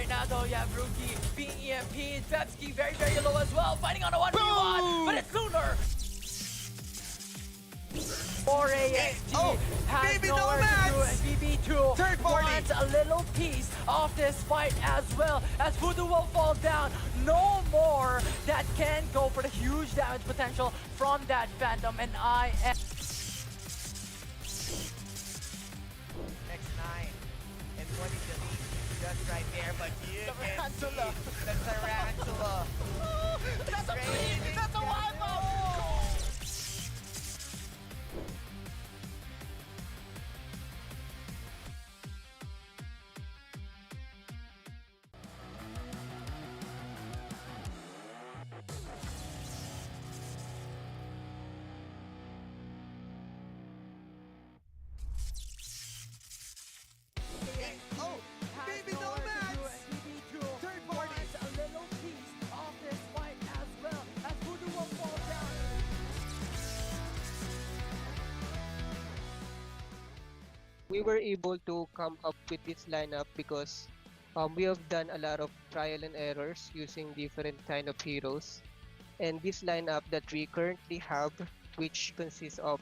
right now though. You have Rookie being EMP, Bebski very, very low as well, fighting on a 1v1, but it's Lunar! 4AXG has BB nowhere to do, Nomads! and BB2 Third party. wants a little piece of this fight as well, as Voodoo will fall down. No more that can go for the huge damage potential from that Phantom, and I am... Next 9. And what is the lead? Just right there, but you The can see Tarantula. the Tarantula. That's a Raining beat! That's a down. wipe up! Oh, Has BB nowhere to do, Nomads! and BB2 Third party. wants a little piece of this fight as well, as Voodoo will fall down. We were able to come up with this lineup because we have done a lot of trial and errors using different kind of heroes. And this lineup that we currently have, which consists of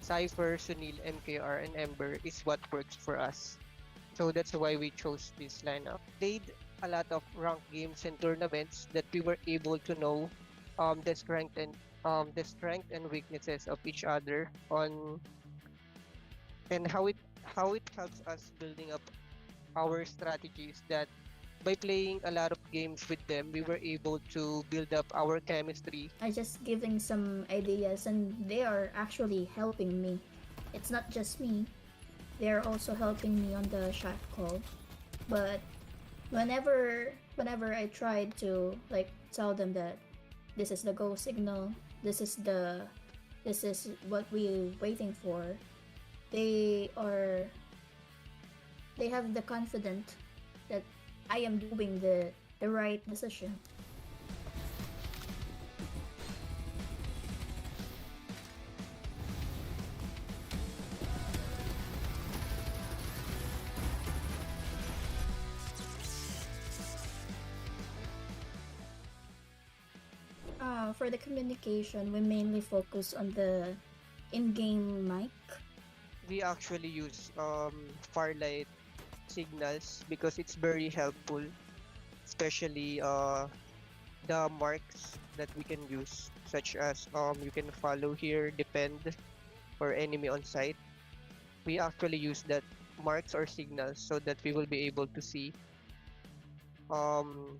Cypher, Sunil, MKR, and Ember, is what works for us. So that's why we chose this lineup. Played a lot of ranked games and tournaments that we were able to know the strength and weaknesses of each other on and how it helps us building up our strategies. That by playing a lot of games with them, we were able to build up our chemistry. I just giving some ideas and they are actually helping me. It's not just me. They are also helping me on the shot call. But whenever I tried to like tell them that this is the go signal, this is what we're waiting for, they have the confidence that I am doing the right decision. For the communication, we mainly focus on the in-game mic. We actually use Farlight signals because it's very helpful, especially the marks that we can use, such as you can follow here, depend, or enemy on site. We actually use that marks or signals so that we will be able to see on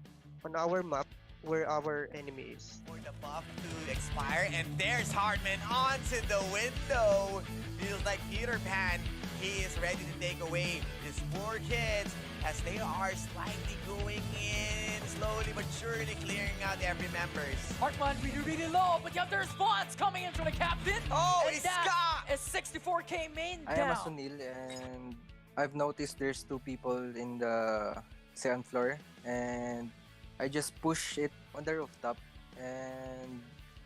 our map where our enemy is. For the buff to expire, and there's Hardman onto the window. Feels like Peter Pan. He is ready to take away these four kids as they are slightly going in, slowly but surely clearing out every members. Markman really, really low, but you have the response coming in from the captain. Oh, and it's that is 64k main I am a down. Sunil, and I've noticed there's two people in the second floor, and I just push it on the rooftop, and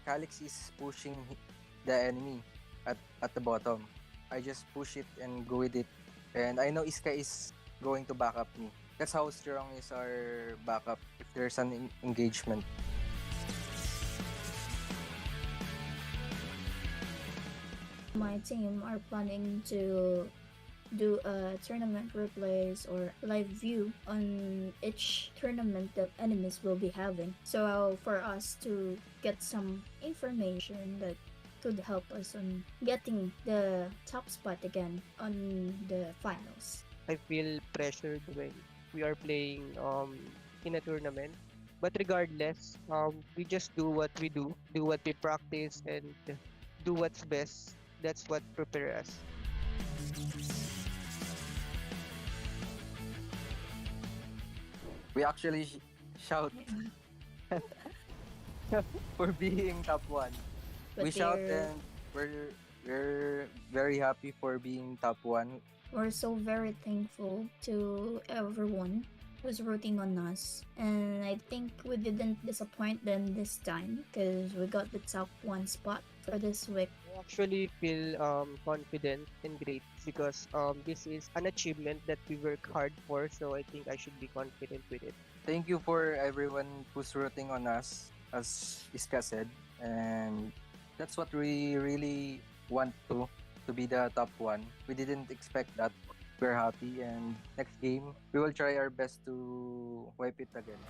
Calix is pushing the enemy at the bottom. I just push it and go with it, and I know Iska is going to back up me. That's how strong is our backup if there's an engagement. My team are planning to do a tournament replays or live view on each tournament that enemies will be having. So for us to get some information that could help us on getting the top spot again on the finals. I feel pressured when we are playing in a tournament. But regardless, we just do what we do what we practice, and do what's best. That's what prepares us. We actually shout for being top one. But We shout they're- and we're very happy for being top one. We're so very thankful to everyone who's rooting on us, and I think we didn't disappoint them this time because we got the top one spot for this week. I actually feel confident and great because this is an achievement that we work hard for, so I think I should be confident with it. Thank you for everyone who's rooting on us, as Iska said. And that's what we really want to be the top one. We didn't expect that. We're happy, and next game, we will try our best to wipe it again.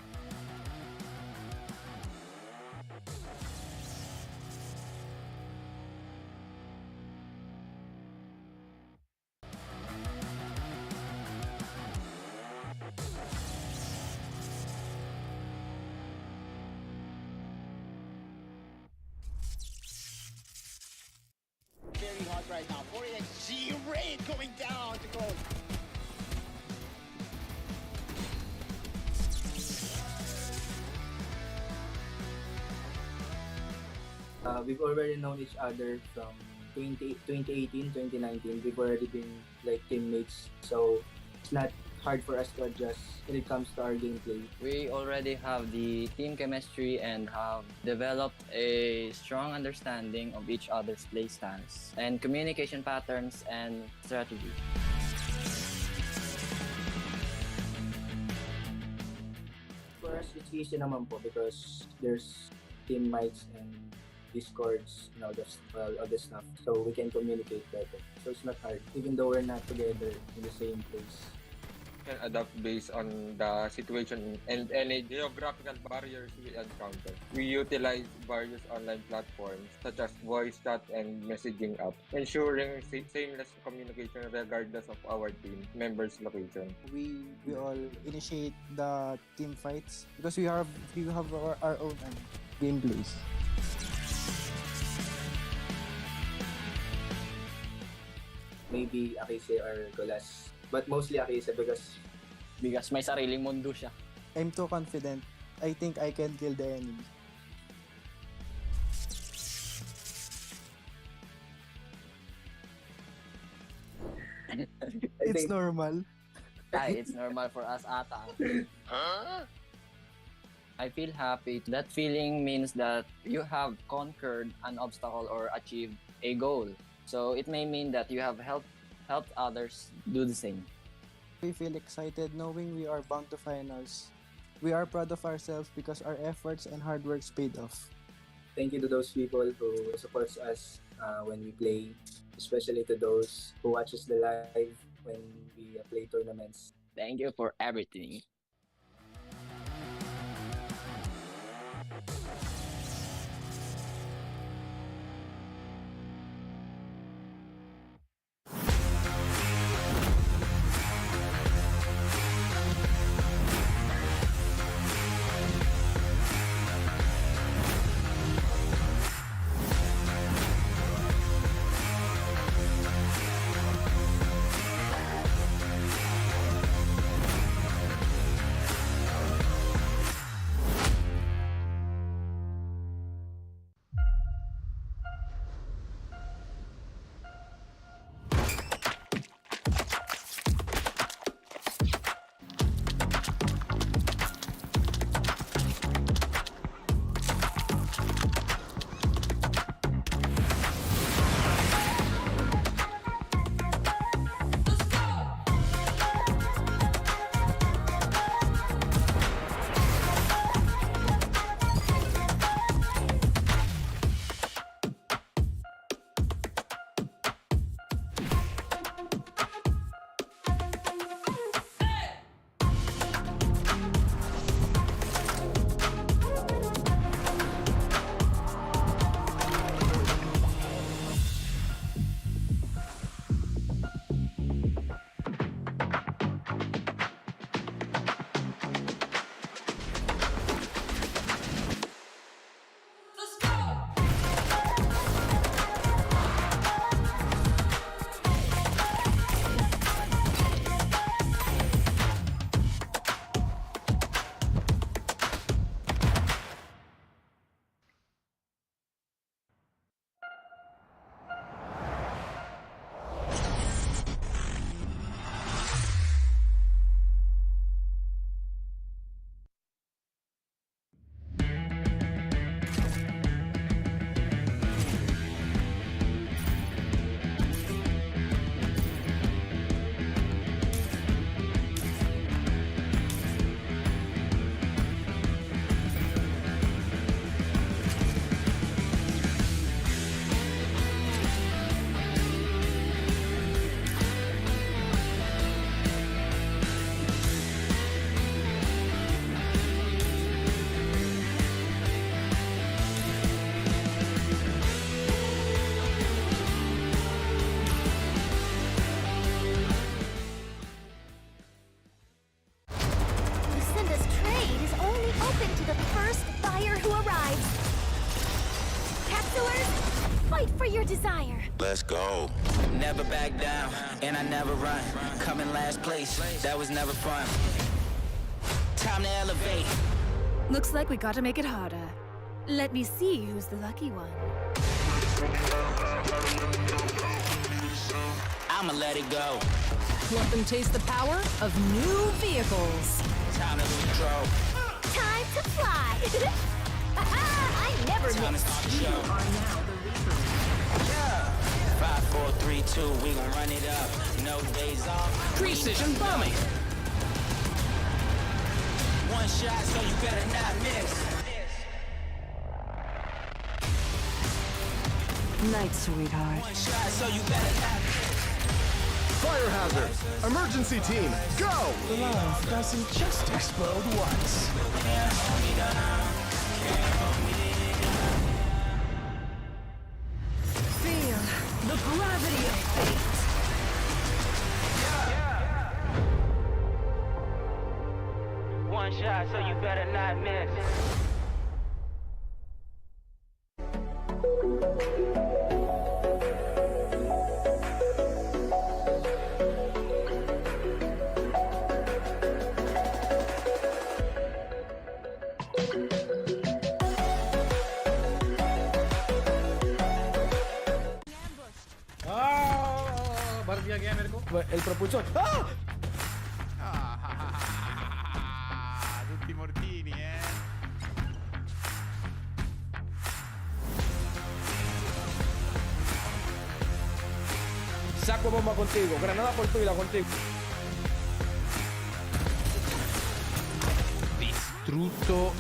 Very hot right now. 4XG Raid going down to gold. We've already known each other from 2018, 2019. We've already been like teammates, so it's not hard for us to adjust when it comes to our gameplay. We already have the team chemistry and have developed a strong understanding of each other's play styles and communication patterns and strategy. For us, it's easy naman po because there's team mics and discords and all this stuff, so we can communicate better. So it's not hard, even though we're not together in the same place. Can adapt based on the situation and any geographical barriers we encounter. We utilize various online platforms such as voice chat and messaging apps, ensuring seamless communication regardless of our team members' location. We all initiate the team fights because we have our own gameplays. Maybe Akise or Golas, but mostly Akise because Because may sariling mundo siya. I'm too confident. I think I can kill the enemy. It's normal. It's normal for us ata. I feel happy. That feeling means that you have conquered an obstacle or achieved a goal. So it may mean that you have helped others do the same. We feel excited knowing we are bound to finals. We are proud of ourselves because our efforts and hard work paid off. thank you to those people who supports us when we play, especially to those who watches the live when we play tournaments. Thank you for everything. Fight for your desire. Let's go. Never back down, and I never run. Coming last place, that was never fun. Time to elevate. Looks like we gotta make it harder. Let me see who's the lucky one. I'ma let it go. Let them taste the power of new vehicles. Time to lose control. Time to fly. I never miss. You are now the Reaper. 5, 4, 3, 2, we gon' run it up. No days off. Precision bombing. One shot, so you better not miss. Night, sweetheart. One shot, so you better not miss. Fire hazard. Emergency team, go! Love doesn't just explode once. Feel the gravity of fate. One shot, so you better not miss. El propulsor. ¡Ah! Tutti mortini, Saco bomba contigo. Granada por tu vida contigo. Distrutto.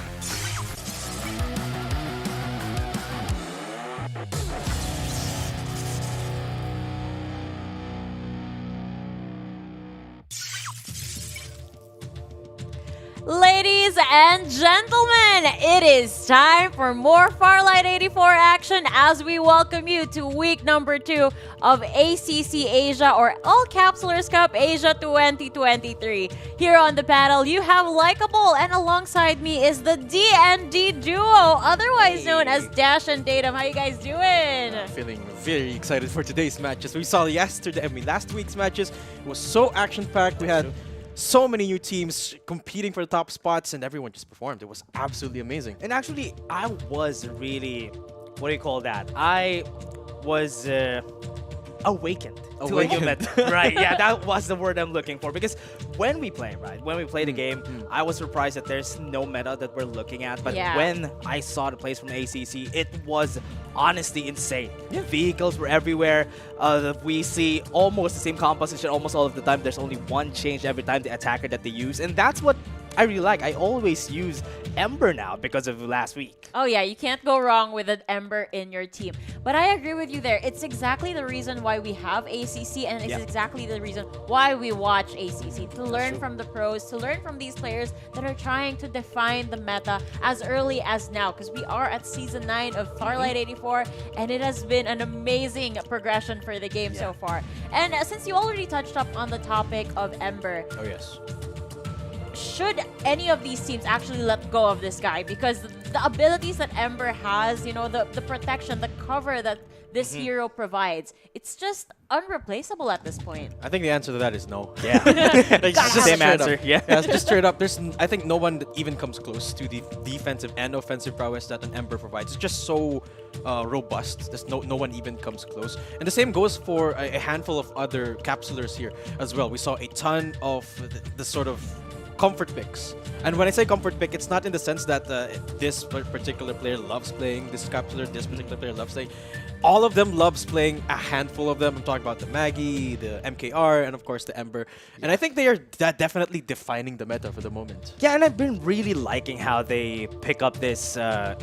Ladies and gentlemen, it is time for more Farlight 84 action as we welcome you to week number 2 of ACC Asia or All-Capsulers Cup Asia 2023. Here on the panel, you have Likeable, and alongside me is the D&D duo, otherwise known as Dash and Datum. How you guys doing? Feeling very excited for today's matches. We saw last week's matches. It was so action-packed. We had so many new teams competing for the top spots, and everyone just performed. It was absolutely amazing. And actually, I was really, what do you call that? I was awakened to a new meta. Right, yeah, that was the word I'm looking for. Because when we play, the game, I was surprised that there's no meta that we're looking at. But when I saw the plays from the ACC, it was honestly insane. Vehicles were everywhere. We see almost the same composition almost all of the time. There's only one change every time the attacker that they use. And that's what I really like. I always use Ember now because of last week. Oh yeah, you can't go wrong with an Ember in your team. But I agree with you there. It's exactly the reason why we have ACC, and it's exactly the reason why we watch ACC. To learn from the pros, to learn from these players that are trying to define the meta as early as now. Because we are at Season 9 of Farlight 84, and it has been an amazing progression for the game so far. And since you already touched up on the topic of Ember, oh yes, should any of these teams actually let go of this guy? Because the abilities that Ember has, you know, the protection, the cover that this hero provides, it's just unreplaceable at this point. I think the answer to that is no. Yeah. It's just the same answer. Yeah, just straight up. I think no one that even comes close to the defensive and offensive prowess that an Ember provides. It's just so robust. There's no one even comes close. And the same goes for a handful of other capsulers here as well. We saw a ton of the sort of comfort picks. And when I say comfort pick, it's not in the sense that this particular player loves playing this capsuler, this particular player loves playing. All of them loves playing a handful of them. I'm talking about the Maggie, the MKR, and of course the Ember. And I think they are definitely defining the meta for the moment. Yeah, and I've been really liking how they pick up this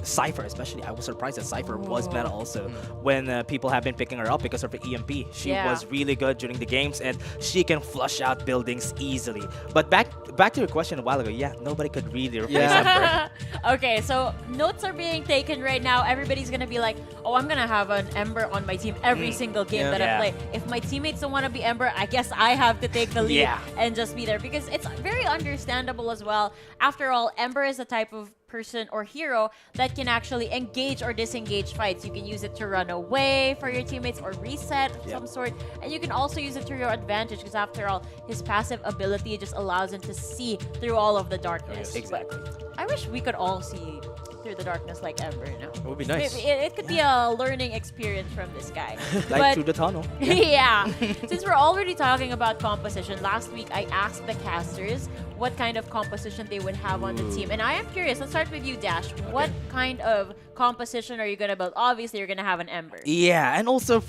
Cypher, especially. I was surprised that Cypher was meta also when people have been picking her up because of her EMP. She was really good during the games, and she can flush out buildings easily. But back to your question a while ago, yeah, nobody could really replace Ember. Okay, so notes are being taken right now. Everybody's gonna be like, oh, I'm gonna have an Ember on my team every single game that I play. If my teammates don't want to be Ember, I guess I have to take the lead and just be there, because it's very understandable as well. After all, Ember is the type of person or hero that can actually engage or disengage fights. You can use it to run away for your teammates or reset of some sort, and you can also use it to your advantage, because after all, his passive ability just allows him to see through all of the darkness. Exactly. But I wish we could all see through the darkness like Ember, you know? It would be nice. It could be a learning experience from this guy. Like through the tunnel. Yeah. Since we're already talking about composition, last week I asked the casters what kind of composition they would have on the team. And I am curious, let's start with you, Dash. What kind of composition are you going to build? Obviously, you're going to have an Ember. Yeah, and also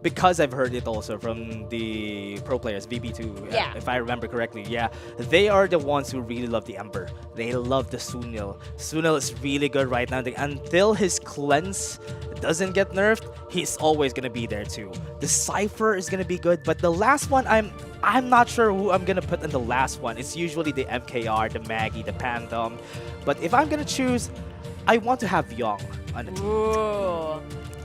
because I've heard it also from the pro players, VB2, if I remember correctly. Yeah, they are the ones who really love the Ember. They love the Sunil. Sunil is really good right now. Until his cleanse doesn't get nerfed, he's always gonna be there too. The Cypher is gonna be good, but the last one, I'm not sure who I'm gonna put in the last one. It's usually the MKR, the Maggie, the Phantom. But if I'm gonna choose, I want to have Young on the team. Ooh.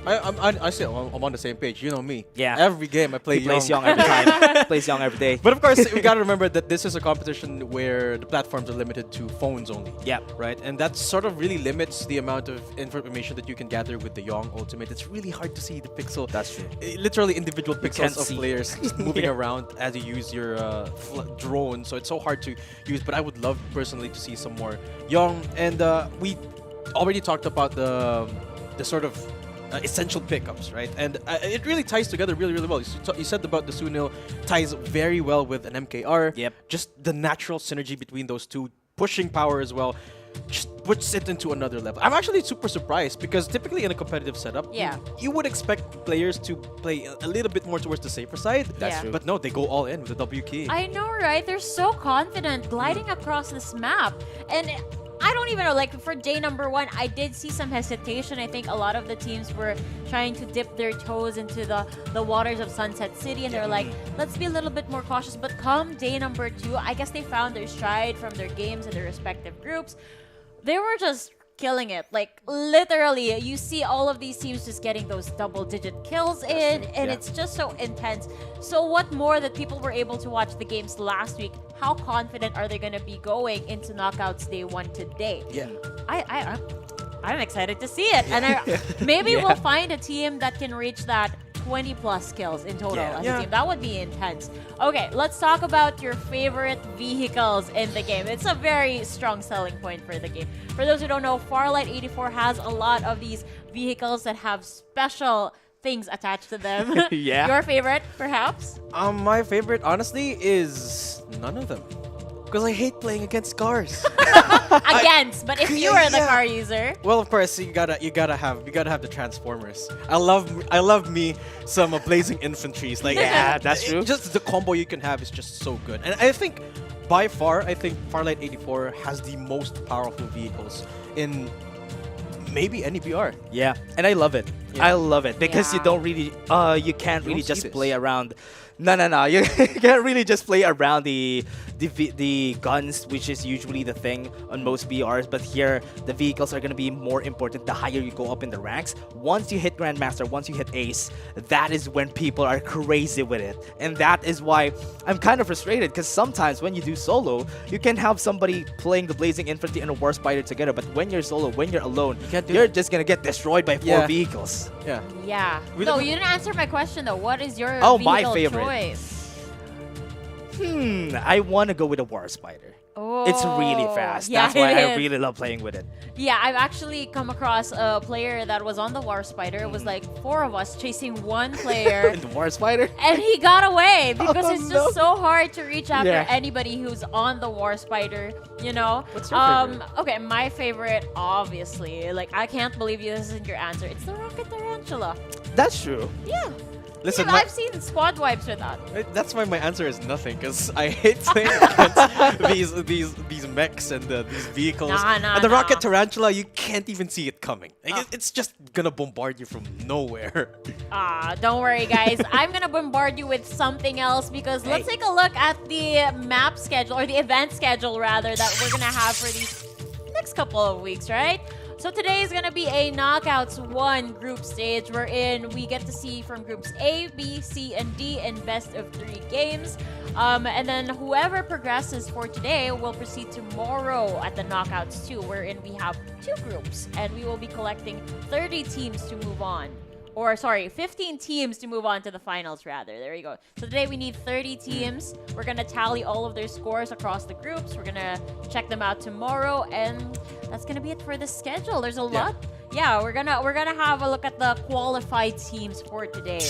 I say I'm on the same page. You know me. Yeah. Every game I play He plays Young every time. Plays Young every day. But of course, we gotta remember that this is a competition where the platforms are limited to phones only. Yeah. Right? And that sort of really limits the amount of information that you can gather with the Young ultimate. It's really hard to see the pixel. That's true. Literally individual pixels of see. players just moving around as you use your drone. So it's so hard to use. But I would love personally to see some more Young. And we already talked about the sort of essential pickups, right? And it really ties together really, really well. You said about the Sunil ties very well with an MKR. Yep. Just the natural synergy between those two, pushing power as well, just puts it into another level. I'm actually super surprised because typically in a competitive setup, you would expect players to play a little bit more towards the safer side. That's true. But no, they go all in with the W key. I know, right? They're so confident gliding across this map. And I don't even know, like for day number 1, I did see some hesitation. I think a lot of the teams were trying to dip their toes into the waters of Sunset City, and they're like, let's be a little bit more cautious. But come day number 2, I guess they found their stride from their games and their respective groups. They were just killing it. Like literally, you see all of these teams just getting those double-digit kills in, and it's just so intense. So what more that people were able to watch the games last week? How confident are they going to be going into knockouts day 1 today? Yeah. I'm excited to see it. And maybe we'll find a team that can reach that 20 plus kills in total as a team. That would be intense. Okay, let's talk about your favorite vehicles in the game. It's a very strong selling point for the game. For those who don't know, Farlight84 has a lot of these vehicles that have special things attached to them. Yeah. Your favorite, perhaps? My favorite, honestly, is none of them. Because I hate playing against cars. But if you are the car user. Well, of course, you gotta have the Transformers. I love me some Blazing Infantries. Like that's true. Just the combo you can have is just so good. And I think by far, Farlight 84 has the most powerful vehicles in maybe any BR. Yeah, and I love it. Yeah. I love it because you don't really, you can't really just play around. No. You can't really just play around the guns, which is usually the thing on most BRs. But here, the vehicles are going to be more important the higher you go up in the ranks. Once you hit Grandmaster, once you hit Ace, that is when people are crazy with it. And that is why I'm kind of frustrated, because sometimes when you do solo, you can have somebody playing the Blazing Infantry and a War Spider together. But when you're solo, when you're alone, you're just going to get destroyed by 4 vehicles. Yeah. Yeah. No, you didn't answer my question though. What is your vehicle my favorite choice? I want to go with a War Spider. Oh, it's really fast. yeah, That's why it I is. really love playing with it. Yeah, I've actually come across a player that was on the War Spider. It was like 4 of us chasing one player. The War Spider? And he got away because it's just no. so hard to reach after Yeah. anybody who's on the War Spider, you know? What's your favorite? Okay, my favorite, obviously, like, I can't believe this isn't your answer. It's the Rocket Tarantula. That's true. Yeah. Listen, yeah, I've seen squad wipes with that. That's why my answer is nothing, because I hate playing against these mechs and these vehicles. And the Rocket Tarantula, you can't even see it coming. Like, it's just gonna bombard you from nowhere. Don't worry, guys. I'm gonna bombard you with something else because let's take a look at the map schedule, or the event schedule rather, that we're gonna have for these next couple of weeks, right? So today is gonna be a Knockouts 1 group stage wherein we get to see from groups A, B, C, and D in best of 3 games. And then whoever progresses for today will proceed tomorrow at the Knockouts 2, wherein we have 2 groups, and we will be collecting 30 teams to move on. Or, sorry, 15 teams to move on to the finals, rather. There you go. So today we need 30 teams. We're going to tally all of their scores across the groups. We're going to check them out tomorrow, and that's going to be it for the schedule. There's a lot. Yeah, we're gonna have a look at the qualified teams for today.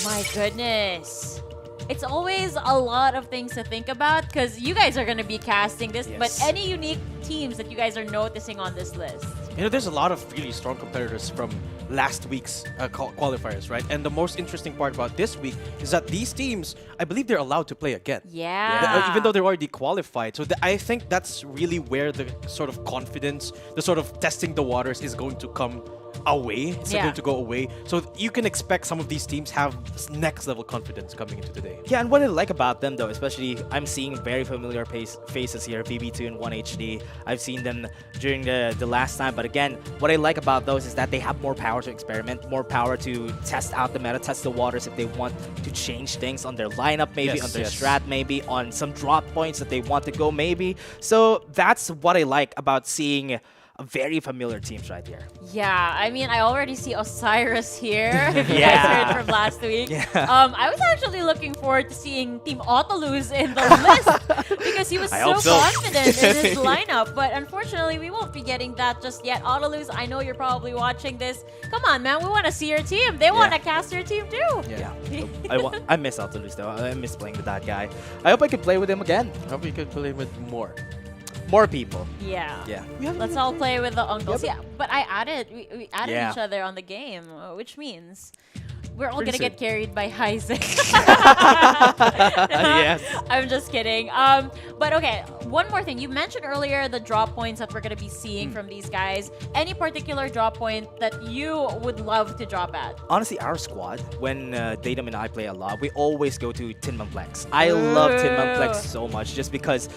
My goodness. It's always a lot of things to think about because you guys are going to be casting this, but any unique teams that you guys are noticing on this list? You know, there's a lot of really strong competitors from last week's qualifiers, right? And the most interesting part about this week is that these teams, I believe they're allowed to play again. Yeah. Even though they're already qualified. So I think that's really where the sort of confidence, the sort of testing the waters is going to come away. It's going to go away. So you can expect some of these teams have next level confidence coming into today. Yeah, and what I like about them though, especially I'm seeing very familiar faces here, BB2 and 1HD. I've seen them during the last time, but again, what I like about those is that they have more power to experiment, more power to test out the meta, test the waters if they want to change things on their lineup, maybe on their strat, maybe on some drop points that they want to go, maybe. So that's what I like about seeing very familiar teams right here. Yeah, I mean, I already see Osiris here, if you guys heard from last week. I was actually looking forward to seeing Team Autolus in the list because he was so confident in his lineup. But unfortunately, we won't be getting that just yet. Autolus, I know you're probably watching this. Come on, man, we want to see your team. They want to cast your team too. I miss Autolus though. I miss playing with that guy. I hope I could play with him again. I hope we could play with more people. Yeah. Yeah. Let's all play with the uncles. Yeah, but we added each other on the game, which means we're all gonna get carried by Isaac. Yes. I'm just kidding. But okay, one more thing. You mentioned earlier the drop points that we're gonna be seeing from these guys. Any particular drop point that you would love to drop at? Honestly, our squad, when Datum and I play a lot, we always go to Tinmanplex. I love Tinmanplex so much just because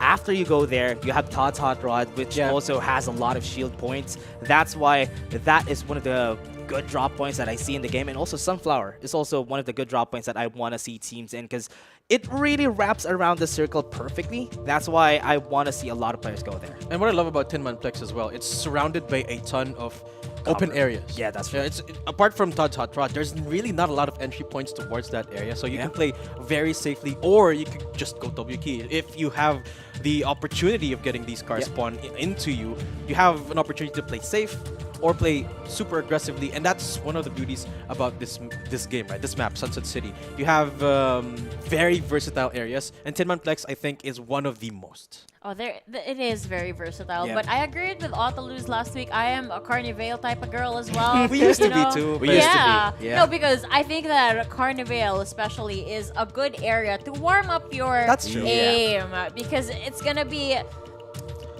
after you go there, you have Todd's Hot Rod, which also has a lot of shield points. That's why that is one of the good drop points that I see in the game. And also Sunflower is also one of the good drop points that I want to see teams in because it really wraps around the circle perfectly. That's why I want to see a lot of players go there. And what I love about Tinmanplex as well, it's surrounded by a ton of open areas. Yeah, that's right. Apart from Todd's Hot Rod, there's really not a lot of entry points towards that area. So you can play very safely, or you could just go W key. If you have the opportunity of getting these cars spawn into you, you have an opportunity to play safe or play super aggressively, and that's one of the beauties about this game, right? This map, Sunset City. You have very versatile areas, and Tinmanplex, I think, is one of the most. Oh, it is very versatile. But I agreed with Autolus last week. I am a Carnivale type of girl as well. We used to be too. We used to be. No, because I think that Carnivale especially is a good area to warm up your aim. Because it's going to be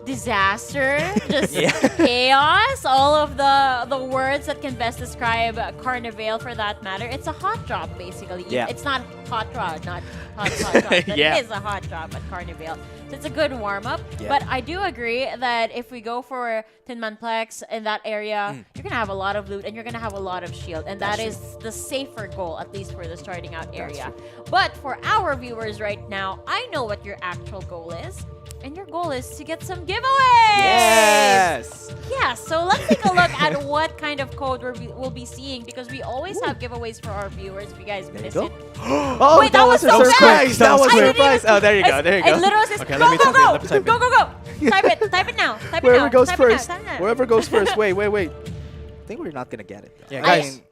disaster, just chaos, all of the words that can best describe Carnivale for that matter. It's a hot drop, basically. It's not hot rod, not hot drop. It is a hot drop at Carnivale. So it's a good warm-up. But I do agree that if we go for Tinmanplex in that area, you're going to have a lot of loot and you're going to have a lot of shield. And that is the safer goal, at least for the starting out area. But for our viewers right now, I know what your actual goal is. And your goal is to get some giveaways! Yes! Yeah, so let's take a look at what kind of code we'll be seeing because we always have giveaways for our viewers if you guys miss it. Oh, wait, that was so surprise! That was a surprise! Oh, there you go, there you go. It literally says, okay, go, let me type go, go. Type it now. Type Whoever it now. goes type first. It now. Type it now. Whoever goes first. Wait. I think we're not gonna get it. Though. Yeah, guys.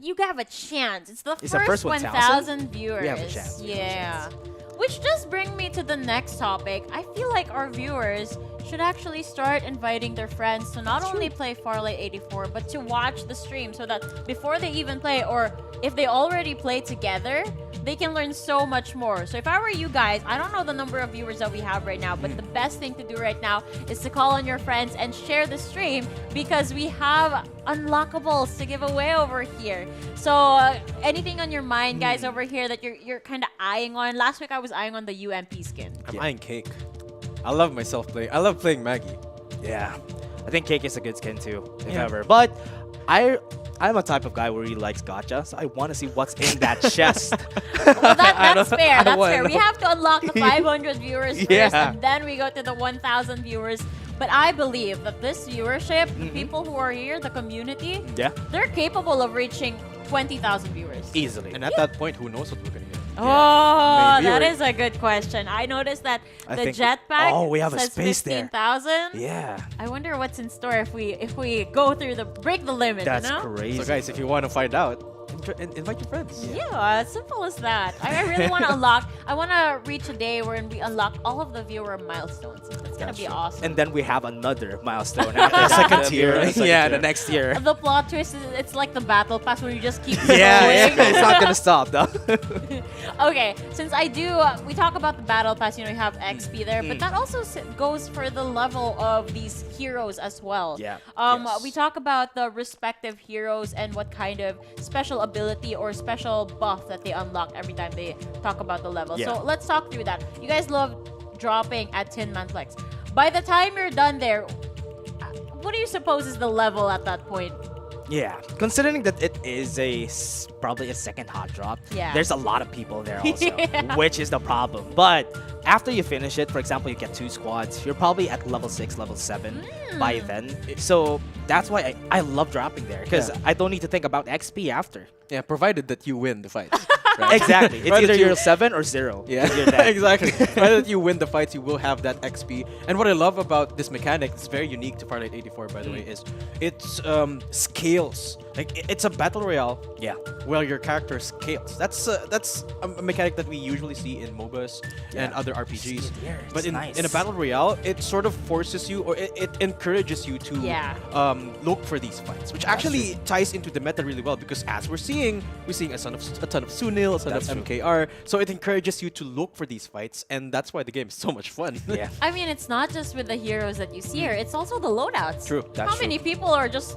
You have a chance. It's the first first 1,000? 1,000 viewers. We have a chance. Yeah. Which does bring me to the next topic. I feel like our viewers should actually start inviting their friends to not only play Farlight 84, but to watch the stream so that before they even play, or if they already play together, they can learn so much more. So if I were you guys, I don't know the number of viewers that we have right now, but the best thing to do right now is to call on your friends and share the stream because we have unlockables to give away over here. So anything on your mind, guys, over here that you're kind of eyeing on? Last week I was eyeing on the UMP skin. I'm eyeing Cake. I love myself playing. I love playing Maggie. Yeah, I think Cake is a good skin too, if Yeah. ever. But I'm a type of guy who really likes gacha, so I want to see what's in that chest. Well, that's fair. That's wanna fair. We know. have to unlock the 500 viewers first, Yeah. and then we go to the 1,000 viewers. But I believe that this viewership, the Mhm. people who are here, the community, Yeah, they're capable of reaching 20,000 viewers. easily. And at that point, who knows what we're gonna get? Oh, Maybe that we're- is a good question. I noticed that I the think- jetpack Oh, we have a says space there. 15,000. Yeah, I wonder what's in store if we go through break the limit. that's you know? crazy. So guys, if you want to find out, invite your friends. Yeah, as simple as that. I really want to unlock. I want to reach a day wherein we unlock all of the viewer milestones. It's gonna be awesome. And then we have another milestone after The second that. tier. Yeah, the next year. The plot twist is it's like the battle pass where you just keep Yeah, going. it's not gonna stop though. Okay, since I do, we talk about the battle pass. You know, you have XP there, but that also goes for the level of these heroes as well. Yeah. Yes. We talk about the respective heroes and what kind of special ability or special buff that they unlock every time they talk about the level. Yeah. So let's talk through that. You guys love dropping at Tin Man Flex. By the time you're done there, what do you suppose is the level at that point? Yeah, considering that it is probably a second hot drop, Yeah. there's a lot of people there also, Yeah. which is the problem. But after you finish it, for example, you get 2 squads, you're probably at level 6, level 7 by then. So that's why I love dropping there, because Yeah. I don't need to think about XP after. Yeah, provided that you win the fights. Right? Exactly. It's Provided either you- you're 7 or 0. Yeah, You're dead. exactly. Provided that you win the fights, you will have that XP. And what I love about this mechanic, it's very unique to Farlight 84, by the way, is it's scales. Like it's a battle royale. Yeah. Where your character scales. That's a mechanic that we usually see in MOBAs and Yeah. other RPGs. Yeah, But it's in nice. a battle royale, it sort of forces you, or it encourages you to Yeah. look for these fights, which actually ties into the meta really well, because as we're seeing a ton of Sunil, a ton That's of true. MKR, so it encourages you to look for these fights, and that's why the game is so much fun. Yeah. I mean, it's not just with the heroes that you see here, it's also the loadouts. True. That's How many true. people are just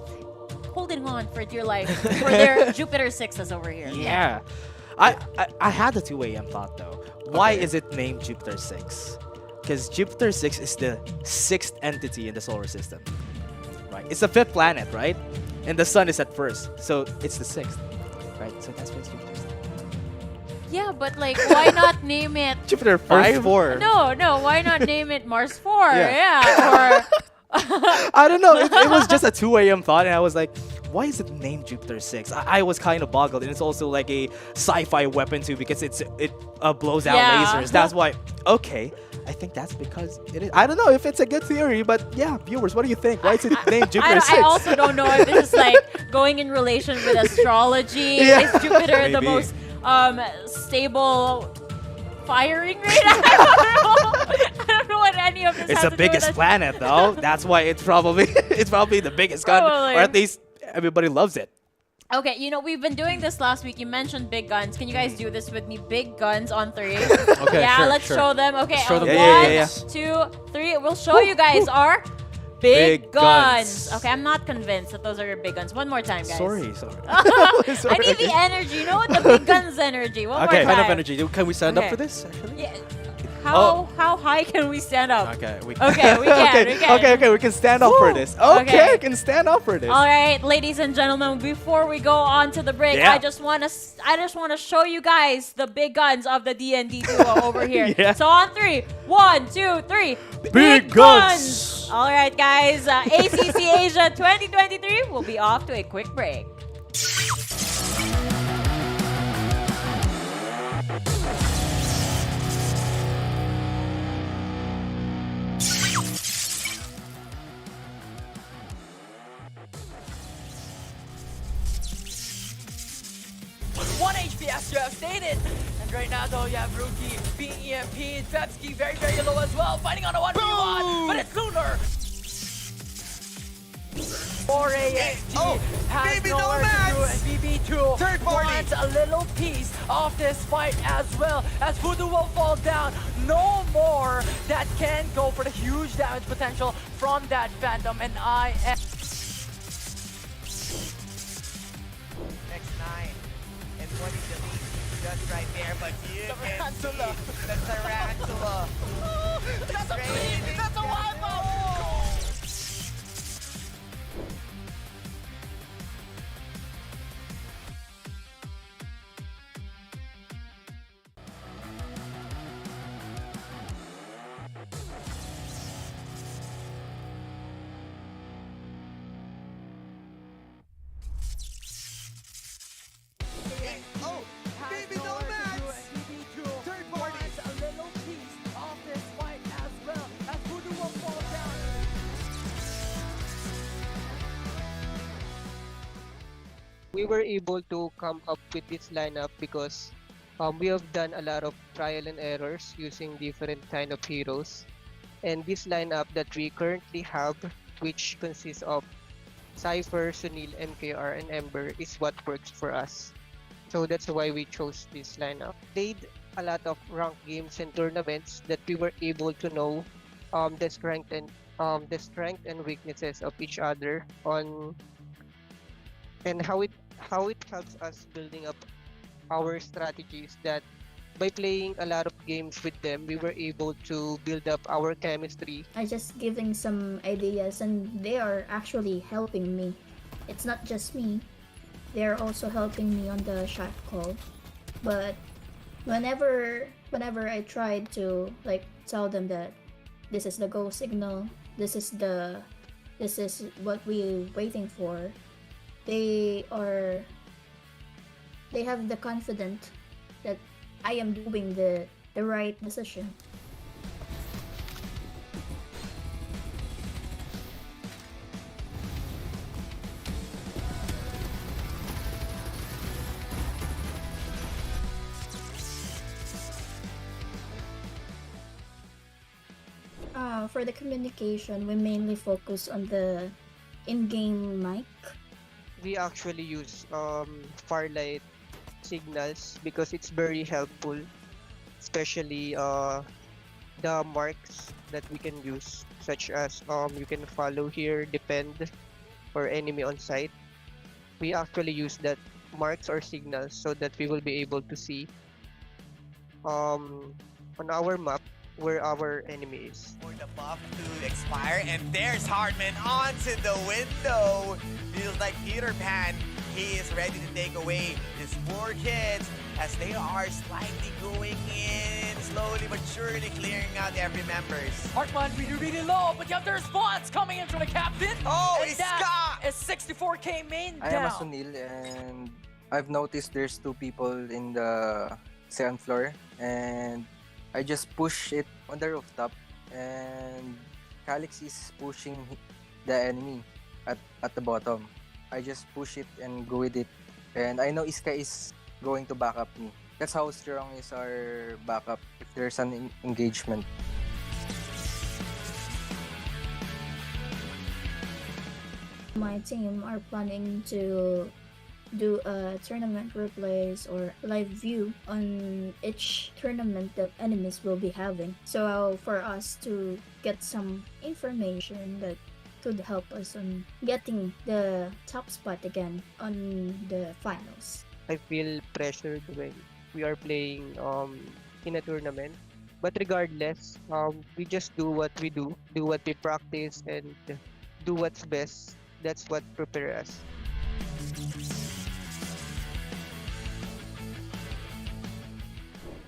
holding on for dear life for their Jupiter 6s over here? Yeah. I had a 2 a.m. thought though. Why Okay. is it named Jupiter 6? Because Jupiter 6 is the 6th entity in the solar system. Right? It's the 5th planet, right? And the sun is at first. So it's the 6th. Right? So that's why it's Jupiter 6. Yeah, but like, why not name it? Jupiter 5? 4. No, why not name it Mars 4? Yeah. Yeah, I don't know. It was just a 2 a.m. thought, and I was like, why is it named Jupiter 6? I was kind of boggled, and it's also like a sci-fi weapon too, because it blows out Yeah. lasers. That's why. Okay, I think that's because it is. I don't know if it's a good theory, but yeah, viewers, what do you think? Why is it named Jupiter 6? I also don't know if this is like going in relation with astrology. Yeah. Is Jupiter the Maybe. most stable firing rate? I don't know what any of this It's has the to do with biggest us. planet, though. That's why it's probably the biggest gun, Probably. or at least everybody loves it. Okay, you know, we've been doing this last week. You mentioned big guns. Can you guys do this with me? Big guns on 3. Okay, Yeah, sure, let's sure. show them. Okay, Let's show on them. Yeah, 1, 2, 3. We'll show you guys our big, Big guns. guns. Okay, I'm not convinced that those are your big guns. One more time, guys. Sorry. I need the energy. You know, the big guns energy. One Okay, more kind time. of energy. Can we stand up Okay. for this? Actually? Yeah. How high can we stand up? Okay, we Okay, we can. We can. Okay, we can stand up for this. Okay, Okay. we can stand up for this. All right, ladies and gentlemen, before we go on to the break, Yeah. I just want to show you guys the big guns of the D&D duo over here. Yeah. So on 3, 1, 2, 3. Big guns. All right, guys. ACC Asia 2023 will be off to a quick break. One HP as you have stated. And right now though you have Rookie being EMP'd, Pepsi very, very low as well, fighting on a 1v1, but it's Lunar. 4AXG has BB nowhere to do, and BB2 Third party. wants a little piece of this fight as well, as Voodoo will fall down. No more that can go for the huge damage potential from that Phantom, and I am... Next 9. And what is the lead just right there, but you can see Tarantula. the tarantula. That's a Raining That's a wipeout! We were able to come up with this lineup because we have done a lot of trial and errors using different kind of heroes. And this lineup that we currently have, which consists of Cypher, Sunil, MKR, and Ember, is what works for us. So that's why we chose this lineup. Played a lot of ranked games and tournaments that we were able to know the strength and weaknesses of each other on and how it helps us building up our strategies that by playing a lot of games with them we were able to build up our chemistry. I just giving some ideas and they are actually helping me. It's not just me. They're also helping me on the shot call. But whenever I tried to like tell them that this is the go signal, this is what we're waiting for, they have the confidence that I am doing the right decision. For the communication, we mainly focus on the in-game mic. We actually use Farlight signals because it's very helpful, especially the marks that we can use, such as you can follow here, defend, or enemy on site. We actually use that marks or signals so that we will be able to see on our map where our enemy is. For the buff to expire, and there's Hardman onto the window. Feels like Peter Pan. He is ready to take away these four kids as they are slightly going in, slowly but surely clearing out every members. Hartman really low, but you have the response coming in from the captain. Oh, and that is 64k main I down. am a Sunil and I've noticed there's two people in the second floor and I just push it on the rooftop and Calix is pushing the enemy at the bottom. I just push it and go with it. And I know Iska is going to back up me. That's how strong is our backup if there's an engagement. My team are planning to do a tournament replays or live view on each tournament that enemies will be having. So for us to get some information that could help us on getting the top spot again on the finals. I feel pressured when we are playing in a tournament. But regardless, we just do what we do what we practice, and do what's best. That's what prepares us.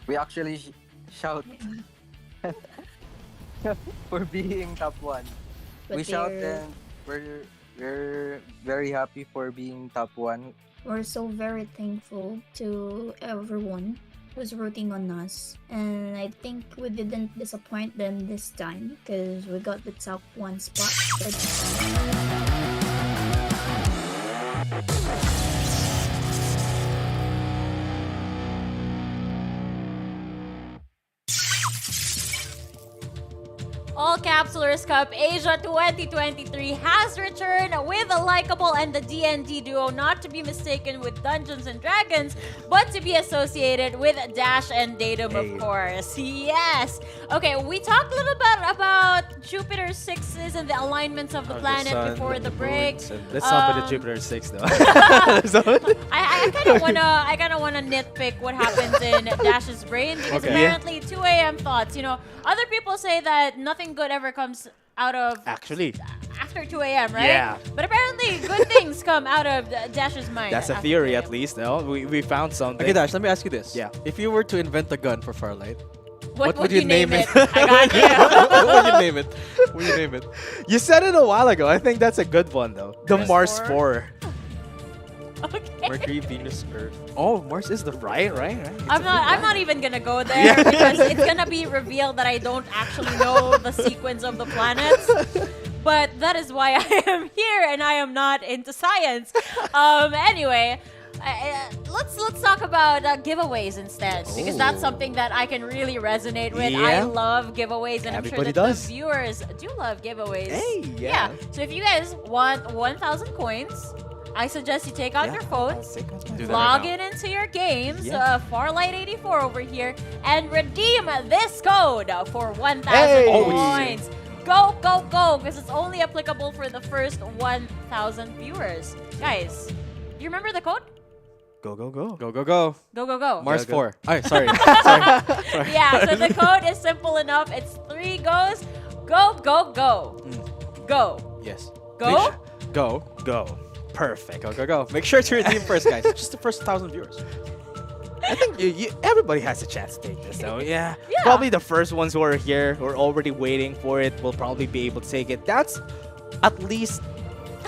We actually shout for being top one. But we shout they're- and we're very happy for being top one. We're so very thankful to everyone who's rooting on us, and I think we didn't disappoint them this time because we got the top one spot. All-Capsulers Cup Asia 2023 has returned with a likable and the DND duo, not to be mistaken with Dungeons and Dragons, but to be associated with Dash and Datum, of course. Yes! Okay, we talked a little bit about Jupiter 6s and the alignments of the planet before the break. Let's stop with the Jupiter 6 though. I kind of wanna nitpick what happens in Dash's brain because apparently 2 a.m. thoughts. You know, other people say that nothing good ever comes out of Actually, after 2 a.m. right? Yeah. But apparently good things come out of Dash's mind. that's a after theory 2 a.m. at least. No, we found something. Okay, Dash, let me ask you this. Yeah. If you were to invent a gun for Farlight, What would you name it? I got you. What would you name it? What would you name it? You said it a while ago. I think that's a good one though. The Mars 4. Okay. Mercury, Venus, Earth. Oh, Mars is the Right. I'm not even gonna go there because it's gonna be revealed that I don't actually know the sequence of the planets. but that is why I am here and I am not into science. Anyway, let's talk about giveaways instead, because that's something that I can really resonate with. I Yeah. love giveaways, and Everybody I'm sure that does. the viewers do love giveaways. Hey, yeah. So if you guys want 1,000 coins, I suggest you take out your phones, Do that log right in into your games, Yeah. Farlight84 over here, and redeem this code for 1,000 Hey. coins. Go, go, go, because it's only applicable for the first 1,000 viewers. Guys, do you remember the code? Go, go, go. Go, go, go. Go, go, go. Mars Go, go. 4. Ay, sorry. sorry. Yeah, so the code is simple enough. It's 3 goes. Go, go, go. Go. Yes. Go? Go. Go. Perfect. Go, go, go. Make sure to redeem first, guys. It's just the first 1,000 viewers. I think everybody has a chance to take this, though. Yeah. Yeah. Probably the first ones who are here, who are already waiting for it, will probably be able to take it. That's at least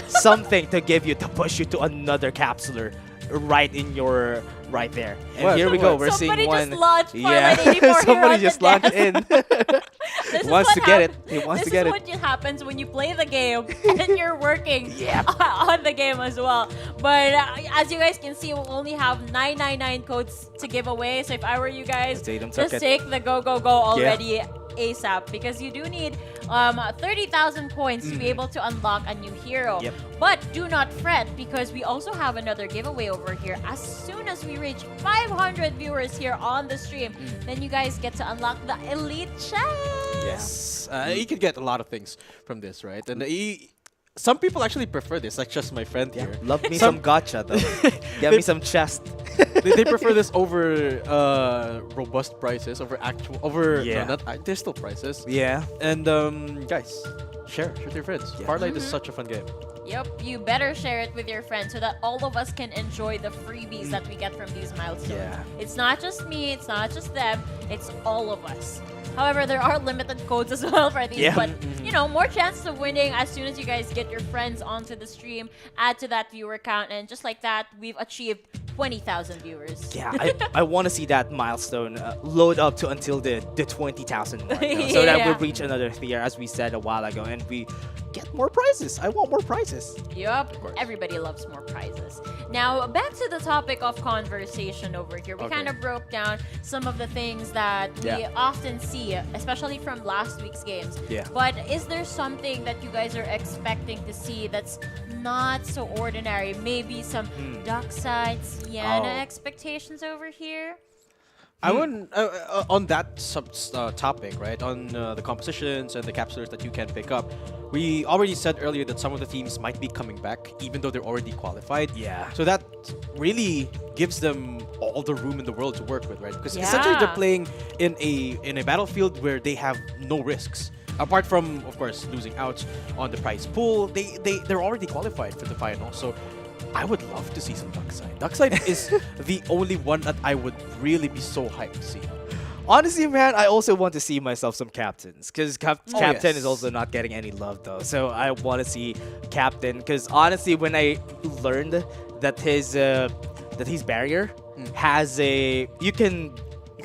something to give you, to push you to another capsuler right in your right there. And What? here we go. We're Somebody seeing one. just launched Yeah. Farlight 84 here Somebody on just the launched desk. in. This is wants what to get it. hap- He wants this to get is it. what happens when you play the game and you're working on the game as well. But as you guys can see, we'll only have 999 codes to give away. So if I were you guys, Tatum just took it. take the go, go, go already ASAP, because you do need 30,000 coins to be able to unlock a new hero. Yep. But do not fret, because we also have another giveaway over here. As soon as we reach 500 viewers here on the stream, then you guys get to unlock the Elite Chest. Yes. You can get a lot of things from this, right? And some people actually prefer this, like just my friend here. Love me some gotcha, though. Get me some chest. They prefer this over robust prices, over Yeah. they're still prices. Yeah. And guys, share with your friends. Yeah. Farlight is such a fun game. Yep, you better share it with your friends so that all of us can enjoy the freebies that we get from these milestones. Yeah. It's not just me, it's not just them, it's all of us. However, there are limited codes as well for these, Yeah. but you know, more chances of winning as soon as you guys get your friends onto the stream, add to that viewer count, and just like that, we've achieved 20,000 viewers. Yeah, I want to see that milestone load up to until the 20,000 mark, though, so that we Yeah. reach another tier, as we said a while ago, and we get more prizes. I want more prizes. Yup, everybody loves more prizes. Now, back to the topic of conversation over here. We Okay. kind of broke down some of the things that we Yeah. often see, especially from last week's games. Yeah. But is there something that you guys are expecting to see that's not so ordinary? Maybe some dark side Sienna Oh. expectations over here? I wouldn't on that topic, right? On the compositions and the capsulars that you can pick up. We already said earlier that some of the teams might be coming back, even though they're already qualified. Yeah. So that really gives them all the room in the world to work with, right? Because Yeah. essentially they're playing in a battlefield where they have no risks. Apart from, of course, losing out on the prize pool, they're already qualified for the final. So I would love to see some Darkside. Darkside is the only one that I would really be so hyped to see. Honestly, man, I also want to see myself some captains, because Oh, Captain yes. is also not getting any love, though. So I want to see Captain, because honestly, when I learned that his barrier has you can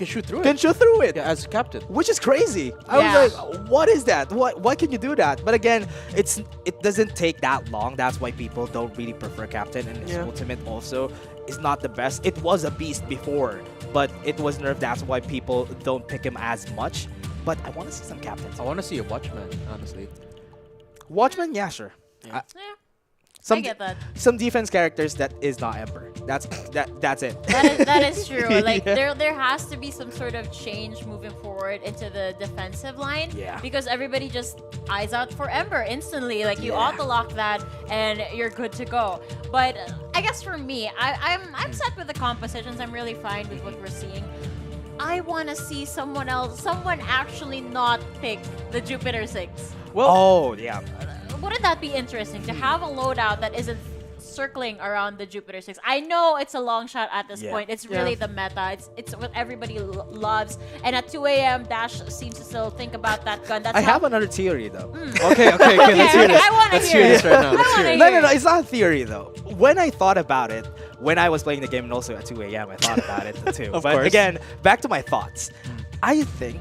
shoot through shoot through it. Yeah, as captain. Which is crazy. I Yeah. was like, what is that? Why can you do that? But again, it doesn't take that long. That's why people don't really prefer Captain, and his Yeah. ultimate also is not the best. It was a beast before, but it was nerfed. That's why people don't pick him as much. But I want to see some Captains. I want to see a Watchman, honestly. Watchman, yeah, sure. Yeah. Some I get that. some defense characters that is not Emperor. That's it. That is true. Like Yeah. there has to be some sort of change moving forward into the defensive line. Yeah. Because everybody just eyes out for Ember instantly. Like you Yeah. auto lock that and you're good to go. But I guess for me, I'm set with the compositions. I'm really fine with what we're seeing. I want to see someone actually not pick the Jupiter 6. Oh yeah. Wouldn't that be interesting to have a loadout that isn't circling around the Jupiter 6? I know it's a long shot at this Yeah. point. It's really the meta. It's what everybody loves. And at 2 a.m., Dash seems to still think about that gun. That's I how- have another theory though. Okay, let's hear this. I want to Let's hear hear this it. right now. I Let's wanna hear it. hear No, it's not a theory though. When I thought about it, when I was playing the game and also at 2 a.m. I thought about it too. Of but course. again, back to my thoughts. I think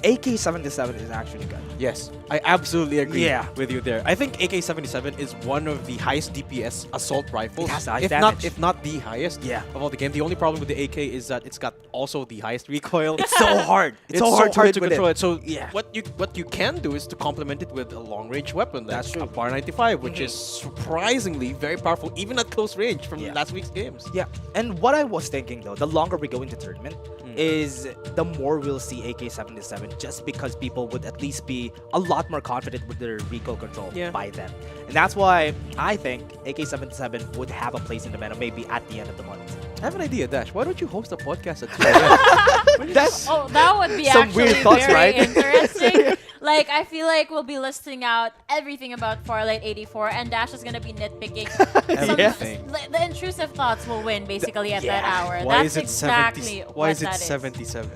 AK-77 is actually good. Yes, I absolutely agree Yeah. with you there. I think AK-77 is one of the highest DPS assault rifles, It has the highest if damage. if not the highest Yeah. of all the game. The only problem with the AK is that it's got also the highest recoil. It's so hard. It's so hard to hit with control it. it. So Yeah. what you can do is to complement it with a long range weapon. That's true. A Bar 95, which is surprisingly very powerful, even at close range from Yeah. last week's games. Yeah, and what I was thinking though, the longer we go into tournament, is the more we'll see AK-77, just because people would at least be a lot more confident with their recoil control by then. And that's why I think AK-77 would have a place in the meta maybe at the end of the month. I have an idea, Dash. Why don't you host a podcast at 2 a.m.? That's Oh, that would be some actually weird thoughts, very right? interesting. Like, I feel like we'll be listing out everything about Farlight 84, and Dash is gonna be nitpicking. Everything. The intrusive thoughts will win basically at that hour. Why That's is it exactly 70? what Why is it that 77?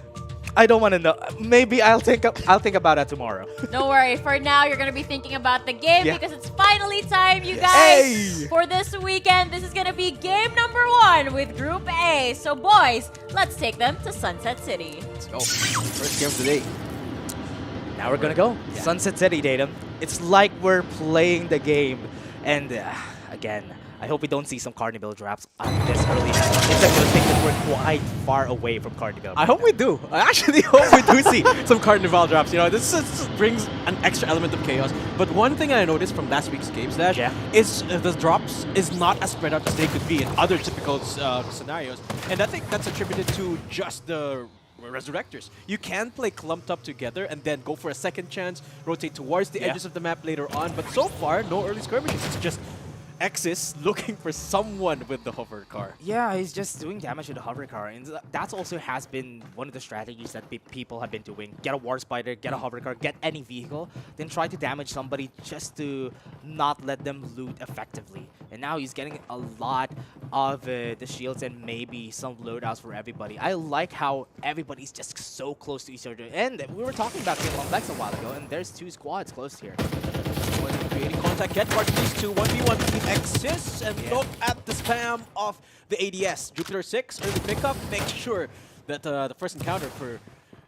I don't want to know. Maybe I'll think about that tomorrow. Don't worry. For now, you're gonna be thinking about the game Yeah. because it's finally time, you Yes. guys. Hey! For this weekend, this is gonna be game number 1 with Group A. So, boys, let's take them to Sunset City. Let's go. First game of the day. Now we're gonna go. Sunset City, Datum. It's like we're playing the game. And again, I hope we don't see some Carnival drops this early. It's a good thing that we're quite far away from Carnival. I hope we do. I actually hope we do see some Carnival drops. You know, this brings an extra element of chaos. But one thing I noticed from last week's games, Dash, is the drops is not as spread out as they could be in other typical scenarios. And I think that's attributed to just the Resurrectors. You can play clumped up together and then go for a second chance, rotate towards the edges of the map later on. But so far, no early skirmishes. It's just Exis looking for someone with the hover car. Yeah, he's just doing damage to the hover car, and that's also has been one of the strategies that people have been doing. Get a War Spider, get a hover car, get any vehicle, then try to damage somebody just to not let them loot effectively. And now he's getting a lot of the shields and maybe some loadouts for everybody. I like how everybody's just so close to each other. And we were talking about Team Complex a while ago, and there's 2 squads close here. Creating contact, get part of these 2, 1v1 between Exis, and look at the spam of the ADS. Jupiter 6, early pickup, make sure that the first encounter for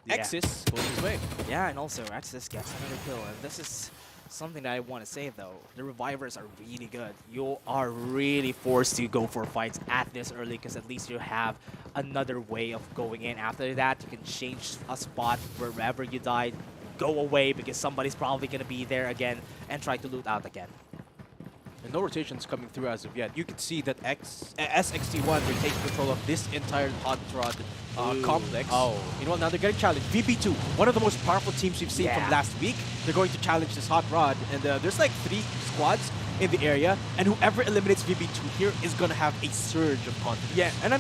Exis goes his way. Yeah, and also Exis gets another kill, and this is something that I want to say though. The revivers are really good. You are really forced to go for fights at this early because at least you have another way of going in. After that, you can change a spot wherever you died. Go away because somebody's probably going to be there again and try to loot out again. And no rotations coming through as of yet. You can see that SXT1 are taking control of this entire Hot Rod complex. Oh. You know what? Now they're getting challenged. VB2, one of the most powerful teams we've seen from last week. They're going to challenge this Hot Rod. And there's like 3 squads in the area. And whoever eliminates VB2 here is going to have a surge of confidence. Yeah, and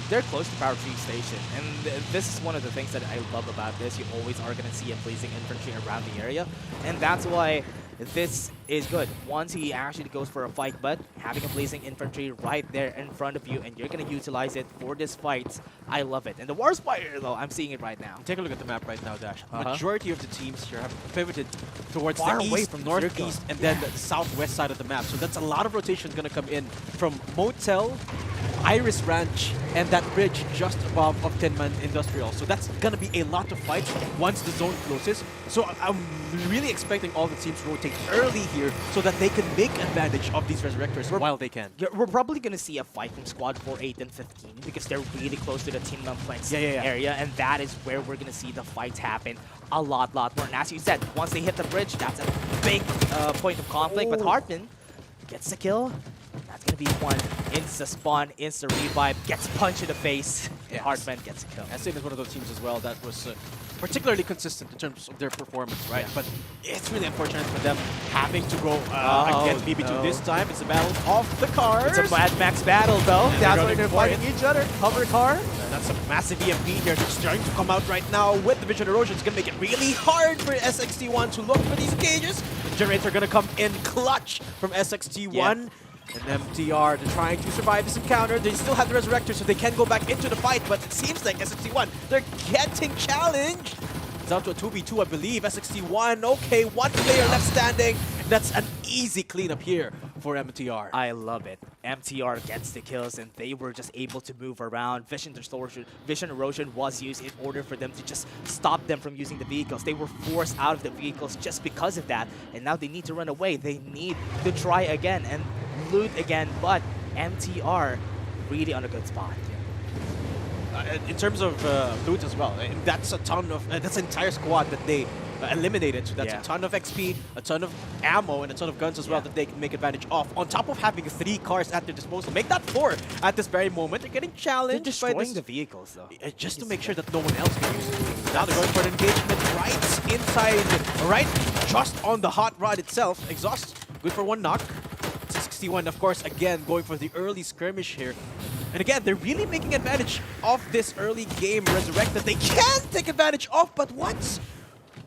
they're close to Power Tree Station. And this is one of the things that I love about this. You always are going to see him placing infantry around the area. And that's why this is good. Once he actually goes for a fight, but having a blazing infantry right there in front of you, and you're going to utilize it for this fight, I love it. And the War Spider, though, I'm seeing it right now. Take a look at the map right now, Dash. Majority of the teams here have pivoted towards Far the away east, from northeast, and then the southwest side of the map. So that's a lot of rotation going to come in from Motel, Iris Ranch, and that bridge just above of Tinman Industrial. So that's going to be a lot of fights once the zone closes. So I'm really expecting all the teams to rotate early here so that they can make advantage of these Resurrectors while they can. Yeah, we're probably going to see a fight from Squad 4, 8, and 15 because they're really close to the Team Complex area, and that is where we're going to see the fights happen a lot more. And as you said, once they hit the bridge, that's a big point of conflict, but Hartman gets the kill. That's going to be one insta-spawn, insta-revive, gets punched in the face, and Hartman gets a kill. SA is one of those teams as well that was particularly consistent in terms of their performance, right? But it's really unfortunate for them having to go against BB2 this time. It's a battle of the cars. It's a Mad Max battle, though. And That's why they're fighting each other. Hover car. And that's a massive EMP here. They're starting to come out right now with the Vision Erosion. It's going to make it really hard for SXT1 to look for these cages. The Generator going to come in clutch from SXT1. Yeah. And MTR, they're trying to survive this encounter. They still have the Resurrector, so they can go back into the fight, but it seems like SXT1, they're getting challenged. It's down to a 2v2, I believe. SXT1, okay, 1 player left standing. That's an easy cleanup here for MTR. I love it. MTR gets the kills, and they were just able to move around. Vision distortion, vision erosion was used in order for them to just stop them from using the vehicles. They were forced out of the vehicles just because of that, and now they need to run away. They need to try again and loot again, but MTR really on a good spot. In terms of loot as well, that's a ton of that's an entire squad that they eliminated. So that's a ton of XP, a ton of ammo, and a ton of guns as well that they can make advantage of. On top of having 3 cars at their disposal, make that 4 at this very moment. They're getting challenged. They're destroying by this, the vehicles though, just to make sure that no one else can use it. Now they're going for an engagement right inside, right just on the hot rod itself. Exhaust, good for 1 knock. 61, of course, again going for the early skirmish here. And again, they're really making advantage of this early game Resurrect that they can take advantage of, but what?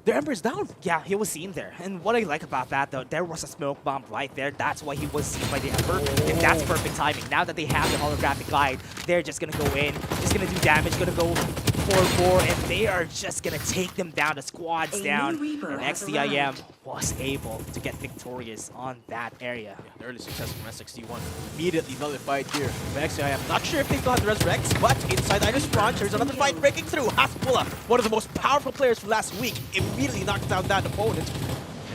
Their Ember's down. Yeah, he was seen there. And what I like about that, though, there was a smoke bomb right there. That's why he was seen by the Ember. And that's perfect timing. Now that they have the holographic glide, they're just going to go in, just going to do damage, going to go for more, and they are just going to take them down, the squads down. And XDIM was able to get victorious on that area. Yeah, early success from S61. Immediately nullified here by XDIM. Not sure if they still have the Resurrects, but inside Iris Branch, there's another fight breaking through. Hasbulla, one of the most powerful players from last week, immediately knocks down that opponent.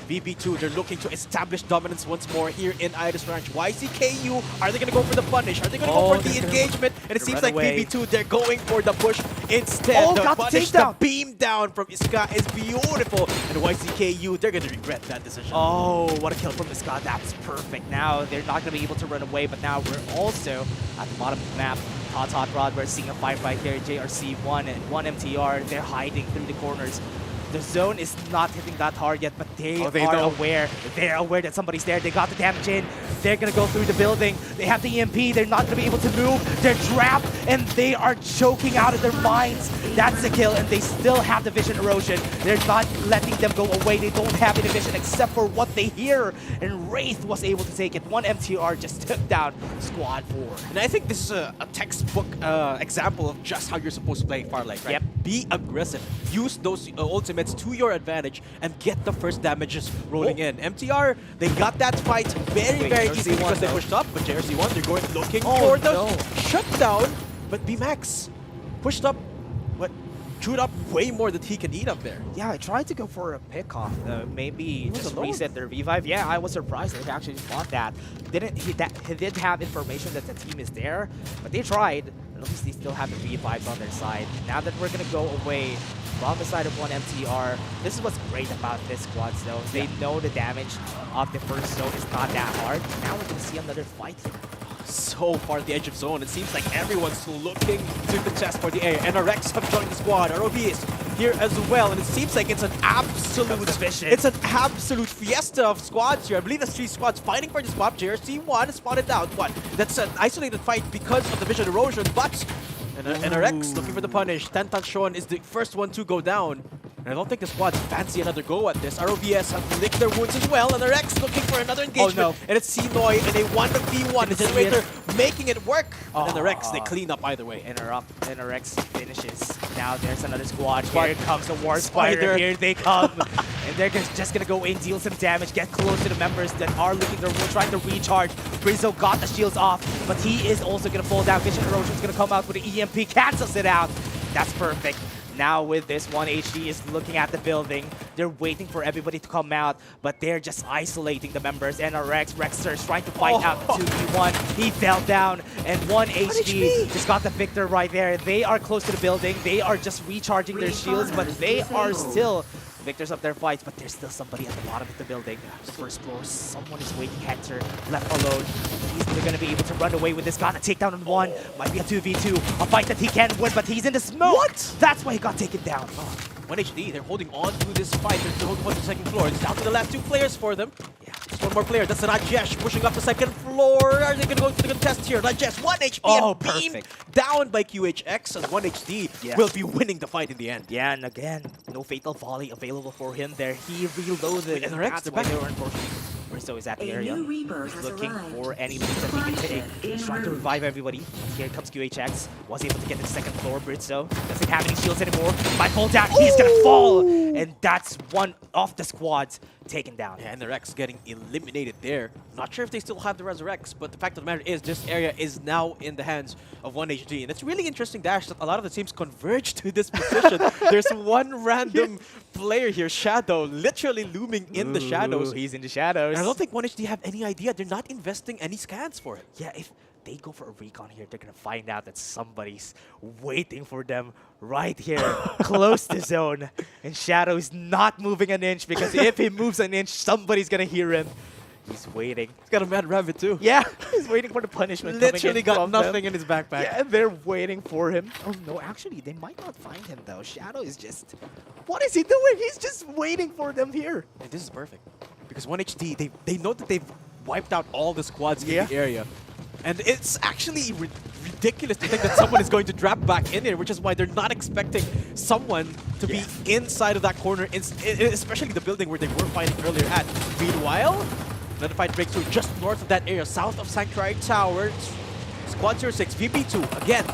BB2, they're looking to establish dominance once more here in Iris Ranch. YCKU, are they going to go for the punish? Are they going to go for the engagement? And it seems like BB2, they're going for the push instead. The got punish, the takedown. the beam down from Iska is beautiful. And YCKU, they're going to regret that decision. Oh, what a kill from Iska. That's perfect. Now they're not going to be able to run away, but now we're also at the bottom of the map. Hot Rod, we're seeing a fight right there. JRC1 and 1 MTR, they're hiding through the corners. The zone is not hitting that hard yet, but they are aware. They're aware that somebody's there. They got the damage in. They're going to go through the building. They have the EMP. They're not going to be able to move. They're trapped, and they are choking out of their minds. That's a kill, and they still have the vision erosion. They're not letting them go away. They don't have any vision except for what they hear, and Wraith was able to take it. 1 MTR just took down Squad 4. And I think this is a textbook example of just how you're supposed to play Farlight, right? Yep. Be aggressive. Use those ultimates to your advantage and get the first damages rolling in. MTR, they got that fight very easy because they pushed up, but JRC1, they're going looking for the shutdown, but BMax pushed up, but chewed up way more than he can eat up there. Yeah, I tried to go for a pick-off, maybe just reset their revive. Yeah, I was surprised that he actually fought that. He did have information that the team is there, but they tried. At least they still have the revives on their side. Now that we're gonna go away from the side of 1 MTR, this is what's great about this squad though. They know the damage of the first zone is not that hard. Now we're gonna see another fight here. So far at the edge of zone, it seems like everyone's looking to contest for the air. NRX have joined the squad. ROB is here as well, and it seems like it's an absolute fiesta of squads here. I believe there's 3 squads fighting for this map. JRC1 spotted out. What? That's an isolated fight because of the vision erosion, but NRX looking for the punish. Tentan Shon is the first one to go down. And I don't think the squads fancy another go at this. ROVS have licked their wounds as well, and NRX looking for another engagement. And it's Sinoy in a 1v1. The generator making it work. But NRX, they clean up either way. NRX finishes. Now there's another squad. Here comes the War Spider. Here they come. And they're just going to go in, deal some damage, get close to the members that are looking. They're trying to recharge. Rizzo got the shields off, but he is also going to fall down. Vision Erosion is going to come out with the EMP, cancels it out. That's perfect. Now with this one, HD is looking at the building. They're waiting for everybody to come out, but they're just isolating the members. NRX, Rexter is trying to fight out the 2v1. He fell down, and 1 HD just got the victor right there. They are close to the building. They are just recharging their shields, but they are still victors of their fights, but there's still somebody at the bottom of the building. First floor, someone is waiting. Hector left alone. They're going to be able to run away with this. Got a takedown on 1. Might be a 2v2. A fight that he can win, but he's in the smoke. What? That's why he got taken down. 1 HD, they're holding on to this fight. They're holding on to the second floor. It's down to the last 2 players for them. Yeah, just 1 more player. That's Rajesh pushing up the second floor. Are they going to go to the contest here? Rajesh, 1 HP and beamed down by QHX, as 1 HD will be winning the fight in the end. Yeah, and again, no fatal volley available for him there. He reloaded, and that's why they were unfortunately. Rizzo is at the area. He's looking for any moves that he can take. He's trying to revive everybody. Here comes QHX was able to get to the second floor. Britzo doesn't have any shields anymore. Might fall down. He's gonna fall, and that's one of the squads taken down. Yeah, and the Rex getting eliminated there. Not sure if they still have the Resurrects, but the fact of the matter is this area is now in the hands of 1HD. And it's really interesting, Dash, that a lot of the teams converge to this position. There's one random player here, Shadow, literally looming in the shadows. He's in the shadows. And I don't think 1HD have any idea. They're not investing any scans for it. Yeah, if they go for a recon here, they're going to find out that somebody's waiting for them right here, close to zone. And Shadow is not moving an inch, because if he moves an inch, somebody's going to hear him. He's waiting. He's got a Mad Rabbit too. Yeah, he's waiting for the punishment. Literally got nothing in his backpack. Yeah, they're waiting for him. Oh no, actually, they might not find him though. Shadow is just... What is he doing? He's just waiting for them here. And this is perfect. Because 1HD, they know that they've wiped out all the squads in the area. And it's actually ridiculous to think that someone is going to drop back in here, which is why they're not expecting someone to be inside of that corner, especially the building where they were fighting earlier at. Meanwhile, another fight breaks through just north of that area, south of Sanctuary Tower. Squad 06, VB2, again.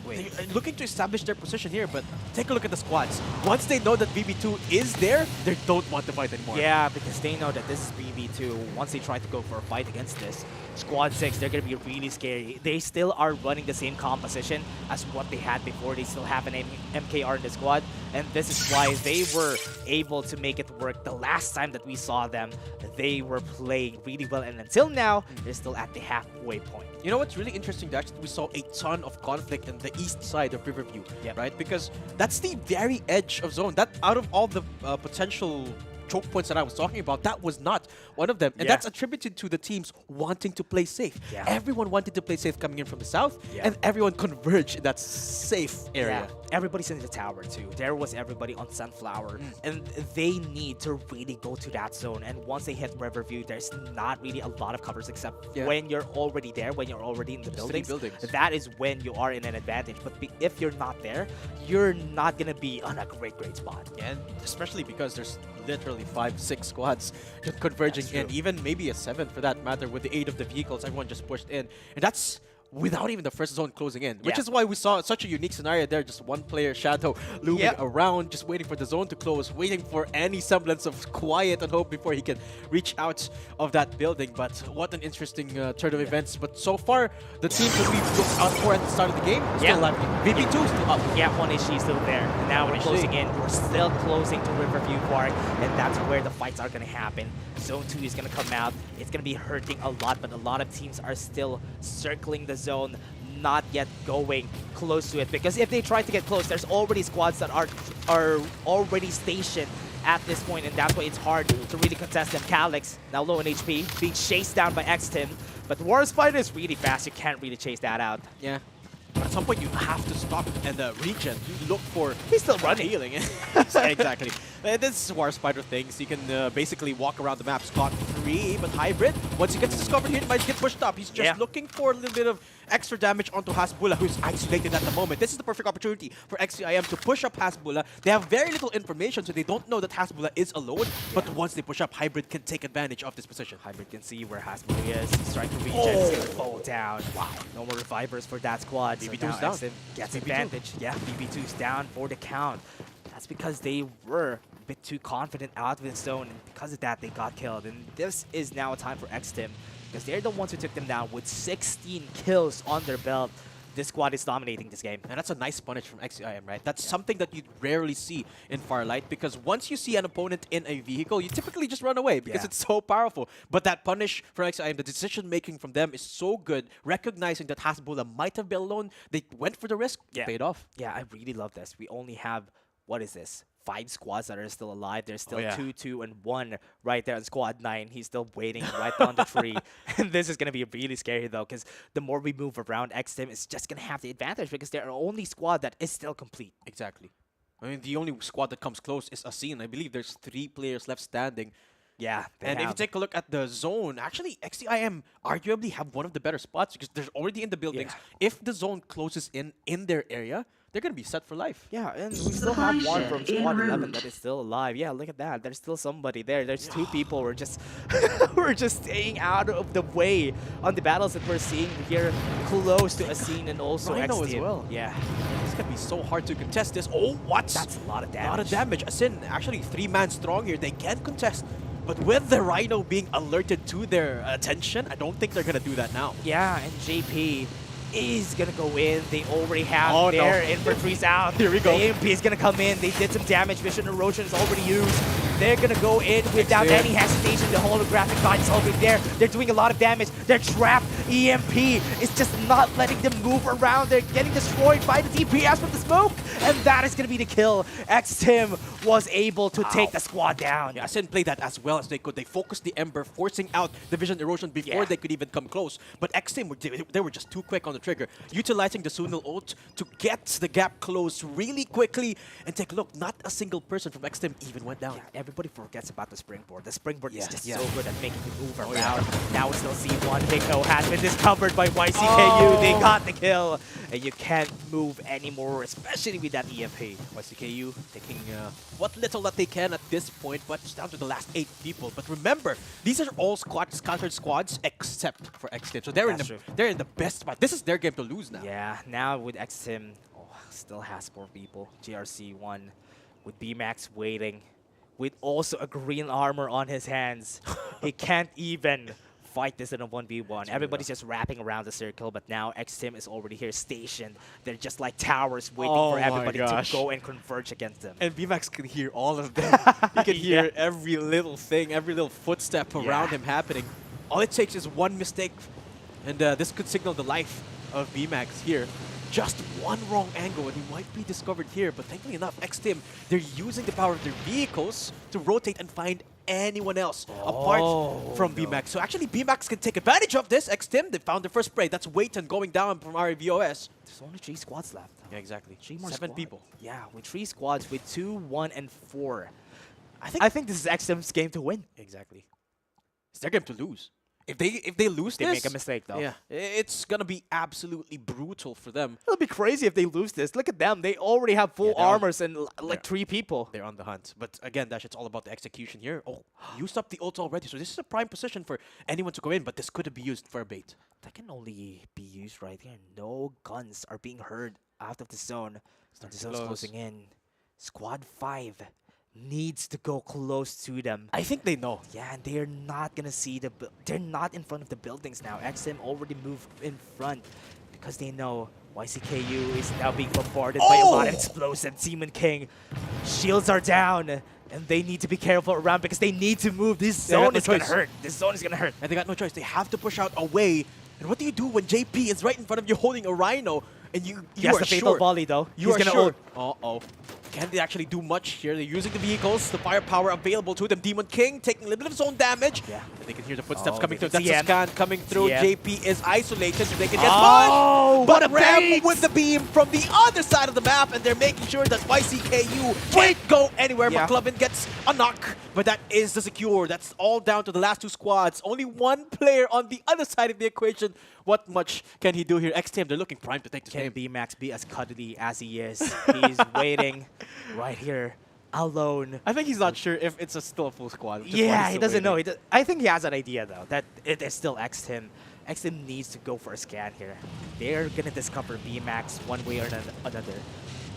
They're looking to establish their position here, but take a look at the squads. Once they know that VB2 is there, they don't want to fight anymore. Yeah, because they know that this is VB2. Once they try to go for a fight against this, Squad 6, they're going to be really scary. They still are running the same composition as what they had before. They still have an MKR in the squad, and this is why they were able to make it work. The last time that we saw them, they were playing really well, and until now, they're still at the halfway point. You know what's really interesting, Dax? We saw a ton of conflict in the east side of Riverview, right? Because that's the very edge of zone. That out of all the potential choke points that I was talking about, that was not one of them. And that's attributed to the teams wanting to play safe. Everyone wanted to play safe coming in from the south, and everyone converged in that safe area. Everybody's in the tower too. There was everybody on Sunflower, and they need to really go to that zone. And once they hit Riverview, there's not really a lot of covers except when you're already there, when you're already in the buildings. That is when you are in an advantage. But if you're not there, you're not gonna be on a great spot. And especially because there's literally 5-6 squads just converging in, even maybe a 7 for that matter, with the aid of the vehicles. Everyone just pushed in, and that's without even the first zone closing in, which is why we saw such a unique scenario there. Just one player, Shadow, looming around, just waiting for the zone to close, waiting for any semblance of quiet and hope before he can reach out of that building. But what an interesting turn of events. But so far, the teams that we've looked out for at the start of the game still left. VB2 still up. Yeah, 1HG still there. And now we're closing in. We're still closing to Riverview Park, and that's where the fights are going to happen. Zone 2 is going to come out. It's going to be hurting a lot, but a lot of teams are still circling the zone, not yet going close to it, because if they try to get close, there's already squads that are already stationed at this point, and that's why it's hard to really contest them. Calyx, now low in HP, being chased down by X-Tim, but War Spider is really fast. You can't really chase that out. Yeah. But at some point, you have to stop and regen. You look for... He's still running. Healing. Exactly. This is War Spider things. You can basically walk around the map scot-free, but Hybrid, once he gets discovered here, he might get pushed up. He's just looking for a little bit of extra damage onto Hasbulla, who's isolated at the moment. This is the perfect opportunity for XCIM to push up Hasbulla. They have very little information, so they don't know that Hasbulla is alone, but once they push up, Hybrid can take advantage of this position. Hybrid can see where Hasbulla is. He's trying to regen. He's going to fall down. Wow. No more revivers for that squad. BB2's down. Gets advantage. Yeah, BB2's down for the count. That's because they were a bit too confident out of the zone, and because of that, they got killed. And this is now a time for X-Tim, because they're the ones who took them down with 16 kills on their belt. This squad is dominating this game. And that's a nice punish from XCIM, right? That's something that you rarely see in Farlight, because once you see an opponent in a vehicle, you typically just run away because it's so powerful. But that punish from XCIM, the decision-making from them is so good, recognizing that Hasbulla might have been alone. They went for the risk, paid off. Yeah, I really love this. We only have, what is this? 5 squads that are still alive. There's still 2, 2, and 1 right there on squad 9. He's still waiting right on the tree. And this is going to be really scary, though, because the more we move around, X-Tim is just going to have the advantage because they're the only squad that is still complete. Exactly. I mean, the only squad that comes close is Asin. I believe there's 3 players left standing. Yeah, and if you take a look at the zone, actually, XCIM arguably have one of the better spots because they're already in the buildings. If the zone closes in their area, they're gonna be set for life. Yeah, and we still have one from Squad 11 that is still alive. Yeah, look at that. There's still somebody there. There's two people who are just who are just staying out of the way on the battles that we're seeing here close to Asin and also Rhino X-Team. as well. Yeah. It's gonna be so hard to contest this. Oh, what? That's a lot of damage. A lot of damage. Asin, actually 3-man strong here. They can contest. But with the Rhino being alerted to their attention, I don't think they're gonna do that now. Yeah, and JP is gonna go in. They already have their infantries out. Here we go. The AMP is gonna come in. They did some damage. Vision erosion is already used. They're gonna go in without any hesitation. The holographic guide is already there. They're doing a lot of damage. They're trapped. EMP is just not letting them move around. They're getting destroyed by the DPS from the smoke. And that is gonna be the kill. X-Tim was able to take the squad down. Yeah, Sin played that as well as they could. They focused the Ember, forcing out the vision erosion before they could even come close. But X-Team, they were just too quick on the trigger, utilizing the Sunil ult to get the gap closed really quickly. And take a look, not a single person from X-Team even went down. Yeah, everybody forgets about the springboard. The springboard is just so good at making you move around. Now we still see one. Hiko has been discovered by YCKU. They got the kill. And you can't move anymore, especially with that EMP. YCKU taking what little that they can at this point, but it's down to the last 8 people. But remember, these are all scattered squads except for X-Team. So they're in the best spot. This is their game to lose now. Yeah, now with X-Team, still has 4 people. GRC1 with BMax waiting, with also a green armor on his hands. He can't even fight this in a 1v1. Everybody's just wrapping around the circle, but now X-Team is already here stationed. They're just like towers waiting for everybody to go and converge against them. And BMax can hear all of them. He can hear every little thing, every little footstep around him happening. All it takes is one mistake, and this could signal the life of BMax here. Just one wrong angle and he might be discovered here, but thankfully enough, X-Team, they're using the power of their vehicles to rotate and find anyone else apart from BMax. So actually BMax can take advantage of this. X-Team, they found their first spray. That's Waiton going down from RVOS. There's only 3 squads left. Yeah, exactly. 7 people. Yeah, with 3 squads, with 2, 1, and 4. I think this is X-Team's game to win. Exactly. It's their game to lose. If they lose they this, make a mistake though. Yeah, it's gonna be absolutely brutal for them. It'll be crazy if they lose this. Look at them. They already have full armors and like 3 people. They're on the hunt. But again, Dash, it's all about the execution here. Oh, used up the ult already. So this is a prime position for anyone to go in, but this could be used for a bait. That can only be used right here. No guns are being heard out of the zone. The zone's closing in. Squad 5 needs to go close to them. I think they know. Yeah, and they're not gonna see they're not in front of the buildings now. XM already moved in front because they know YCKU is now being bombarded by a lot of explosives. Demon King, shields are down, and they need to be careful around because they need to move. This zone is gonna hurt. This zone is gonna hurt. And they got no choice. They have to push out away. And what do you do when JP is right in front of you holding a Rhino? And you has are the fatal volley though. He's gonna ult. Uh-oh. Can they actually do much here? They're using the vehicles, the firepower available to them. Demon King taking a little bit of his own damage. Yeah. And they can hear the footsteps coming through. That's a CM. scan coming through. CM. JP is isolated, so they can get punched. But Ram with the beam from the other side of the map, and they're making sure that YCKU can't go anywhere. Yeah. McLovin gets a knock, but that is the secure. That's all down to the last 2 squads. Only 1 player on the other side of the equation. What much can he do here? X-Team, they're looking prime to take this game. Can BMax be as cuddly as he is? He's waiting right here, alone. I think he's not sure if it's still a full squad. Yeah, he doesn't know. I think he has an idea, though, that it is still X-Team. X-Team needs to go for a scan here. They're going to discover BMax one way or another.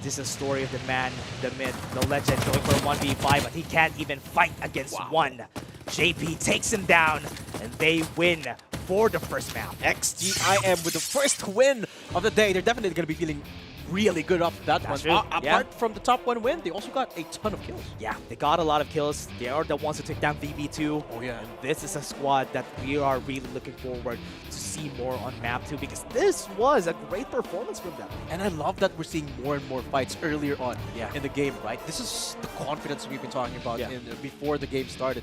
This is a story of the man, the myth, the legend going for a 1v5, but he can't even fight against one. JP takes him down, and they win for the first map. XGIM with the first win of the day. They're definitely going to be feeling really good off that one. Apart from the top 1 win, they also got a ton of kills. Yeah, they got a lot of kills. They are the ones who took down VB2. Oh, yeah. And this is a squad that we are really looking forward to see more on map 2 because this was a great performance from them. And I love that we're seeing more and more fights earlier on in the game, right? This is the confidence we've been talking about before the game started.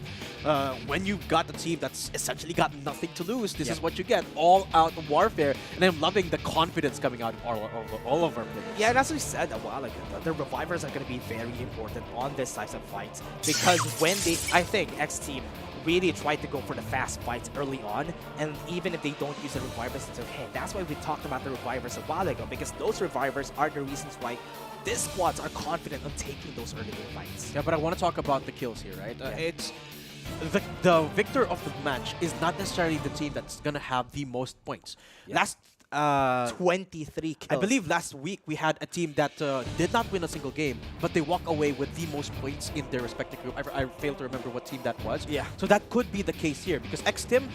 When you've got a team that's essentially got nothing to lose, this is what you get. All-out warfare. And I'm loving the confidence coming out of all of our players. Yeah, and as we said a while ago, the revivers are going to be very important on this types of fights because when I think X-Team really try to go for the fast fights early on, and even if they don't use the revivers, it's okay. That's why we talked about the revivers a while ago, because those revivers are the reasons why these squads are confident on taking those early game fights. Yeah, but I want to talk about the kills here, right? It's the victor of the match is not necessarily the team that's gonna have the most points. Last 23 kills. I believe last week we had a team that did not win a single game, but they walk away with the most points in their respective group. I failed to remember what team that was. Yeah. So that could be the case here, because X-Team,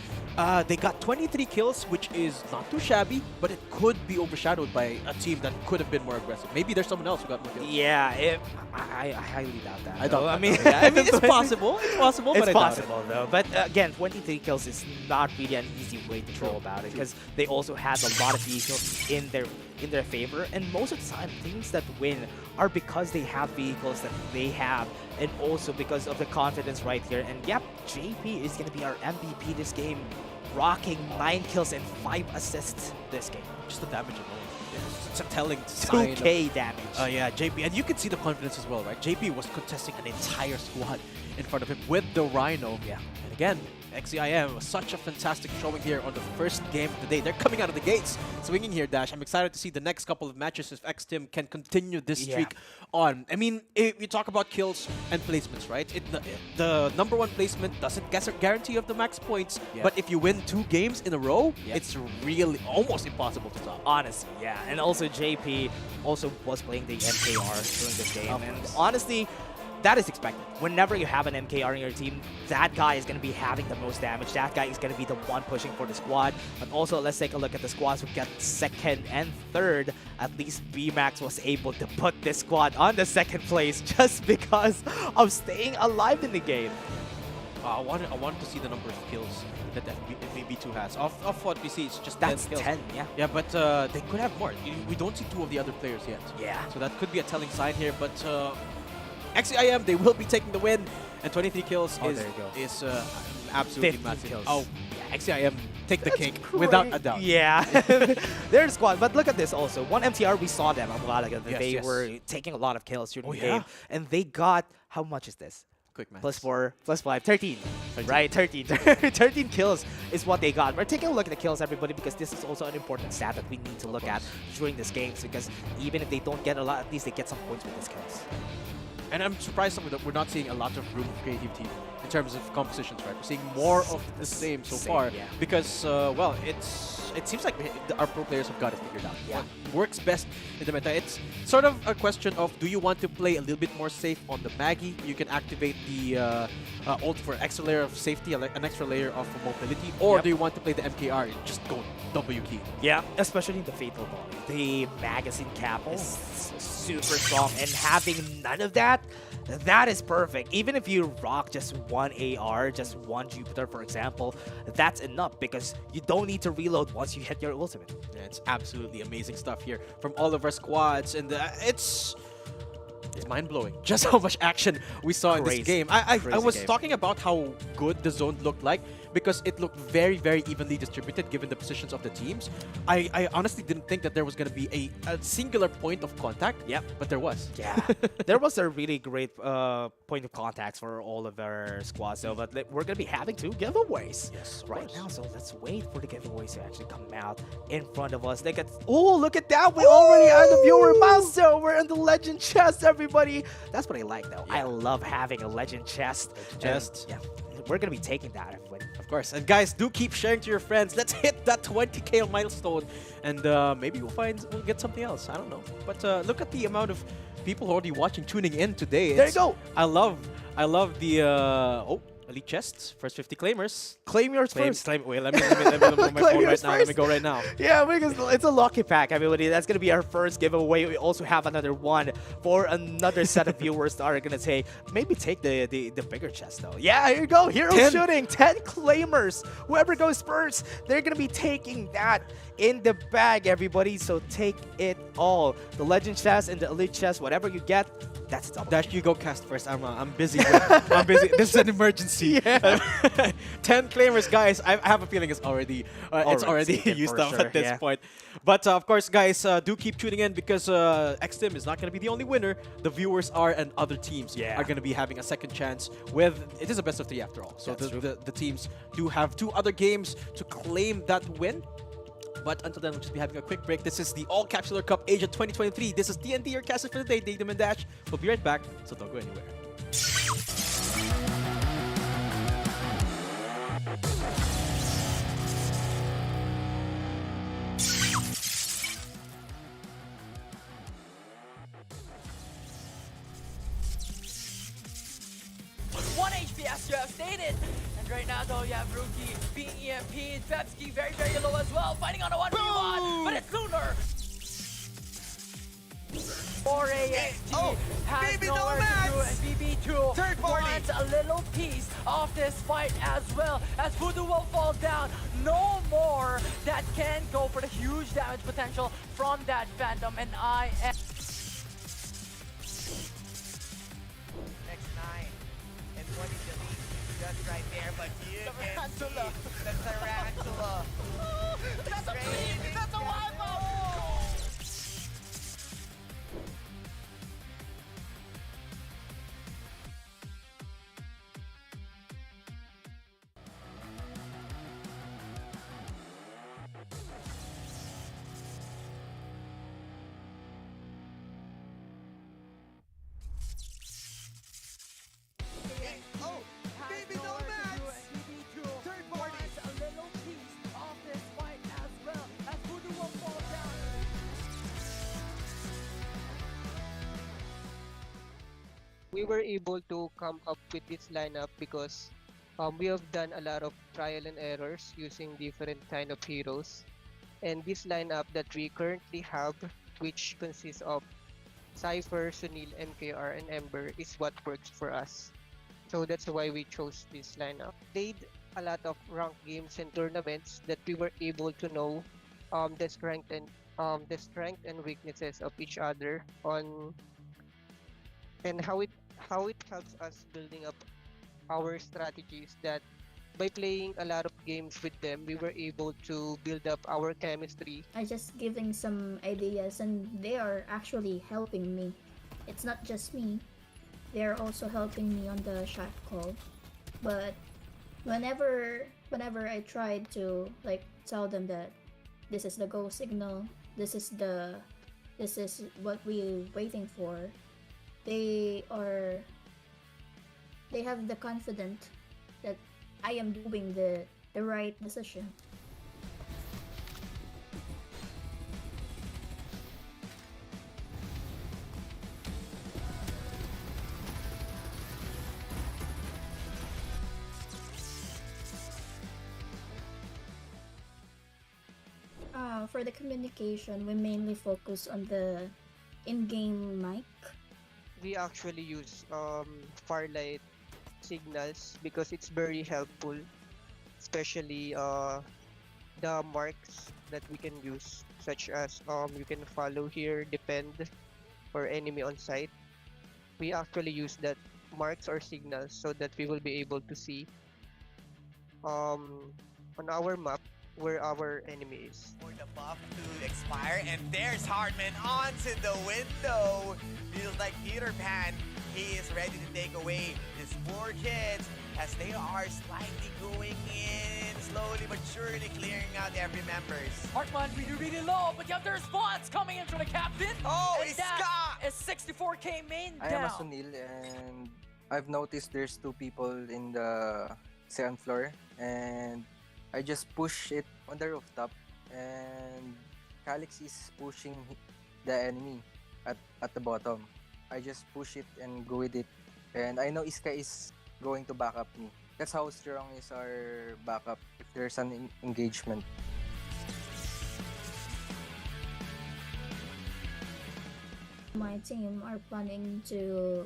they got 23 kills, which is not too shabby, but it could be overshadowed by a team that could have been more aggressive. Maybe there's someone else who got more kills. Yeah, I highly doubt that. I don't. I mean, I mean, it's possible. It's possible, but it's I doubt possible though. But again, 23 kills is not really an easy way to go about it, because they also had a lot of vehicles in their favor, and most of the time teams that win are because they have vehicles that they have, and also because of the confidence right here. And yep, JP is going to be our MVP this game, rocking 9 kills and 5 assists this game. Just the damage alone. It's a telling sign. 2k damage. Yeah, JP, and you can see the confidence as well, right? JP was contesting an entire squad in front of him with the Rhino. Yeah. And again, XEIM, such a fantastic showing here on the first game of the day. They're coming out of the gates, swinging here, Dash. I'm excited to see the next couple of matches if X-Team can continue this streak on. I mean, if you talk about kills and placements, right? The number 1 placement doesn't guarantee of the max points, but if you win 2 games in a row, it's really almost impossible to stop. Honestly, yeah. And also JP also was playing the MKR during this game, and honestly, that is expected. Whenever you have an MKR in your team, that guy is going to be having the most damage. That guy is going to be the one pushing for the squad. But also, let's take a look at the squads who got 2nd and 3rd. At least BMax was able to put this squad on the 2nd place just because of staying alive in the game. I wanted to see the number of kills that FVB2 has. Of what we see, it's just That's 10 kills. 10, yeah. Yeah, but they could have more. We don't see 2 of the other players yet. Yeah. So that could be a telling sign here, but XEIM, they will be taking the win, and 23 kills is absolutely massive. Kills. Oh, yeah, XEIM take the cake without a doubt. Yeah, they're the squad. But look at this also. 1 MTR, we saw them a while ago. They were taking a lot of kills during the game, and they got, how much is this? Quick math. +4, +5, 13. Right, 13. 13 kills is what they got. We're taking a look at the kills, everybody, because this is also an important stat that we need to look at during this game, because even if they don't get a lot, at least they get some points with these kills. And I'm surprised that we're not seeing a lot of room for creativity in terms of compositions, right? We're seeing more of the same so far because, well, it seems like our pro players have got it figured out. Yeah. What works best in the meta. It's sort of a question of, do you want to play a little bit more safe on the Maggie? You can activate the ult for an extra layer of safety, an extra layer of mobility, or do you want to play the MKR and just go W key? Yeah, especially the Fatal Volley. The magazine cap is super strong, and having none of that, that is perfect. Even if you rock just 1 AR, just 1 Jupiter, for example, that's enough because you don't need to reload once you hit your ultimate. Yeah, it's absolutely amazing stuff here from all of our squads, and it's mind-blowing just how much action we saw in this game. I was talking about how good the zone looked like because it looked very, very evenly distributed given the positions of the teams. I honestly didn't think that there was going to be a singular point of contact. Yep. But there was. Yeah. There was a really great point of contacts for all of our squads. So, but we're going to be having 2 giveaways right now. So let's wait for the giveaways to actually come out in front of us. They get, oh, look at that. We already have the viewer milestone. We're in the legend chest, everybody. That's what I like, though. I love having a legend chest. Chest. Yeah. We're going to be taking that, everybody. Of course. And guys, do keep sharing to your friends. Let's hit that 20k milestone. And maybe we'll get something else. I don't know. But look at the amount of people already watching, tuning in today. There you go. I love the Elite Chests, first 50 claimers. Claim yours first. Wait, let me look my phone right now. Let me go right now. Yeah, because it's a lucky pack, everybody. That's going to be our first giveaway. We also have another one for another set of viewers that are going to say, maybe take the bigger chest, though. Yeah, here you go. Hero shooting. 10 claimers. Whoever goes first, they're going to be taking that in the bag, everybody. So take it all. The Legend chest and the Elite chest, whatever you get, That's double. Dash, you go cast first. I'm busy. I'm busy. This is an emergency. 10 claimers, guys. I have a feeling it's already taken used for up sure, at this point. But of course, guys, do keep tuning in because X-Team is not going to be the only winner. The viewers are, and other teams are going to be having a second chance. It is a best of 3 after all. So the teams do have 2 other games to claim that win. But until then, we'll just be having a quick break. This is the All-Capsuler Cup Asia 2023. This is TNT, your caster for the day, Datum and Dash. We'll be right back, so don't go anywhere. One HP as you have stated. And right now though you have Rookie being EMP'd, Pepsi very, very low as well, fighting on a 1v1, but it's Lunar. 4AXT has nowhere to do, and BB2 wants a little piece of this fight as well, as Voodoo will fall down. No more that can go for the huge damage potential from that Phantom, and I am... Next 9. And what is the lead just right there, but you can see the tarantula. That's a beat! That's a wipe up! We were able to come up with this lineup because we have done a lot of trial and errors using different kind of heroes. And this lineup that we currently have, which consists of Cypher, Sunil, MKR, and Ember, is what works for us. So that's why we chose this lineup. Played a lot of ranked games and tournaments that we were able to know the strength and weaknesses of each other on, and how it helps us building up our strategies, that by playing a lot of games with them, we were able to build up our chemistry. I just giving some ideas and they are actually helping me. It's not just me. They are also helping me on the shot call. But whenever I tried to like tell them that this is the go signal, this is what we're waiting for, they have the confidence that I am doing the right decision. For the communication, we mainly focus on the in-game mic. We actually use Farlight signals because it's very helpful, especially the marks that we can use, such as you can follow here, defend, or enemy on site. We actually use that marks or signals so that we will be able to see on our map where our enemy is. For the buff to expire, and there's Hardman onto the window. Feels like Peter Pan. He is ready to take away these 4 kids as they are slightly going in, slowly but surely clearing out every members. Hartman really low, but you have the response coming in from the captain. Oh, and that is 64k main I down. am a Sunil, and I've noticed there's 2 people in the second floor, and I just push it on the rooftop, and Calix is pushing the enemy at the bottom. I just push it and go with it, and I know Iska is going to back up me. That's how strong is our backup if there's an engagement. My team are planning to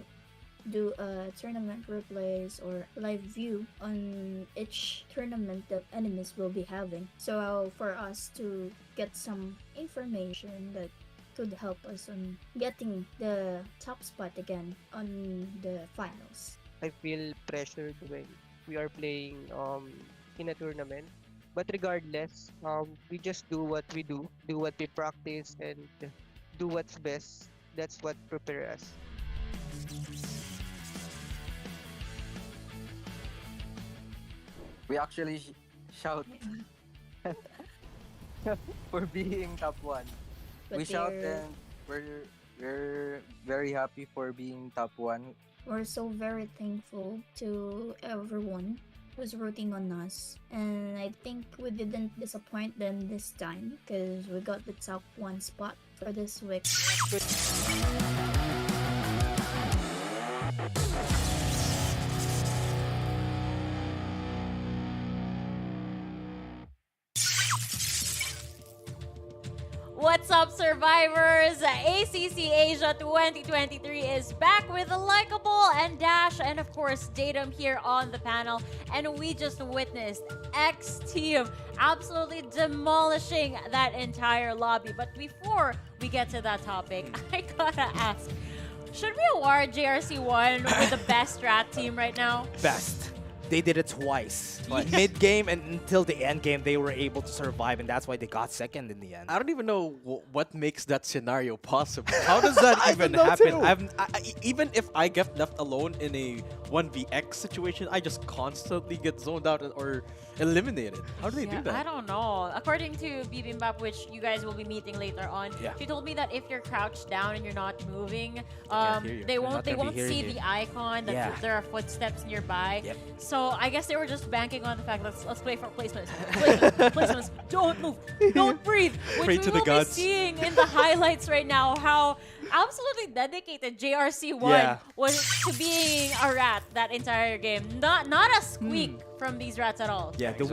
do a tournament replays or live view on each tournament that enemies will be having. So for us to get some information that could help us on getting the top spot again on the finals. I feel pressured when we are playing in a tournament. But regardless, we just do what we do what we practice, and do what's best. That's what prepares us. We actually shout for being top one. But We shout they're- and we're very happy for being top one. We're so very thankful to everyone who's rooting on us. And I think we didn't disappoint them this time because we got the top one spot for this week. What's up, survivors? ACC Asia 2023 is back with a likable and Dash and of course Datum here on the panel, and we just witnessed X Team absolutely demolishing that entire lobby. But before we get to that topic, I gotta ask, should we award JRC1 with the best strat team right now? Best. They did it twice. Mid game and until the end game, they were able to survive, and that's why they got second in the end. I don't even know what makes that scenario possible. How does that even don't know happen? too. Even if I get left alone in a 1vx situation, I just constantly get zoned out or eliminated. How do they do that? I don't know. According to Bibimbap, which you guys will be meeting later on, she told me that if you're crouched down and you're not moving, hear you. they They're won't not gonna be see hearing you. the icon that there are footsteps nearby. So I guess they were just banking on the fact let's play for placements. Placements. Don't move. Don't breathe. Which Pray we to the will be gods. seeing in the highlights right now how absolutely dedicated JRC1 was to being a rat that entire game. Not a squeak from these rats at all. Yeah, do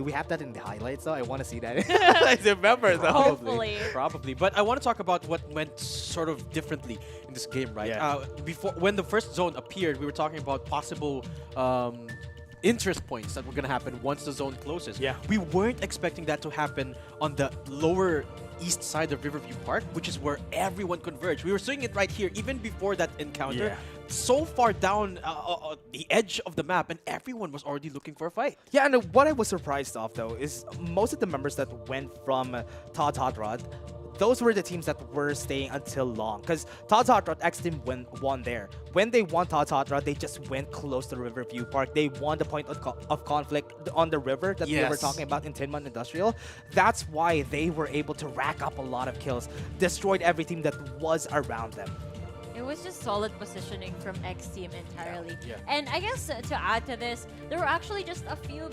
we have that in the highlights though? I want to see that. I remember though. Hopefully. Probably. But I want to talk about what went sort of differently in this game, right? Before, when the first zone appeared, we were talking about possible interest points that were going to happen once the zone closes. We weren't expecting that to happen on the lower east side of Riverview Park, which is where everyone converged. We were seeing it right here, even before that encounter. So far down the edge of the map, and everyone was already looking for a fight. Yeah, and what I was surprised of though is most of the members that went from Todd Hot Rod, those were the teams that were staying until long. Because Todd Hot Rod X Team won there. When they won Todd Hot Rod, they just went close to Riverview Park. They won the point of conflict on the river that we were talking about in Tinman Industrial. That's why they were able to rack up a lot of kills, destroyed every team that was around them. It was just solid positioning from X Team entirely. And I guess to add to this, there were actually just a few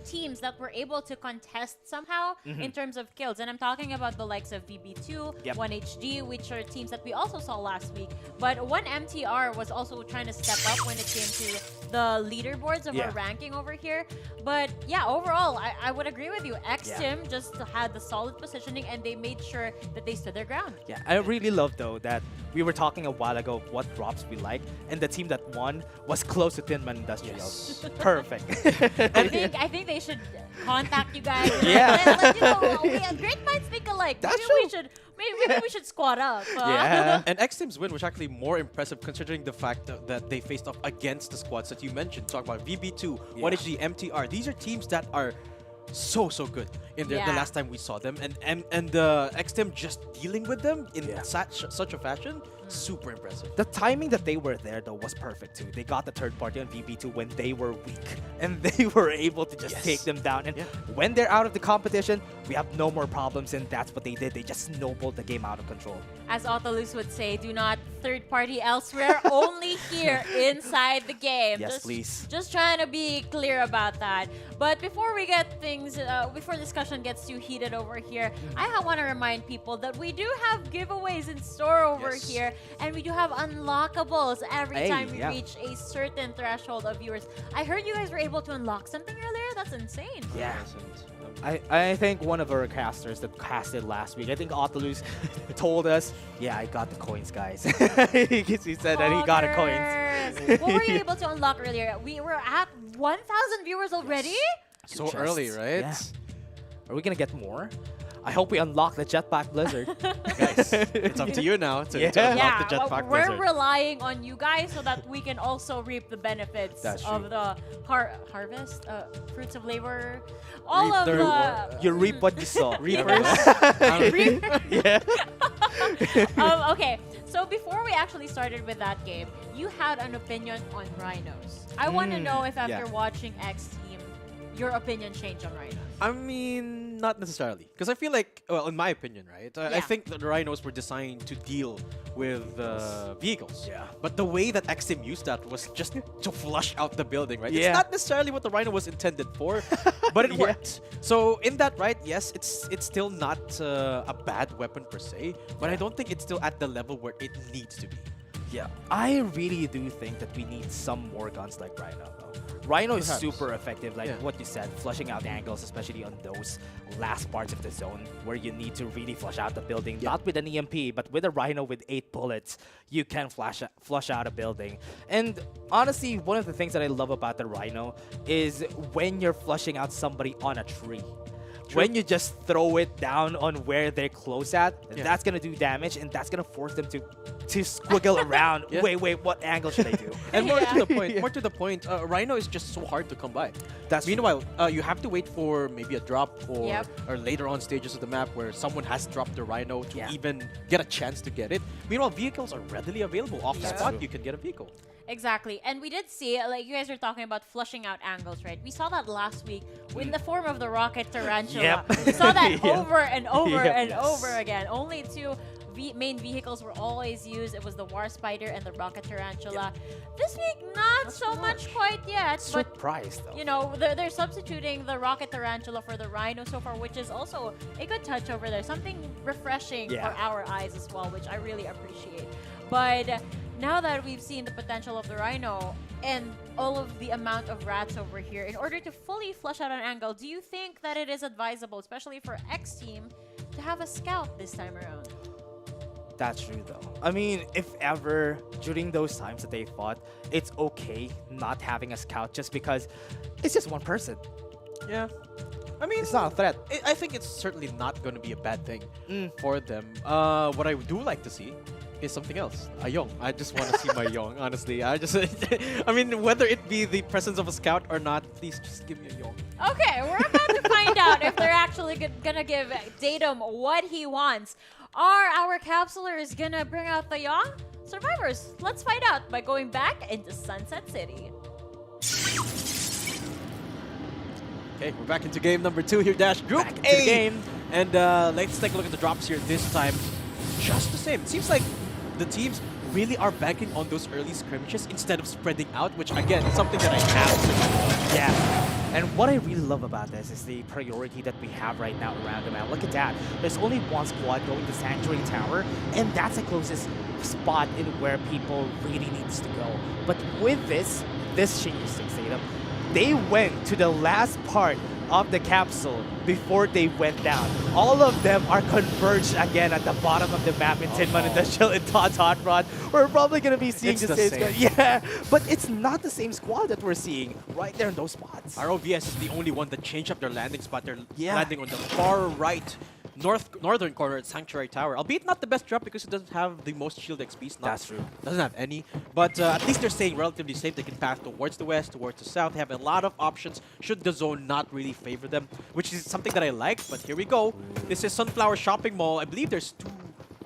teams that were able to contest somehow in terms of kills. And I'm talking about the likes of VB2, 1HG, which are teams that we also saw last week. But 1MTR was also trying to step up when it came to the leaderboards of our ranking over here. But yeah, overall, I would agree with you. X Team just had the solid positioning and they made sure that they stood their ground. Yeah, I really love though that we were talking a while ago of what drops we like, and the team that won was close to Tinman Industrial. Perfect. I think they should contact you guys. Let you know, we have great minds think alike. Maybe we should squad up. And X Team's win was actually more impressive considering the fact that they faced off against the squads that you mentioned. Talk about VB2, 1HD, MTR. These are teams that are so good in the last time we saw them, and X Team just dealing with them in such a fashion. Super impressive. The timing that they were there though was perfect too. They got the third party on VB2 when they were weak, and they were able to just take them down. And when they're out of the competition, we have no more problems, and that's what they did. They just snowballed the game out of control. As Autolus would say, do not third party elsewhere, only here inside the game. Yes, please. Just trying to be clear about that. But before we get things, before discussion gets too heated over here, I want to remind people that we do have giveaways in store over here. And we do have unlockables every time we reach a certain threshold of viewers. I heard you guys were able to unlock something earlier. That's insane. Yeah. I think one of our casters that casted last week, I think Autolus told us, yeah, I got the coins, guys. He said that he got the coins. What were you able to unlock earlier? We were at 1,000 viewers already? So early, right? Yeah. Are we going to get more? I hope we unlock the Jetpack Blizzard. Guys, it's up to you now to Yeah. unlock the Jetpack we're Blizzard. relying on you guys so that we can also reap the benefits That's of true. the harvest, fruits of labor, all Reap of the the. You reap what you sow. Reapers. Yeah. Okay, so before we actually started with that game, you had an opinion on rhinos. I want to know if after yeah. watching X Team, your opinion changed on rhinos. I mean, not necessarily. Because I feel like, well, in my opinion, right? I Yeah. think that the rhinos were designed to deal with vehicles. Yeah. But the way that X-Team used that was just to flush out the building, right? Yeah. It's not necessarily what the rhino was intended for, but it Yeah. worked. So in that, right, yes, it's still not a bad weapon per se, but I don't think it's still at the level where it needs to be. Yeah, I really do think that we need some more guns like Rhino. Rhino is Perhaps. super effective, like Yeah. what you said, flushing out angles, especially on those last parts of the zone where you need to really flush out the building. Not with an EMP, but with a Rhino with 8 bullets, you can flush out a building. And honestly, one of the things that I love about the Rhino is when you're flushing out somebody on a tree. When you just throw it down on where they're close at, that's gonna do damage, and that's gonna force them to squiggle around. Yeah. Wait, what angle should I do? And more to the point, Yeah. more to the point, Rhino is just so hard to come by. That's Meanwhile, you have to wait for maybe a drop or Yep. or later on stages of the map where someone has dropped the Rhino to Yeah. even get a chance to get it. Meanwhile, vehicles are readily available. Off the That's spot, true. you can get a vehicle. Exactly. And we did see, like, you guys are talking about flushing out angles, right? We saw that last week in the form of the rocket tarantula. Yep. We saw that Yep. over and over Yep. and Yes. over again. Only two main vehicles were always used. It was the War Spider and the rocket tarantula. This week, not so much quite yet. But, Surprised though. you know, they're substituting the rocket tarantula for the rhino so far, which is also a good touch over there. Something refreshing Yeah. for our eyes as well, which I really appreciate. But now that we've seen the potential of the rhino and all of the amount of rats over here, in order to fully flush out an angle, do you think that it is advisable, especially for X Team, to have a scout this time around? That's true though. I mean, if ever during those times that they fought, it's okay not having a scout just because it's just one person. Yeah. I mean, It's not a threat. I think it's certainly not going to be a bad thing for them. What I do like to see is something else. A Yong. I just want to see my Yong, honestly. I mean, whether it be the presence of a scout or not, please just give me a Yong. Okay, we're about to find out if they're actually gonna give Datum what he wants. Are our capsulers gonna bring out the Young? Survivors, let's find out by going back into Sunset City. Okay, we're back into game number 2 here, Dash. Group Back A. into the game. And let's take a look at the drops here this time. Just the same. It seems like the teams really are banking on those early skirmishes instead of spreading out, which again, is something that I have. Yeah. And what I really love about this is the priority that we have right now around the map. Look at that. There's only one squad going to Sanctuary Tower, and that's the closest spot in where people really needs to go. But with this changes things, Tatum. They went to the last part of the capsule before they went down. All of them are converged again at the bottom of the map in Tinman Industrial and Todd's Hot Rod. We're probably going to be seeing It's the the same same. squad. Yeah, but it's not the same squad that we're seeing right there in those spots. ROVS is the only one that changed up their landing spot. They're Yeah. landing on the far right northern corner at Sanctuary Tower. Albeit not the best drop because it doesn't have the most shield XP. That's true. Doesn't have any. But at least they're staying relatively safe. They can path towards the west, towards the south. They have a lot of options should the zone not really favor them, which is something that I like. But here we go. This is Sunflower Shopping Mall. I believe there's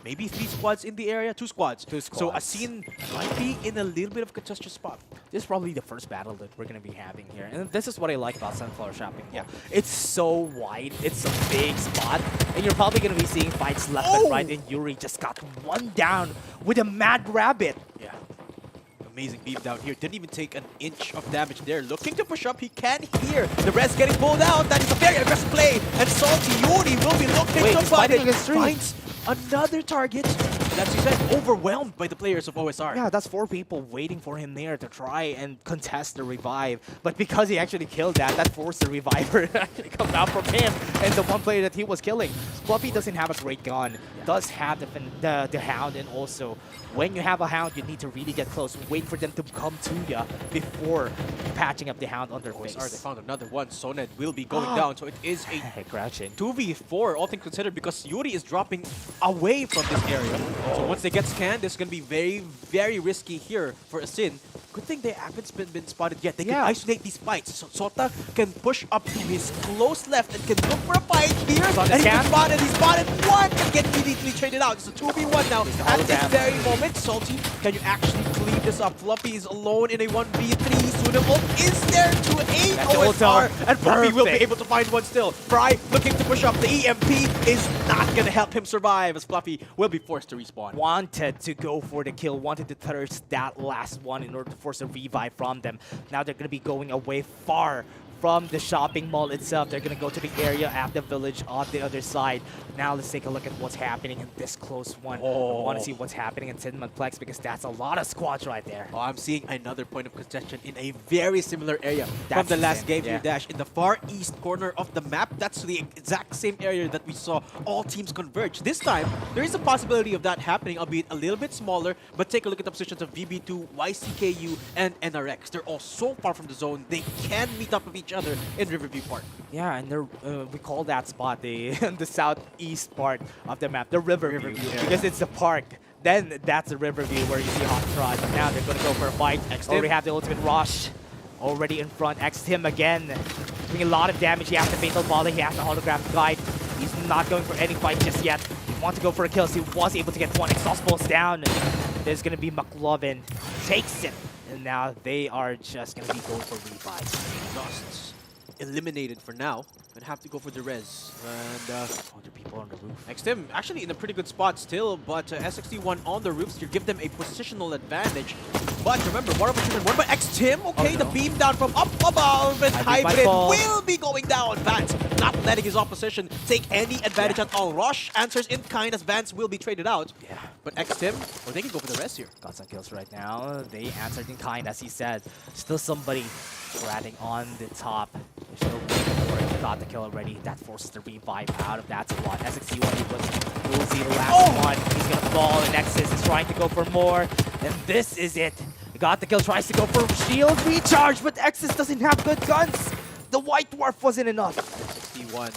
maybe 3 squads in the area. 2 squads. So Asin might be in a little bit of a contested spot. This is probably the first battle that we're going to be having here. And this is what I like about Sunflower Shopping Mall. It's so wide. It's a big spot. And you're probably going to be seeing fights left and right. And Yuri just got one down with a mad rabbit. Yeah. Amazing beam down here. Didn't even take an inch of damage there. Looking to push up. He can't hear. The rest getting pulled out. That is a very aggressive play. And Salty Yuri will be looking Wait, to he's find fighting it. against three. Finds another target. as you said, overwhelmed by the players of OSR. Yeah, that's 4 people waiting for him there to try and contest the revive. But because he actually killed that forced the reviver to actually come down from him and the one player that he was killing. Fluffy doesn't have a great gun, does have the Hound, and also when you have a Hound, you need to really get close, wait for them to come to you before patching up the Hound on their face. OSR, they found another one. Soned will be going down, so it is a crouching 2v4, all things considered, because Yuri is dropping away from this area. So once they get scanned, this is going to be very, very risky here for Asin. Good thing they haven't been spotted yet. They can isolate these fights. So Sota can push up to his close left and can look for a fight here. And he spotted one and get immediately traded out. It's a 2v1 now. At this very moment, Salty, can you actually clean this up? Fluffy is alone in a 1v3. Suitable is there to aid OSR. And Fluffy will be able to find one still. Fry looking to push up. The EMP is not going to help him survive as Fluffy will be forced to respawn. Wanted to go for the kill, wanted to thirst that last one in order to force a revive from them. Now they're going to be going away far from the shopping mall itself. They're going to go to the area at the village on the other side. Now let's take a look at what's happening in this close one. I want to see what's happening in Cinmanplex because that's a lot of squads right there. Oh, I'm seeing another point of contention in a very similar area from the last game here, Dash. In the far east corner of the map, that's the exact same area that we saw all teams converge. This time, there is a possibility of that happening, albeit a little bit smaller, but take a look at the positions of VB2, YCKU, and NRX. They're all so far from the zone, they can meet up with each other in Riverview Park. Yeah, and we call that spot the the southeast part of the map, the Riverview, because it's the park. Then that's the Riverview where you see Hot Trot. Now they're going to go for a fight. Already have the ultimate rush. Already in front. X-Tim again. Doing a lot of damage. He has the fatal volley. He has the holographic guide. He's not going for any fight just yet. He wants to go for a kill, so he was able to get one. Exhaust pulls down. There's going to be McLovin. Takes it. And now they are just going to be going for revives. Exhausts eliminated for now. Gonna have to go for the res. And other people on the roof. XTim actually in a pretty good spot still, but S61 on the roofs to give them a positional advantage. But remember, one opportunity, one by XTim. Okay, the beam down from up above, and Hybrid will be going down. Vance not letting his opposition take any advantage at all. Rush answers in kind as Vance will be traded out. Yeah. But XTim, well, they can go for the res here. Got some kills right now. They answered in kind, as he said. Still somebody ratting on the top. There's no for it. Got the kill already. That forces the revive out of that spot. S61 was Uzi the last one. He's gonna fall, and Nexus is trying to go for more. And this is it. Got the kill, tries to go for shield recharge, but Nexus doesn't have good guns. The White Dwarf wasn't enough. 61.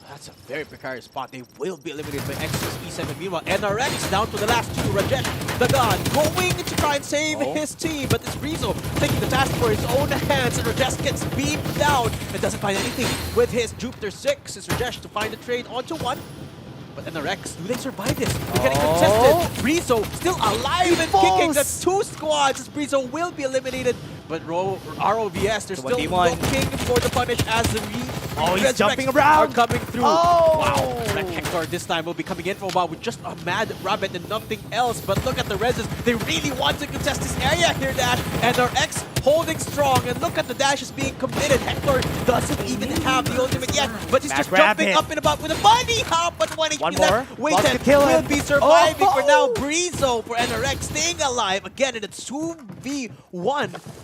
That's a very precarious spot. They will be eliminated by Exodus E7. Meanwhile, NRX down to the last two. Rajesh, the god, going to try and save his team, but it's Rizzo taking the task for his own hands, and Rajesh gets beamed down and doesn't find anything with his Jupiter 6. It's Rajesh to find a trade onto one. But NRX, do they survive this? They're getting contested. Rizzo still alive and kicking. That's two squads as Rizzo will be eliminated. But ROVS, they're still looking for the punish as the he's jumping around. Are coming through. Wow. Black Hector this time will be coming in for a while with just a mad rabbit and nothing else. But look at the reses. They really want to contest this area here, Dash. NRX holding strong. And look at the dashes being committed. Hector doesn't even have the ultimate yet. But he's just jumping up and about with a bunny hop. But one HP left. Waited will be surviving for now. Brizo for NRX staying alive. Again, and it's 2v1.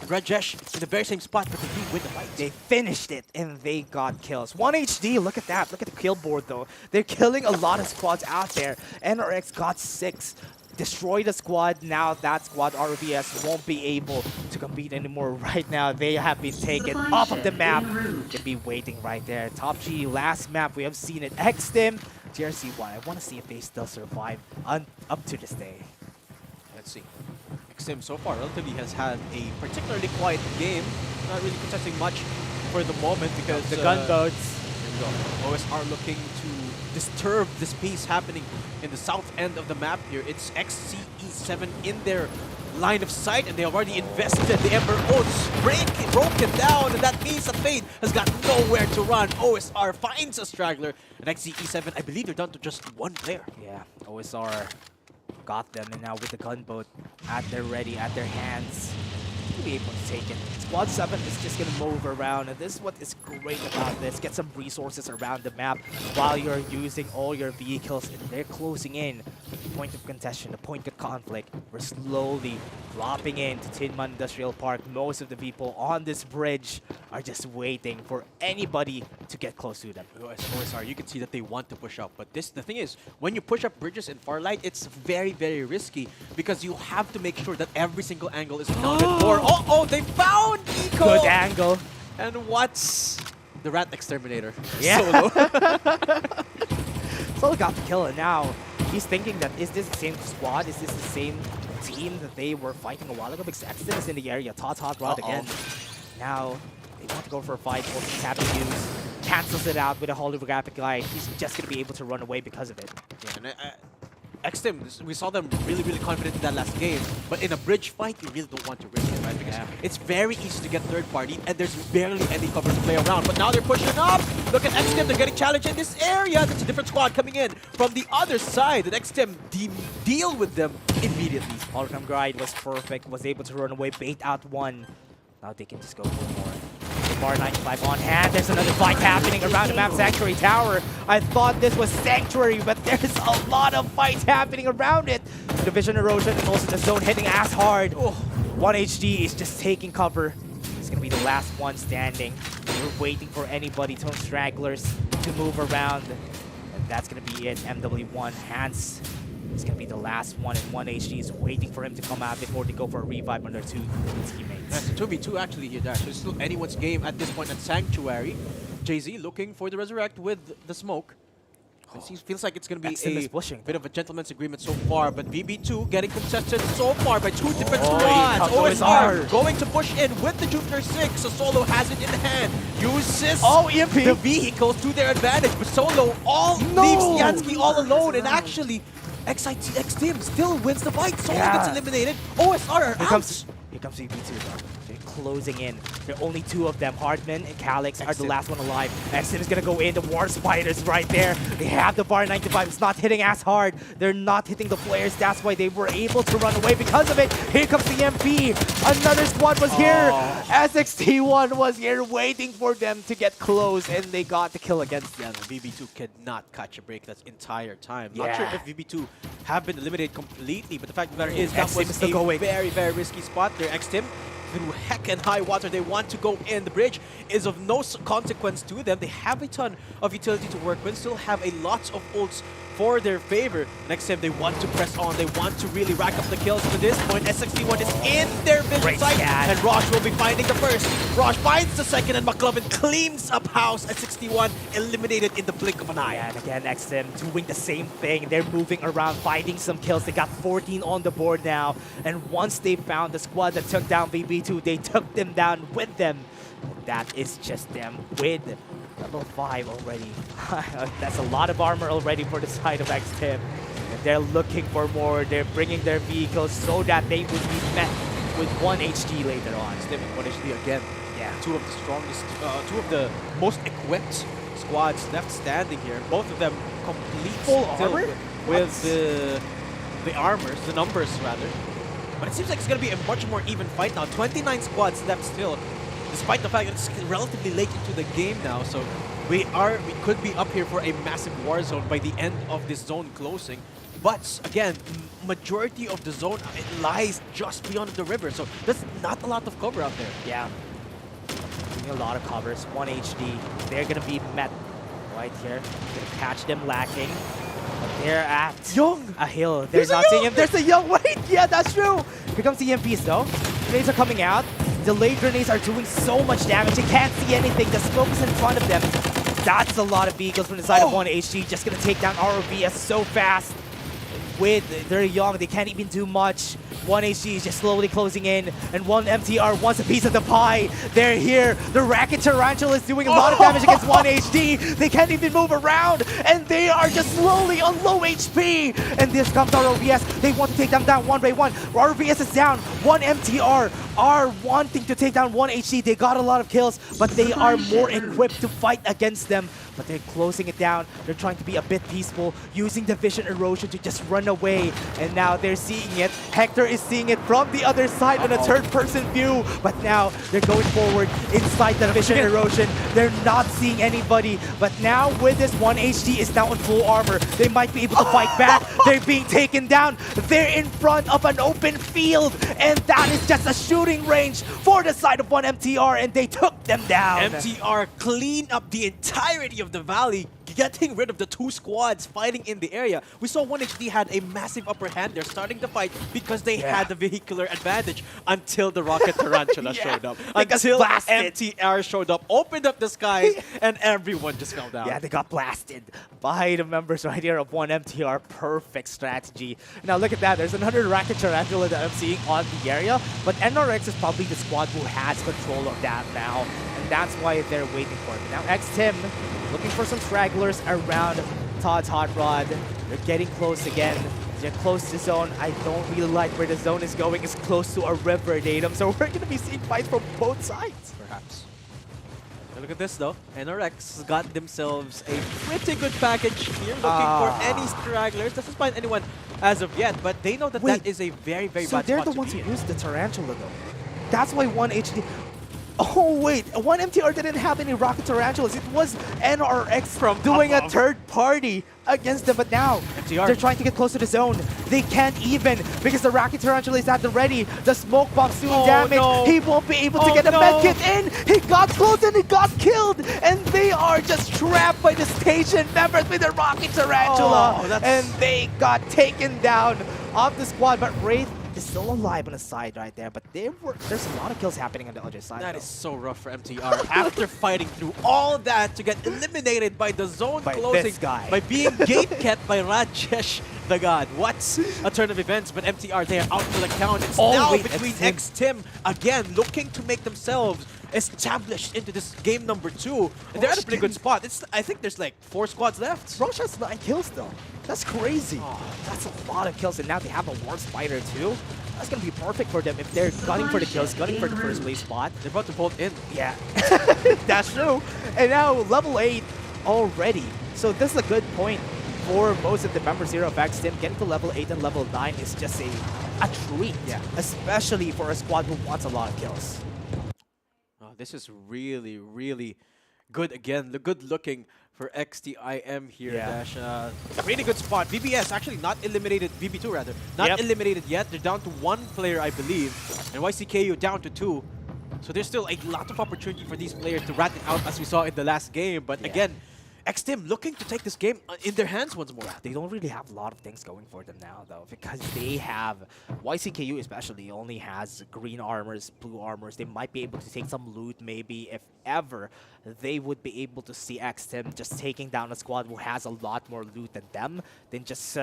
Rajesh in the very same spot, but they do win the fight. They finished it, and they got kills. 1 HD, look at that. Look at the kill board, though. They're killing a lot of squads out there. NRX got 6. Destroy the squad. Now that squad, RVS, won't be able to compete anymore right now. They have been taken off of the map. They'll be waiting right there. Top G, last map, we have seen it. XTIM, GRC1. I want to see if they still survive up to this day. Let's see. XTIM so far relatively has had a particularly quiet game. Not really contesting much for the moment because the gunboats. Here we go. OSR looking to disturb this pace happening in the south end of the map here. It's XCE7 in their line of sight, and they have already invested the Ember Oaths. Broken down, and that means that Fade has got nowhere to run. OSR finds a straggler, and XCE7, I believe they're down to just one player. Yeah, OSR got them, and now with the gunboat at their ready, at their hands, to be able to take it. Squad 7 is just going to move around, and this is what is great about this. Get some resources around the map while you're using all your vehicles, and they're closing in. The point of contention, the point of conflict. We're slowly dropping into Tinman Industrial Park. Most of the people on this bridge are just waiting for anybody to get close to them. OSR, you can see that they want to push up, but the thing is, when you push up bridges in Farlight, it's very, very risky because you have to make sure that every single angle is accounted for. Oh, they found Eco! Good angle. And what's the Rat Exterminator? Yeah. Solo. Solo got the kill, and now he's thinking that, is this the same squad? Is this the same team that they were fighting a while ago? Because Exton is in the area. Hot rod again. Now, they want to go for a fight. Also, tap to use. Cancels it out with a holographic light. He's just going to be able to run away because of it. Yeah, and XTIM, we saw them really, really confident in that last game, but in a bridge fight, you really don't want to risk it, right? Because it's very easy to get third party, and there's barely any cover to play around. But now they're pushing up. Look at XTIM, they're getting challenged in this area. That's a different squad coming in from the other side, and XTIM deal with them immediately. Hologram Grind was perfect, was able to run away, bait out one. Now they can just go for more. Bar 95 on hand. There's another fight happening around the map Sanctuary Tower. I thought this was Sanctuary, but there's a lot of fights happening around it. The vision erosion and also the zone hitting as hard. 1HD is just taking cover. He's gonna be the last one standing. We're waiting for anybody, some stragglers, to move around. And that's gonna be it. MW1 Hans is gonna be the last one, and 1HD is waiting for him to come out before they go for a revive on their two teammates. That's 2v2 actually here, Dash. It's still anyone's game at this point at Sanctuary. Jay-Z looking for the Resurrect with the smoke. It feels like it's going to be a bit of a gentleman's agreement so far, but VB2 getting contested so far by two different squads. OSR going to push in with the Jupiter 6, so Solo has it in hand. Uses the vehicles to their advantage, but Solo leaves Yansky all alone, and actually XTIM still wins the fight. Solo gets eliminated. OSR are out. Here comes VB2 though. They're closing in. There are only two of them. Hardman and Calyx are the last one alive. XTIM is gonna go in. The War Spiders right there. They have the bar 95. It's not hitting as hard. They're not hitting the flares. That's why they were able to run away because of it. Here comes the MP. Another squad was here. SXT1 was here waiting for them to get close, and they got the kill against them. VB2 cannot catch a break that entire time. Not sure if VB2 have been eliminated completely, but the fact of the matter is that was a very, very risky spot there. XTIM, through heck and high water, they want to go in. The bridge is of no consequence to them. They have a ton of utility to work with, still have a lot of ults for their favor. Next time they want to press on, they want to really rack up the kills. To this point, SXT1 is in their vision sight, and Rosh will be finding the first. Rosh finds the second, and McLovin cleans up house. SXT1 eliminated in the blink of an eye. And again, XTIM doing the same thing. They're moving around, finding some kills. They got 14 on the board now, and once they found the squad that took down VB2, they took them down with them. That is just them with level 5 already. That's a lot of armor already for the side of XTIM. And they're looking for more. They're bringing their vehicles so that they would be met with 1 HD later on. XTIM and 1 HD again. Yeah. Two of the strongest, two of the most equipped squads left standing here. Both of them complete full armor with the armors, the numbers rather. But it seems like it's going to be a much more even fight now. 29 squads left still, despite the fact that it's relatively late into the game now. So we could be up here for a massive war zone by the end of this zone closing. But again, majority of the zone, it lies just beyond the river. So there's not a lot of cover out there. Yeah. Doing a lot of covers. 1 HD. They're going to be met right here. Going to catch them lacking. But they're at a hill. They're not seeing him. There's a Young. Wait, yeah, that's true. Here comes the EMPs though. Grenades are coming out. Delayed grenades are doing so much damage. They can't see anything. The smoke is in front of them. That's a lot of vehicles from the side of 1 HD. Just gonna take down ROVS so fast. They're young, they can't even do much. 1 HD is just slowly closing in, and 1 MTR wants a piece of the pie. They're here. The Racket Tarantula is doing a lot of damage against 1 HD. They can't even move around, and they are just slowly on low HP. And this comes ROVS. They want to take them down one by one. ROVS is down. 1 MTR are wanting to take down 1 HD. They got a lot of kills, but they are more equipped to fight against them. but they're closing it down. They're trying to be a bit peaceful, using the vision erosion to just run away. And now they're seeing it. Hector is seeing it from the other side on a third-person view. But now they're going forward inside the vision erosion. They're not seeing anybody. But now with this, 1HD is now in full armor. They might be able to fight back. They're being taken down. They're in front of an open field. And that is just a shooting range for the side of 1MTR. And they took them down. MTR clean up the entirety of the valley, getting rid of the 2 squads fighting in the area. We saw 1HD had a massive upper hand. They're starting to fight because they had the vehicular advantage until the Rocket Tarantula showed up. Until MTR showed up, opened up the skies, and everyone just fell down. Yeah, they got blasted by the members right here of 1MTR. Perfect strategy. Now look at that. There's another Rocket Tarantula that I'm seeing on the area, but NRX is probably the squad who has control of that now, and that's why they're waiting for it. Now X-Tim looking for some stragglers around Todd's Hot Rod. They're getting close again. They're close to zone. I don't really like where the zone is going. It's close to a river, Datum, so we're going to be seeing fights from both sides. Perhaps. Now look at this though. NRX got themselves a pretty good package here, looking for any stragglers. Doesn't find anyone as of yet, but they know that that is a very, very bad spot. So they're the ones who used the Tarantula though. That's why 1HD... Oh wait, 1MTR didn't have any Rocket Tarantulas. It was NRX from doing a third party against them, but now they're trying to get close to the zone. They can't even because the Rocket Tarantula is at the ready. The smoke bomb's doing damage. He won't be able to get a medkit in. He got close and he got killed. And they are just trapped by the station members with the Rocket Tarantula. And they got taken down off the squad, but Wraith is still alive on the side right there, but there's a lot of kills happening on the other side. That is so rough for MTR. After fighting through all that to get eliminated by the zone closing, this guy. by being gate kept by Rajesh the God. What's a turn of events? But MTR, they are out for the count. It's now between X-Tim again, looking to make themselves established into this game number 2. And they're at a pretty good spot. I think there's like 4 squads left. Roche has 9 kills though. That's crazy. That's a lot of kills, and now they have a War Spider too. That's going to be perfect for them if they're gunning for the kills, gunning for the first place spot. They're about to bolt in. Yeah, that's true. And now level 8 already. So this is a good point for most of the members here of X-Tim. Getting to level 8 and level 9 is just a treat, especially for a squad who wants a lot of kills. This is really, really good again. Good looking for XTIM here, Dash. Really good spot. VBS actually not eliminated, VB2 rather, not eliminated yet. They're down to 1 player, I believe. And YCKU down to 2. So there's still a lot of opportunity for these players to rat it out as we saw in the last game. But again, X-Tim looking to take this game in their hands once more. They don't really have a lot of things going for them now, though, because they have, YCKU especially, only has green armors, blue armors. They might be able to take some loot, maybe, if ever. They would be able to see X-Tim just taking down a squad who has a lot more loot than them, then just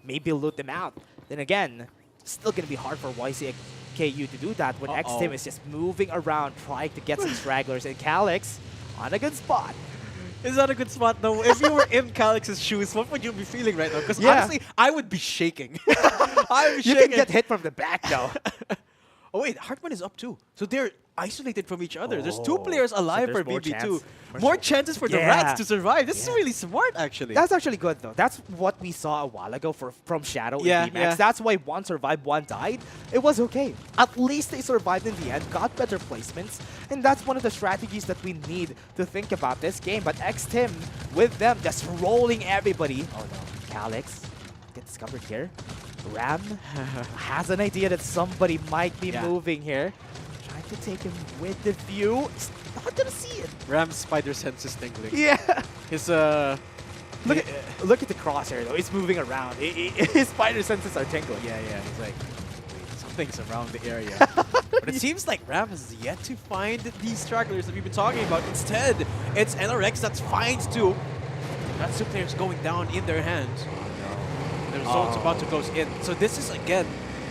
maybe loot them out. Then again, still going to be hard for YCKU to do that when X-Tim is just moving around, trying to get some stragglers. And Calyx on a good spot. Is that a good spot though? If you were in Calyx's shoes, what would you be feeling right now? Because honestly, I would be shaking. I'm shaking. You can get hit from the back though. Oh wait, Hartman is up too. So they're isolated from each other. There's 2 players alive for BB2. More chances for the Rats to survive. This is really smart, actually. That's actually good, though. That's what we saw a while ago from Shadow in VMAX. That's why 1 survived, 1 died. It was okay. At least they survived in the end, got better placements, and that's one of the strategies that we need to think about this game. But X-Tim, with them, just rolling everybody. Oh no, Calyx get discovered here. Ram has an idea that somebody might be moving here. Trying to take him with the view. He's not gonna see it. Ram's spider sense is tingling. Yeah. His look at the crosshair though. It's moving around. His spider senses are tingling. Yeah. He's like, wait, something's around the area. But it seems like Ram has yet to find these stragglers that we've been talking about. Instead, it's NRX that finds 2. That's 2 players going down in their hands. The zone's about to close in. So this is, again,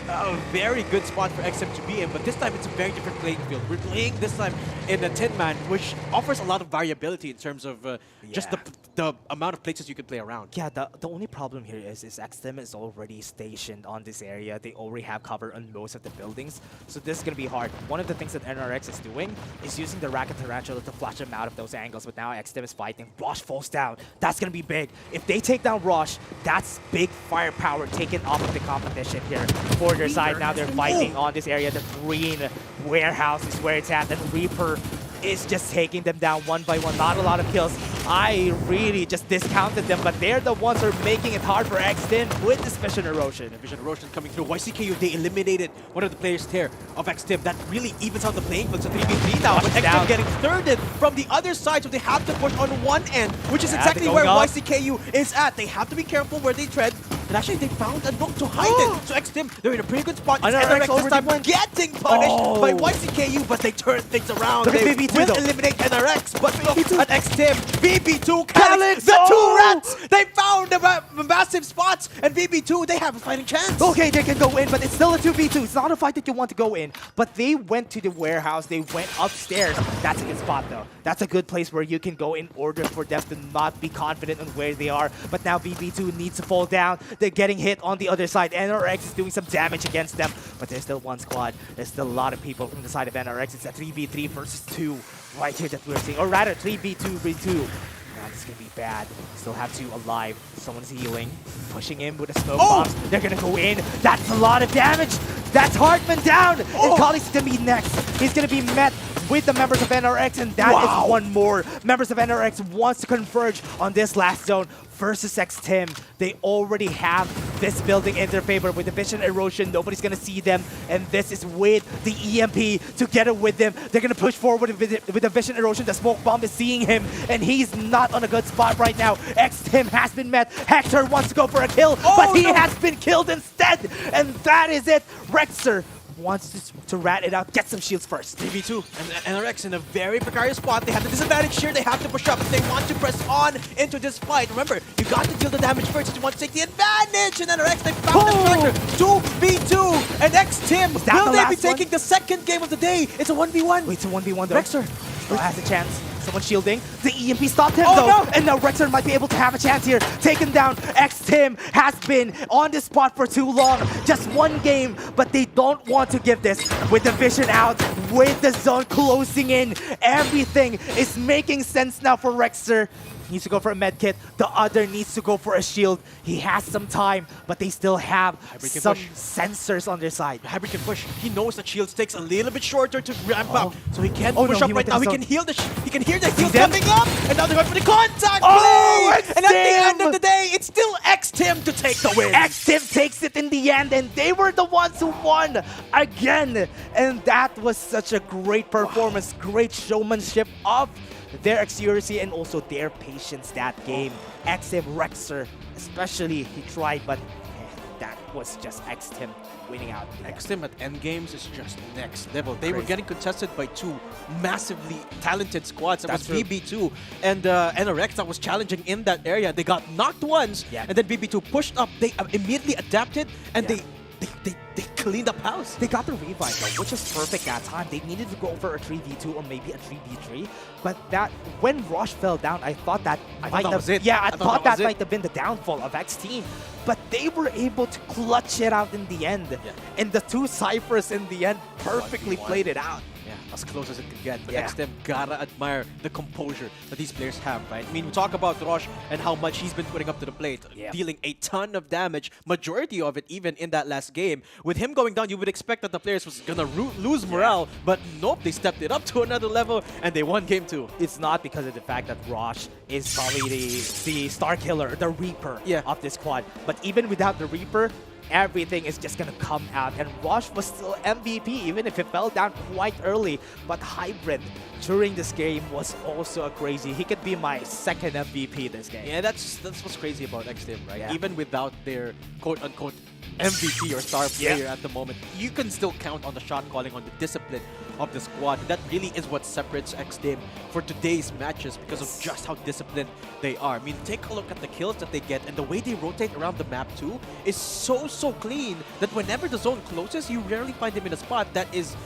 a very good spot for XM to be in, but this time it's a very different playing field. We're playing this time in a Tin Man, which offers a lot of variability in terms of just the amount of places you can play around. Yeah, the only problem here is XTIM is already stationed on this area. They already have cover on most of the buildings, so this is going to be hard. One of the things that NRX is doing is using the Racket Tarantula to flush them out of those angles, but now XTIM is fighting. Rosh falls down. That's going to be big. If they take down Rosh, that's big firepower taken off of the competition here for their side. Now they're fighting on this area. The green warehouse is where it's at, and Reaper is just taking them down one by one. Not a lot of kills. I really just discounted them, but they're the ones who are making it hard for XTIM with this Vision Erosion. Vision Erosion coming through. YCKU, they eliminated one of the players here of XTIM. That really evens out the playing field. It's a 3v3 now, but XTIM getting thirded from the other side, so they have to push on one end, which is exactly where YCKU is at. They have to be careful where they tread. And actually, they found a nook to hide it. So XTIM, they're in a pretty good spot. It's NRX this time getting punished by YCKU, but they turn things around. They will eliminate NRX, but look at XTIM. BB2, Calyx, the two rats! They found the massive spots, and BB2, they have a fighting chance. Okay, they can go in, but it's still a 2v2. It's not a fight that you want to go in, but they went to the warehouse. They went upstairs. That's a good spot, though. That's a good place where you can go in order for them to not be confident on where they are. But now BB2 needs to fall down. They're getting hit on the other side. NRX is doing some damage against them, but there's still one squad. There's still a lot of people from the side of NRX. It's a 3v3 versus 2 right here that we're seeing, or rather 3v2v2. Now this is gonna be bad. Still have 2 alive. Someone's healing, pushing in with a smoke bombs. They're gonna go in. That's a lot of damage. That's Hartman down. And Kali's gonna be next. He's gonna be met with the members of NRX, and that is one more. Members of NRX wants to converge on this last zone versus XTIM. They already have this building in their favor with the Vision Erosion. Nobody's gonna see them, and this is with the EMP together with them. They're gonna push forward with the Vision Erosion. The smoke bomb is seeing him, and he's not on a good spot right now. XTIM has been met. Hector wants to go for a kill, but he has been killed instead, and that is it. Rexer wants to rat it out, get some shields first. 3v2 and NRX in a very precarious spot. They have the disadvantage here. They have to push up if they want to press on into this fight. Remember, you got to deal the damage first if you want to take the advantage. And NRX, they found the structure. 2v2 and XTIM. Will they be taking the second game of the day? It's a 1v1. Wait, it's a 1v1 though. Rexer still has a chance. Someone shielding. The EMP stopped him though. And now Rexer might be able to have a chance here. Taken down. XTIM has been on this spot for too long. Just one game, but they don't want to give this. With the vision out, with the zone closing in, everything is making sense now for Rexer. Needs to go for a med kit. The other needs to go for a shield. He has some time, but they still have some sensors on their side. Hybrid can push. He knows that shields takes a little bit shorter to ramp up, so he can't push up right now. He can heal he can hear the heal coming up, and now they're going for the contact play. And at the end of the day, it's still XTIM to take the win. XTIM takes it in the end, and they were the ones who won again. And that was such a great performance, great showmanship of their accuracy and also their patience that game. XTIM, Rexer, especially, he tried, but that was just XTIM winning out. XTIM at endgames is just next level. They were getting contested by 2 massively talented squads. That was BB2 and NRX that was challenging in that area. They got knocked once, and then BB2 pushed up. They immediately adapted, and they cleaned up house. They got the revive though, which is perfect that time. They needed to go for a 3v2 or maybe a 3v3. But that when Rosh fell down, I thought that might have been the downfall of X Team. But they were able to clutch it out in the end. And the 2 Cyphers in the end perfectly played it out. Yeah, as close as it could get. But XTIM gotta admire the composure that these players have, right? I mean, we talk about Rosh and how much he's been putting up to the plate, dealing a ton of damage, majority of it even in that last game. With him going down, you would expect that the players was gonna lose morale, but nope, they stepped it up to another level and they won game 2. It's not because of the fact that Rosh is probably the star killer, the Reaper of this squad. But even without the Reaper, everything is just gonna come out, and Rosh was still MVP even if it fell down quite early. But Hybrid during this game was also a crazy. He could be my second MVP this game. Yeah, that's what's crazy about XTIM, right? Even without their quote-unquote MVP or star player at the moment, you can still count on the shot calling, on the discipline of the squad. That really is what separates XDim for today's matches because of just how disciplined they are. I mean, take a look at the kills that they get, and the way they rotate around the map too is so clean that whenever the zone closes, you rarely find them in a spot that is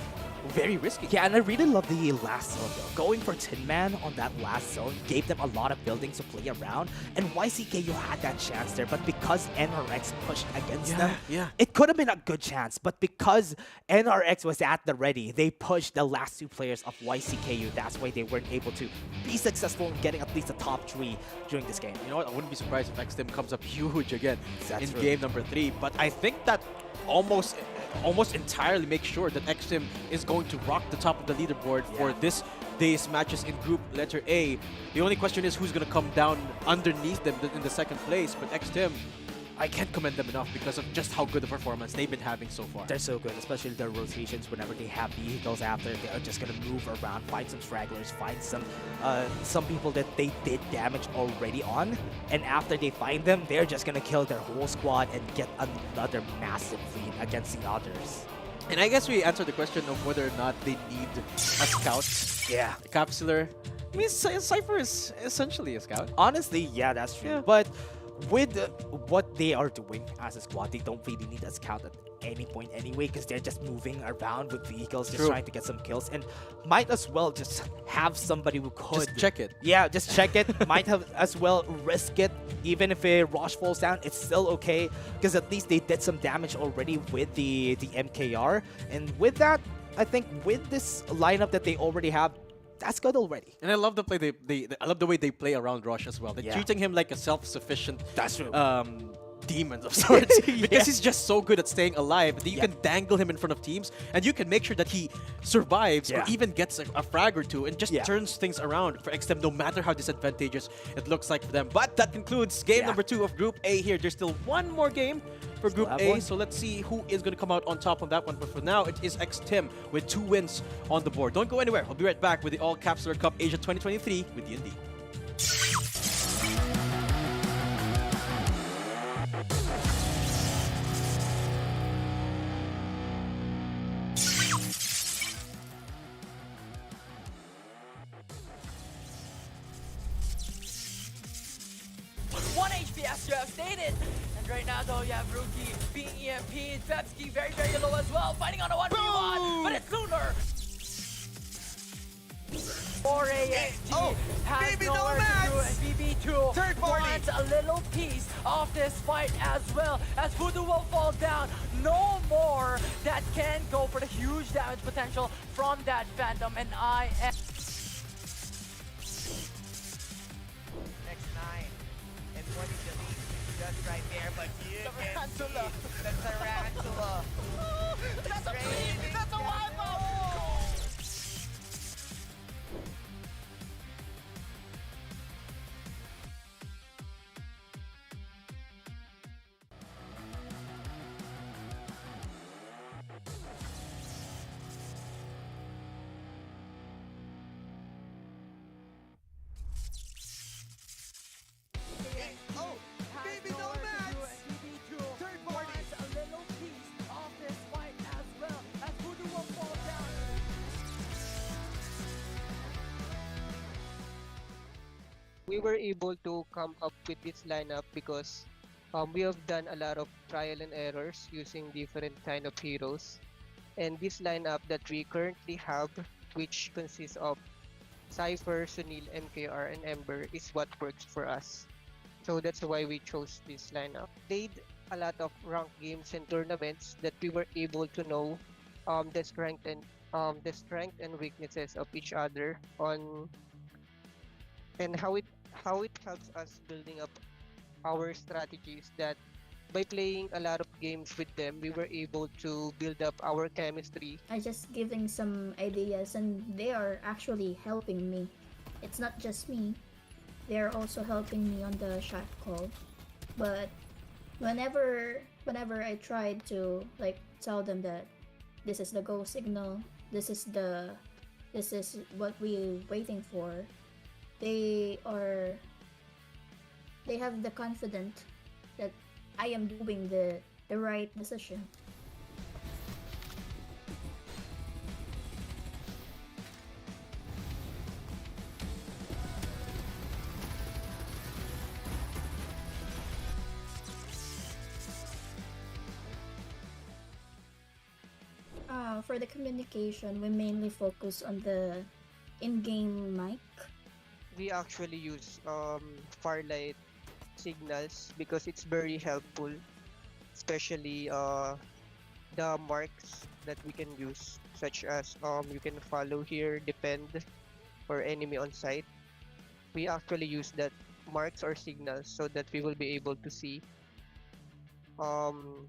very risky. Yeah, and I really love the last zone though. Going for Tin Man on that last zone gave them a lot of buildings to play around, and YCKU had that chance there, but because NRX pushed against them, it could have been a good chance, but because NRX was at the ready, they pushed the last two players of YCKU. That's why they weren't able to be successful in getting at least the top 3 during this game. You know what? I wouldn't be surprised if XDim comes up huge again in true. game number 3, but I think that almost entirely makes sure that XDim is going to rock the top of the leaderboard for this day's matches in group letter A. The only question is who's going to come down underneath them in the second place, but XDim, I can't commend them enough because of just how good a performance they've been having so far. They're so good, especially their rotations. Whenever they have vehicles after, they're just gonna move around, find some stragglers, find some people that they did damage already on, and after they find them, they're just gonna kill their whole squad and get another massive lead against the others. And I guess we answered the question of whether or not they need a scout. Yeah. A capsular. I mean, Cypher is essentially a scout. Honestly, yeah, that's true. But with what they are doing as a squad, they don't really need a scout at any point anyway, because they're just moving around with vehicles, just trying to get some kills, and might as well just have somebody who could just check it. Yeah, just check it. Might have as well risk it. Even if a Rosh falls down, it's still okay, because at least they did some damage already with the MKR, and with that, I think with this lineup that they already have, that's good already. And I love the play I love the way they play around Rosh as well. They're treating him like a self-sufficient demon of sorts because he's just so good at staying alive that you can dangle him in front of teams and you can make sure that he survives or even gets a frag or two and just turns things around for XDM no matter how disadvantageous it looks like for them. But that concludes game number 2 of Group A here. There's still one more game for Group A, so let's see who is going to come out on top on that one. But for now, it is XTIM with 2 wins on the board. Don't go anywhere. We'll be right back with the All-Capsuler Cup Asia 2023 with D&D. One HP as you have stated. And right now though you have Rookie being EMP'd, Pepsi very low as well, fighting on a 1v1, but it's Lunar. 4AXG has nowhere to do, and BB2 wants a little piece of this fight as well, as Voodoo will fall down. No more that can go for the huge damage potential from that Phantom, and I am... Next 9. And what is the lead just right there, but you can see the Tarantula. That's a beam! That's a wipe up! We were able to come up with this lineup because we have done a lot of trial and errors using different kind of heroes. And this lineup that we currently have, which consists of Cypher, Sunil, MKR, and Ember, is what works for us. So that's why we chose this lineup. Played a lot of ranked games and tournaments that we were able to know the strength and weaknesses of each other on and how it helps us building up our strategies, that by playing a lot of games with them, we were able to build up our chemistry. I just giving some ideas and they are actually helping me. It's not just me. They're also helping me on the shot call. But whenever I tried to like tell them that this is the go signal, this is what we're waiting for, they have the confidence that I am doing the right decision. For the communication, we mainly focus on the in-game mic. We actually use Farlight signals because it's very helpful, especially the marks that we can use, such as you can follow here, defend, or enemy on site. We actually use that marks or signals so that we will be able to see on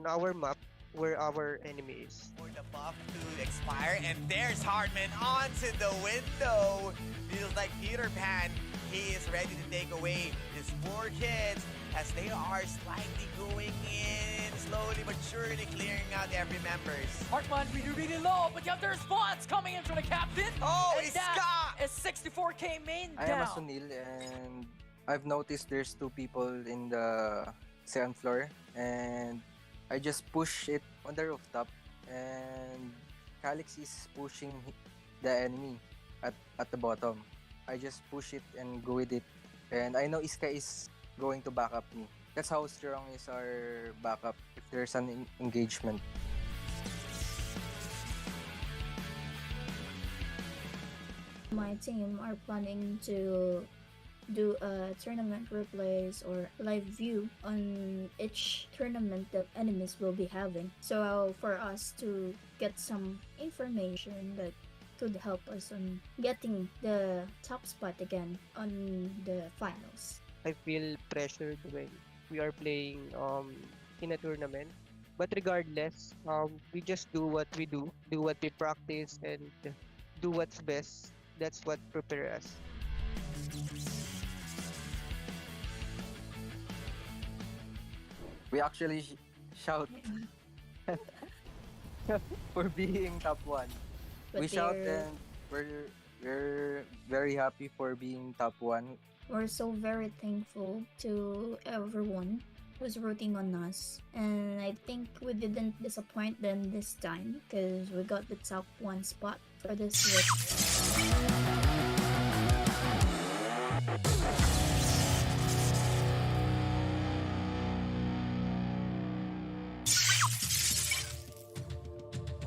our map where our enemy is. For the buff to expire, and there's Hardman onto the window. Feels like Peter Pan. He is ready to take away his 4 kids as they are slightly going in, slowly but surely clearing out every members. Hartman really low, but you have the response coming in from the captain. Oh, and it's that Scott! is 64k main I down. am a Sunil, and I've noticed there's 2 people in the second floor, and I just push it on the rooftop, and Calix is pushing the enemy at the bottom. I just push it and go with it, and I know Iska is going to back up me. That's how strong is our backup if there's an engagement. My team are planning to do a tournament replays or live view on each tournament that enemies will be having. So for us to get some information that could help us on getting the top spot again on the finals. I feel pressured when we are playing in a tournament. But regardless, we just do what we do what we practice, and do what's best. That's what prepares us. We actually shout for being top 1. But We shout they're- and we're very happy for being top 1. We're so very thankful to everyone who's rooting on us, and I think we didn't disappoint them this time because we got the top 1 spot for this week.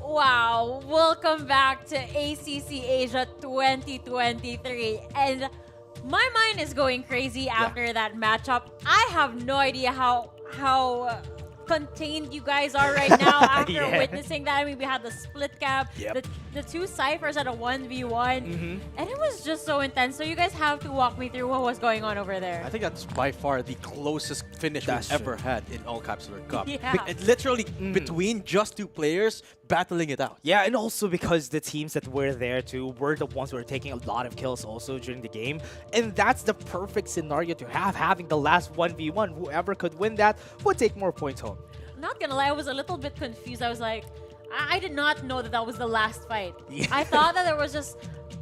Wow, welcome back to ACC Asia 2023. And my mind is going crazy after that matchup. I have no idea how contained you guys are right now after Yeah. witnessing that. I mean, we had the split cap, Yep. the 2 ciphers at a 1v1, and it was just so intense. So you guys have to walk me through what was going on over there. I think that's by far the closest finish That's we've true. ever had in All-Capsuler Cup. Yeah. It literally between just 2 players battling it out. Yeah, and also because the teams that were there too were the ones who were taking a lot of kills also during the game. And that's the perfect scenario to have, having the last 1v1. Whoever could win that would take more points home. Not gonna lie, I was a little bit confused. I was like, I did not know that was the last fight. Yeah. I thought that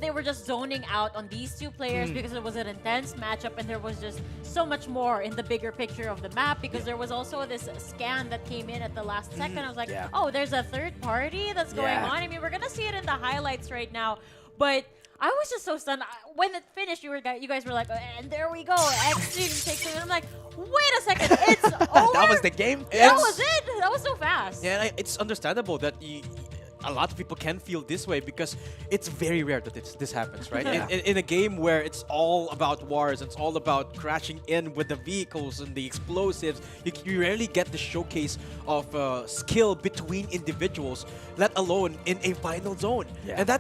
they were just zoning out on these 2 players because it was an intense matchup, and there was just so much more in the bigger picture of the map, because there was also this scan that came in at the last second. I was like, Yeah. oh, there's a third party that's going Yeah. on. I mean, we're gonna see it in the highlights right now, but I was just so stunned. When it finished, you guys were like, and there we go, Extreme takes it. And I'm like, wait a second, it's over? That was the game? That was it? That was so fast. Yeah, and it's understandable that a lot of people can feel this way because it's very rare that this happens, right? Yeah. In a game where it's all about wars, it's all about crashing in with the vehicles and the explosives, you rarely get the showcase of skill between individuals, let alone in a final zone. Yeah. And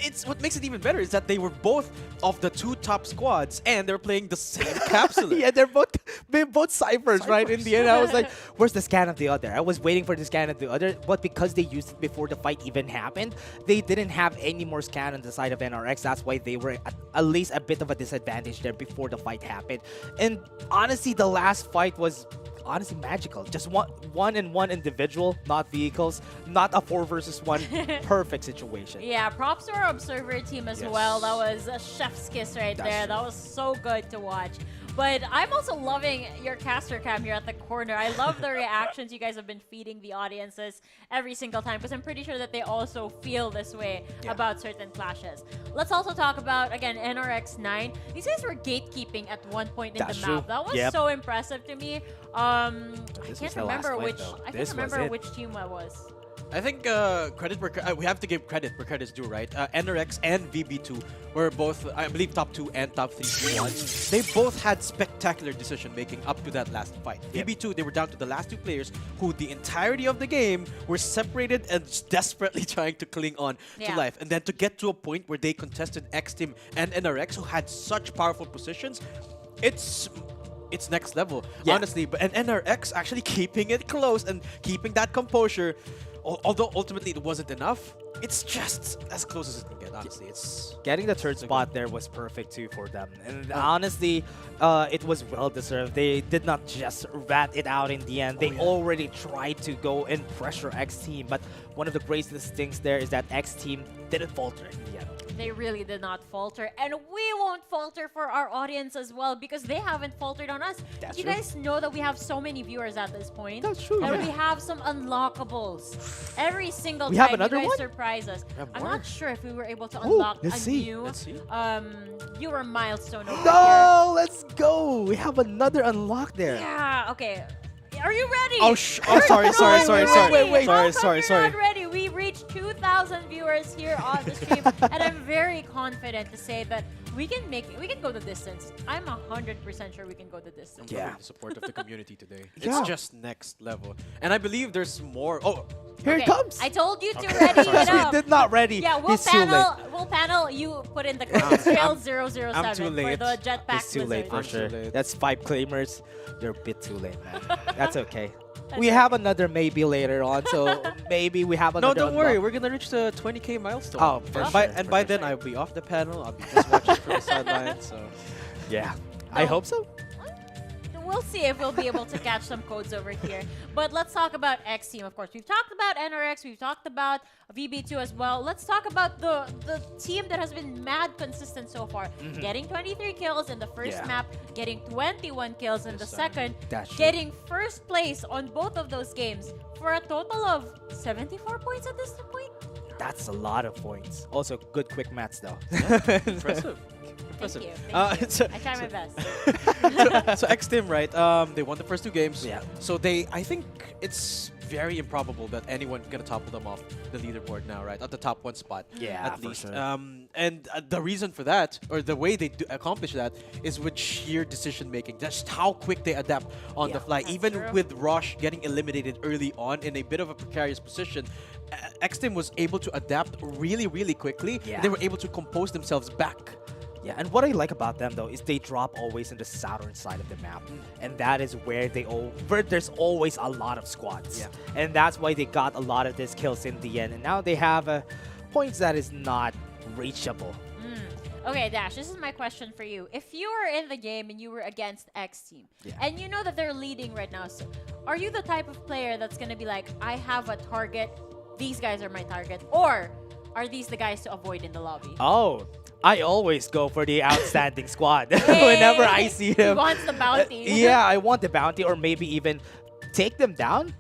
it's what makes it even better is that they were both of the 2 top squads and they're playing the same capsule. Yeah, they're both ciphers, right? In the end, I was like, where's the scan of the other? I was waiting for the scan of the other, but because they used it before the fight even happened, they didn't have any more scan on the side of NRX. That's why they were at least a bit of a disadvantage there before the fight happened. And honestly, the last fight was honestly magical. Just one individual, not vehicles, not a 4 versus 1 perfect situation. Yeah, props to our observer team as Yes. well. That was a chef's kiss right That's there. true. That was so good to watch. But I'm also loving your caster cam here at the corner. I love the reactions you guys have been feeding the audiences every single time because I'm pretty sure that they also feel this way about certain clashes. Let's also talk about, again, NRX9. These guys were gatekeeping at one point in the map. That was so impressive to me. I can't remember which team that was. I think credit where we have to give credit where credit's due, right? NRX and VB2 were both, I believe, top 2 and top 3 squads. They both had spectacular decision making up to that last fight. VB2, they were down to the last 2 players who the entirety of the game were separated and just desperately trying to cling on to life. And then to get to a point where they contested X Team and NRX, who had such powerful positions, it's next level, honestly. But and NRX actually keeping it close and keeping that composure. Although ultimately it wasn't enough, it's just as close as it can get, honestly. It's getting the third spot there was perfect too for them. And honestly, it was well-deserved. They did not just rat it out in the end. They already tried to go and pressure X Team, but one of the greatest things there is that X Team didn't falter in the end. They really did not falter, and we won't falter for our audience as well because they haven't faltered on us. That's you true. guys know that we have so many viewers at this point. That's true. And we have some unlockables every single We time have another you guys one? surprise us. I'm not sure if we were able to Ooh, unlock let's a see. new Let's see. viewer milestone over No, let's go. We have another unlock there. here. Yeah, okay. Are you ready? Oh, sorry. Not ready. We reached 2,000 viewers here on the stream, and I'm very confident to say that we can go the distance. I'm 100% sure we can go the distance. I'm loving the support of the community today. Yeah. It's just next level. And I believe there's more. Oh, here it comes. I told you to ready it up. We did not ready. Yeah, we'll panel. You put in the code Trail 007 I'm too late. for the jetpack. It's too late for blizzard. sure. That's 5 claimers. You're a bit too late, man. That's okay. We have another maybe later on, so maybe we have another. no, don't worry. We're gonna reach the 20K milestone. Oh, for and by then I'll be off the panel. I'll be just watching from the sideline. So yeah, I hope so. We'll see if we'll be able to catch some codes over here. But let's talk about X Team, of course. We've talked about NRX. We've talked about VB2 as well. Let's talk about the team that has been mad consistent so far. Getting 23 kills in the first map, getting 21 kills in the second, getting first place on both of those games for a total of 74 points at this point. That's a lot of points. Also, good quick maths though. Impressive. Thank you. So, I try my best. so X Team, right? They won the first 2 games. Yeah. So I think it's very improbable that anyone gonna topple them off the leaderboard now, right? At the top 1 spot. Yeah, at for least. sure. And the reason for that, or the way they accomplish that, is with sheer decision making. Just how quick they adapt on the fly. Even with Rosh getting eliminated early on in a bit of a precarious position, X Team was able to adapt really, really quickly. Yeah. They were able to compose themselves back. Yeah, and what I like about them though is they drop always in the southern side of the map, and that is where there's always a lot of squads. Yeah. And that's why they got a lot of these kills in the end, and now they have points that is not reachable. Okay, Dash, this is my question for you. If you were in the game and you were against X Team, and you know that they're leading right now, so are you the type of player that's going to be like, I have a target, these guys are my target, or are these the guys to avoid in the lobby? Oh, I always go for the outstanding squad whenever I see him. He wants the bounty. Yeah, I want the bounty, or maybe even take them down.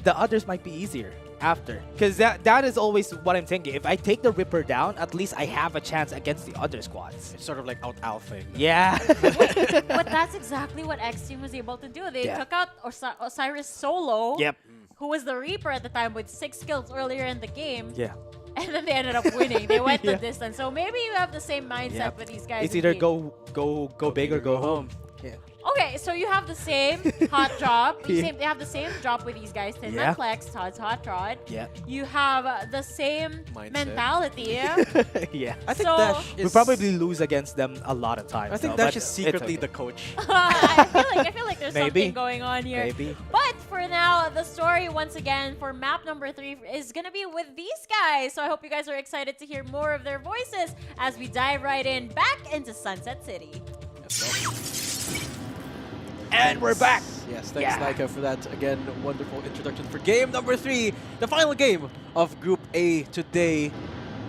The others might be easier after, because that is always what I'm thinking. If I take the Ripper down, at least I have a chance against the other squads. It's sort of like out-alphing. Yeah. But that's exactly what X Team was able to do. They took out Osiris solo, who was the Reaper at the time with 6 kills earlier in the game. Yeah. And then they ended up winning. They went the distance. So maybe you have the same mindset with these guys. It's either go big or go home. Yeah. Okay, so you have the same hot drop. They have the same drop with these guys. Tin Man Flex, Todd's Hot Rod. Yeah. You have the same mentality. Yeah. I think Dash is... We probably lose against them a lot of times. I think Dash is secretly the coach. I feel like there's something going on here. Maybe. But for now, the story once again for map number 3 is gonna be with these guys. So I hope you guys are excited to hear more of their voices as we dive right in back into Sunset City. And we're back. Yes, thanks, Laika, for that, again, wonderful introduction for game number 3, the final game of Group A today.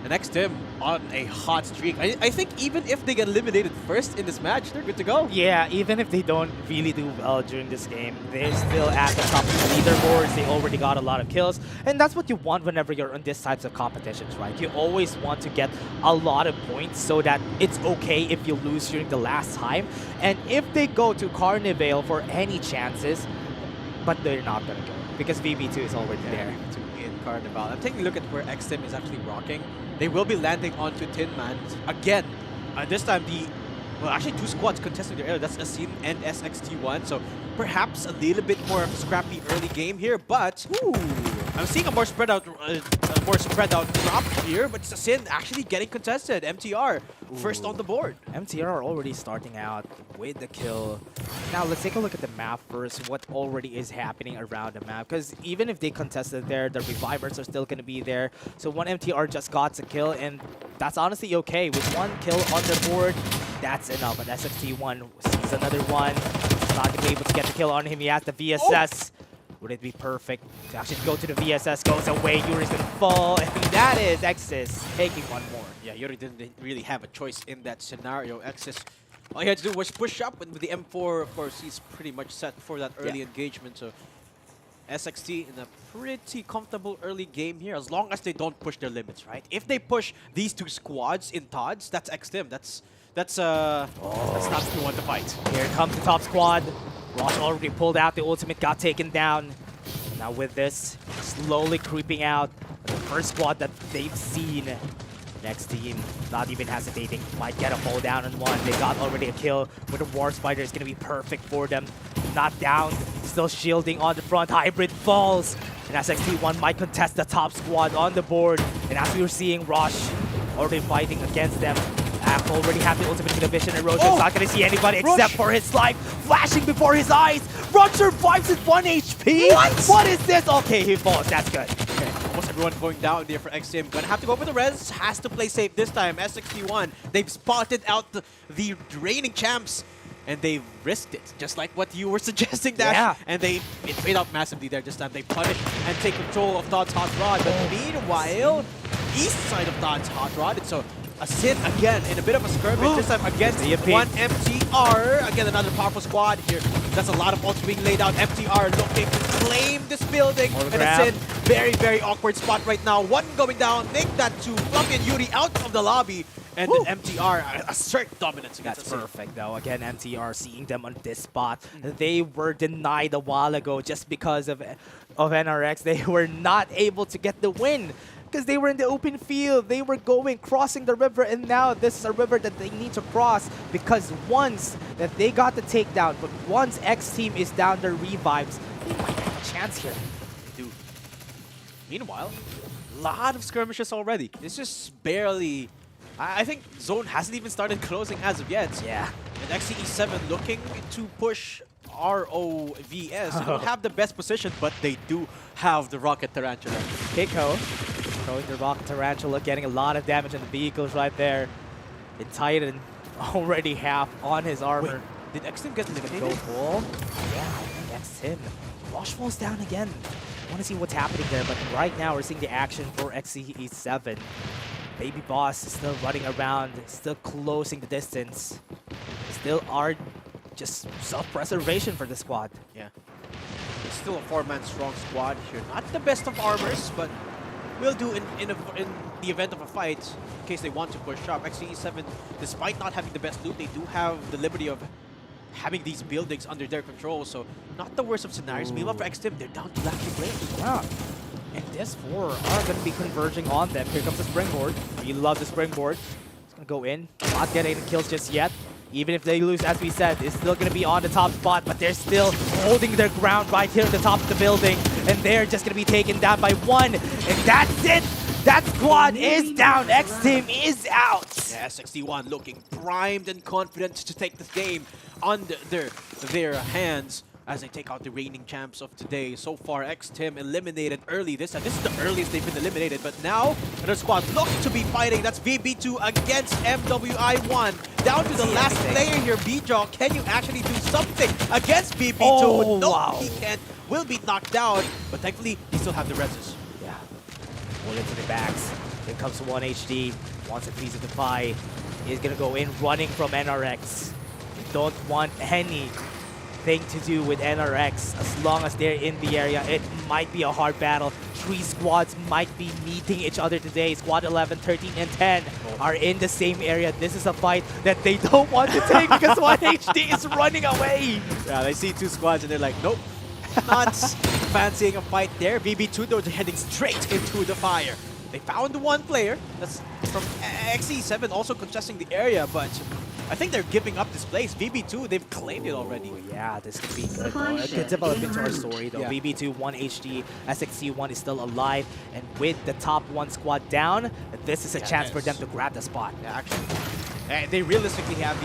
And next Tim on a hot streak. I think even if they get eliminated first in this match, they're good to go. Yeah, even if they don't really do well during this game, they're still at the top of the leaderboards. They already got a lot of kills. And that's what you want whenever you're in these types of competitions, right? You always want to get a lot of points so that it's okay if you lose during the last time. And if they go to Carnival for any chances, but they're not going to go because VB2 is already there. In Carnival. I'm taking a look at where XTIM is actually rocking. They will be landing onto Tin Man again. This time actually 2 squads contesting their area. That's Asin and SXT1. So perhaps a little bit more of a scrappy early game here, but I'm seeing a more spread out drop here, but Asin actually getting contested. MTR first on the board. MTR already starting out with the kill. Now let's take a look at the map first, what already is happening around the map, because even if they contested there, the revivers are still going to be there. So one MTR just got a kill, and that's honestly okay. With 1 kill on the board, that's enough. But SXT1 sees another one. Not going to be able to get the kill on him. He has the VSS. Would it be perfect to actually go to the VSS, goes away, Yuri's going to fall, and that is Exis taking one more. Yeah, Yuri didn't really have a choice in that scenario. Exis, all he had to do was push up, and with the M4, of course, he's pretty much set for that early engagement. So SXT in a pretty comfortable early game here, as long as they don't push their limits, right? If they push these 2 squads in Tods, that's XTIM. That's not who you want to fight. Here comes the top squad. Rosh already pulled out the ultimate, got taken down. Now with this, slowly creeping out. The first squad that they've seen. Next team, not even hesitating, might get a fall down on one. They got already a kill with a War Spider. It's going to be perfect for them. Not down, still shielding on the front. Hybrid falls. And SXT1 might contest the top squad on the board. And as we were seeing, Rosh already fighting against them. App already have the ultimate to the vision erosion. Not going to see anybody except for his life flashing before his eyes. Rush survives with 1 HP. What is this? Okay, he falls. That's good. Okay, almost everyone going down there for XTIM. Gonna have to go for the res. Has to play safe this time. S61. They've spotted out the reigning champs. And they risked it, just like what you were suggesting, Dash. Yeah. And it paid out massively there this time. They punish and take control of Todd's Hot Rod. But meanwhile, east side of Todd's Hot Rod, it's a Sin again in a bit of a skirmish, this time against one MTR. Again, another powerful squad here. That's a lot of ults being laid out. MTR looking to claim this building. And a Sin, very, very awkward spot right now. One going down. Make that to Fluffy and Yuri out of the lobby. And then MTR assert dominance against That's perfect, though. Again, MTR seeing them on this spot. They were denied a while ago just because of NRX. They were not able to get the win because they were in the open field. They were crossing the river, and now this is a river that they need to cross because once that they got the takedown, but once X team is down their revives, they might have a chance here. They do. Meanwhile, a lot of skirmishes already. This is barely... I think Zone hasn't even started closing as of yet. Yeah. And XCE7 looking to push ROVS. They don't have the best position, but they do have the Rocket Tarantula. Keiko throwing the Rocket Tarantula, getting a lot of damage on the vehicles right there. And Titan already half on his armor. Wait, did XTIM get eliminated? Go full? Yeah, I think that's him. Rosh falls down again. I want to see what's happening there, but right now we're seeing the action for XCE7. Baby Boss is still running around, still closing the distance. Still are just self-preservation for the squad. Yeah. It's still a 4-man strong squad here. Not the best of armors, but will do in the event of a fight in case they want to push up. XCE7, despite not having the best loot, they do have the liberty of having these buildings under their control, so not the worst of scenarios. Meanwhile, for XTIM, they're down to Lucky Blade. Yeah. And this 4 are going to be converging on them. Here comes the springboard. We love the springboard. It's going to go in. Not getting any kills just yet. Even if they lose, as we said, it's still going to be on the top spot, but they're still holding their ground right here at the top of the building. And they're just going to be taken down by 1. And that's it. That squad is down. X-Team is out. Yeah, 61 looking primed and confident to take this game under their hands as they take out the reigning champs of today. So far, X-Team eliminated early. This is the earliest they've been eliminated, but now another squad looks to be fighting. That's VB2 against MWI1. Down to the last player here, Bijo. Can you actually do something against VB2? Oh, no, wow. he can't. Will be knocked down, but thankfully, he still have the reses. Yeah. Bullet to the backs. Here comes 1HD. Wants a piece of the pie. He's gonna go in running from NRX. Don't want anything to do with NRX as long as they're in the area. It might be a hard battle. 3 squads might be meeting each other today. Squad 11, 13, and 10 are in the same area. This is a fight that they don't want to take because 1HD is running away. Yeah, they see 2 squads and they're like, nope, not fancying a fight there. VB2, though, they're heading straight into the fire. They found one player. That's from XE7 also contesting the area, but I think they're giving up this place. VB2, they've claimed it already. Yeah, this could be good. A good development to our story, though. Yeah. VB2, 1HD, SXC1 is still alive, and with the top 1 squad down, this is a chance for them to grab the spot. Yeah, actually, they realistically have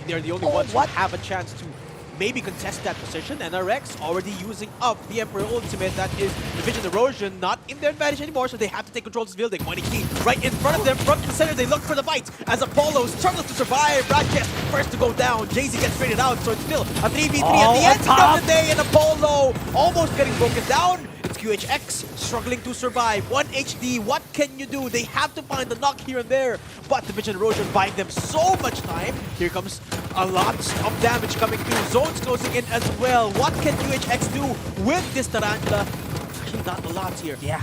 they're the only ones who have a chance to maybe contest that position. NRX already using up the Emperor ultimate. That is the Vision Erosion, not in their advantage anymore, so they have to take control of this building. 1HD right in front of them, front and center. They look for the bite as Apollo struggles to survive. Broadcast first to go down. Jay-Z gets traded out, so it's still a 3v3 at the end of the day, and Apollo almost getting broken down. It's QHX struggling to survive. 1HD, what can you do? They have to find the knock here and there, but the Vision Erosion buying them so much time. Here comes a lot of damage coming through. Zones closing in as well. What can QHX do with this Tarantula? Actually, not a lot here. Yeah.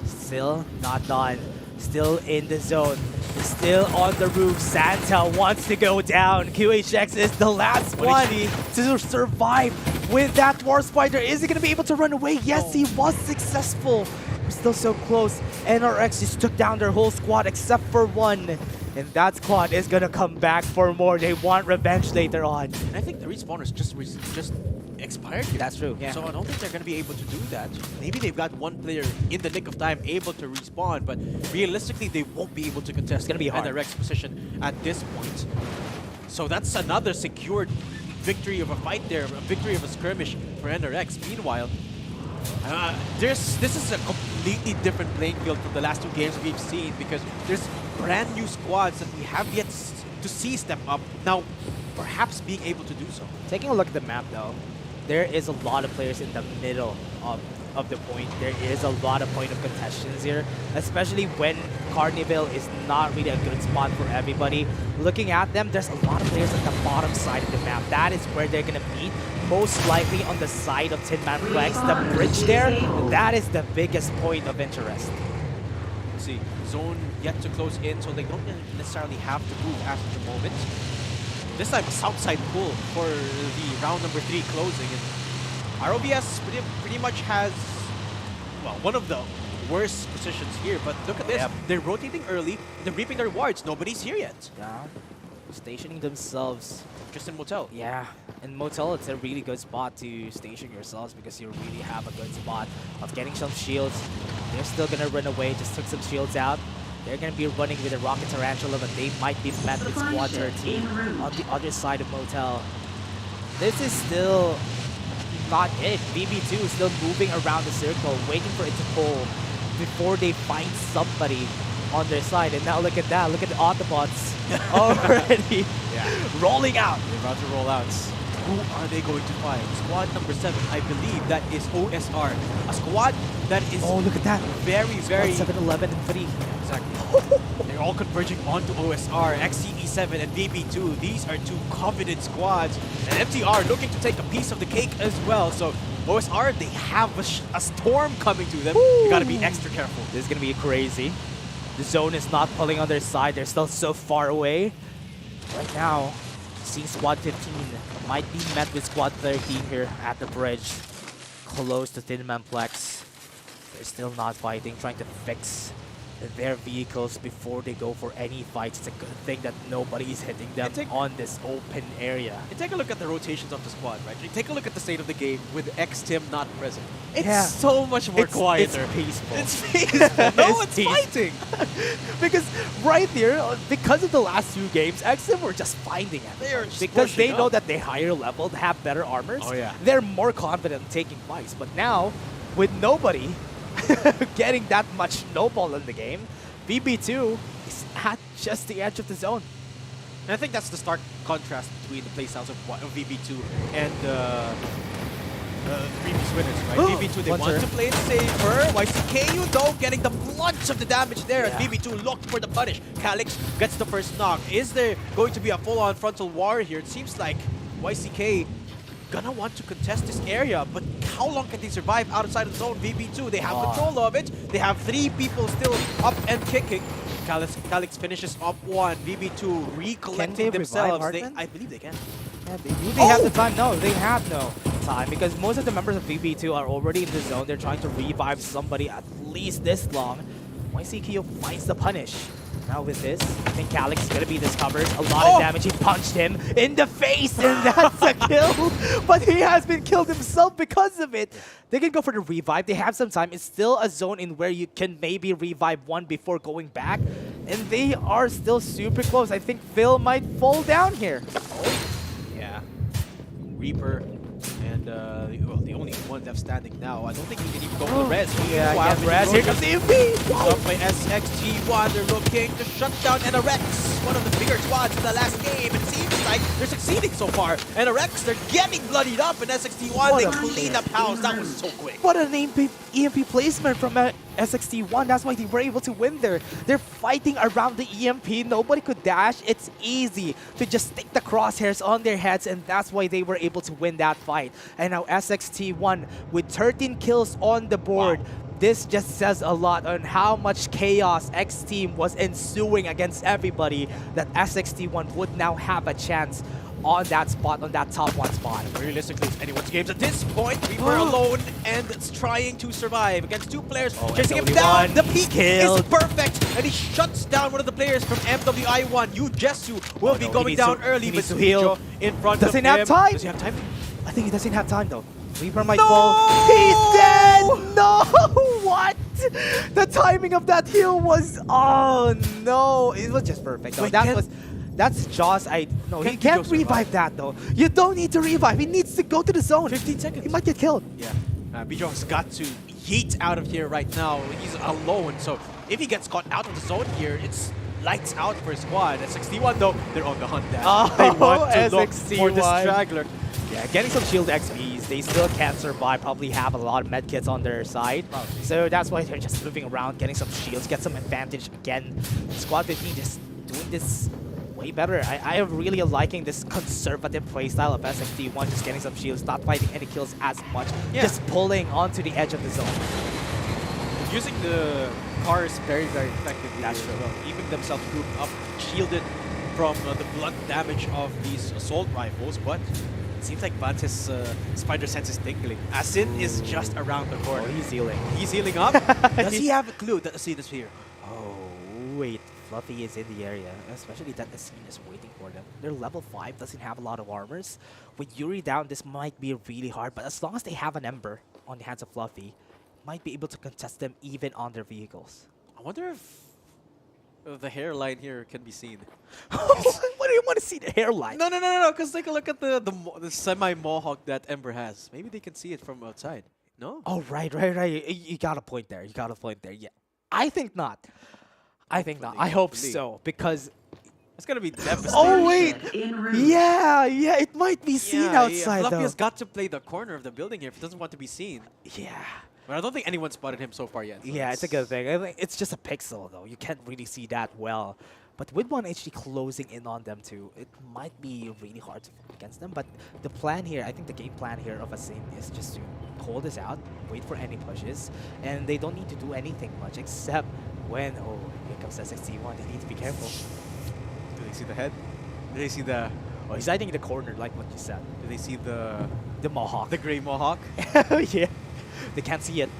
Still not done. Still in the zone. Still on the roof. Santa wants to go down. QHX is the last one to survive with that War Spider. Is he going to be able to run away? Yes, he was successful. We're still so close. NRX just took down their whole squad except for one. And that squad is going to come back for more. They want revenge later on. And I think the respawners just expired here. That's true, yeah. So I don't think they're going to be able to do that. Maybe they've got one player in the nick of time able to respawn, but realistically, they won't be able to contest gonna be hard. NRX position at this point. So that's another secured victory of a fight there, a victory of a skirmish for NRX. Meanwhile, this is a completely different playing field from the last 2 games we've seen, because there's brand new squads that we have yet to see step up. Now, perhaps being able to do so. Taking a look at the map, though, there is a lot of players in the middle of the point. There is a lot of point of contentions here, especially when Carnival is not really a good spot for everybody. Looking at them, there's a lot of players at the bottom side of the map. That is where they're going to meet, most likely on the side of Tin Man Flex. The bridge there, that is the biggest point of interest. See, zone yet to close in, so they don't necessarily have to move at the moment. This time, south side pull for the round number 3 closing. And ROVS pretty much has, well, one of the worst positions here. But look at this. Yep. They're rotating early. They're reaping their rewards. Nobody's here yet. Yeah. Stationing themselves. Just in Motel. Yeah. In Motel, it's a really good spot to station yourselves because you really have a good spot of getting some shields. They're still going to run away. Just took some shields out. They're going to be running with a Rocket Tarantula, but they might be met with Squad 13 on the other side of Motel. This is still not it. VB2 is still moving around the circle, waiting for it to pull before they find somebody on their side. And now look at that. Look at the Autobots already rolling out. They're about to roll out. Who are they going to find? Squad number 7, I believe that is OSR. A squad that is look at that. Very 7, 11, and 3. Exactly. They're all converging onto OSR, XCE7 and VB2. These are 2 confident squads. And MTR looking to take a piece of the cake as well. So OSR, they have a storm coming to them. You gotta be extra careful. This is gonna be crazy. The zone is not pulling on their side. They're still so far away. Right now, seeing Squad 15 might be met with Squad 13 here at the bridge. Close to Tin Man Plex. They're still not fighting, trying to fix their vehicles before they go for any fights. It's a good thing that nobody is hitting them on this open area. And take a look at the rotations of the squad, right? Take a look at the state of the game with X-Tim not present. It's so much more quieter. It's peaceful. It's peaceful. No, it's fighting. Because right here, because of the last 2 games, X-Tim were just finding it. Because they know that they're higher leveled, have better armors. Oh, yeah. They're more confident taking fights. But now, with nobody getting that much snowball in the game, VB2 is at just the edge of the zone. And I think that's the stark contrast between the playstyles of VB2 and previous winners, right? VB2, they One want turn. to play it safer. YCKU, though, getting the brunt of the damage there as VB2 looked for the punish. Calyx gets the first knock. Is there going to be a full-on frontal war here? It seems like YCK gonna want to contest this area, but how long can they survive outside of the zone? VB2, they have control of it. They have 3 people still up and kicking. Calyx finishes up one. VB2 recollecting themselves. I believe they can. Yeah, do they have the time? No, they have no time because most of the members of VB2 are already in the zone. They're trying to revive somebody at least this long. YCKU finds the punish. Now with this, I think Calyx is going to be discovered. A lot of damage. He punched him in the face, and that's a kill. But he has been killed himself because of it. They can go for the revive. They have some time. It's still a zone in where you can maybe revive one before going back. And they are still super close. I think Phil might fall down here. Yeah. Reaper and well, the only one left standing now. I don't think he can even go for the res. Yeah, get res. Here comes the EMP! Up by SXG1, they're looking to shut down NRX, one of the bigger squads in the last game. It seems like they're succeeding so far. NRX, they're getting bloodied up, and SXG1, they clean up house. That was so quick. What an EMP placement from SXT1. That's why they were able to win there. They're fighting around the EMP. Nobody could dash. It's easy to just stick the crosshairs on their heads, and that's why they were able to win that fight. And now SXT1 with 13 kills on the board. Wow. This just says a lot on how much chaos X Team was ensuing against everybody, that SXT1 would now have a chance on that spot, on that top 1 spot. Realistically, it's anyone's games at this point. We were alone and it's trying to survive against 2 players, chasing him down. The peak is perfect, and he shuts down one of the players from MWI1. Yujesu will be going down early, but heal in front doesn't of him. have time. Does he have time? I think he doesn't have time though. Reaper might fall. He's dead! No! What? The timing of that heal was... Oh no! It was just perfect. No, that's Jaws. No, he can't revive that though. You don't need to revive. He needs to go to the zone. 15 seconds. He might get killed. Yeah. Bijon's got to yeet out of here right now. He's alone, so if he gets caught out of the zone here, it's lights out for his squad. At 61 though, they're on the hunt now. They want to look for this straggler. Yeah, getting some shield XPs. They still can't survive. Probably have a lot of medkits on their side. So that's why they're just moving around, getting some shields, get some advantage again. Squad 15 just doing this way better. I am really liking this conservative playstyle of SXT1, just getting some shields, not fighting any kills as much, just pulling onto the edge of the zone. Using the cars very, very effectively. That's true. Well, keeping themselves grouped up, shielded from the blunt damage of these assault rifles, but it seems like Vance's spider sense is tingling. Asin is just around the corner. Oh, he's healing. He's healing up? Does he have a clue that Asin is here? Oh, wait. Fluffy is in the area, especially that Asin is waiting for them. They're level 5, doesn't have a lot of armors. With Yuri down, this might be really hard, but as long as they have an Ember on the hands of Fluffy, might be able to contest them even on their vehicles. I wonder if the hairline here can be seen. What do you want to see the hairline? No, because take a look at the semi-mohawk that Ember has. Maybe they can see it from outside. No? Oh, right. You got a point there. Yeah. I think not. I hope so, because it's gonna be devastating. Oh wait, yeah, it might be seen outside. Fluffy though. has got to play the corner of the building here if he doesn't want to be seen. Yeah, but I don't think anyone spotted him so far yet. So yeah, it's a good thing. I think it's just a pixel though. You can't really see that well. But with 1HD closing in on them too, it might be really hard to fight against them. But the plan here, I think the game plan here of Asin is just to hold this out, wait for any pushes, and they don't need to do anything much except when, oh, here comes SXT1, they need to be careful. Do they see the head? Do they see the... Oh, he's hiding in the corner like what you said. Do they see the mohawk? The gray mohawk? Yeah. They can't see it.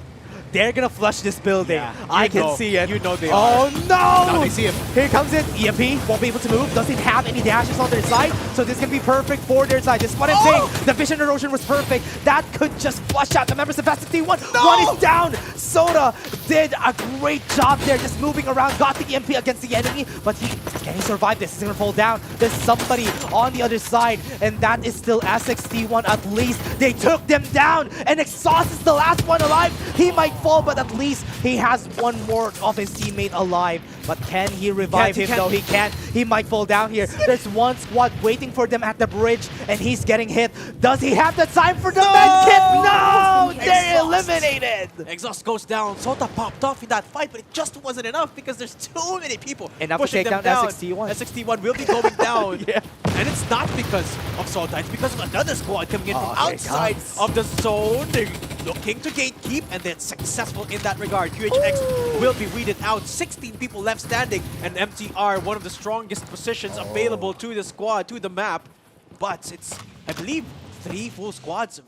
They're gonna flush this building. Yeah, I can see it. You know they are. Oh no! Now they see him. Here comes it. EMP won't be able to move. Doesn't have any dashes on their side. So this can be perfect for their side. This is what I'm saying. The vision erosion was perfect. That could just flush out the members of SXT1. No! One is down. Soda did a great job there, just moving around. Got the EMP against the enemy, but can he survive this? He's gonna fall down. There's somebody on the other side, and that is still SXT1 at least. They took them down, and Exhaust is the last one alive. He might fall, but at least he has one more of his teammate alive. But can he revive him? No, he can't. He might fall down here. There's one squad waiting for them at the bridge, and he's getting hit. Does he have the time for the med kit? No! They're eliminated! Exhaust goes down. Sota popped off in that fight, but it just wasn't enough because there's too many people Enough to pushing take them down down. SXT1. SXT1 will be going down. Yeah. And it's not because of Sota, it's because of another squad coming in from here it outside comes. of the zone. They're looking to gatekeep, and they're successful in that regard. QHX will be weeded out. 16 people left standing, and MTR, one of the strongest positions available to the squad, to the map. But it's, I believe, 3 full squads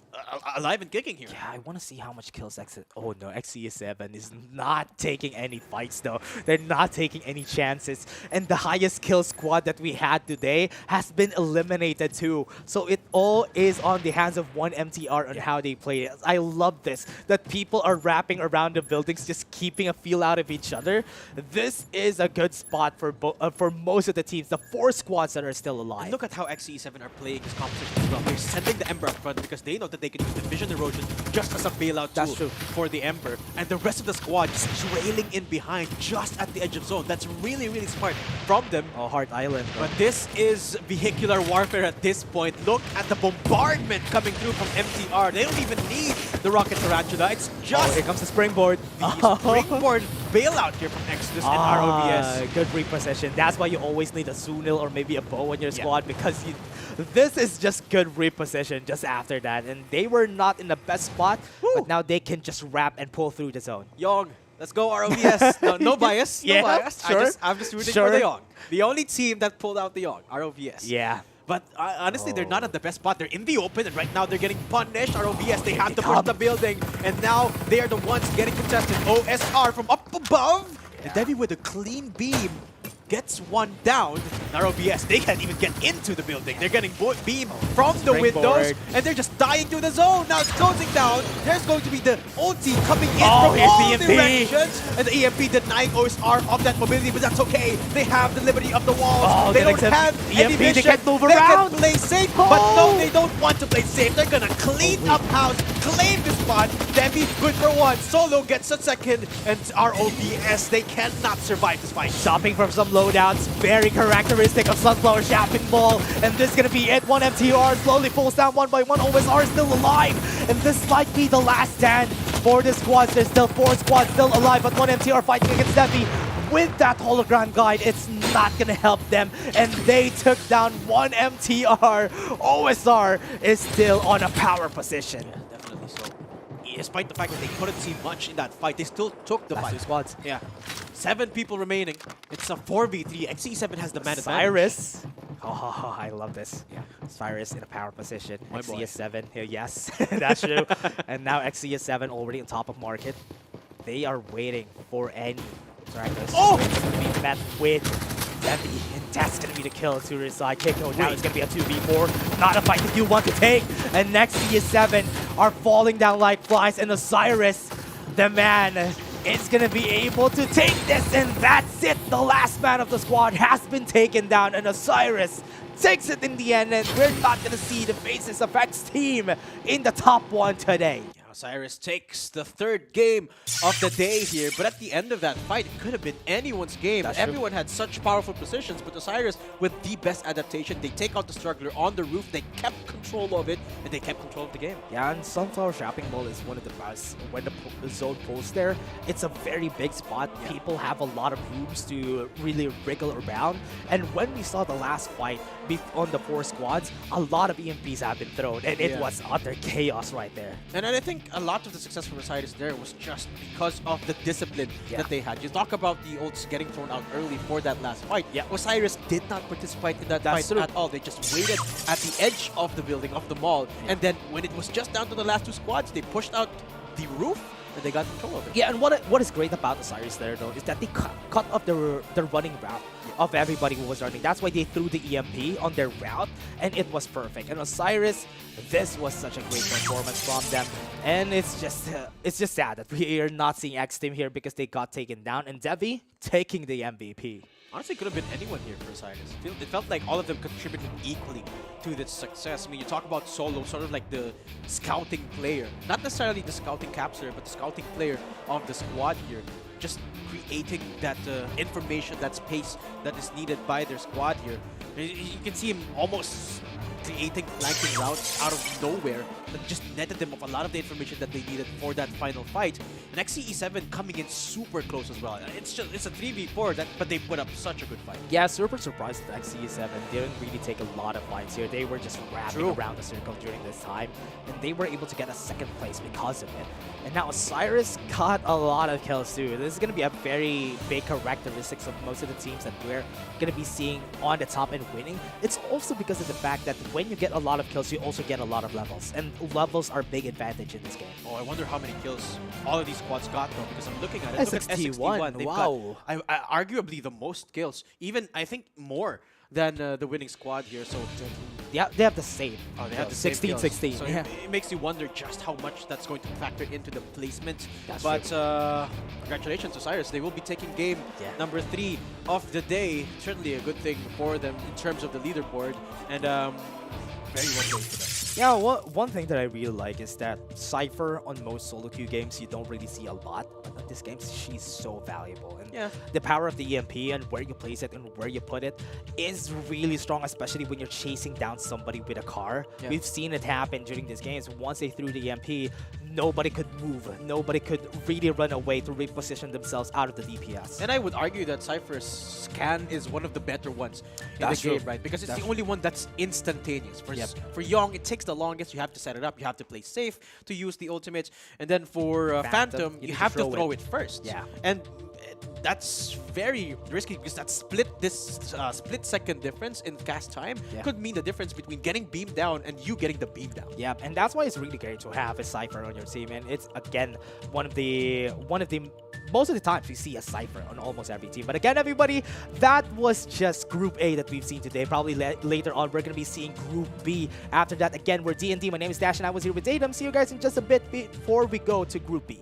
alive and kicking here. Yeah, I want to see how much kills Oh no, XE7 is not taking any fights though. They're not taking any chances. And the highest kill squad that we had today has been eliminated too. So it all is on the hands of one MTR on how they play it. I love this, that people are wrapping around the buildings, just keeping a feel out of each other. This is a good spot for most of the teams, the 4 squads that are still alive. And look at how XE7 are playing this competition as well. They're sending the Ember up front because they know that they can use the vision erosion just as a bailout tool for the Ember. And the rest of the squad just trailing in behind just at the edge of zone. That's really, really smart from them. Oh, Heart Island. But this is vehicular warfare at this point. Look at the bombardment coming through from MTR. They don't even need the Rocket Tarantula. It's just... here comes the Springboard. The Springboard bailout here from Exodus and ROBS. Good reposition. That's why you always need a Sunil or maybe a bow in your squad, because this is just good reposition just after that. And they were not in the best spot, but now they can just wrap and pull through the zone. Yong, let's go ROBS. No bias. No bias. Sure. I'm just rooting for the Yong. The only team that pulled out the Yong, ROBS. Yeah. But honestly, they're not at the best spot. They're in the open, and right now they're getting punished. ROBS, they have to push the building, and now they are the ones getting contested. OSR from up above. The Devi with a clean beam gets one down. ROBS, they can't even get into the building. They're getting beam from the windows, and they're just dying to the zone. Now it's closing down. There's going to be the ulti coming in from all directions, and the EMP denying OSR of that mobility, but that's okay. They have the liberty of the walls. They don't have any vision. They can't move They around. can play safe, but no, they don't want to play safe. They're gonna clean up house, claim the spot. Devi good for 1. Solo gets a 2nd, and ROBS, they cannot survive this fight. Stopping from some loadouts, very characteristic of Sunflower Shopping Mall, and this is gonna be it. One MTR slowly falls down one by one. OSR is still alive, and this might be the last stand for the squads. There's still 4 squads still alive, but one MTR fighting against Devi. With that hologram guide, it's not gonna help them, and they took down one MTR. OSR is still on a power position. Yeah, definitely so. Despite the fact that they couldn't see much in that fight, they still took the fight. 2 squads. Yeah. 7 people remaining. It's a 4v3. XE7 has the man advantage. Cyrus. Oh, I love this. Yeah. Cyrus in a power position. My boy. XE7. Yes, that's true. And now XE7 already on top of market. They are waiting for any Dragos to be met with Devi, and that's gonna be the kill to his side. Kiko, now it's gonna be a 2v4. Not a fight that you want to take. And next CS7 are falling down like flies, and Osiris, the man, is gonna be able to take this, and that's it. The last man of the squad has been taken down, and Osiris takes it in the end, and we're not gonna see the Faces of X team in the top 1 today. Osiris takes the 3rd game of the day here, but at the end of that fight, it could have been anyone's game. Everyone had such powerful positions, but Osiris with the best adaptation. They take out the Struggler on the roof, they kept control of it, and they kept control of the game. Yeah, and Sunflower Shopping Mall is one of the best. When the zone pulls there, it's a very big spot. People have a lot of rooms to really wriggle around, and when we saw the last fight on the 4 squads, a lot of EMPs have been thrown, and it was utter chaos right there. And I think a lot of the success from Osiris there was just because of the discipline that they had. You talk about the ults getting thrown out early for that last fight. Yeah. Osiris did not participate in that fight at all. They just waited at the edge of the building, of the mall. And then when it was just down to the last 2 squads, they pushed out the roof and they got control of it. Yeah, and what is great about Osiris there, though, is that they cut off the running route of everybody who was running. That's why they threw the EMP on their route, and it was perfect. And Osiris, this was such a great performance from them. And it's just sad that we are not seeing X Team here because they got taken down, and Devi taking the MVP. honestly could have been anyone here for Cyrus. It felt like all of them contributed equally to this success. I mean, you talk about Solo, sort of like the scouting player. Not necessarily the scouting capsuler, but the scouting player of the squad here. Just creating that information, that space that is needed by their squad here. You can see him almost creating flanking routes out of nowhere that just netted them of a lot of the information that they needed for that final fight. And XCE7 coming in super close as well. It's a 3v4, but they put up such a good fight. Yeah, super surprised that XCE7 didn't really take a lot of fights here. They were just wrapping around the circle during this time, and they were able to get a second place because of it. And now Cyrus got a lot of kills too. This is going to be a very big characteristics of most of the teams that we're going to be seeing on the top and winning. It's also because of the fact that when you get a lot of kills, you also get a lot of levels. And levels are a big advantage in this game. Oh, I wonder how many kills all of these squads got though, because I'm looking at it. Look at SXT1, SXT1. They've wow. got arguably the most kills. Even, I think, more than the winning squad here. So yeah, they have the same. Oh, they have the 16, 16. So yeah. it makes you wonder just how much that's going to factor into the placement. That's but congratulations to Cyrus. They will be taking game number 3 of the day. Certainly a good thing for them in terms of the leaderboard. And very well played for them. Yeah, one thing that I really like is that Cypher on most solo queue games you don't really see a lot, but on this game she's so valuable. And the power of the EMP and where you place it and where you put it is really strong, especially when you're chasing down somebody with a car. Yeah. We've seen it happen during these games. Once they threw the EMP, nobody could move. Nobody could really run away to reposition themselves out of the DPS. And I would argue that Cypher's scan is one of the better ones in That's the game, true. right? Because it's That's the only one that's instantaneous. For, Yep. for Young, it takes the longest. You have to set it up. You have to play safe to use the ultimates. And then for Phantom, you have to throw it first. Yeah. And that's very risky because that split second difference in cast time could mean the difference between getting beamed down and you getting the beam down. Yeah, and that's why it's really great to have a Cypher on your team. And it's again one of the most of the times we see a Cypher on almost every team. But again, everybody, that was just Group A that we've seen today. Probably later on, we're going to be seeing Group B. After that, again, we're D&D. My name is Dash, and I was here with Datum. See you guys in just a bit before we go to Group B.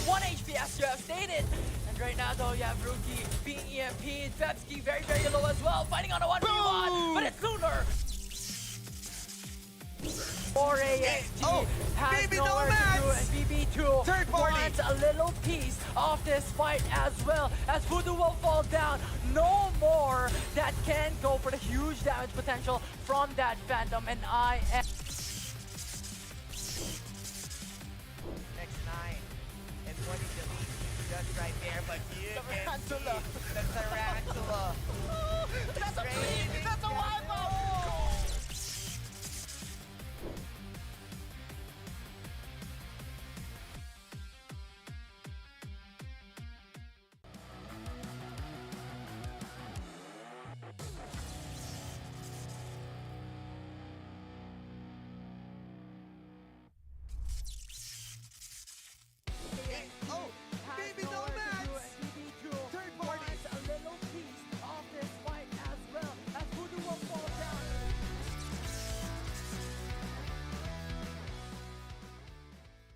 One HP as you have stated. And right now though you have Rookie being EMP'd, Bebski very, very low as well, fighting on a 1v1, but it's Lunar! 4AXG has nowhere to do, and BB2 wants a little piece of this fight as well, as Voodoo will fall down. No more that can go for the huge damage potential from that Phantom, and I am... Next 9. And what is the lead just right there, but you can see the Tarantula. That's a bleed! That's a wipeout!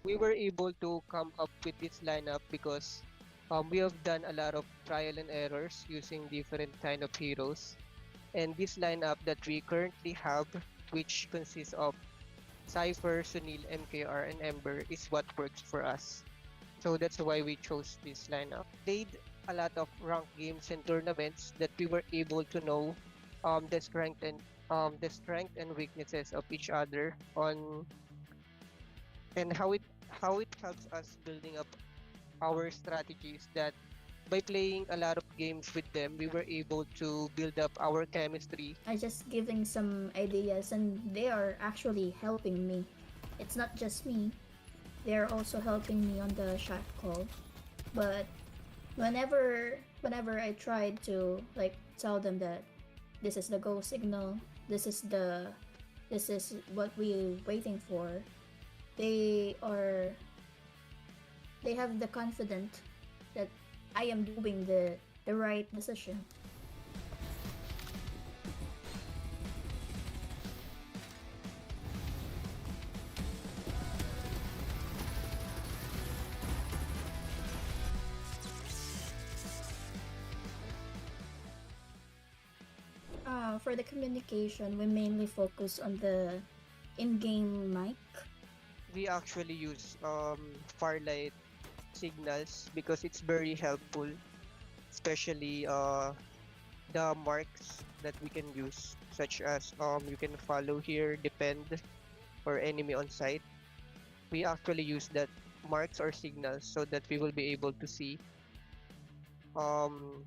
We were able to come up with this lineup because we have done a lot of trial and errors using different kind of heroes. And this lineup that we currently have, which consists of Cypher, Sunil, MKR, and Ember, is what works for us. So that's why we chose this lineup. Played a lot of ranked games and tournaments that we were able to know the strength and weaknesses of each other on and how it helps us building up our strategies, that by playing a lot of games with them we were able to build up our chemistry. I just giving some ideas and they are actually helping me. It's not just me. They're also helping me on the shot call. But whenever I tried to like tell them that this is the go signal, this is what we're waiting for, they have the that I am doing the right decision. For the communication, we mainly focus on the in-game mic. We actually use Farlight signals because it's very helpful, especially the marks that we can use, such as you can follow here, defend, or enemy on site. We actually use that marks or signals so that we will be able to see on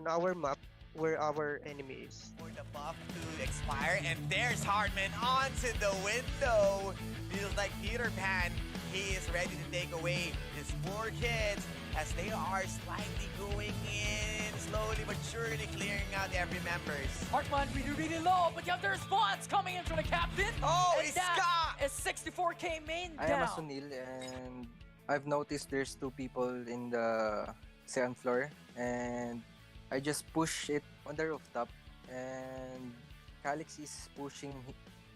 our map where our enemy is. For the buff to expire, and there's Hardman onto the window. Feels like Peter Pan. He is ready to take away these poor kids as they are slightly going in, slowly but surely clearing out every members. Hartman really low, but you have the response coming in from the captain. Oh, and it's that Scott! is 64k main I down. am Sunil, and I've noticed there's two people in the second floor, and I just push it on the rooftop, and Calix is pushing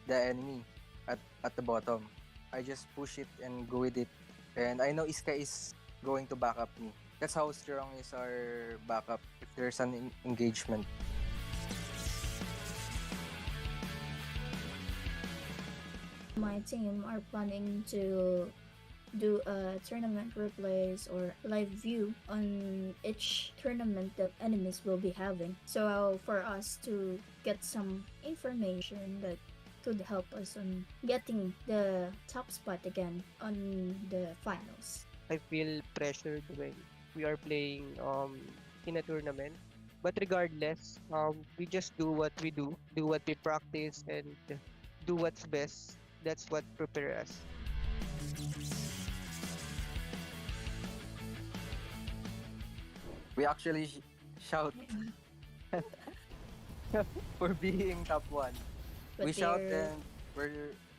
the enemy at the bottom. I just push it and go with it, and I know Iska is going to back up me. That's how strong is our backup if there's an engagement. My team are planning to do a tournament replays or live view on each tournament that enemies will be having. So for us to get some information that could help us on getting the top spot again on the finals. I feel pressured when we are playing in a tournament. But regardless, we just do what we do what we practice, and do what's best. That's what prepares us. We actually shout for being top one. But we shout they're- and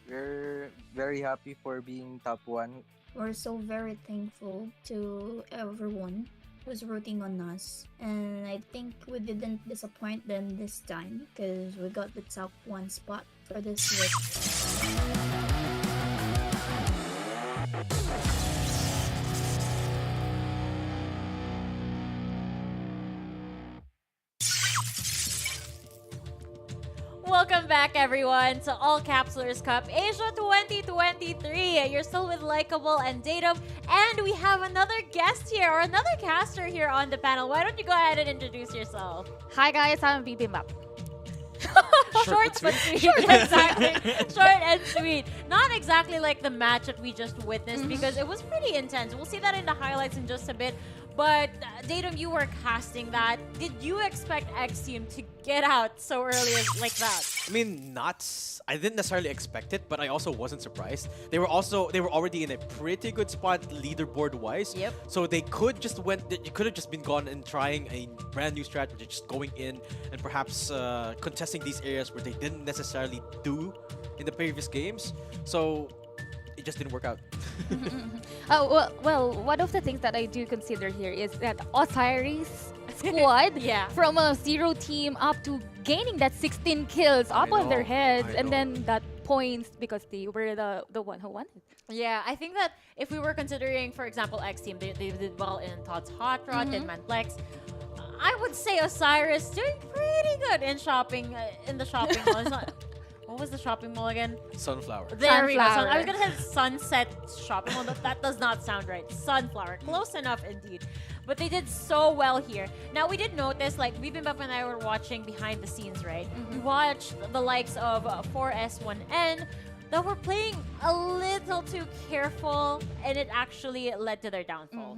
we're very happy for being top one. We're so very thankful to everyone who's rooting on us, and I think we didn't disappoint them this time because we got the top one spot for this week. Welcome back, everyone, to All-Capsulers Cup Asia 2023. You're still with Likeable and Datum, and we have another guest here, or another caster here on the panel. Why don't you go ahead and introduce yourself? Hi guys, I'm Bibimbap. Short but sweet. Exactly. Short and sweet. Not exactly like the match that we just witnessed because it was pretty intense. We'll see that in the highlights in just a bit. But Datum, you were casting that. Did you expect X Team to get out so early like that? I mean, I didn't necessarily expect it, but I also wasn't surprised. They were already in a pretty good spot leaderboard wise. Yep. So they could have just been gone and trying a brand new strategy, just going in and perhaps contesting these areas where they didn't necessarily do in the previous games. So it just didn't work out. Well, one of the things that I do consider here is that Osiris squad Yeah. from a 0 team up to gaining that 16 kills up on their heads, I and know. then that points because they were the one who won it. Yeah, I think that if we were considering, for example, X Team, they did well in Todd's Hot Rod, in Manplex. I would say Osiris doing pretty good in shopping, in the shopping mall. It's not- what was the shopping mall again? Sunflower. There we go. Sunflower. I was gonna say Sunset Shopping Mall. That does not sound right. Sunflower. Close enough indeed. But they did so well here. Now we did notice, like Bibimbap and I were watching behind the scenes, right? We watched the likes of 4S1N that were playing a little too careful, and it actually led to their downfall.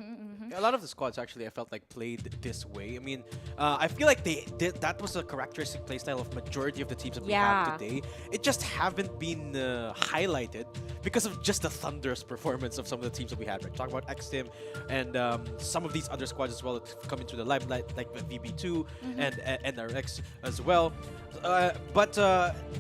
A lot of the squads actually, I felt like played this way. I mean, I feel like that was a characteristic playstyle of majority of the teams that we Yeah. have today. It just haven't been highlighted because of just the thunderous performance of some of the teams that we had. Right, talking about X-Team and some of these other squads as well that come into the limelight, like VB2 and NRX as well. But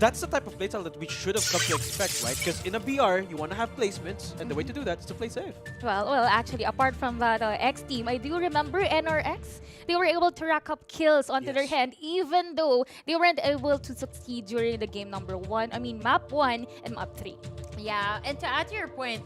that's the type of playstyle that we should have come to expect, right? Because in a BR, you want to have placements, and the way to do that is to play safe. Well, actually, apart from that X team, I do remember NRX. They were able to rack up kills onto their hand, even though they weren't able to succeed during the game number 1. I mean, map 1 and map 3. Yeah, and to add to your point,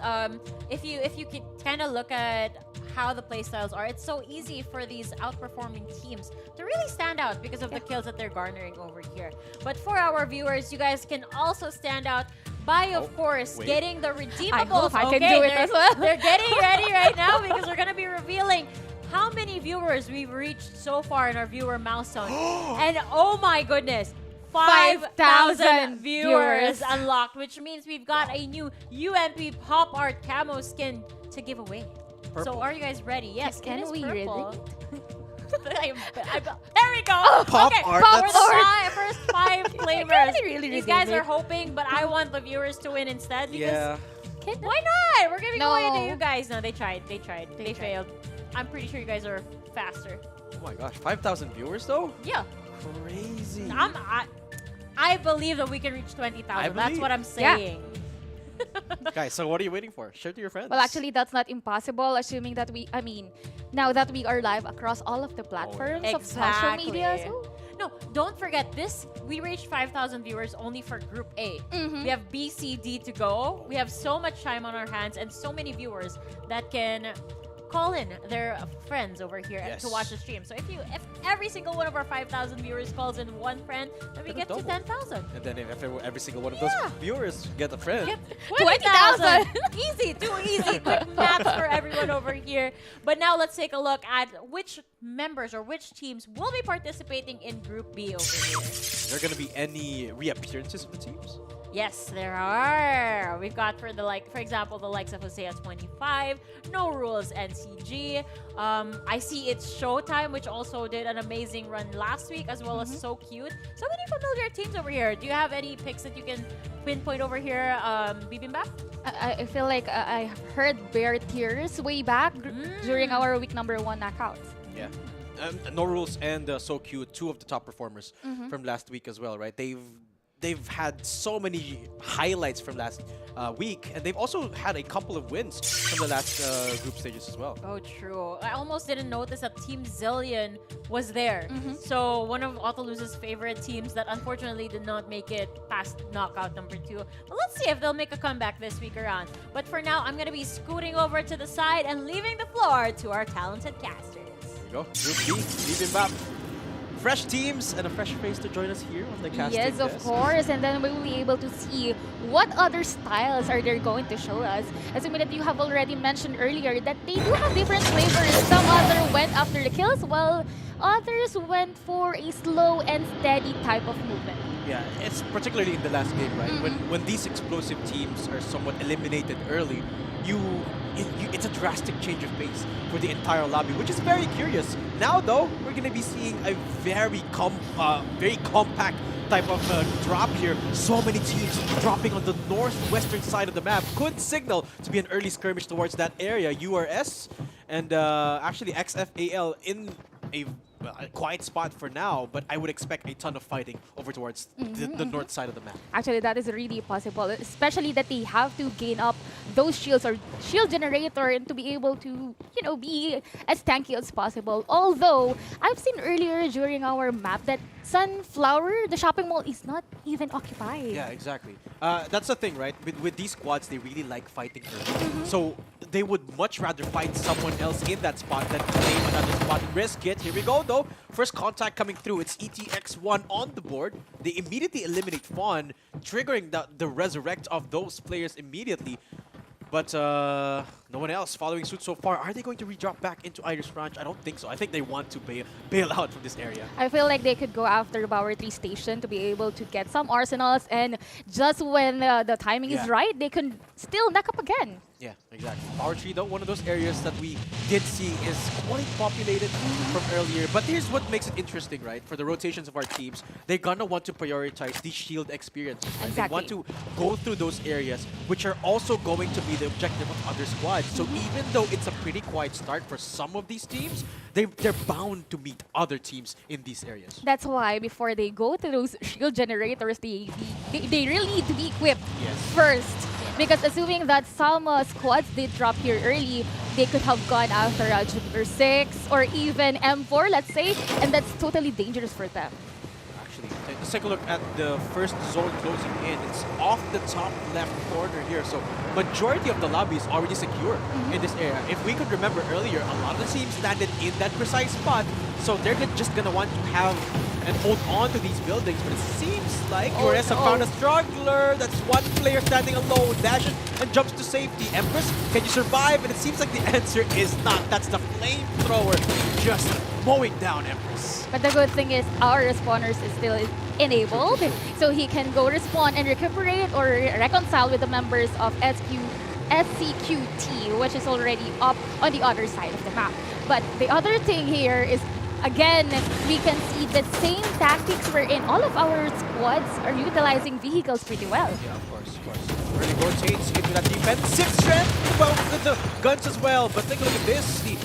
if you could kind of look at how the playstyles are, it's so easy for these outperforming teams to really stand out because of the kills that they're garnering over here. But for our viewers, you guys can also stand out by, of course, getting the redeemables. I hope I can do it as well. They're getting ready right now because we're going to be revealing how many viewers we've reached so far in our viewer milestone. And oh my goodness, 5,000 viewers unlocked, which means we've got a new UMP pop art camo skin to give away. Purple. So are you guys ready? Yes, Can it is we purple. really? There we go. Pop art. For the first 5 flavors. really These guys are hoping, but I want the viewers to win instead because Yeah. why not? We're giving away to No. you guys. No, they tried. They failed. I'm pretty sure you guys are faster. Oh my gosh, 5,000 viewers though? Yeah. Crazy. I believe that we can reach 20,000. That's believe. what I'm saying. Guys, so what are you waiting for? Share to your friends. Well, actually, that's not impossible, assuming that now that we are live across all of the platforms of social media. So. No, don't forget this. We reached 5,000 viewers only for Group A. We have B, C, D to go. We have so much time on our hands and so many viewers that can call in their friends over here to watch the stream. So if every single one of our 5,000 viewers calls in one friend, then we get to 10,000. And then if every single one of those viewers get a friend. 20,000! Easy, too easy. Quick math for everyone over here. But now let's take a look at which members or which teams will be participating in Group B over here. Are there going to be any reappearances of the teams? Yes, there are. We've got for example, the likes of Hosea 25, No Rules NCG. I see it's Showtime, which also did an amazing run last week, as well as So Cute. So many familiar teams over here. Do you have any picks that you can pinpoint over here, Bibimbap? I feel like I heard Bear Tears way back during our week number 1 knockouts. Yeah. No Rules and So Cute, 2 of the top performers from last week as well, right? They've had so many highlights from last week, and they've also had a couple of wins from the last group stages as well. Oh, true. I almost didn't notice that Team Zillion was there. So one of Autoluse's favorite teams that unfortunately did not make it past knockout number 2. But let's see if they'll make a comeback this week around. But for now, I'm going to be scooting over to the side and leaving the floor to our talented casters. There we go. Group B, Bibimbap. Fresh teams and a fresh face to join us here on the casting Yes, of desk. course. And then we will be able to see what other styles are they going to show us. Assuming that you have already mentioned earlier that they do have different flavors. Some other went after the kills, while others went for a slow and steady type of movement. Yeah, it's particularly in the last game, right? When these explosive teams are somewhat eliminated early, it's a drastic change of pace for the entire lobby, which is very curious. Now, though, we're going to be seeing a very compact type of drop here. So many teams dropping on the northwestern side of the map. Could signal to be an early skirmish towards that area. URS and actually XFAL in a quiet spot for now, but I would expect a ton of fighting over towards the north side of the map. Actually, that is really possible, especially that they have to gain up those shields or shield generator and to be able to, be as tanky as possible. Although, I've seen earlier during our map that Sunflower, the shopping mall, is not even occupied. Yeah, exactly. That's the thing, right? With these squads, they really like fighting early. So they would much rather fight someone else in that spot than claim another spot and risk it. Here we go, though. First contact coming through. It's ETX1 on the board. They immediately eliminate Fawn, triggering the resurrect of those players immediately. But no one else following suit so far. Are they going to redrop back into Irish Ranch? I don't think so. I think they want to bail out from this area. I feel like they could go after Power 3 Station to be able to get some arsenals, and just when the timing is right, they can still knock up again. Yeah, exactly. Power Tree, though, one of those areas that we did see is quite populated from earlier. But here's what makes it interesting, right? For the rotations of our teams, they're gonna want to prioritize the shield experiences, right? Exactly. They want to go through those areas, which are also going to be the objective of other squads. So even though it's a pretty quiet start for some of these teams, they're bound to meet other teams in these areas. That's why before they go to those shield generators, they really need to be equipped first. Because assuming that some squads did drop here early, they could have gone after Jupiter 6 or even M4, let's say, and that's totally dangerous for them. Actually, let's take a look at the first zone closing in. It's off the top left corner here, so majority of the lobby is already secure in this area. If we could remember earlier, a lot of the teams landed in that precise spot, so they're just gonna want to have and hold on to these buildings, but it seems like Gores have found a struggler. That's one player standing alone, dashes and jumps to safety. Empress, can you survive? And it seems like the answer is not. That's the flamethrower just mowing down Empress. But the good thing is our respawners is still enabled, so he can go respawn and recuperate or reconcile with the members of SCQT, which is already up on the other side of the map. But the other thing here is, again, we can see the same tactics wherein all of our squads are utilizing vehicles pretty well. Yeah, of course, of course. Really rotates into that defensive strength, well, with the guns as well. But take a look at this. The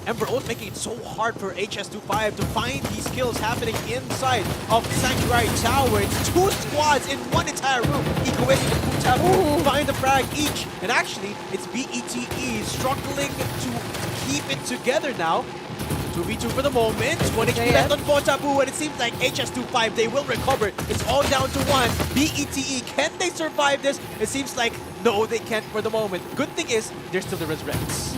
Ember Oath making it so hard for HS25 to find these kills happening inside of Sanctuary Tower. It's two squads in one entire room. Egoist and Kutabu find the frag each. And actually, it's BETE struggling to keep it together now. 2v2 for the moment. 1 HP left on Botabu, and it seems like HS25, they will recover. It's all down to one. BETE, can they survive this? It seems like no, they can't for the moment. Good thing is, they're still the resurrects.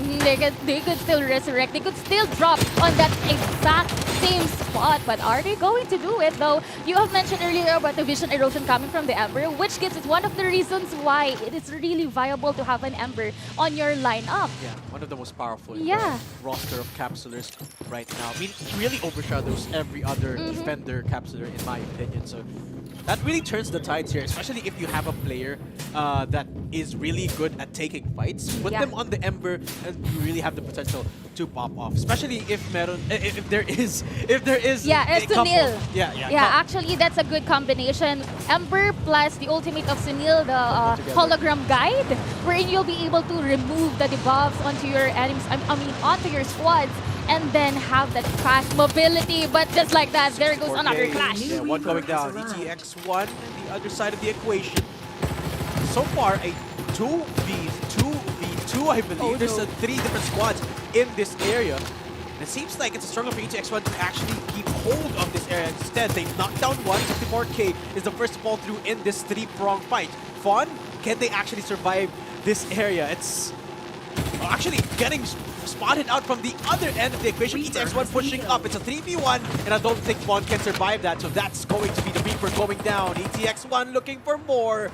They could still resurrect. They could still drop on that exact same spot. But are they going to do it, though? You have mentioned earlier about the vision erosion coming from the Ember, which gives us one of the reasons why it is really viable to have an Ember on your lineup. Yeah, one of the most powerful in the roster of capsulers right now. I mean, he really overshadows every other defender capsuler, in my opinion. So that really turns the tides here, especially if you have a player that is really good at taking fights. Put them on the Ember, and you really have the potential to pop off. Especially if there is a couple. Sunil. Yeah, actually that's a good combination. Ember plus the ultimate of Sunil, the hologram guide, wherein you'll be able to remove the debuffs onto your enemies. I mean, onto your squads. And then have that fast mobility, but just like that, there goes another clash. Yeah, one going down. ETX1 and the other side of the equation. So far, a 2v2, I believe. There's 3 different squads in this area. And it seems like it's a struggle for ETX1 to actually keep hold of this area. Instead, they knocked down one. 64K is the first to fall through in this 3-prong fight. Fawn, can they actually survive this area? It's actually getting spotted out from the other end of the equation. ETX1 pushing up. It's a 3v1, and I don't think Fawn can survive that, so that's going to be the Reaper going down. ETX1 looking for more,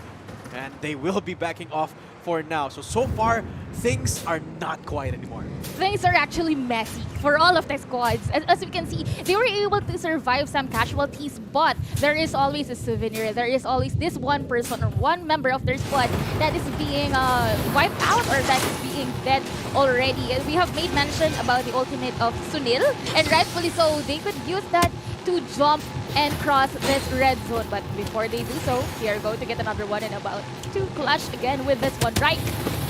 and they will be backing off for now. So far, things are not quiet anymore. Things are actually messy for all of the squads. As we can see, they were able to survive some casualties, but there is always a souvenir. There is always this one person or one member of their squad that is being wiped out or that is being dead already. And we have made mention about the ultimate of Sunil, and rightfully so, they could use that to jump and cross this red zone. But before they do so, we are going to get another one and about to clash again with this one, right?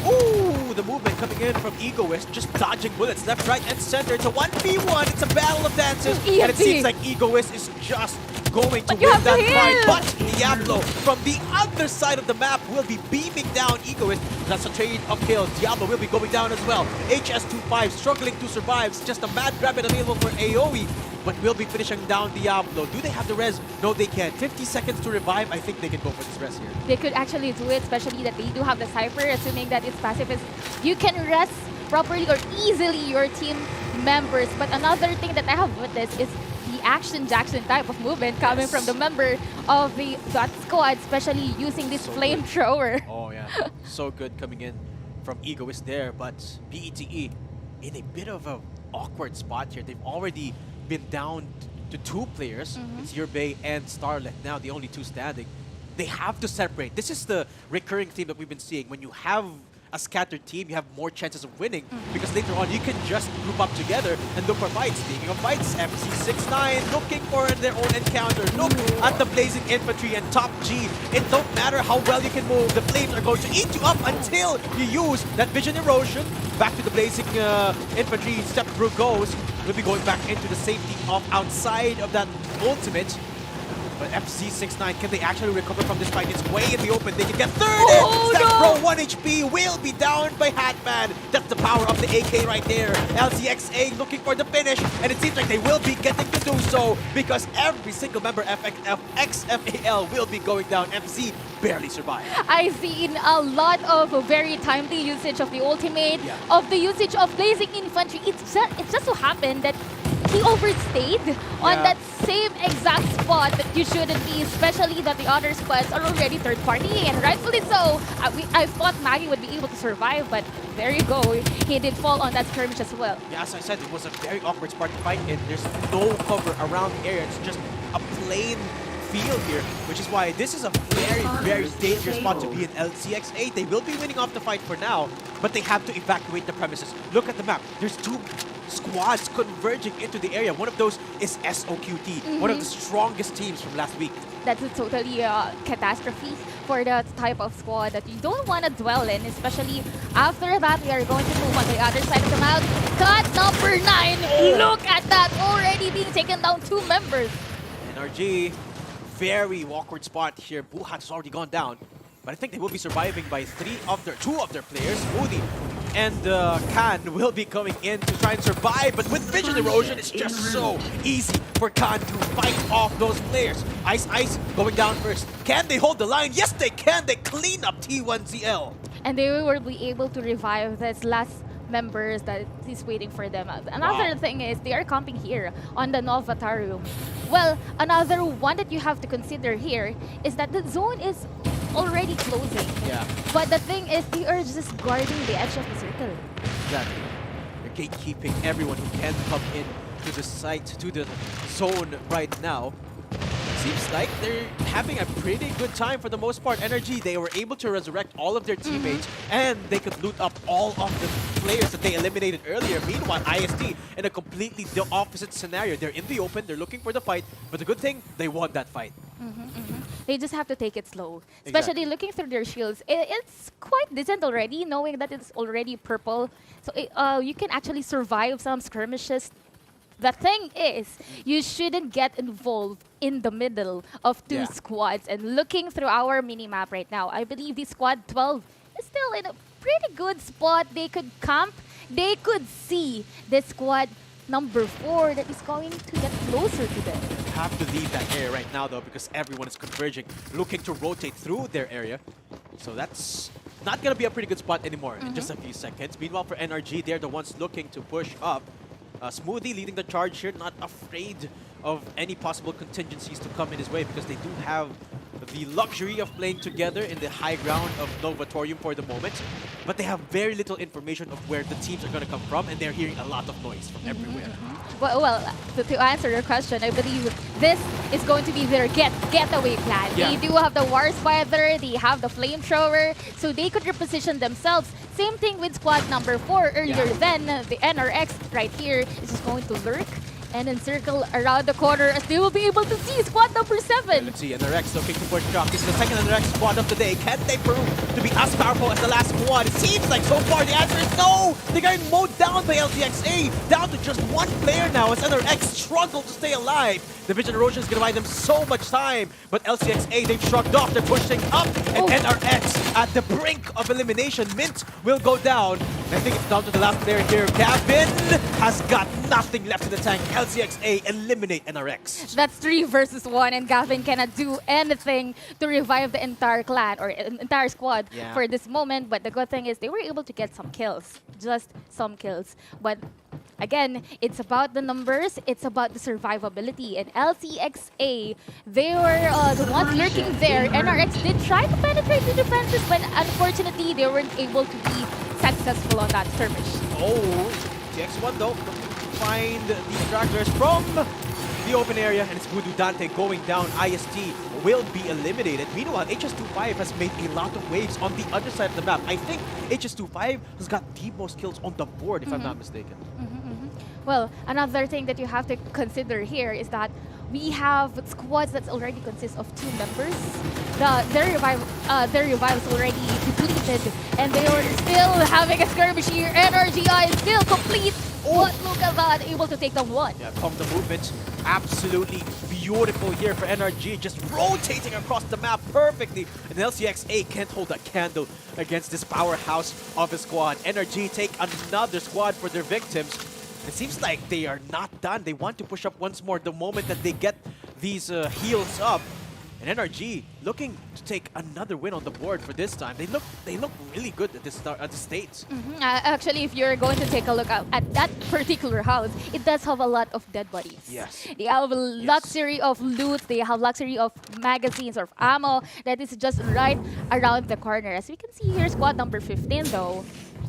Ooh, the movement coming in from Egoist, just dodging bullets left, right, and center. It's a 1v1. It's a battle of dances. And it seems like Egoist is just going to win that fight. But Diablo from the other side of the map will be beaming down Egoist. That's a trade of kills. Diablo will be going down as well. HS25 struggling to survive. It's just a mad rabbit available for AoE, but will be finishing down Diablo. Do they have the res? No, they can't. 50 seconds to revive. I think they can go for this res here. They could actually do it, especially that they do have the Cypher, assuming that it's pacifist. You can rest properly or easily your team members. But another thing that I have witnessed is the Action Jackson type of movement coming from the member of the that squad, especially using this flamethrower. Oh, yeah. So good coming in from Egoist there. But BETE in a bit of an awkward spot here. They've already been down to 2 players. It's Yurbay and Starlet now, the only 2 standing. They have to separate. This is the recurring theme that we've been seeing. When you have a scattered team, you have more chances of winning because later on you can just group up together and look for fights. Speaking of fights, FC69 looking for their own encounter. Look at the Blazing Infantry and Top G. It don't matter how well you can move, the flames are going to eat you up until you use that Vision Erosion. Back to the Blazing Infantry, step through goes. Will be going back into the safety of outside of that ultimate. But FC69, can they actually recover from this fight? It's way in the open. They can get third. Stack Pro 1 HP will be down by Hatman. That's the power of the AK right there. LCXA looking for the finish, and it seems like they will be getting to do so because every single member of XFAL will be going down. FC barely survived. I've seen a lot of very timely usage of the ultimate, of the usage of Blazing Infantry. It's just so happened that he overstayed on that same exact spot that you shouldn't be, especially that the other squads are already third party, and rightfully so. I thought Maggie would be able to survive, but there you go. He did fall on that skirmish as well. Yeah, as I said, it was a very awkward spot to fight in. There's no cover around the area. It's just a plain field here, which is why this is a very, very dangerous spot to be in. LCX8, they will be winning off the fight for now, but they have to evacuate the premises. Look at the map. There's two squads converging into the area. One of those is SOQT, one of the strongest teams from last week. That's a totally catastrophe for the type of squad that you don't want to dwell in, especially after that we are going to move on the other side of the map. Cut number 9. Look at that, already being taken down 2 members. NRG, very awkward spot here. Buhat has already gone down, but I think they will be surviving by 2 of their players. Moody and Khan will be coming in to try and survive, but with Vision Erosion, it's just so easy for Khan to fight off those players. Ice going down first. Can they hold the line? Yes, they can. They clean up T1ZL. And they will be able to revive this last members that is waiting for them. Another thing is they are camping here on the Novatarium. Well, another one that you have to consider here is that the zone is already closing. Yeah. But the thing is, they are just guarding the edge of the circle. Exactly. They're gatekeeping everyone who can come in to the site, to the zone right now. Seems like they're having a pretty good time for the most part. Energy, they were able to resurrect all of their teammates, and they could loot up all of the players that they eliminated earlier. Meanwhile, IST in a completely opposite scenario. They're in the open, they're looking for the fight, but the good thing, they won that fight. They just have to take it slow, especially looking through their shields. It's quite decent already, knowing that it's already purple. So you can actually survive some skirmishes. The thing is, you shouldn't get involved in the middle of 2 squads. And looking through our mini-map right now, I believe the squad 12 is still in a pretty good spot. They could camp. They could see the squad number 4 that is going to get closer to them. Have to leave that area right now, though, because everyone is converging, looking to rotate through their area. So that's not going to be a pretty good spot anymore in just a few seconds. Meanwhile, for NRG, they're the ones looking to push up. Smoothie leading the charge here, not afraid of any possible contingencies to come in his way because they do have the luxury of playing together in the high ground of Novatorium for the moment. But they have very little information of where the teams are going to come from, and they're hearing a lot of noise from everywhere. Well, to answer your question, I believe this is going to be their getaway plan. They do have the War Spider, they have the Flamethrower, so they could reposition themselves. Same thing with squad number 4 earlier. Then the NRX right here is just going to lurk and then circle around the corner as they will be able to see squad number 7. Let's see, NRX looking to push drop. This is the second NRX squad of the day. Can they prove to be as powerful as the last squad? It seems like so far the answer is no! They're getting mowed down by LTXA, down to just 1 player now as NRX struggle to stay alive. The Vision Erosion is going to buy them so much time, but LCXA, they've shrugged off, they're pushing up, and NRX at the brink of elimination. Mint will go down. I think it's down to the last player here. Gavin has got nothing left in the tank. LCXA eliminate NRX. That's 3 versus 1, and Gavin cannot do anything to revive the entire clan or entire squad for this moment. But the good thing is they were able to get some kills, just some kills. But again, it's about the numbers, it's about the survivability. And LCXA, they were the ones lurking there. NRX did try to penetrate the defenses, but unfortunately, they weren't able to be successful on that skirmish. Oh, TX1 though, find the stragglers from the open area, and it's Voodoo Dante going down. IST will be eliminated. Meanwhile, HS25 has made a lot of waves on the other side of the map. I think HS25 has got the most kills on the board, if I'm not mistaken. Well, another thing that you have to consider here is that we have squads that already consist of 2 members. Their revive is already depleted, and they are still having a skirmish here. NRGI is still complete. But look at that, able to take down 1. Yeah, the movement absolutely beautiful here for NRG, just rotating across the map perfectly. And LCXA can't hold a candle against this powerhouse of a squad. NRG take another squad for their victims. It seems like they are not done. They want to push up once more the moment that they get these heals up. And NRG looking to take another win on the board for this time. They look really good at the stage. Actually, if you're going to take a look at that particular house, it does have a lot of dead bodies. Yes. They have a luxury of loot. They have luxury of magazines or ammo that is just right around the corner. As we can see here, squad number 15 though,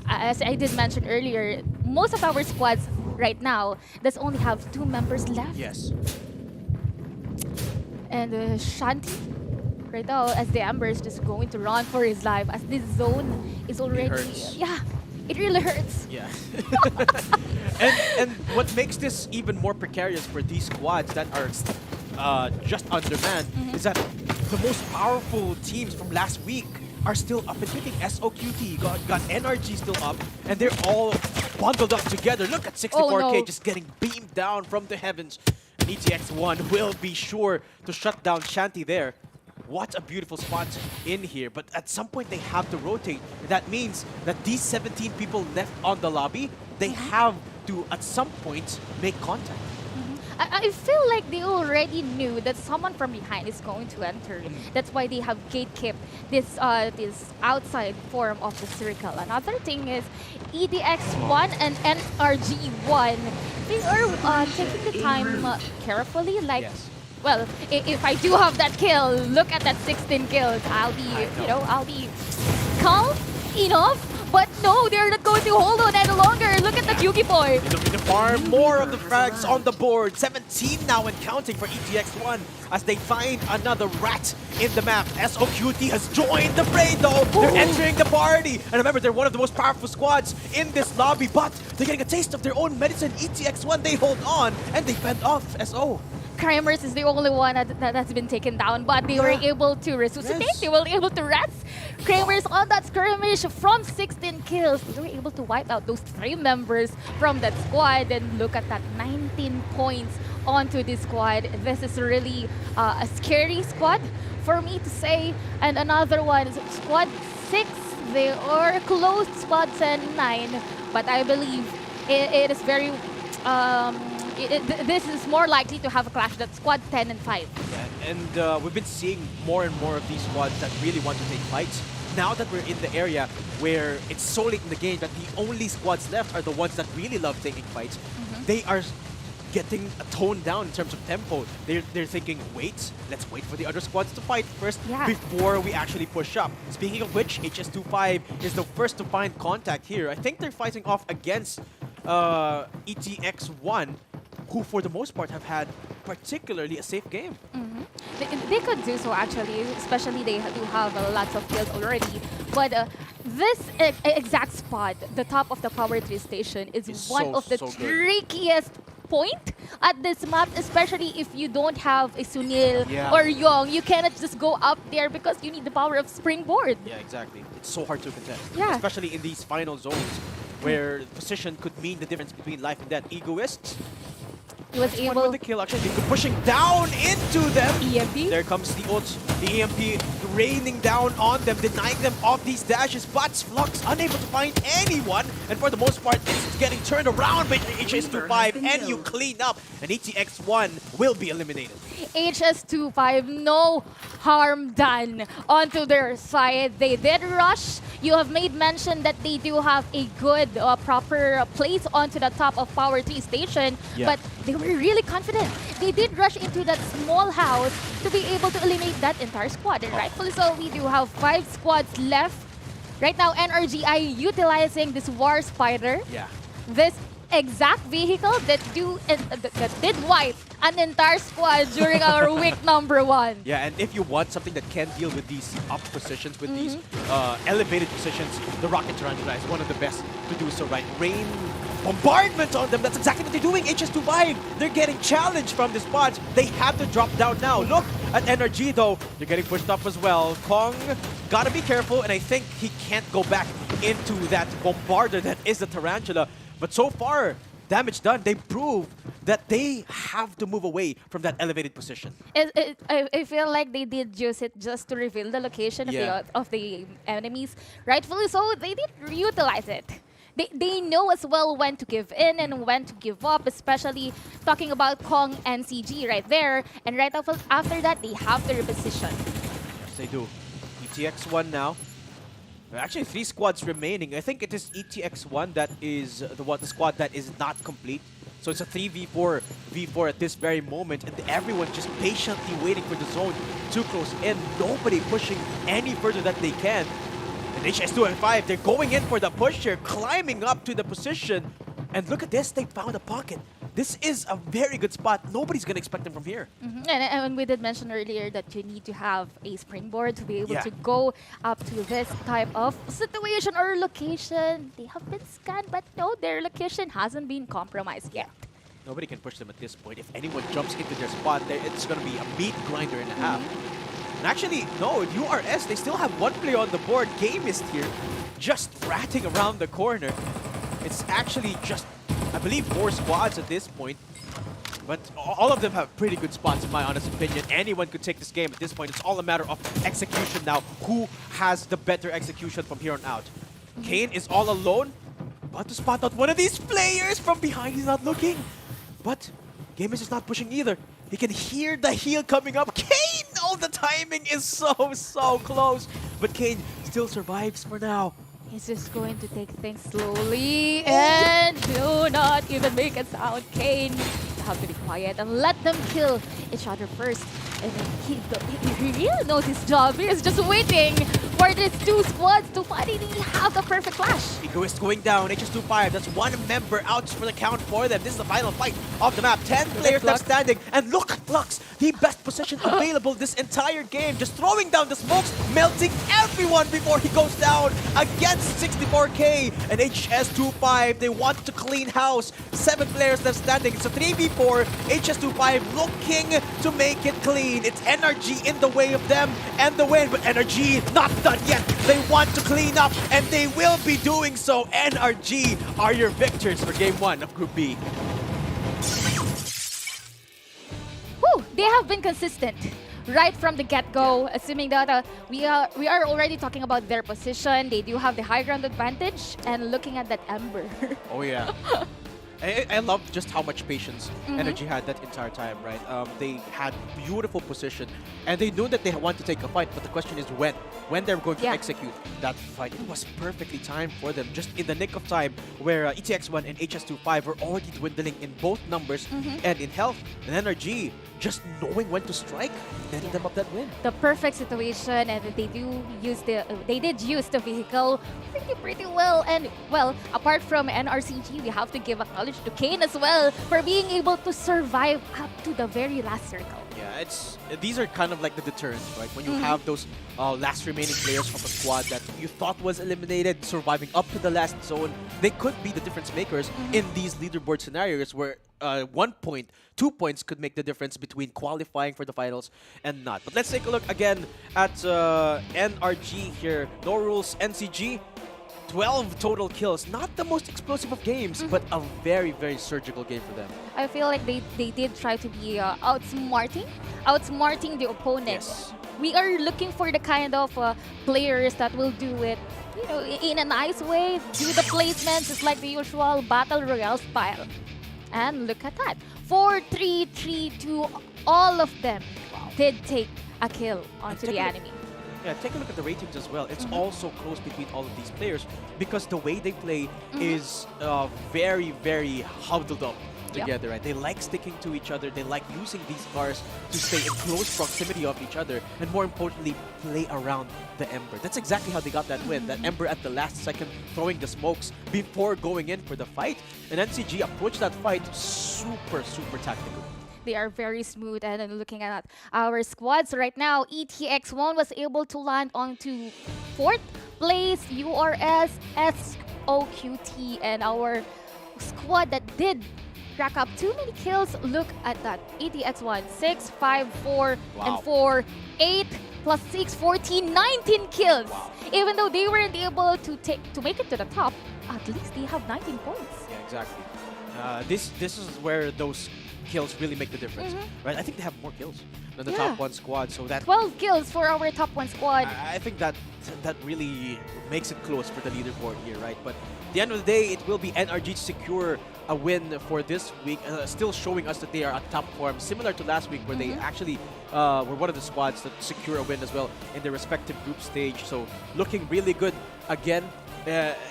as I did mention earlier, most of our squads right now does only have 2 members left. Yes. And Shanti, right now, as the Ember is just going to run for his life, as this zone is already... Yeah, it really hurts. Yeah. and what makes this even more precarious for these squads that are just undermanned is that the most powerful teams from last week are still up and kicking. SOQT got NRG still up, and they're all bundled up together. Look at 64K just getting beamed down from the heavens. And ETX1 will be sure to shut down Shanti there. What a beautiful spot in here. But at some point, they have to rotate. That means that these 17 people left on the lobby, they have to, at some point, make contact. I feel like they already knew that someone from behind is going to enter. That's why they have gatekept this outside form of the circle. Another thing is EDX1 and NRG1. They are taking the time carefully. Like, well, if I do have that kill, look at that 16 kills. I'll be calm enough. But no, they're not going to hold on any longer. Look at that Yugi boy. They're looking to farm more of the frags on the board. 17 now and counting for ETX1 as they find another rat in the map. SOQT has joined the fray though. They're entering the party. And remember, they're one of the most powerful squads in this lobby, but they're getting a taste of their own medicine. ETX1, they hold on and they fend off SO. Krimers is the only one that has been taken down, but they were able to resuscitate. They were able to rest. Krimers on that skirmish from 16 kills. They were able to wipe out those 3 members from that squad. And look at that, 19 points onto this squad. This is really a scary squad for me to say. And another one is squad 6. They are close to squad 9, but I believe it is very... this is more likely to have a clash than squad 10 and 5. Yeah, and we've been seeing more and more of these squads that really want to take fights. Now that we're in the area where it's so late in the game that the only squads left are the ones that really love taking fights, they are getting toned down in terms of tempo. They're thinking, let's wait for the other squads to fight first before we actually push up. Speaking of which, HS25 is the first to find contact here. I think they're fighting off against ETX1, who for the most part have had particularly a safe game. They could do so actually, especially they do have lots of kills already. But this exact spot, the top of the Power 3 station, is one of the trickiest point at this map, especially if you don't have a Sunil or Young. You cannot just go up there because you need the power of Springboard. Yeah, exactly. It's so hard to contest, especially in these final zones where position could mean the difference between life and death. Egoists, he was able with the kill. Actually, they pushing down into them. EMP. There comes the ult. The EMP raining down on them, denying them off these dashes. But Flux unable to find anyone, and for the most part, it's getting turned around by HS25, and you clean up, and ETX1 will be eliminated. HS25, no harm done onto their side. They did rush. You have made mention that they do have a good, proper place onto the top of Power 3 station, but they were really confident. They did rush into that small house to be able to eliminate that entire squad. And rightfully so, we do have 5 squads left. Right now, NRGI utilizing this War Spider. Yeah. This exact vehicle that did wipe an entire squad during our week number 1. Yeah, and if you want something that can deal with these up positions, with these elevated positions, the Rocket Tarantula is one of the best to do so, right? Rain bombardment on them. That's exactly what they're doing. HS25, they're getting challenged from the spots. They have to drop down now. Look at NRG though. They're getting pushed up as well. Kong, gotta be careful, and I think he can't go back into that bombarder that is the Tarantula. But so far, damage done. They proved that they have to move away from that elevated position. I feel like they did use it just to reveal the location of the enemies. Rightfully so, they did utilize it. They know as well when to give in and when to give up, especially talking about Kong and CG right there. And right after that, they have to reposition. Yes, they do. ETX1 now. There are actually 3 squads remaining. I think it is ETX1 that is the squad that is not complete. So it's a 3v4 at this very moment, and everyone just patiently waiting for the zone to close in. Nobody pushing any further that they can. And HS2 and 5, they're going in for the push here, climbing up to the position. And look at this, they found a pocket. This is a very good spot. Nobody's going to expect them from here. And we did mention earlier that you need to have a springboard to be able to go up to this type of situation or location. They have been scanned, but no, their location hasn't been compromised yet. Nobody can push them at this point. If anyone jumps into their spot, it's going to be a meat grinder and a half. And actually, no, URS, they still have 1 player on the board. Game is here, just ratting around the corner. It's actually just, I believe, 4 squads at this point. But all of them have pretty good spots, in my honest opinion. Anyone could take this game at this point. It's all a matter of execution now. Who has the better execution from here on out? Kane is all alone, about to spot out one of these players from behind. He's not looking. But Game is just not pushing either. He can hear the heal coming up. Kane! Oh, the timing is so close. But Kane still survives for now. He's just going to take things slowly and do not even make a sound. Kane, you have to be quiet and let them kill each other first. And then he really knows his job. He is just waiting for these 2 squads to finally have the perfect flash. Egoist going down, HS25, that's 1 member out for the count for them. This is the final fight of the map. 10 players left standing, and look at Lux, the best position available this entire game. Just throwing down the smokes, melting everyone before he goes down against 64K and HS25. They want to clean house. 7 players left standing. It's a 3v4. HS25 looking to make it clean. It's NRG in the way of them and the win, but NRG not done yet. They want to clean up, and they will be doing so. NRG are your victors for Game 1 of Group B. Whew, they have been consistent right from the get-go, assuming that we are already talking about their position. They do have the high ground advantage, and looking at that Ember. Oh yeah. I love just how much patience Energy had that entire time, right? They had beautiful position, and they knew that they want to take a fight, but the question is when they're going to execute that fight. It was perfectly timed for them, just in the nick of time, where ETX1 and HS25 were already dwindling in both numbers and in health. And NRG, just knowing when to strike, netted them up that win. The perfect situation, and they did use the vehicle pretty well. And well, apart from NRCG, we have to give acknowledgement to Kane as well for being able to survive up to the very last circle. Yeah, these are kind of like the deterrents, right? When you have those last remaining players from a squad that you thought was eliminated, surviving up to the last zone, they could be the difference makers in these leaderboard scenarios where 1 point, 2 points could make the difference between qualifying for the finals and not. But let's take a look again at NRG here. No Rules NCG. 12 total kills. Not the most explosive of games, but a very, very surgical game for them. I feel like they did try to be outsmarting the opponent. Yes. We are looking for the kind of players that will do it, you know, in a nice way, do the placements just like the usual Battle Royale style. And look at that. 4-3-3-2, all of them did take a kill onto the enemy. Yeah, take a look at the ratings as well. It's also close between all of these players because the way they play is very, very huddled up. Yep. together, right? They like sticking to each other. They like using these cars to stay in close proximity of each other, and more importantly, play around the Ember. That's exactly how they got that win. That Ember at the last second throwing the smokes before going in for the fight. And NCG approached that fight super, super tactical. They are very smooth. And looking at our squads right now, ETX1 was able to land onto 4th place, URS, SOQT, and our squad that did rack up too many kills. Look at that. ETX1, 6, 5, 4, and 4, 8 plus 6, 14, 19 kills. Even though they weren't able to make it to the top, at least they have 19 points. Yeah, exactly. This is where those kills really make the difference, right? I think they have more kills than the top 1 squad, so that 12 kills for our top 1 squad. I think that really makes it close for the leaderboard here, right? But at the end of the day, it will be NRG to secure a win for this week, still showing us that they are at top form, similar to last week where they actually were one of the squads that secure a win as well in their respective group stage. So looking really good again,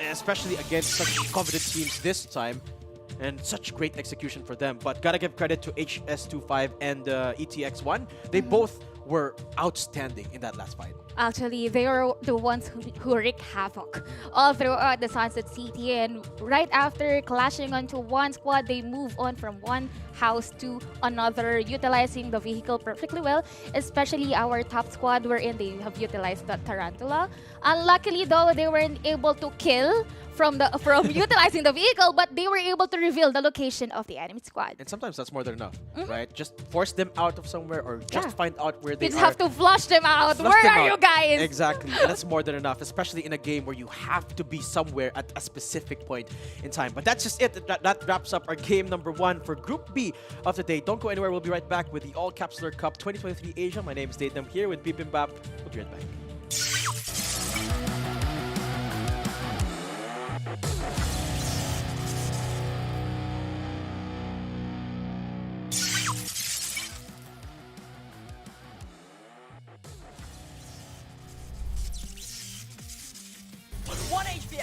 especially against such confident teams this time. And such great execution for them. But gotta give credit to HS25 and ETX1. They both were outstanding in that last fight. Actually, they are the ones who wreak havoc all throughout the Sunset City. And right after clashing onto one squad, they move on from one house to another, utilizing the vehicle perfectly well. Especially our top squad, wherein they have utilized the Tarantula. Unluckily, though, they weren't able to kill from utilizing the vehicle, but they were able to reveal the location of the enemy squad. And sometimes that's more than enough, right? Just force them out of somewhere or just find out where they You just are. have to flush them out. Where are you guys? Exactly. And that's more than enough, especially in a game where you have to be somewhere at a specific point in time. But that's just it. That wraps up our game number 1 for Group B of the day. Don't go anywhere. We'll be right back with the All-Capsuler Cup 2023 Asia. My name is Dave. I'm here with Bibimbap. We'll be right back.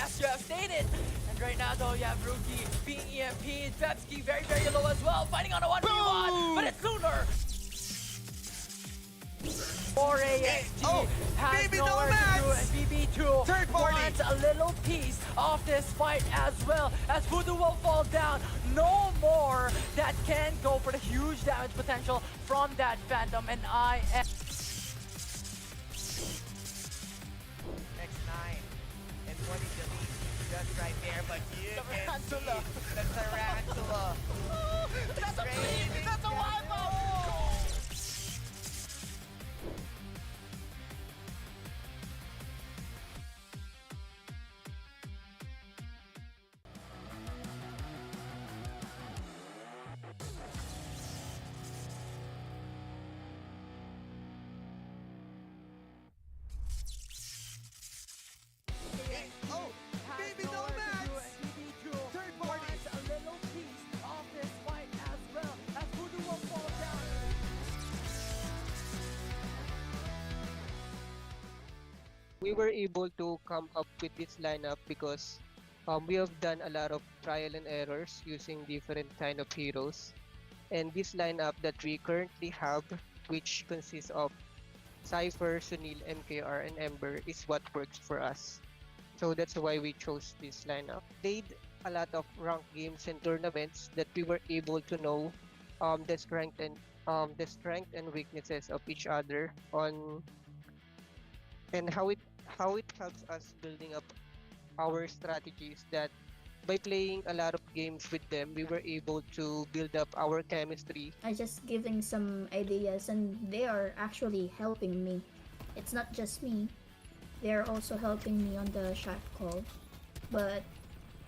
As you have stated. And right now, though, you have Rookie being EMP'd. Pepsi very, very low as well, fighting on a 1v1, but it's Lunar. 4AXG has nowhere to do, and BB2 wants a little piece of this fight as well, as Voodoo will fall down. No more that can go for the huge damage potential from that Phantom, and I am... What is the just right there, but you can see the Tarantula. That's amazing! That's a wipe up! We were able to come up with this lineup because we have done a lot of trial and errors using different kind of heroes. And this lineup that we currently have, which consists of Cypher, Sunil, MKR, and Ember, is what works for us. So that's why we chose this lineup. Played a lot of ranked games and tournaments that we were able to know the strength and weaknesses of each other on and how it helps us building up our strategies, that by playing a lot of games with them, we were able to build up our chemistry. I just giving some ideas, and they are actually helping me. It's not just me. They are also helping me on the shot call. But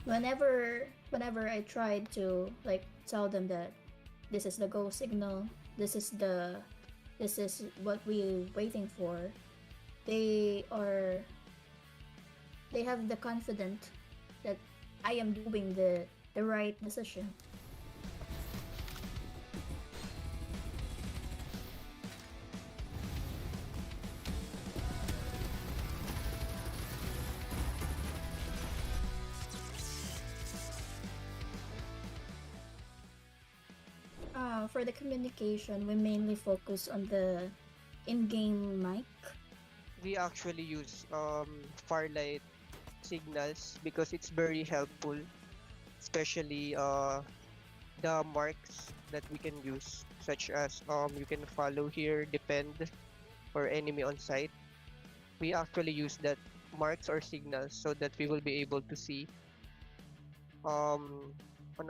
whenever I tried to like tell them that this is the go signal, this is what we're waiting for, they have the confidence that I am doing the right decision. For the communication, we mainly focus on the in-game mic. We actually use Farlight signals because it's very helpful, especially the marks that we can use, such as you can follow here, defend, or enemy on site. We actually use that marks or signals so that we will be able to see on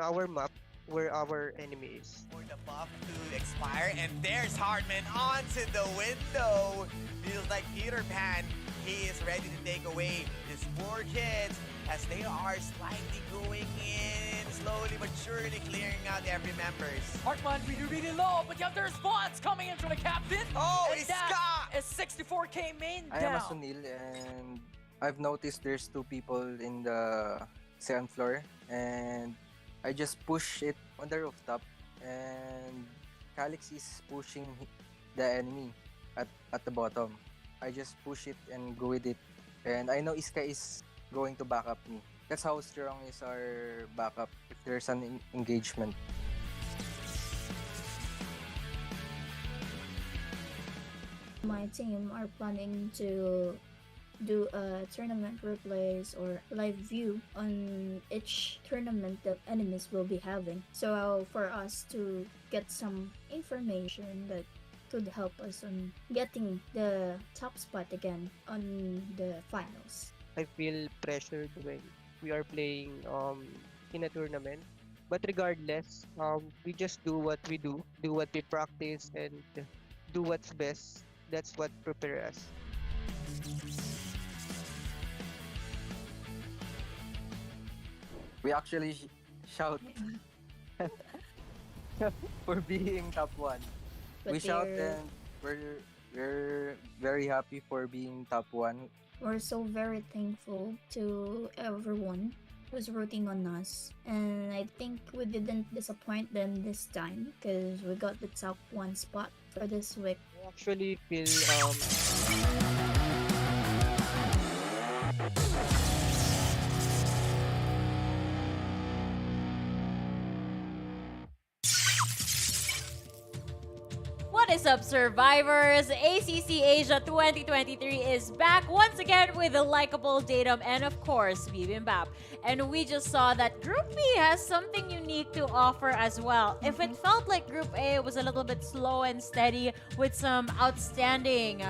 our map where our enemy is. For the buff to expire, and there's Hardman onto the window. Feels like Peter Pan. He is ready to take away these four kids as they are slightly going in, slowly but surely clearing out every members. Hartman really low, but you have the response coming in from the captain. Oh, and it's that is 64k main I am a down. Sunil, and I've noticed there's two people in the second floor, and I just push it on the rooftop, and Calix is pushing the enemy at the bottom. I just push it and go with it, and I know Iska is going to back up me. That's how strong is our backup if there's an engagement. My team are planning to do a tournament replays or live view on each tournament that enemies will be having. So for us to get some information that could help us on getting the top spot again on the finals. I feel pressured when we are playing in a tournament. But regardless, we just do what we do what we practice, and do what's best. That's what prepares us. We actually shout for being top one. But We shout they're- and we're very happy for being top one. We're so very thankful to everyone who's rooting on us, and I think we didn't disappoint them this time because we got the top one spot for this week. I actually feel What is up, survivors? ACC Asia 2023 is back once again with the likable Datum and, of course, Bibimbap. And we just saw that Group B has something unique to offer as well. If it felt like Group A was a little bit slow and steady with some outstanding,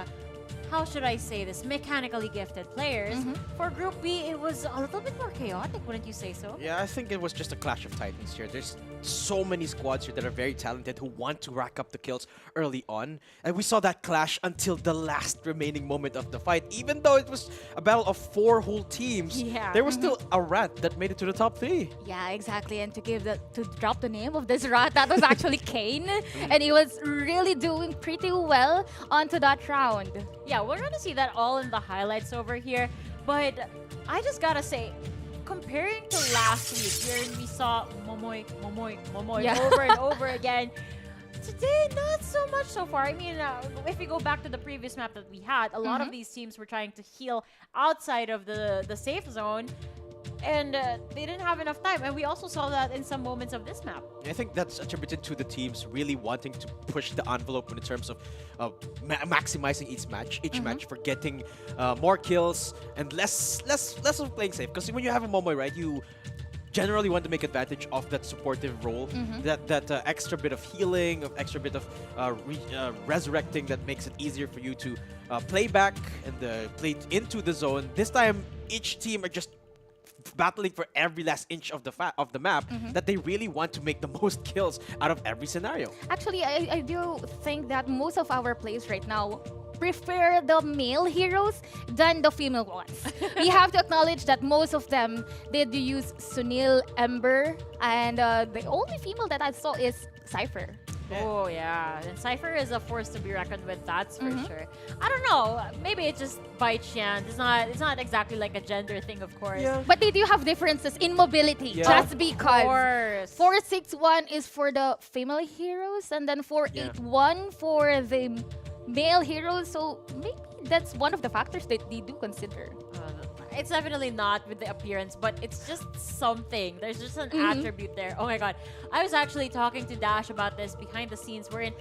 how should I say this, mechanically gifted players, for Group B, it was a little bit more chaotic, wouldn't you say so? Yeah, I think it was just a clash of titans here. There's so many squads here that are very talented who want to rack up the kills early on. And we saw that clash until the last remaining moment of the fight. Even though it was a battle of 4 whole teams, Yeah. there was still a rat that made it to the top 3. Yeah, exactly. And to drop the name of this rat, that was actually Kane, and he was really doing pretty well onto that round. Yeah, we're gonna see that all in the highlights over here. But I just gotta say, comparing to last week, where we saw Momoy Yeah. over and over again, today, not so much so far. I mean, if we go back to the previous map that we had, a lot of these teams were trying to heal outside of the safe zone, and they didn't have enough time. And we also saw that in some moments of this map. I think that's attributed to the teams really wanting to push the envelope in terms of maximizing each match for getting more kills and less of playing safe. Because when you have a Momoy, right, you generally want to make advantage of that supportive role, that extra bit of healing, of extra bit of resurrecting that makes it easier for you to play back and play into the zone. This time, each team are just battling for every last inch of the map that they really want to make the most kills out of every scenario. Actually, I do think that most of our players right now prefer the male heroes than the female ones. We have to acknowledge that most of them did use Sunil, Ember, and the only female that I saw is Cypher. Oh yeah, and Cypher is a force to be reckoned with. That's for sure. I don't know. Maybe it's just by chance. It's not exactly like a gender thing, of course. Yeah. But they do have differences in mobility, just because. Of course. 461 is for the female heroes, and then 481 for the male heroes. So maybe that's one of the factors that they do consider. it's definitely not with the appearance, but it's just something. There's just an attribute there. Oh my god. I was actually talking to Dash about this behind the scenes wherein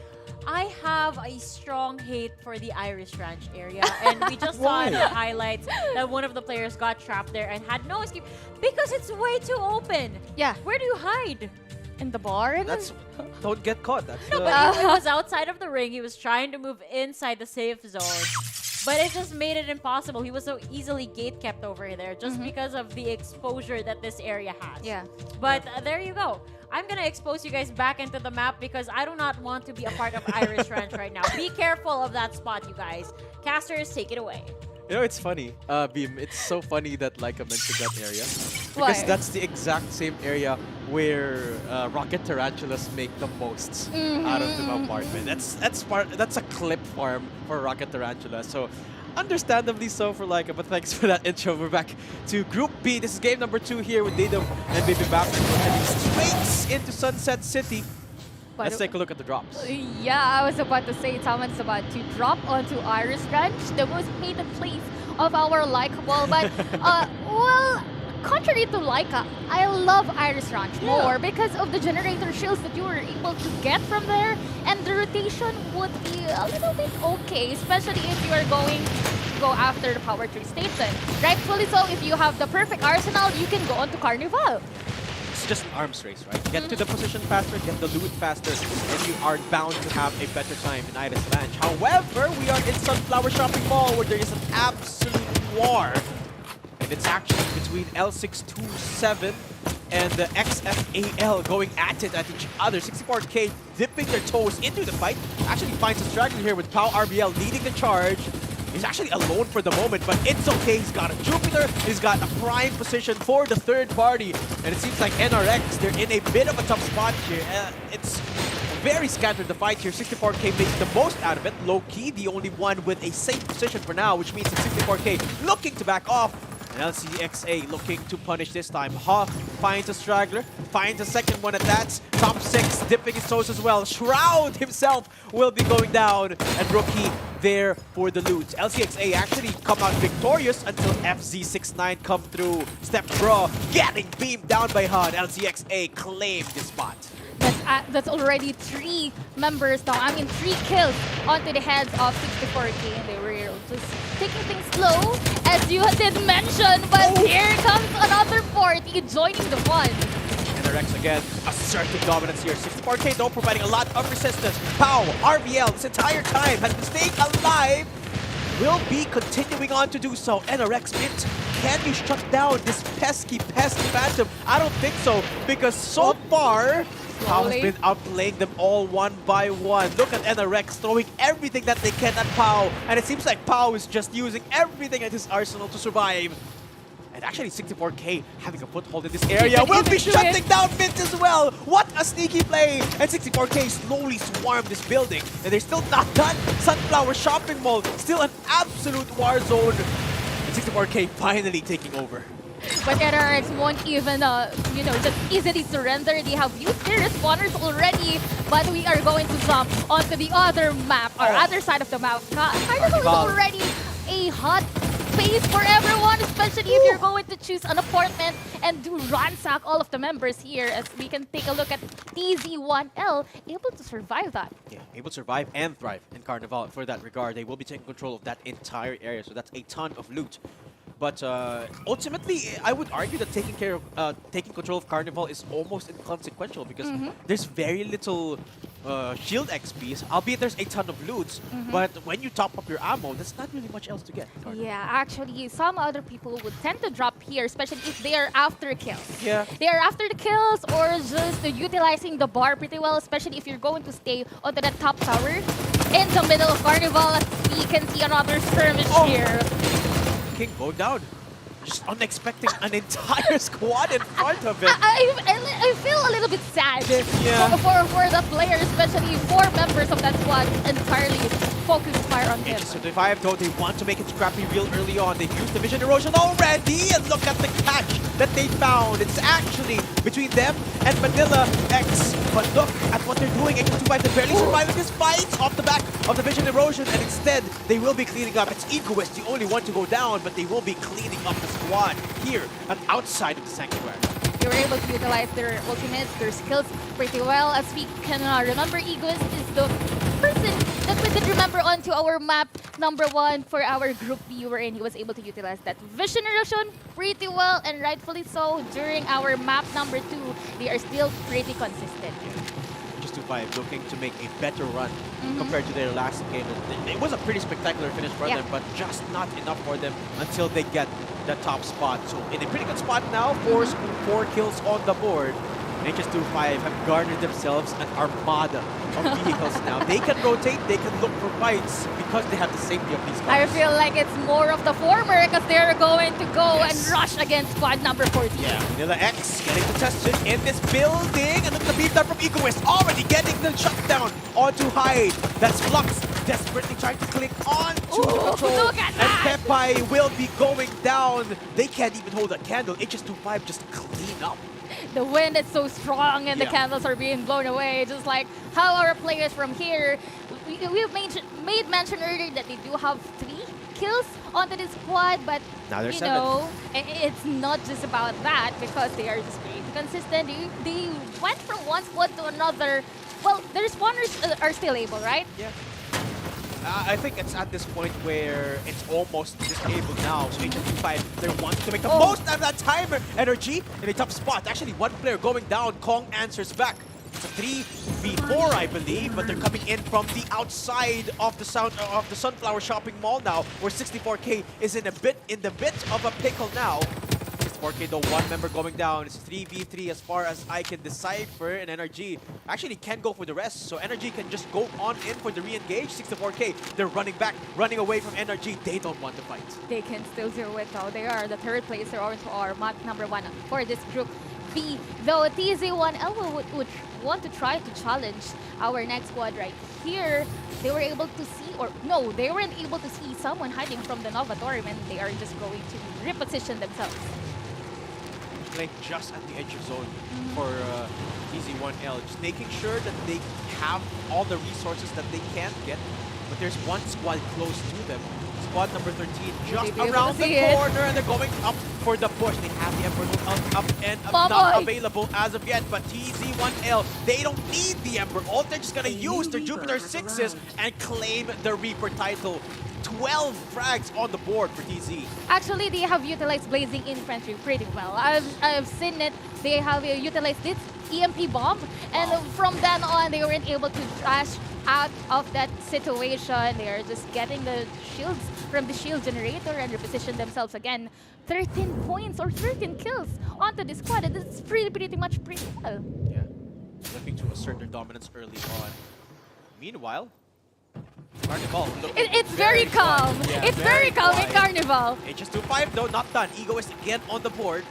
I have a strong hate for the Irish Ranch area. And we just saw in the highlights that one of the players got trapped there and had no escape because it's way too open. Yeah. Where do you hide? In the bar? Don't get caught. That's No, but he was outside of the ring. He was trying to move inside the safe zone. But it just made it impossible. He was so easily gate kept over there just because of the exposure that this area has. Yeah. But there you go. I'm going to expose you guys back into the map because I do not want to be a part of Irish Ranch right now. Be careful of that spot, you guys. Casters, take it away. You know, it's funny, Beam. It's so funny that Laika mentioned that area. Why? Because that's the exact same area where rocket tarantulas make the most out of the bombardment. That's a clip farm for rocket tarantula. So, understandably so for Laika, but thanks for that intro. We're back to Group B. This is game number 2 here with Datum and Baby Back. Heading straight into Sunset City. Let's take a look at the drops. Yeah, I was about to say Talman's about to drop onto Irish Ranch, the most hated place of our Laika ball. But, well, contrary to Laika, I love Irish Ranch more because of the generator shields that you were able to get from there. And the rotation would be a little bit okay, especially if you are going to go after the power tree station. Rightfully so, if you have the perfect arsenal, you can go on to Carnival. It's just an arms race, right? Get to the position faster, get the loot faster, and you are bound to have a better time in Irish Ranch. However, we are in Sunflower Shopping Mall where there is an absolute war. And it's actually between L627 and the XFAL going at it at each other. 64K dipping their toes into the fight. Actually finds a strategy here with Pau RBL leading the charge. He's actually alone for the moment, but it's okay. He's got a Jupiter. He's got a prime position for the third party. And it seems like NRX, they're in a bit of a tough spot here. It's very scattered, the fight here. 64K makes the most out of it. Low-key, the only one with a safe position for now, which means that 64K looking to back off. And LCXA looking to punish this time. Huff finds a straggler, finds a second one at that. Top 6 dipping his toes as well. Shroud himself will be going down. And Rookie there for the loot. LCXA actually come out victorious until FZ69 come through. Step Bro getting beamed down by HUD. LCXA claimed the spot. That's already 3 members now. I mean, 3 kills onto the heads of 64K, and they were just taking things slow, as you did mention. But here comes another 40 joining the fun. NRX again, assertive dominance here. 64K though providing a lot of resistance. Pau, RBL this entire time has been staying alive. Will be continuing on to do so. NRX Mint, can you shut down this pesky Phantom? I don't think so, because so far, Pau has been outplaying them all one by one. Look at NRX throwing everything that they can at Pau, and it seems like Pau is just using everything at his arsenal to survive. And actually 64K having a foothold in this area will be shutting down Mint as well. What a sneaky play. And 64K slowly swarm this building. And they're still not done. Sunflower Shopping Mall, still an absolute war zone. And 64K finally taking over. But NRX won't even, just easily surrender. They have used their respawners already, but we are going to jump onto the other map, or other side of the map. Carnival is already a hot space for everyone, especially if you're going to choose an apartment and do ransack all of the members here, as we can take a look at TZ1L, able to survive that. Yeah, able to survive and thrive in Carnival. For that regard, they will be taking control of that entire area, so that's a ton of loot. But ultimately, I would argue that taking control of Carnival is almost inconsequential because there's very little shield XPs, albeit there's a ton of loots. But when you top up your ammo, there's not really much else to get. Yeah, actually, some other people would tend to drop here, especially if they are after kills. Yeah. They are after the kills or just utilizing the bar pretty well, especially if you're going to stay onto the top tower. In the middle of Carnival, we can see another skirmish here. King go down. Just unexpecting an entire squad in front of it. I feel a little bit sad for the players, especially 4 members of that squad entirely focused fire on him. So the 5 though, they want to make it scrappy real early on. They've used the vision erosion already, and look at the catch that they found. It's actually between them and Manila X. But look at what they're doing. X2 they're barely surviving this fight off the back of the vision erosion, and instead they will be cleaning up. It's Egoist, the only one to go down, but they will be cleaning up the squad here at outside of the Sanctuary. They were able to utilize their ultimates, their skills pretty well. As we can remember, Egoist is the person that we could remember onto our map #1 for our Group B, wherein he was able to utilize that vision erosion pretty well, and rightfully so. During our map #2, they are still pretty consistent. Just 2-5 looking to make a better run compared to their last game. It was a pretty spectacular finish for them, but just not enough for them until they get the top spot. So in a pretty good spot now, four kills on the board. HS25 have garnered themselves an armada of vehicles now. They can rotate, they can look for fights because they have the safety of these I cars. feel like it's more of the former because they're going to go and rush against squad number 14. Yeah, Vanilla X getting contested in this building. And look at the beat down from Egoist already getting the shutdown onto Hyde. That's Flux desperately trying to click onto the control. Look at and that! Pepai will be going down. They can't even hold a candle. HS25 just clean up. The wind is so strong and the candles are being blown away. Just like how our players from here, we've made mention earlier that they do have 3 kills onto this squad, but Now there's you 7. know, it's not just about that because they are just very consistent. They went from one squad to another. Well, the respawners are still able, right? Yeah. I think it's at this point where it's almost disabled now. So HS25, they're wanting to make the most out of that timer energy in a tough spot. Actually, one player going down. Kong answers back. It's a 3v4, I believe, but they're coming in from the outside of the Sunflower Shopping Mall now, where 64K is in the bit of a pickle now. 64K though, one member going down. It's 3v3 as far as I can decipher, and NRG actually can go for the rest. So NRG can just go on in for the re-engage. 64K, they're running back, running away from NRG. They don't want to fight. They can still do it though. They are the 3rd place. They're also our map #1 for this group B. Though TZ1L would want to try to challenge our next squad right here. They were able to see, or no, they weren't able to see someone hiding from the Novatorium, and they are just going to reposition themselves. Playing just at the edge of zone for TZ1L, just making sure that they have all the resources that they can get. But there's one squad close to them. Squad number 13 just around the corner, and they're going up for the push. They have the Ember up and not available as of yet, but TZ1L, they don't need the Ember ult. They're just gonna use their Jupiter 6s and claim the Reaper title. 12 frags on the board for TZ. Actually, they have utilized Blazing Infantry pretty well. I've seen it. They have utilized this EMP bomb, and from then on, they weren't able to dash out of that situation. They are just getting the shields from the shield generator and reposition themselves again. 13 points or 13 kills onto the squad, and it's pretty much pretty well. Yeah, looking to assert their dominance early on. Meanwhile, Carnival. It's very calm. Yeah, it's very calm in Carnival. HS25 though, not done. Egoist again on the board.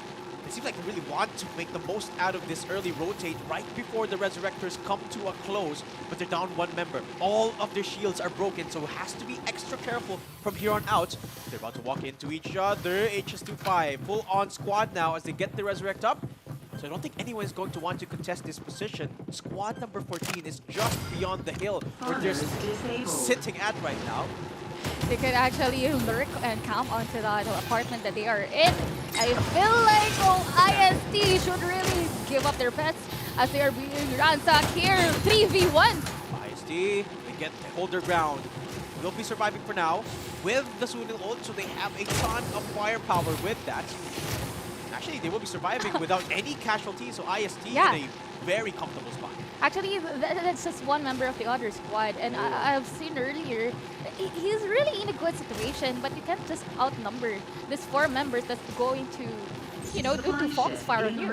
It seems like they really want to make the most out of this early rotate right before the Resurrectors come to a close, but they're down one member. All of their shields are broken, so it has to be extra careful from here on out. They're about to walk into each other. HS25 full on squad now as they get the Resurrect up. So I don't think anyone is going to want to contest this position. Squad number 14 is just beyond the hill where they're sitting at right now. They could actually lurk and camp onto the apartment that they are in. I feel like IST should really give up their pets as they are being ransacked here. 3v1. IST, they hold their ground. Will be surviving for now with the Sunil ult, so they have a ton of firepower with that. Actually, they will be surviving without any casualties, so IST in a very comfortable spot. Actually, that's just one member of the other squad, and I've seen earlier, he's really in a good situation, but you can't just outnumber these 4 members that's going to, you know, to Foxfire on you.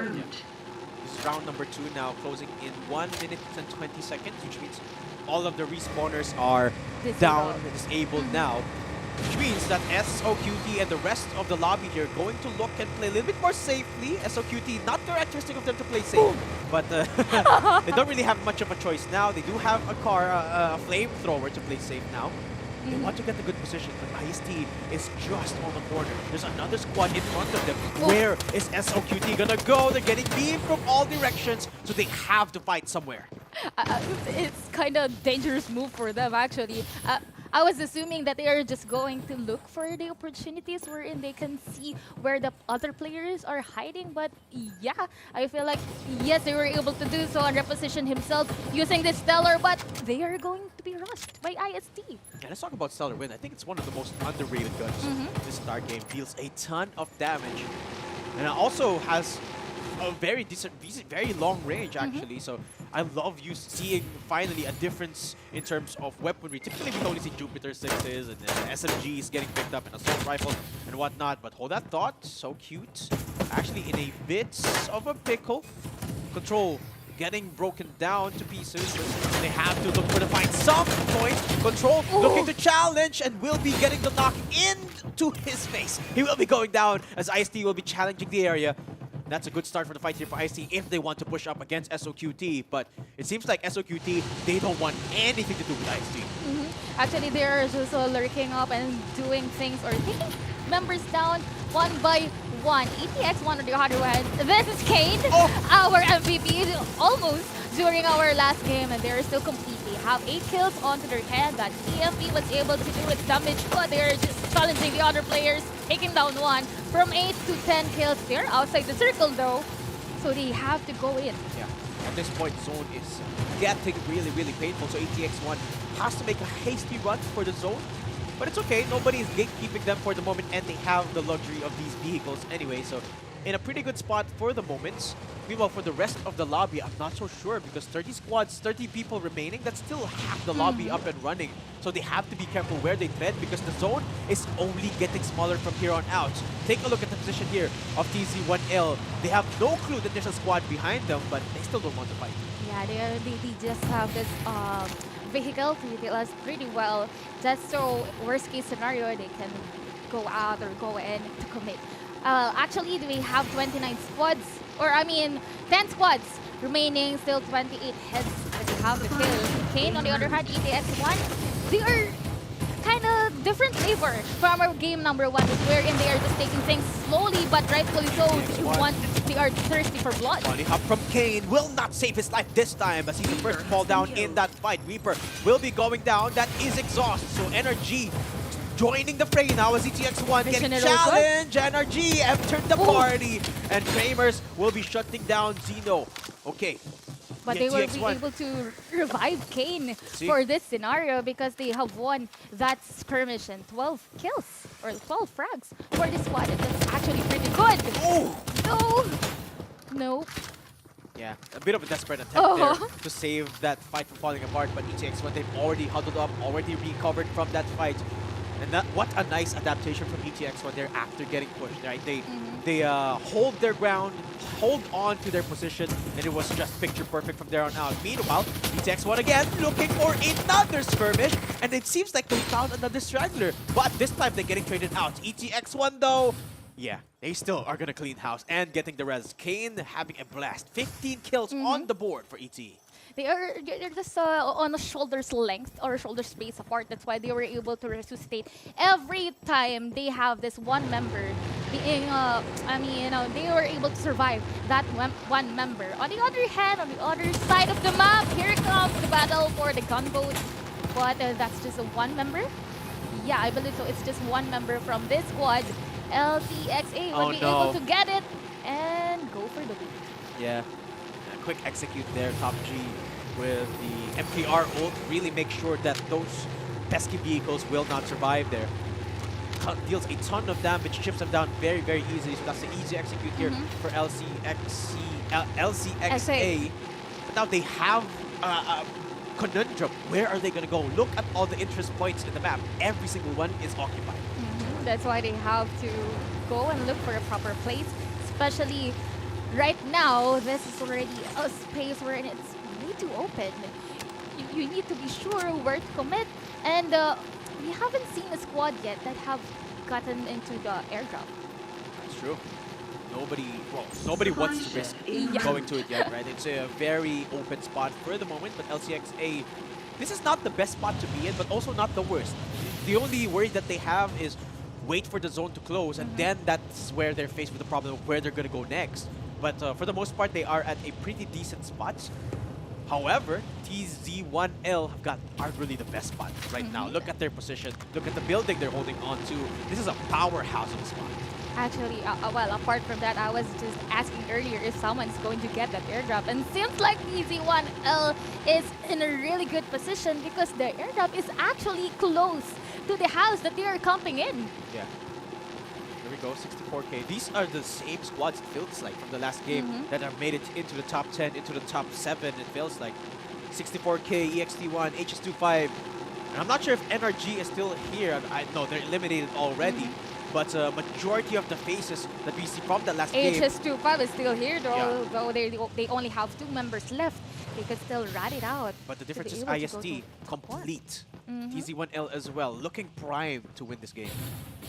This is round number 2 now, closing in 1 minute and 20 seconds, which means all of the respawners are down, disabled now. Which means that SOQT and the rest of the lobby here are going to look and play a little bit more safely. SOQT, not characteristic of them to play safe, but they don't really have much of a choice now. They do have a flamethrower to play safe now. They want to get the good position, but IST is just on the corner. There's another squad in front of them. Where is SOQT gonna go? They're getting beamed from all directions, so they have to fight somewhere. It's kind of dangerous move for them, actually. I was assuming that they are just going to look for the opportunities wherein they can see where the other players are hiding. But yeah, I feel like, yes, they were able to do so and reposition himself using this Stellar, but they are going to be rushed by IST. Yeah, let's talk about Stellar Wind. I think it's one of the most underrated guns in this Star game. Deals a ton of damage. And it also has a very decent, very long range actually. So I love you seeing finally a difference in terms of weaponry. Typically we only see Jupiter 6s and SMGs getting picked up and assault rifles and whatnot. But hold that thought, so cute. Actually in a bit of a pickle. Control getting broken down to pieces. They have to look for the fight. Some point. Control looking to challenge and will be getting the knock into his face. He will be going down as IST will be challenging the area. That's a good start for the fight here for IST if they want to push up against SOQT. But it seems like SOQT, they don't want anything to do with IST. Actually, they're just lurking up and doing things or taking members down one by one. ETX1 on the other hand. This is Kane, our MVP, almost during our last game, and they're still complete. They have 8 kills onto their head. That EMP was able to do its damage, but they're just challenging the other players, taking down one. From 8 to 10 kills, they're outside the circle though, so they have to go in. Yeah, at this point, zone is getting really, really painful, so ETX1 has to make a hasty run for the zone. But it's okay, nobody is gatekeeping them for the moment, and they have the luxury of these vehicles anyway, so in a pretty good spot for the moment. Meanwhile, for the rest of the lobby, I'm not so sure because 30 squads, 30 people remaining, that's still half the lobby up and running. So they have to be careful where they tread because the zone is only getting smaller from here on out. Take a look at the position here of TZ1L. They have no clue that there's a squad behind them, but they still don't want to fight. Yeah, they just have this vehicle to utilize pretty well. Just so worst case scenario, they can go out or go in to commit. Actually, we have 29 squads, or I mean 10 squads remaining, still 28 heads that we have to kill. Kane, on the other hand, ETX1, they are kind of different flavor from our game number 1, wherein they are just taking things slowly, but rightfully so. They are thirsty for blood. Funny hop from Kane will not save his life this time as he's the first to fall down in that fight. Reaper will be going down. That is exhaust, so NRG joining the fray now as ETX1 getting challenged. NRG entered the party, and Kramers will be shutting down Zeno. Okay. But they will be able to revive Kane for this scenario because they have won that skirmish and 12 kills or 12 frags for this squad. And that's actually pretty good. No. Nope. Yeah, a bit of a desperate attempt there to save that fight from falling apart, but ETX1, they've already huddled up, already recovered from that fight. And that, what a nice adaptation from ETX1 there after getting pushed, right? They hold their ground, hold on to their position, and it was just picture perfect from there on out. Meanwhile, ETX1 again looking for another skirmish, and it seems like they found another straggler, but this time they're getting traded out. ETX1 though, yeah, they still are gonna clean house and getting the res. Kane having a blast. 15 kills on the board for ET. They're just on a shoulder's length or shoulder space apart. That's why they were able to resuscitate every time they have this one member being, they were able to survive that one member. On the other hand, on the other side of the map, here comes the battle for the gunboat. But that's just a one member. Yeah, I believe so. It's just one member from this squad. LTXA will be able to get it and go for the win. Yeah. Quick execute there, top G with the MPR ult. Really make sure that those pesky vehicles will not survive there. Deals a ton of damage, chips them down very, very easily. So that's an easy execute here for LCXA. But now they have a conundrum. Where are they going to go? Look at all the interest points in the map. Every single one is occupied. That's why they have to go and look for a proper place, especially right now. This is already a space where it's way too open. You need to be sure where to commit, and we haven't seen a squad yet that have gotten into the airdrop. That's true. Nobody wants to risk going to it yet, right? It's a very open spot for the moment, but LCXA, this is not the best spot to be in, but also not the worst. The only worry that they have is wait for the zone to close, and then that's where they're faced with the problem of where they're going to go next. But for the most part, they are at a pretty decent spot. However, TZ1L have got arguably the best spot right now. Look at their position. Look at the building they're holding on to. This is a powerhouse of a spot. Actually, well, apart from that, I was just asking earlier if someone's going to get that airdrop. And seems like TZ1L is in a really good position because the airdrop is actually close to the house that they are camping in. Yeah. Here we go, 64K. These are the same squads, it feels like, from the last game that have made it into the top 10, into the top 7, it feels like. 64K, EXT1, HS25. And I'm not sure if NRG is still here. I know they're eliminated already. But majority of the faces that we see from the last game... HS25 is still here, though, though they only have 2 members left. They could still rat it out. But the difference is IST complete. TZ1L as well, looking primed to win this game.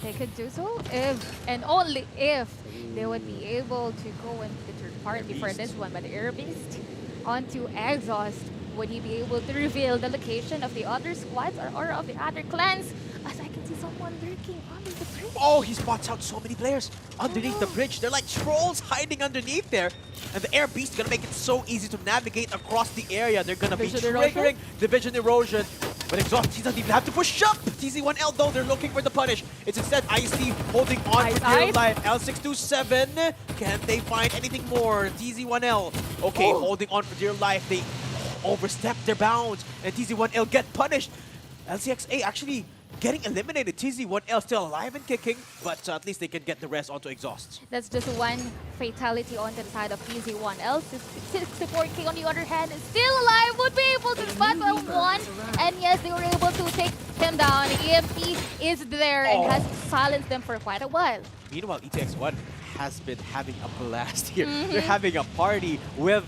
They could do so if, and only if, they would be able to go into the third party for this one. But Air Beast onto Exhaust. Would he be able to reveal the location of the other squads or of the other clans? As I can see someone lurking under the bridge. Oh, he spots out so many players underneath the bridge. They're like trolls hiding underneath there. And the Air Beast is going to make it so easy to navigate across the area. They're going to be triggering Division Erosion. But Exhaust, he doesn't even have to push up. TZ1L, though, they're looking for the punish. It's instead IC holding on for dear life. L627. Can they find anything more? TZ1L, okay, holding on for dear life. They overstep their bounds. And TZ1L get punished. LCXA actually getting eliminated. TZ1L still alive and kicking, but at least they can get the rest onto Exhaust. That's just one fatality on the side of TZ1L. 64K on the other hand is still alive, would be able to spot one. And yes, they were able to take him down. EMP is there and has silenced them for quite a while. Meanwhile, ETX1 has been having a blast here. They're having a party with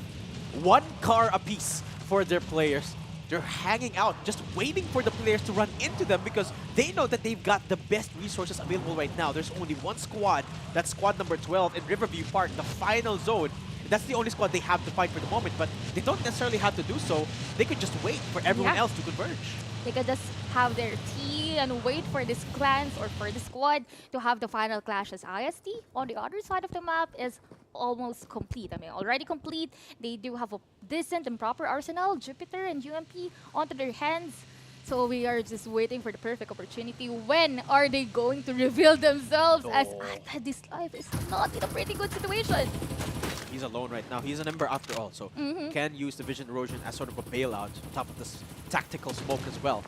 1 car apiece for their players. They're hanging out, just waiting for the players to run into them because they know that they've got the best resources available right now. There's only 1 squad, that's squad number 12 in Riverview Park, the final zone. That's the only squad they have to fight for the moment, but they don't necessarily have to do so. They could just wait for everyone else to converge. They could just have their tea and wait for this clans or for the squad to have the final clash as IST. On the other side of the map is almost complete. I mean, already complete. They do have a decent and proper arsenal, Jupiter and UMP onto their hands. So we are just waiting for the perfect opportunity. When are they going to reveal themselves? As this life is not in a pretty good situation. He's alone right now. He's an Ember after all, so can use the Vision Erosion as sort of a bailout on top of this tactical smoke as well.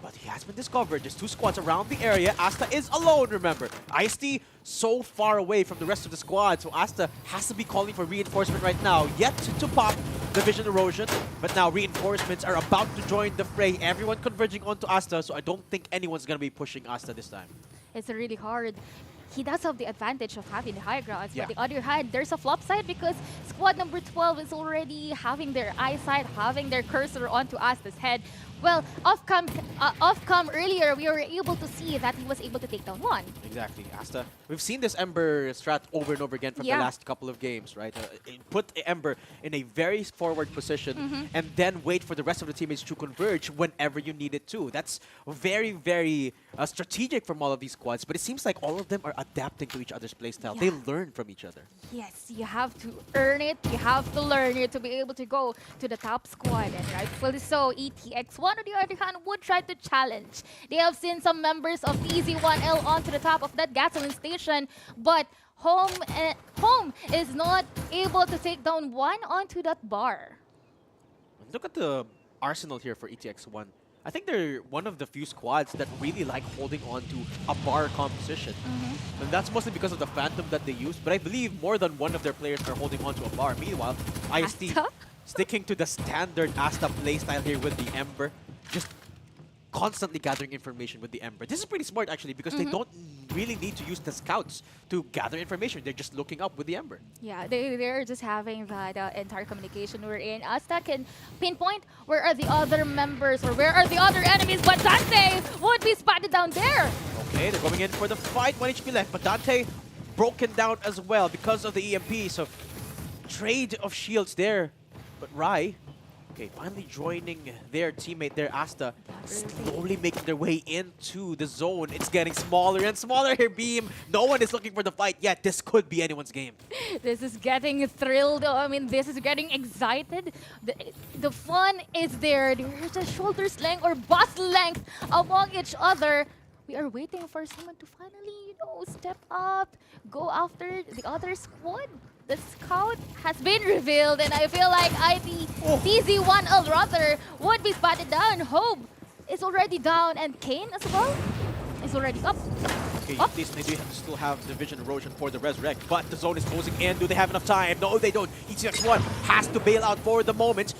But he has been discovered. There's 2 squads around the area. Asta is alone, remember. IST so far away from the rest of the squad, so Asta has to be calling for reinforcement right now. Yet to pop the Vision Erosion, but now reinforcements are about to join the fray. Everyone converging onto Asta, so I don't think anyone's going to be pushing Asta this time. It's really hard. He does have the advantage of having the high grounds. But the other hand, there's a flop side because squad number 12 is already having their eyesight, having their cursor onto Asta's head. Well, off-cam earlier, we were able to see that he was able to take down 1. Exactly, Asta. We've seen this Ember strat over and over again from the last couple of games, right? Put Ember in a very forward position and then wait for the rest of the teammates to converge whenever you need it to. That's very, very strategic from all of these squads, but it seems like all of them are adapting to each other's playstyle. They learn from each other. Yes, you have to earn it. You have to learn it to be able to go to the top squad. And rightfully so, ETX1 on the other hand would try to challenge. They have seen some members of TZ1L onto the top of that gasoline station, but Home is not able to take down 1 onto that bar. Look at the arsenal here for ETX1. I think they're one of the few squads that really like holding on to a bar composition. And that's mostly because of the Phantom that they use, but I believe more than one of their players are holding on to a bar. Meanwhile, IST sticking to the standard Asta playstyle here with the Ember, just constantly gathering information with the Ember. This is pretty smart actually because they don't really need to use the scouts to gather information. They're just looking up with the Ember. Yeah, they're just having that entire communication wherein Asta can pinpoint where are the other members or where are the other enemies, but Dante would be spotted down there. Okay, they're going in for the fight. 1 HP left, but Dante broken down as well because of the EMP. So trade of shields there. But Rai Okay, finally joining their teammate there, Asta, slowly making their way into the zone. It's getting smaller and smaller here, Beam. No one is looking for the fight yet. This could be anyone's game. This is getting thrilled. I mean, this is getting excited. The fun is there. There's a shoulder's length or bust length among each other. We are waiting for someone to finally, step up, go after the other squad. The scout has been revealed, and I feel like TZ1L rather would be spotted down. Hope is already down, and Kane as well is already up. Okay, at least they do still have the vision erosion for the Resurrect, but the zone is closing in. Do they have enough time? No, they don't. ECX1 has to bail out for the moment.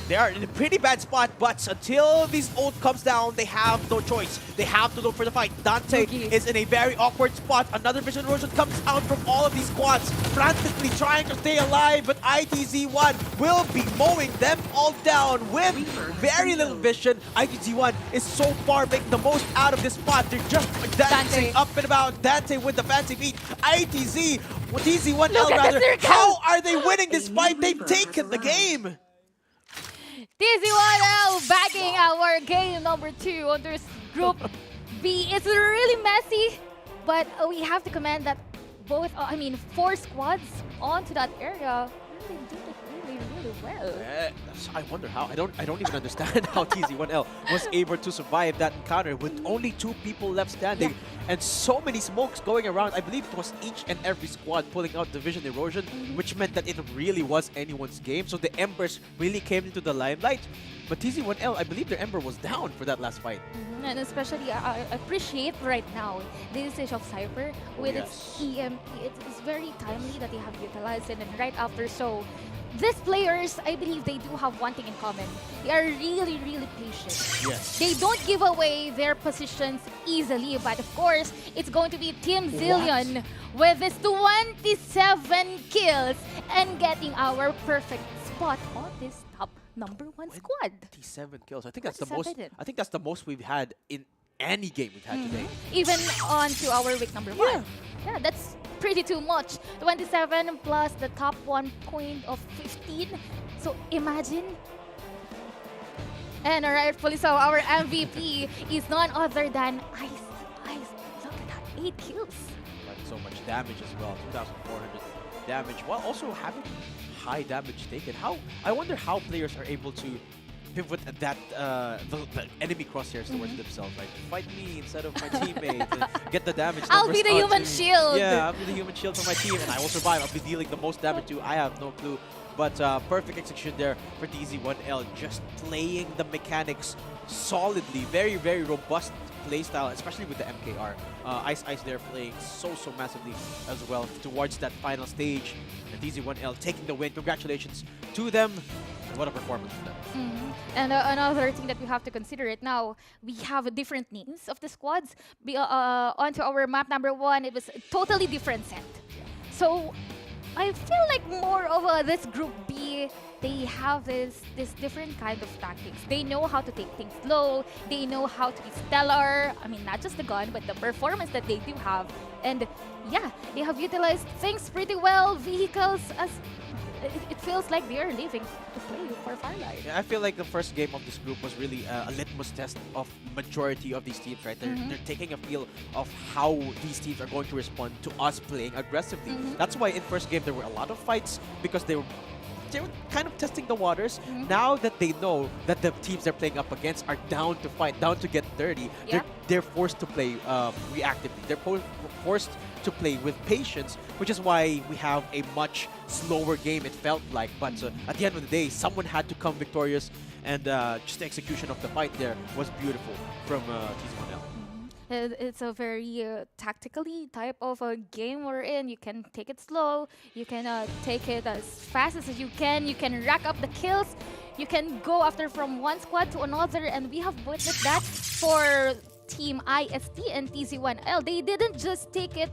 They are in a pretty bad spot, but until this ult comes down, they have no choice. They have to look for the fight. Dante is in a very awkward spot. Another vision erosion comes out from all of these squads, frantically trying to stay alive, but ITZ1 will be mowing them all down with very little vision. ITZ1 is so far making the most out of this spot. They're just dancing up and about. Dante with the fancy feet. ITZ, TZ1L rather. How are they winning this fight? They've taken the game. TZ1L backing our game number 2 on this Group B. It's really messy, but we have to commend that both, 4 squads onto that area really did it really well. I wonder how. I don't even understand how TZ1L was able to survive that encounter with only 2 people left standing and so many smokes going around. I believe it was each and every squad pulling out the vision erosion, which meant that it really was anyone's game. So the Embers really came into the limelight. But TZ1L, I believe their Ember was down for that last fight. And especially, I appreciate right now the usage of Cypher with its EMP. It's very timely that they have utilized it, and right after so, these players, I believe they do have one thing in common. They are really, really patient. Yes. They don't give away their positions easily, but of course, it's going to be Team Zillion with his 27 kills and getting our perfect spot on this top #1 squad. 27 kills. I think that's the most. I think that's the most we've had in any game we've had today. Even on to our week number 1. Yeah, that's pretty too much. 27 plus the top 1 point of 15. So imagine. And rightfully so, our MVP is none other than Ice. Look at that, 8 kills. But so much damage as well, 2,400 damage, while also having high damage taken. I wonder how players are able to pivot at that the enemy crosshairs towards themselves, like fight me instead of my teammate, and get the damage. I'll be the human shield. Yeah, I'll be the human shield for my team, and I will survive. I'll be dealing the most damage too. I have no clue. But perfect execution there for TZ1L, just playing the mechanics solidly. Very, very robust playstyle, especially with the MKR. Ice there playing so massively as well towards that final stage. And TZ1L taking the win. Congratulations to them. And what a performance from them. And another thing that we have to consider it now, we have different names of the squads. Onto our map number 1, it was a totally different set. So I feel like more of this Group B, they have this different kind of tactics. They know how to take things slow. They know how to be stellar. I mean, not just the gun, but the performance that they do have. And yeah, they have utilized things pretty well. Vehicles, as it feels like they are living to play for Farlight. Yeah, I feel like the first game of this group was really a litmus test of majority of these teams, right? They're taking a feel of how these teams are going to respond to us playing aggressively. That's why in first game there were a lot of fights, because they were kind of testing the waters. Now that they know that the teams they're playing up against are down to fight, down to get dirty, they're forced to play reactively. They're forced to play with patience, which is why we have a much slower game, it felt like. But at the end of the day, someone had to come victorious, and just the execution of the fight there was beautiful from TZ1L. It's a very tactically type of a game we're in. You can take it slow. You can take it as fast as you can. You can rack up the kills. You can go after from one squad to another. And we have witnessed that for Team IST and TZ1L. They didn't just take it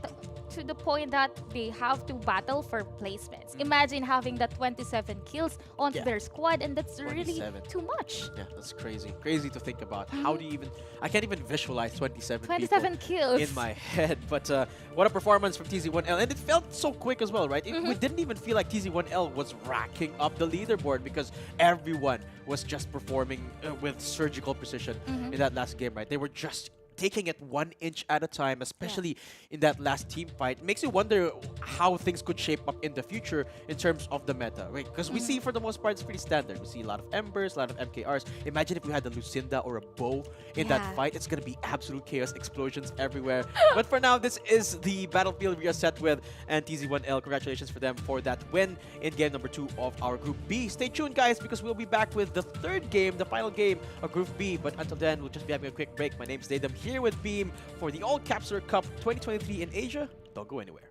to the point that they have to battle for placements. Imagine having that 27 kills onto Yeah. their squad, and that's really 27. too much. Yeah, that's crazy. Crazy to think about. How do you even... I can't even visualize 27 27 people kills. in my head. But what a performance from TZ1L. And it felt so quick as well, right? We didn't even feel like TZ1L was racking up the leaderboard because everyone was just performing with surgical precision in that last game, right? They were just taking it 1 inch at a time, especially in that last team fight. It makes you wonder how things could shape up in the future in terms of the meta, right? Because we see for the most part it's pretty standard. We see a lot of Embers, a lot of MKRs. Imagine if you had a Lucinda or a Bow in that fight. It's gonna be absolute chaos, explosions everywhere. But for now, this is the battlefield we are set with, and TZ1L, congratulations for them for that win in game number 2 of our Group B. Stay tuned, guys, because we'll be back with the third game, the final game of Group B. But until then, we'll just be having a quick break. My name's Daydam here with Beam for the All-Capsuler Cup 2023 in Asia. Don't go anywhere.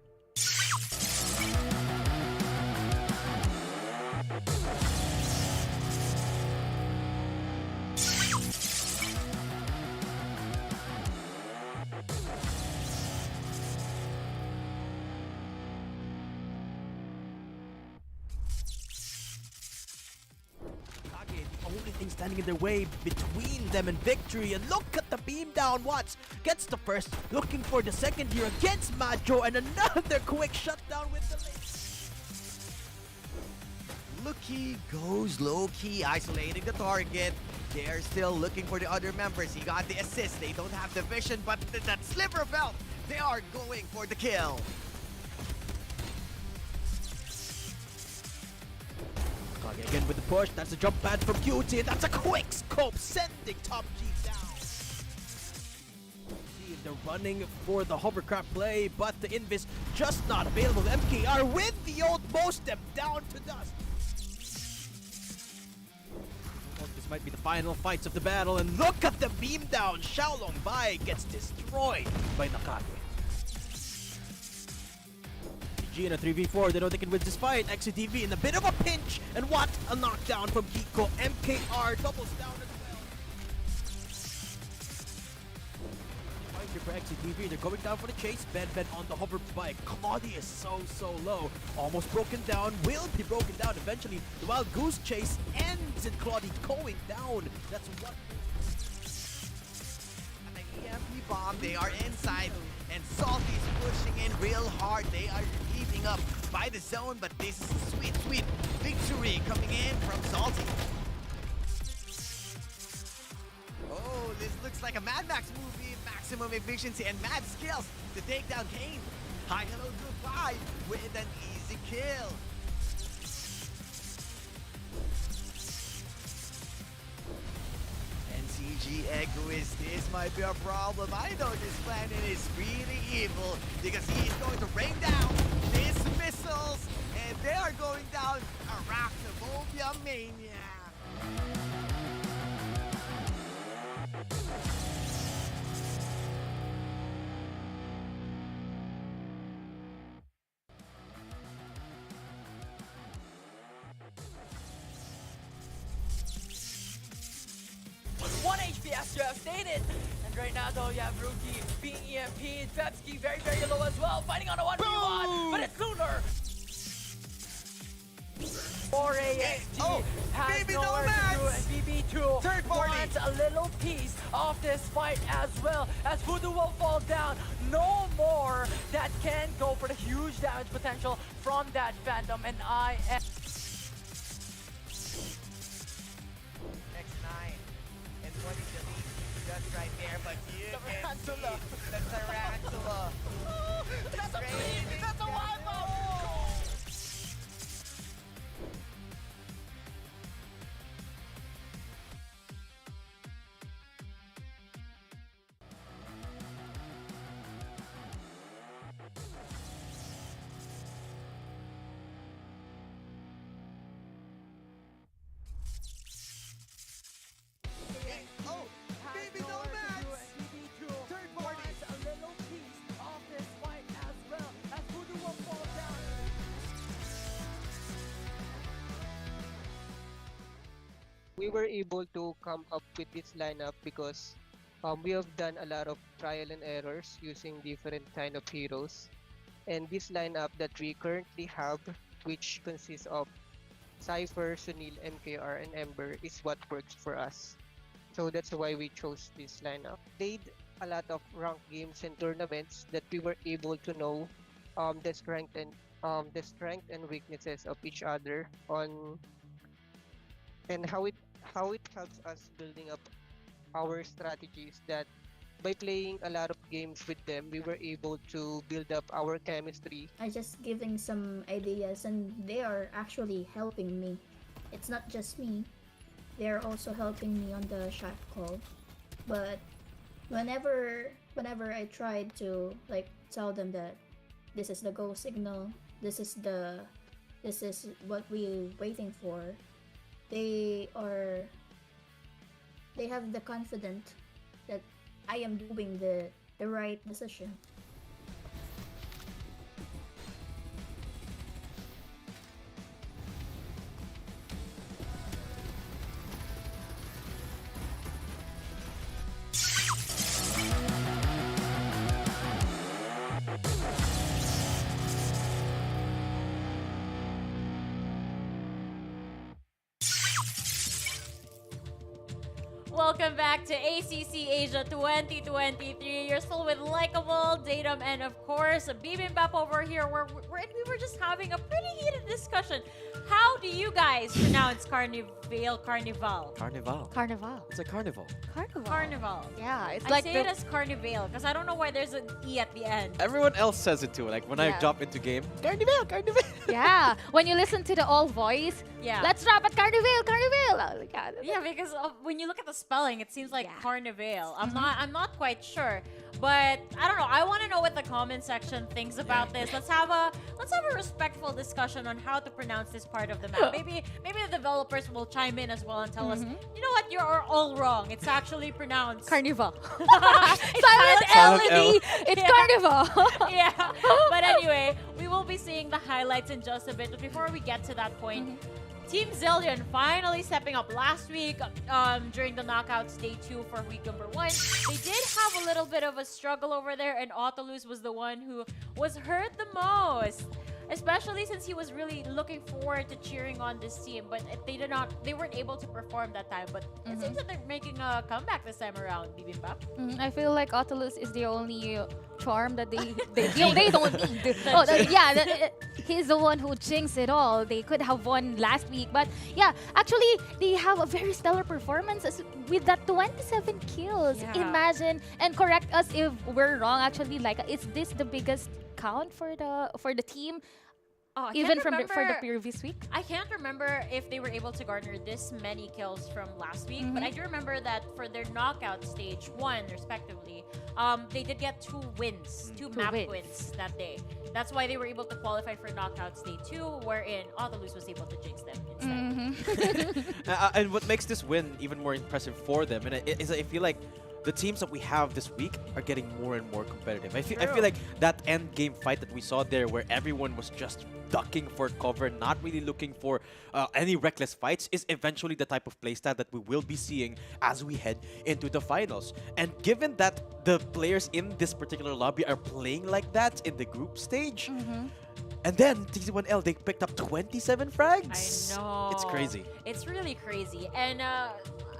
Only thing standing in their way between them and victory, and look at the beam down. Watts gets the first, looking for the second here against Majo, and another quick shutdown with the Lucky goes low-key, isolating the target. They're still looking for the other members. He got the assist. They don't have the vision, but that sliver of health, they are going for the kill. Kage again with the push. That's a jump pad from QT, and that's a quick scope, sending Top G down. See if they're running for the hovercraft play, but the invis just not available. MKR with the ult, most them down to dust. This might be the final fights of the battle, and look at the beam down. Xiaolong Bai gets destroyed by Nakage. G in a 3v4, they know they can win this fight. XCTV in a bit of a pinch, and what a knockdown from Kiko. MKR doubles down as well. Fight here for XCTV, they're going down for the chase. Ben on the hover bike. Claudia is so low, almost broken down, will be broken down eventually. The Wild Goose chase ends in Claudia going down. That's what. The EMP bomb, they are inside, and Salty's pushing in real hard. They are eating up by the zone, but this is a sweet victory coming in from Salty. Oh, this looks like a Mad Max movie. Maximum efficiency and mad skills to take down Kane. Hi, hello, goodbye with an easy kill. NCG Egoist, this might be a problem. I know this planet is really evil because he's going to rain down his missiles, and they are going down Arachnophobia Mania. One HP as you have stated. And right now though you have Rookie being EMP'd, Pepsi very low as well, fighting on a 1v1, but it's Lunar! 4AXG has nowhere to do, and BB2 wants a little piece of this fight as well, as Voodoo will fall down. No more that can go for the huge damage potential from that Phantom, and I am... What is the lead just right there, but you can see the Tarantula. That's a bleed! That's a wipe out! We were able to come up with this lineup because we have done a lot of trial and errors using different kind of heroes. And this lineup that we currently have, which consists of Cypher, Sunil, MKR, and Ember, is what works for us. So that's why we chose this lineup. Played a lot of ranked games and tournaments that we were able to know the strength and weaknesses of each other on and how it helps us building up our strategies that by playing a lot of games with them we were able to build up our chemistry. I just giving some ideas and they are actually helping me. It's not just me. They're also helping me on the shot call. But whenever I tried to like tell them that this is the go signal, this is what we're waiting for, they have the confidence that I am doing the right decision. Welcome back to ACC Asia 2023. You're still with Likeable, Datum, and of course, Bibimbap over here. We were just having a pretty heated discussion. How do you guys pronounce Carnival? Carnival. It's a carnival. Carnival. Yeah, it's I like say the it as Carnival because I don't know why there's an E at the end. Everyone else says it too. Like when I Yeah. jump into game, yeah. When you listen to the all voice, Yeah. let's drop at Carnival. Oh, God. Yeah, because when you look at the spelling, it seems like Carnival. I'm not quite sure, but I don't know. I want to know what the comment section thinks about this. Let's have a respectful discussion on how to pronounce this part of the map. Maybe the developers will chime in as well and tell us, you know what, you're all wrong. It's actually pronounced Carnival. Silent Silent L. L. It's Carnival. Yeah. But anyway, we will be seeing the highlights in just a bit. But before we get to that point, Team Zillion finally stepping up last week during the knockouts day 2 for week number 1. They did have a little bit of a struggle over there, and Autolus was the one who was hurt the most. Especially since he was really looking forward to cheering on this team, but they weren't able to perform that time. But it seems that they're making a comeback this time around, Bibimbap. I feel like Autolus is the only charm that they don't need. He's the one who jinxed it all. They could have won last week, but yeah, actually they have a very stellar performance with that 27 kills. Yeah. Imagine, and correct us if we're wrong. Actually, like, is this the biggest count for the team? Oh, Even for the previous week? I can't remember if they were able to garner this many kills from last week, but I do remember that for their knockout stage 1, respectively, they did get 2 wins, 2 map wins that day. That's why they were able to qualify for knockouts day 2, wherein Autolus was able to jinx them instead. And what makes this win even more impressive for them, is I feel like the teams that we have this week are getting more and more competitive. I feel like that end game fight that we saw there, where everyone was just ducking for cover, not really looking for any reckless fights, is eventually the type of playstyle that we will be seeing as we head into the finals. And given that the players in this particular lobby are playing like that in the group stage, and then TC1L, they picked up 27 frags. I know. It's crazy. It's really crazy. And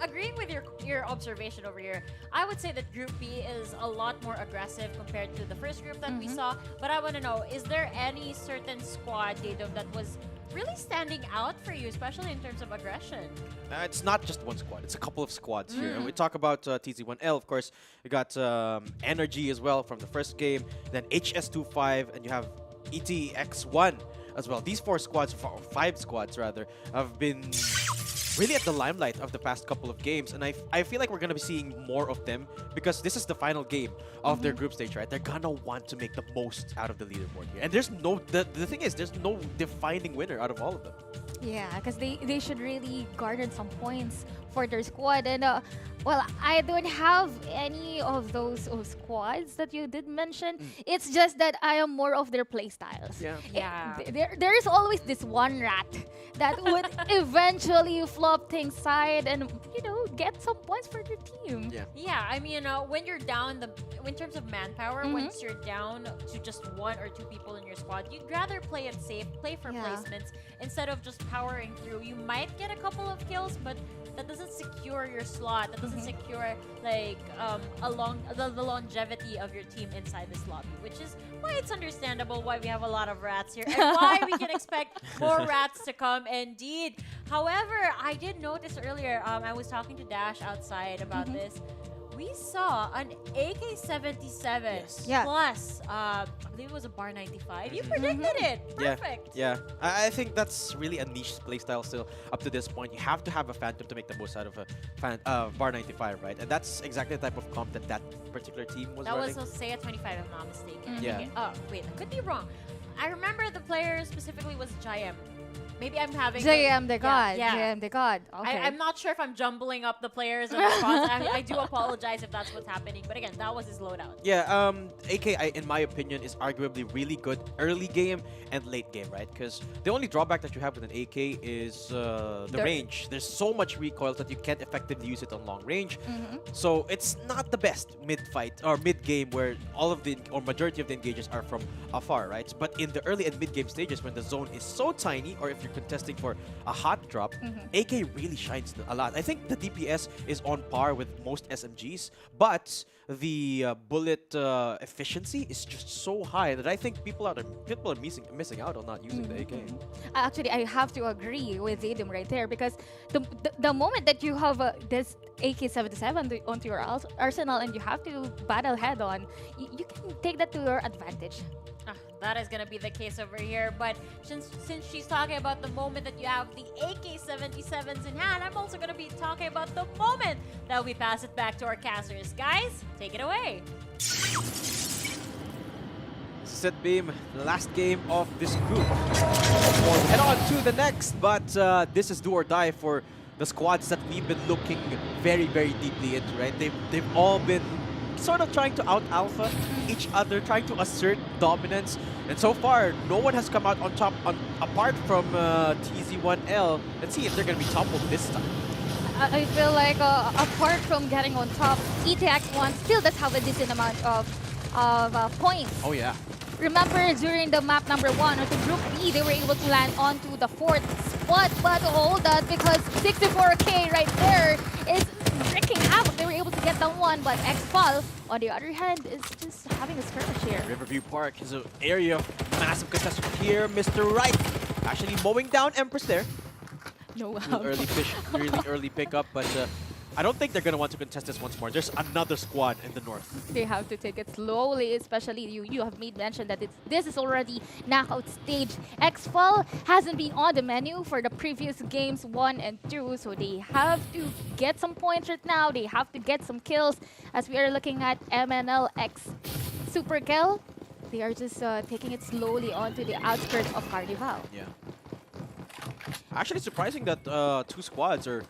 agreeing with your observation over here, I would say that Group B is a lot more aggressive compared to the first group that we saw. But I want to know, is there any certain squad, Datum, that was really standing out for you, especially in terms of aggression? It's not just one squad. It's a couple of squads here. And we talk about TZ1L, of course. You got Energy as well from the first game. Then HS25, and you have ETX1 as well. These 4 squads, 5 squads rather, have been really at the limelight of the past couple of games, and I feel like we're gonna be seeing more of them because this is the final game of their group stage, right? They're gonna want to make the most out of the leaderboard here, and there's no the thing is there's no defining winner out of all of them. Yeah, because they should really garner some points for their squad. And Well, I don't have any of those squads that you did mention. It's just that I am more of their playstyles. Yeah. There is always this one rat that would eventually flop things side and get some points for the team. Yeah, I mean, when you're down in terms of manpower, once you're down to just one or two people in your squad, you'd rather play it safe, play for placements instead of just powering through. You might get a couple of kills, but that doesn't secure your slot. That doesn't secure like the longevity of your team inside this lobby, which is why it's understandable why we have a lot of rats here and why we can expect more rats to come indeed. However, I did notice earlier, I was talking to Dash outside about this. We saw an AK-77 plus, I believe it was a Bar 95. You predicted it. Perfect. Yeah. I think that's really a niche playstyle still up to this point. You have to have a Phantom to make the most out of a Bar 95, right? And that's exactly the type of comp that particular team was running. That was Osea 25, if I'm not mistaken. Yeah. Okay. Oh, wait, I could be wrong. I remember the player specifically was Jayem. Maybe I'm having... JM the God. JM the God. Okay. I'm not sure if I'm jumbling up the players and the spots. I do apologize if that's what's happening. But again, that was his loadout. Yeah, AK, in my opinion, is arguably really good early game and late game, right? Because the only drawback that you have with an AK is the range. There's so much recoil that you can't effectively use it on long range. So it's not the best mid-fight or mid-game where all of the, or majority of the engages are from afar, right? But in the early and mid-game stages when the zone is so tiny, or if you're contesting for a hot drop, AK really shines a lot. I think the DPS is on par with most SMGs, but the bullet efficiency is just so high that I think people are missing out on not using the AK. Actually, I have to agree with Zadim right there because the moment that you have this AK-77 onto your arsenal and you have to battle head on, you can take that to your advantage. That is going to be the case over here. But since she's talking about the moment that you have the AK-77s in hand, I'm also going to be talking about the moment that we pass it back to our casters. Guys, take it away. Set Beam, the last game of this group. We'll head on to the next, but this is do or die for the squads that we've been looking very, very deeply into, right? They've all been sort of trying to out-alpha each other, trying to assert dominance. And so far, no one has come out on top apart from TZ1L. Let's see if they're going to be toppled this time. I feel like apart from getting on top, ETX1 still does have a decent amount of points. Oh, yeah. Remember, during the map number 1 or the Group B, they were able to land onto the 4th spot. But hold that, because 64k right there is wreaking havoc. They were able to get that one, but X-Fall, on the other hand, is just having a skirmish here. Riverview Park is an area of massive contestation here. Mr. Right actually mowing down Empress there. No, really early pickup, but I don't think they're going to want to contest this once more. There's another squad in the north. They have to take it slowly, especially you have made mention that this is already knockout stage. X-Fall hasn't been on the menu for the previous games 1 and 2, so they have to get some points right now. They have to get some kills. As we are looking at MNLX Super Kill, they are just taking it slowly onto the outskirts of Carnival. Yeah. Actually surprising that two squads are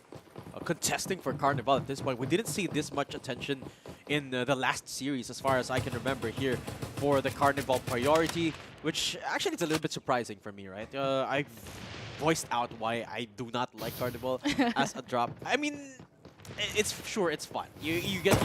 contesting for Carnival at this point. We didn't see this much attention in the last series, as far as I can remember here, for the Carnival priority, which actually is a little bit surprising for me, right? I voiced out why I do not like Carnival as a drop. I mean, it's fun. You get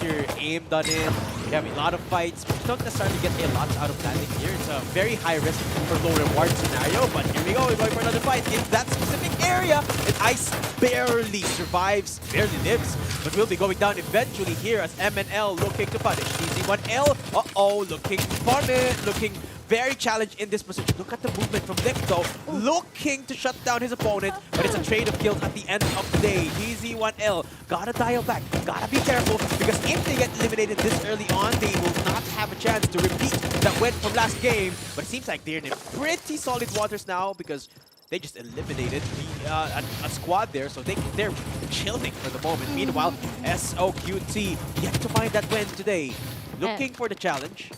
your aim done in. You have a lot of fights, but you don't necessarily get a lot out of landing here. It's a very high risk for low reward scenario. But here we go. We're going for another fight in that specific area. And Ice barely survives, barely lives, but will be going down eventually here as MNL looking to punish TZ1L. Looking fun, looking very challenged in this position. Look at the movement from Licto, looking to shut down his opponent, but it's a trade of kills at the end of the day. TZ1L gotta dial back, gotta be careful, because if they get eliminated this early on, they will not have a chance to repeat that win from last game. But it seems like they're in pretty solid waters now, because they just eliminated a squad there, so they're chilling for the moment. Meanwhile, SOQT yet to find that win today, looking for the challenge.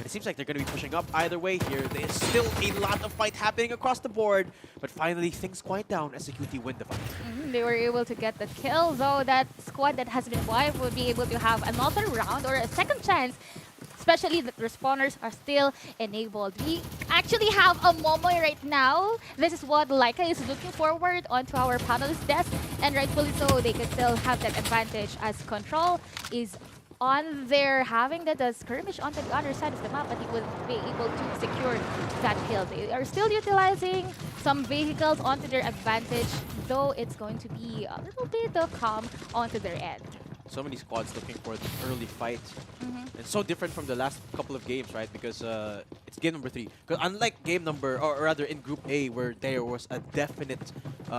It it seems like they're going to be pushing up either way here. There's still a lot of fight happening across the board, but finally things quiet down as CQT win the fight. They were able to get the kill, though that squad that has been wiped will be able to have another round or a second chance, especially that respawners are still enabled. We actually have a Momoy right now. This is what Laika is looking forward onto our panelist desk, and rightfully so, they can still have that advantage as Control is on there having the skirmish onto the other side of the map, but he will be able to secure that kill. They are still utilizing some vehicles onto their advantage, though it's going to be a little bit of calm onto their end. So many squads looking for the early fight. It's so different from the last couple of games, right? Because it's game number 3. Because unlike game number, or rather in Group A, where there was a definite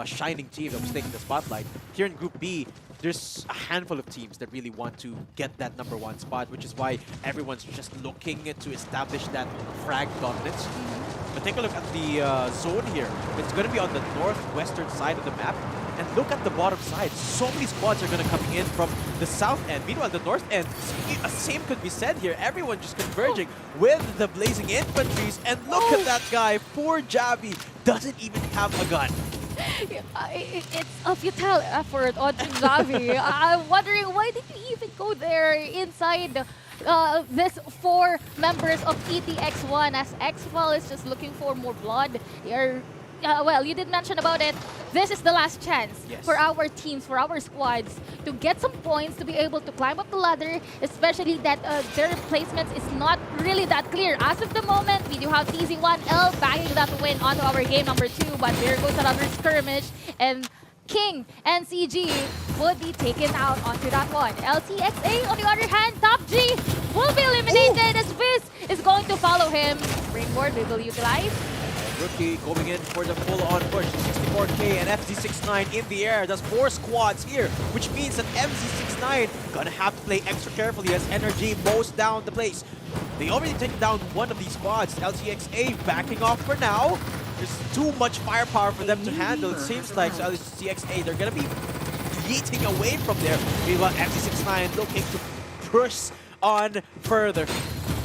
shining team that was taking the spotlight, here in Group B, there's a handful of teams that really want to get that #1 spot, which is why everyone's just looking to establish that frag dominance. But take a look at the zone here. It's going to be on the northwestern side of the map. And look at the bottom side. So many squads are going to come in from the south end. Meanwhile, the north end, same could be said here. Everyone just converging with the blazing infantries. And look at that guy. Poor Javi doesn't even have a gun. It's a futile effort on Javi. I'm wondering, why did you even go there inside this 4 members of ETX1, as X-Fall is just looking for more blood. Well, you did mention about it. This is the last chance for our teams, for our squads, to get some points, to be able to climb up the ladder, especially that their placements is not really that clear. As of the moment, we do have TZ1L bagging that win onto our game number 2, but there goes another skirmish, and King and CG would be taken out onto that one. LCXA, on the other hand, Top G will be eliminated as Fizz is going to follow him. Springboard we will utilize. Rookie going in for the full-on push. 64K and FZ69 in the air. There's 4 squads here, which means that MZ69 gonna have to play extra carefully as NRG mows down the place. They already taken down one of these squads. LCXA backing off for now. There's too much firepower for them to handle. It seems like LCXA, they're gonna be yeeting away from there. Meanwhile, FZ69 looking to push on further.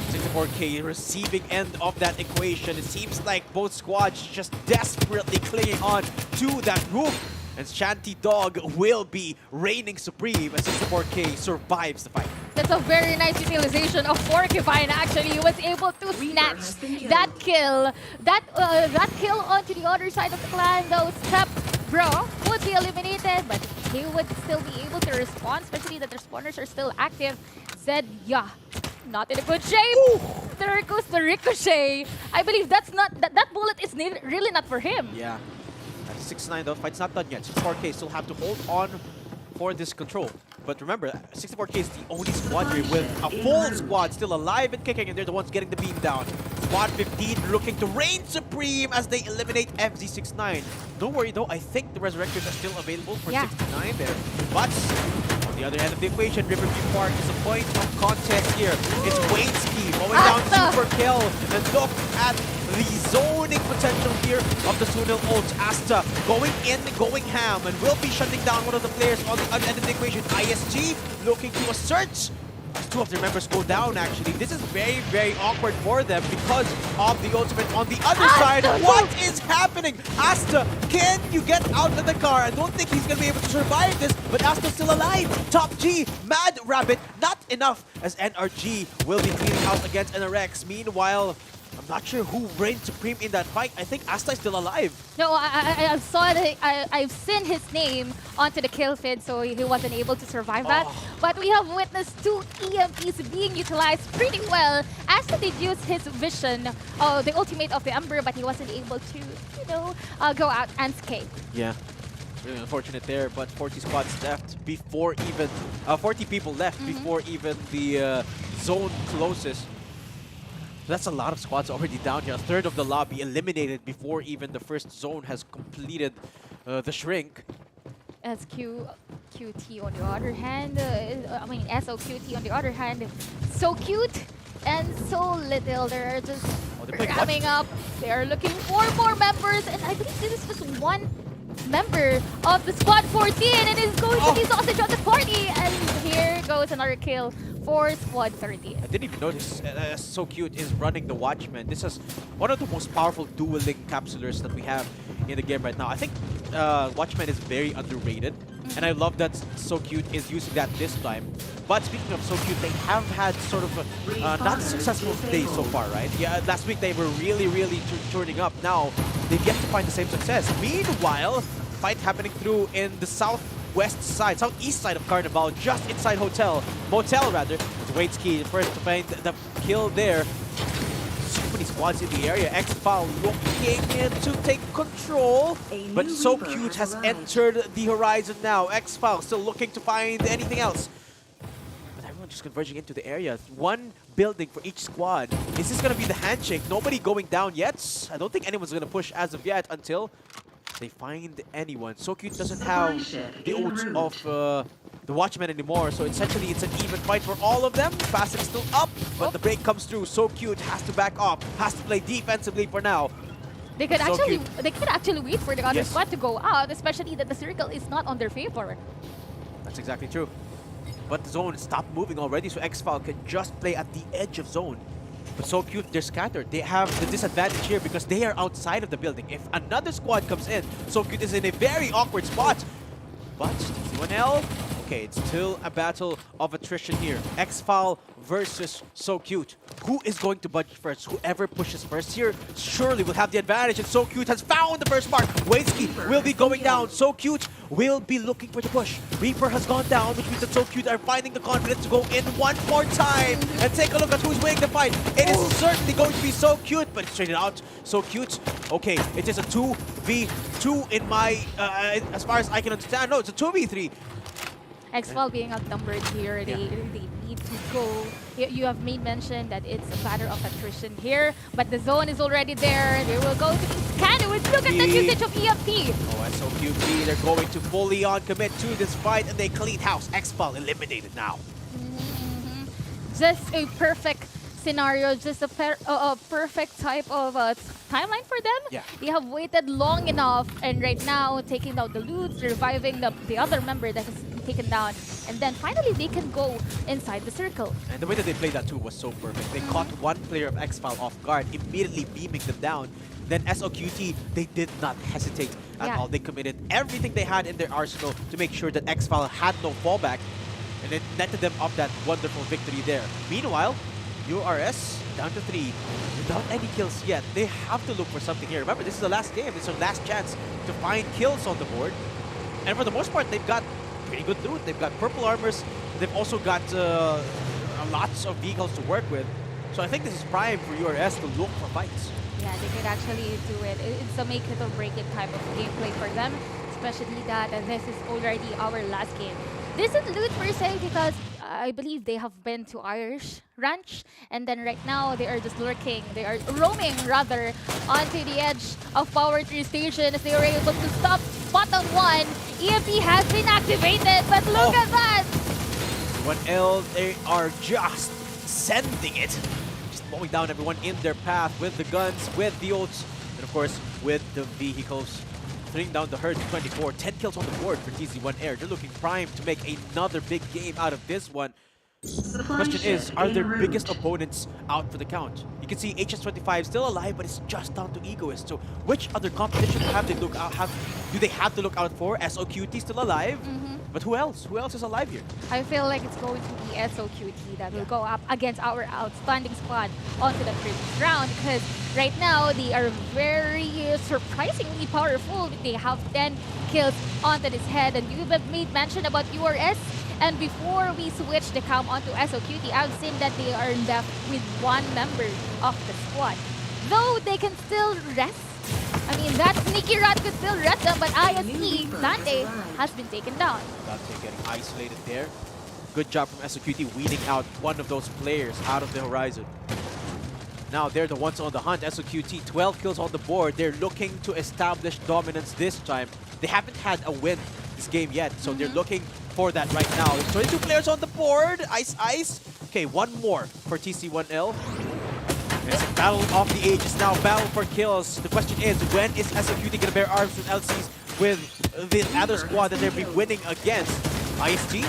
64K receiving end of that equation. It seems like both squads just desperately clinging on to that roof. And Shanty Dog will be reigning supreme as 64K survives the fight. That's a very nice utilization of Porcupine. Actually, he was able to snatch that kill. That kill onto the other side of the clan, though Step Bro would be eliminated, but he would still be able to respond, especially that the spawners are still active. Zed, yeah, not in a good shape. Ooh. There goes the ricochet. I believe that's not that bullet is really not for him. Yeah. 6-9 though, fight's not done yet. 64K still have to hold on for this control. But remember, 64K is the only squad here with a full squad still alive and kicking, and they're the ones getting the beam down. Squad 15 looking to reign supreme as they eliminate FZ69. Don't worry though, I think the Resurrectors are still available for 69 there. But on the other end of the equation, Riverview Park is a point of contest here. It's Wayneski going down super kill, and look at the zoning potential here of the Sunil ult. Asta going in, going ham, and will be shutting down one of the players on the other end of the equation. ISG looking to assert. As 2 of their members go down, actually. This is very, very awkward for them because of the ultimate on the other side. What is happening? Asta, can you get out of the car? I don't think he's going to be able to survive this, but Asta's still alive. Top G, Mad Rabbit, not enough as NRG will be cleaning out against NRX. Meanwhile, I'm not sure who reigned supreme in that fight. I think Asta is still alive. No, I saw it. I've seen his name onto the kill feed, so he wasn't able to survive that. But we have witnessed 2 EMPs being utilized pretty well. Asta did use his vision, the ultimate of the Ember, but he wasn't able to, go out and escape. Yeah. Really unfortunate there, but 40 squads left before even 40 people left before even the zone closes. That's a lot of squads already down here. A third of the lobby eliminated before even the first zone has completed the shrink. SQT on the other hand, SOQT on the other hand, so cute and so little. They're just ramming up. They are looking for more members, and I believe this is just one member of the squad 14, and it's going to be sausage on the party. And here goes another kill for Squad 30. I didn't even notice So Cute is running the Watchman. This is one of the most powerful dueling capsulers that we have in the game right now. I think Watchman is very underrated, and I love that So Cute is using that this time. But speaking of So Cute, they have had sort of a not successful day so far, right? Yeah, last week they were really turning up. Now they've yet to find the same success. Meanwhile, fight happening through in the southeast side of Carnival, just inside Motel rather. It's Waitski first to find the kill there. So many squads in the area. X-Foul looking in to take control, but So Cute has entered the horizon now. X-Foul still looking to find anything else. But everyone just converging into the area. One building for each squad. Is this going to be the handshake? Nobody going down yet. I don't think anyone's going to push as of yet until they find anyone. So Cute doesn't have the oaths of the Watchmen anymore, so essentially it's an even fight for all of them. Facet still up, but the break comes through. So Cute has to back off, has to play defensively for now. They could actually wait for the other squad to go out, especially that the circle is not on their favor. That's exactly true. But the zone stopped moving already, so X-Foul can just play at the edge of zone. But So Cute, they're scattered. They have the disadvantage here because they are outside of the building. If another squad comes in, So Cute is in a very awkward spot. But T1L, okay, it's still a battle of attrition here. X-Foul versus So Cute. Who is going to budge first? Whoever pushes first here surely will have the advantage, and So Cute has found the first mark. Waitski will be going down. So Cute will be looking for the push. Reaper has gone down, which means that So Cute are finding the confidence to go in one more time. And take a look at who's winning the fight. It is certainly going to be So Cute, but it's traded out. So Cute, okay, it is a 2v2 in my, as far as I can understand. No, it's a 2v3. X-Foul being outnumbered here, they need to go. You have made mention that it's a matter of attrition here, but the zone is already there. They will go to Canoes. Look at the usage of EFT. Oh, and So Cute, they're going to fully on commit to this fight, and they clean house. X-Foul eliminated now. Just a perfect scenario, just a perfect type of timeline for them. Yeah. They have waited long enough, and right now taking down the loot, reviving the other member that has been taken down, and then finally they can go inside the circle. And the way that they played that too was so perfect. They caught one player of X-Foul off guard, immediately beaming them down. Then SOQT, they did not hesitate at all. They committed everything they had in their arsenal to make sure that X-Foul had no fallback, and it netted them up that wonderful victory there. Meanwhile, URS down to 3 without any kills yet. They have to look for something here. Remember, this is the last game. It's their last chance to find kills on the board. And for the most part, they've got pretty good loot. They've got purple armors. They've also got lots of vehicles to work with. So I think this is prime for URS to look for fights. Yeah, they could actually do it. It's a make it or break it type of gameplay for them, especially that this is already our last game. This isn't loot per se because I believe they have been to Irish Ranch, and then right now they are just lurking. They are roaming rather onto the edge of Power 3 Station as they were able to stop bottom one. EFP has been activated, but look at that! 1L, they are just sending it. Just mowing down everyone in their path with the guns, with the ults, and of course with the vehicles. Putting down the herd 24, 10 kills on the board for TZ1 Air. They're looking primed to make another big game out of this one. The question is, are their biggest opponents out for the count? You can see HS25 still alive, but it's just down to Egoist. So which other competition have they do they have to look out for? SOQT still alive, but who else? Who else is alive here? I feel like it's going to be SOQT that will go up against our outstanding squad onto the first round, because right now they are very surprisingly powerful. They have 10 kills onto this head, and you have made mention about URS. And before we switch the cam onto SOQT, I've seen that they are left with one member of the squad. Though they can still rest. I mean, that sneaky rat could still rest them, but ISE, Dante, has been taken down. Dante getting isolated there. Good job from SOQT weeding out one of those players out of the horizon. Now they're the ones on the hunt. SOQT, 12 kills on the board. They're looking to establish dominance this time. They haven't had a win this game yet, so they're looking for that right now. There's 22 players on the board. Ice. Okay, one more for TC1L. It's a battle of the ages now, battle for kills. The question is, when is SOQT going to bear arms with LCs with the other squad that they'll be winning against? IST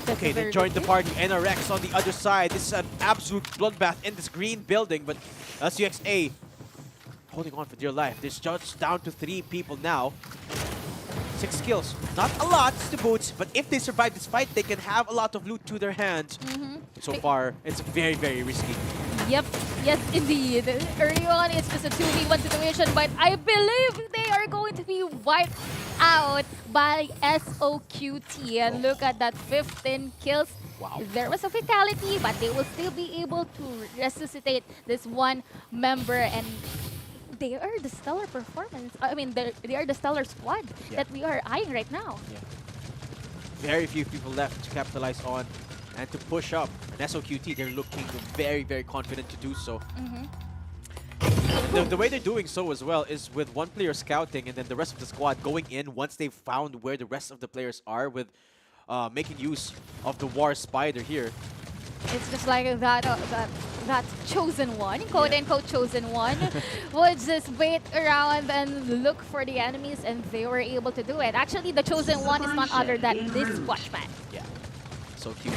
Okay, they joined the party. NRX on the other side. This is an absolute bloodbath in this green building, but SUXA holding on for dear life. There's just down to 3 people now. 6 kills. Not a lot to boot, but if they survive this fight, they can have a lot of loot to their hands. So far, it's very, very risky. Yep, yes indeed. Early on, it's just a 2v1 situation, but I believe they are going to be wiped out by SOQT. And look at that, 15 kills. Wow. There was a fatality, but they will still be able to resuscitate this one member, and they are the stellar performance. I mean, they are the stellar squad that we are eyeing right now. Yeah. Very few people left to capitalize on and to push up. And SOQT, they're looking very, very confident to do so. The way they're doing so as well is with one player scouting and then the rest of the squad going in once they've found where the rest of the players are, with making use of the War Spider here. It's just like that chosen one, quote-unquote chosen one, would just wait around and look for the enemies, and they were able to do it. Actually, the chosen one is none other than this Watchman. Yeah, so cute.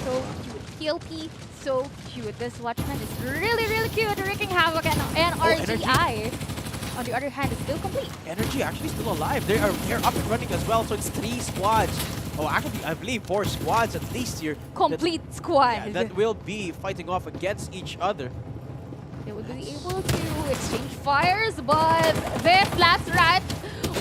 So cute. PLP, so cute. This Watchman is really, really cute, wreaking havoc, and RGI, on the other hand, is still complete. Energy actually still alive. They're up and running as well, so it's 3 squads. Oh, actually, I believe 4 squads at least here. Complete squad. Yeah, that will be fighting off against each other. They will be able to exchange fires, but this last rat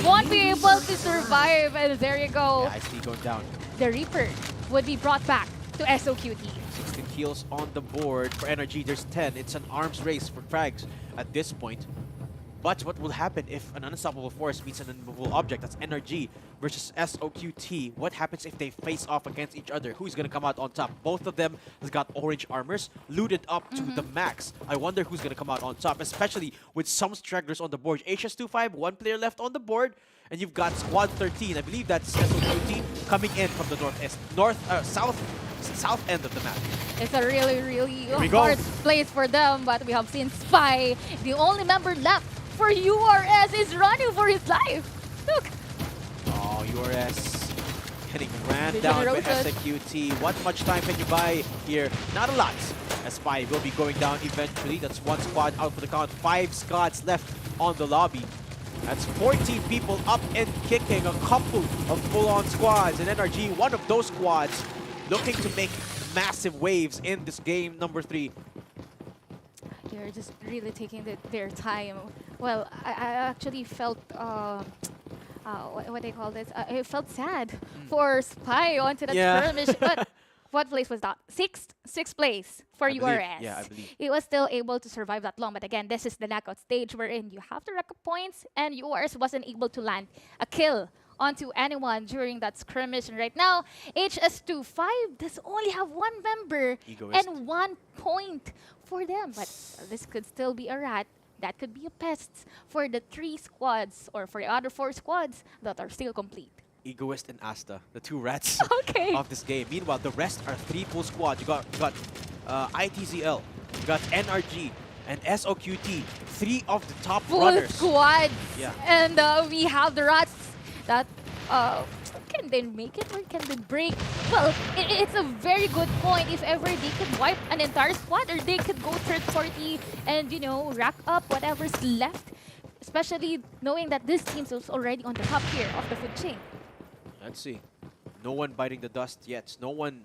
won't be able to survive. And there you go. Yeah, I see going down. The Reaper would be brought back to SOQT. 16 kills on the board for Energy. There's 10. It's an arms race for Frags at this point. But what will happen if an unstoppable force meets an immovable object? That's NRG versus SOQT. What happens if they face off against each other? Who's going to come out on top? Both of them has got orange armors, looted up to the max. I wonder who's going to come out on top, especially with some stragglers on the board. HS25, 1 player left on the board. And you've got Squad 13. I believe that's SOQT coming in from the south end of the map. It's a really, really hard place for them, but we have seen Spy, the only member left for URS, is running for his life. Look. Oh, URS getting ran down by SOQT. What much time can you buy here? Not a lot. As Spy will be going down eventually. That's 1 squad out for the count. 5 squads left on the lobby. That's 14 people up and kicking. A couple of full-on squads. And NRG, one of those squads, looking to make massive waves in this game number 3. They're just really taking their time. Well, I actually felt, what do you call this? I felt sad for Spy onto that skirmish. But what place was that? Sixth place for URS. Yeah, I believe. It was still able to survive that long. But again, this is the knockout stage wherein you have to rack up points, and URS wasn't able to land a kill onto anyone during that skirmish. And right now, HS25 does only have 1 member and 1 point for them. But this could still be a rat. That could be a pest for the 3 squads, or for the other 4 squads that are still complete. Egoist and Asta, the 2 rats of this game. Meanwhile, the rest are 3 full squads. You got ITZL, you got NRG, and SOQT. 3 of the top runners. Full squads. Yeah. And we have the rats that can they make it or can they break? Well, it's a very good point. If ever they could wipe an entire squad, or they could go third party and, you know, rack up whatever's left, especially knowing that this team is already on the top tier of the food chain. Let's see. No one biting the dust yet. No one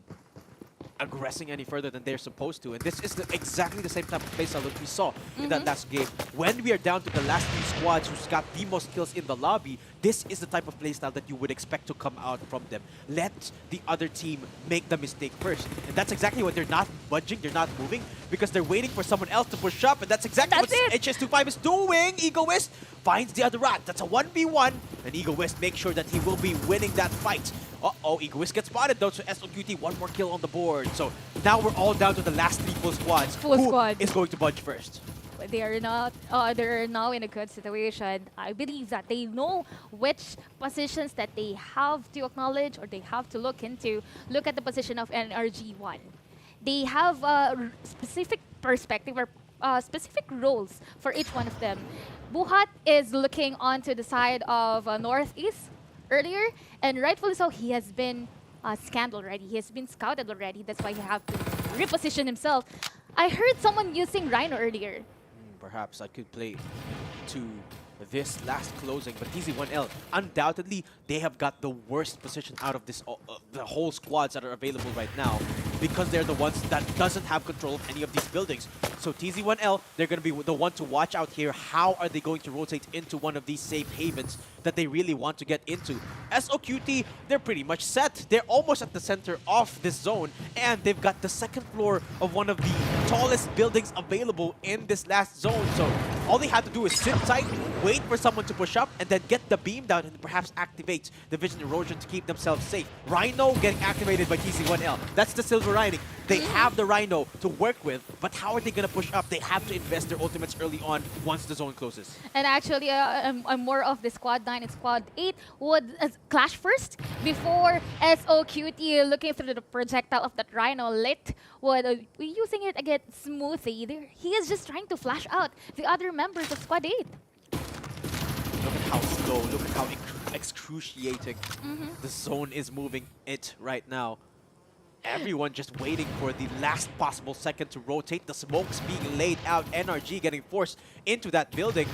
aggressing any further than they're supposed to. And this is exactly the same type of playstyle that we saw in that last game. When we are down to the last 3 squads who's got the most kills in the lobby, this is the type of playstyle that you would expect to come out from them. Let the other team make the mistake first. And that's exactly what they're not budging, they're not moving, because they're waiting for someone else to push up. And that's exactly what HS25 is doing. Egoist finds the other rat. That's a 1v1. And Egoist makes sure that he will be winning that fight. Uh-oh, Egoist gets spotted though, so SOQT, 1 more kill on the board. So now we're all down to the last 3 full squads. Who is going to budge first? They are not. They're now in a good situation. I believe that they know which positions that they have to acknowledge or they have to look into. Look at the position of NRG1. They have a specific perspective or specific roles for each one of them. Buhat is looking onto the side of northeast earlier, and rightfully so, he has been scanned already. He has been scouted already. That's why he have to reposition himself. I heard someone using Rhino earlier. Perhaps I could play to this last closing, but TZ1L, undoubtedly, they have got the worst position out of this the whole squads that are available right now, because they're the ones that doesn't have control of any of these buildings. So TZ1L, they're going to be the one to watch out here. How are they going to rotate into one of these safe havens that they really want to get into? SOQT, they're pretty much set. They're almost at the center of this zone, and they've got the second floor of one of the tallest buildings available in this last zone. So all they have to do is sit tight, wait for someone to push up, and then get the beam down and perhaps activate the vision erosion to keep themselves safe. Rhino getting activated by TZ1L. That's the silver lining. They have the Rhino to work with, but how are they going to push up? They have to invest their ultimates early on once the zone closes. And actually, I'm more of the Squad 9 and Squad 8 would clash first before SOQT looking through the projectile of that Rhino lit would be using it against Smoothie. He is just trying to flash out the other members of Squad 8. Look at how slow, look at how excruciating the zone is moving it right now. Everyone just waiting for the last possible second to rotate. The smokes being laid out. NRG getting forced into that building.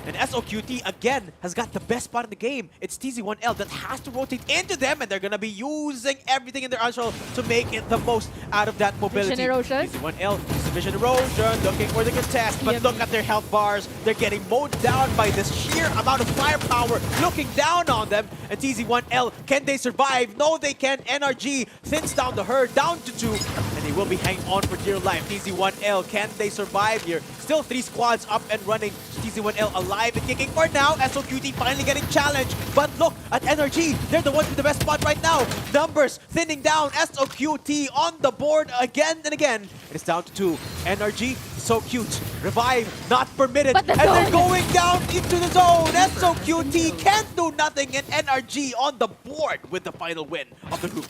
And SOQT, again, has got the best spot in the game. It's TZ1L that has to rotate into them, and they're going to be using everything in their arsenal to make it the most out of that mobility. Vision erosion. TZ1L uses vision erosion, looking for the contest, but look at their health bars. They're getting mowed down by this sheer amount of firepower looking down on them. And TZ1L, can they survive? No, they can. NRG thins down the herd, down to 2, and they will be hanging on for dear life. TZ1L, can they survive here? Still 3 squads up and running. TZ1L alive and kicking for now. SOQT finally getting challenged. But look at NRG. They're the ones with the best spot right now. Numbers thinning down. SOQT on the board again and again. It's down to 2. NRG, so cute. Revive, not permitted. And they're going down into the zone. SOQT can't do nothing. And NRG on the board with the final win of the group.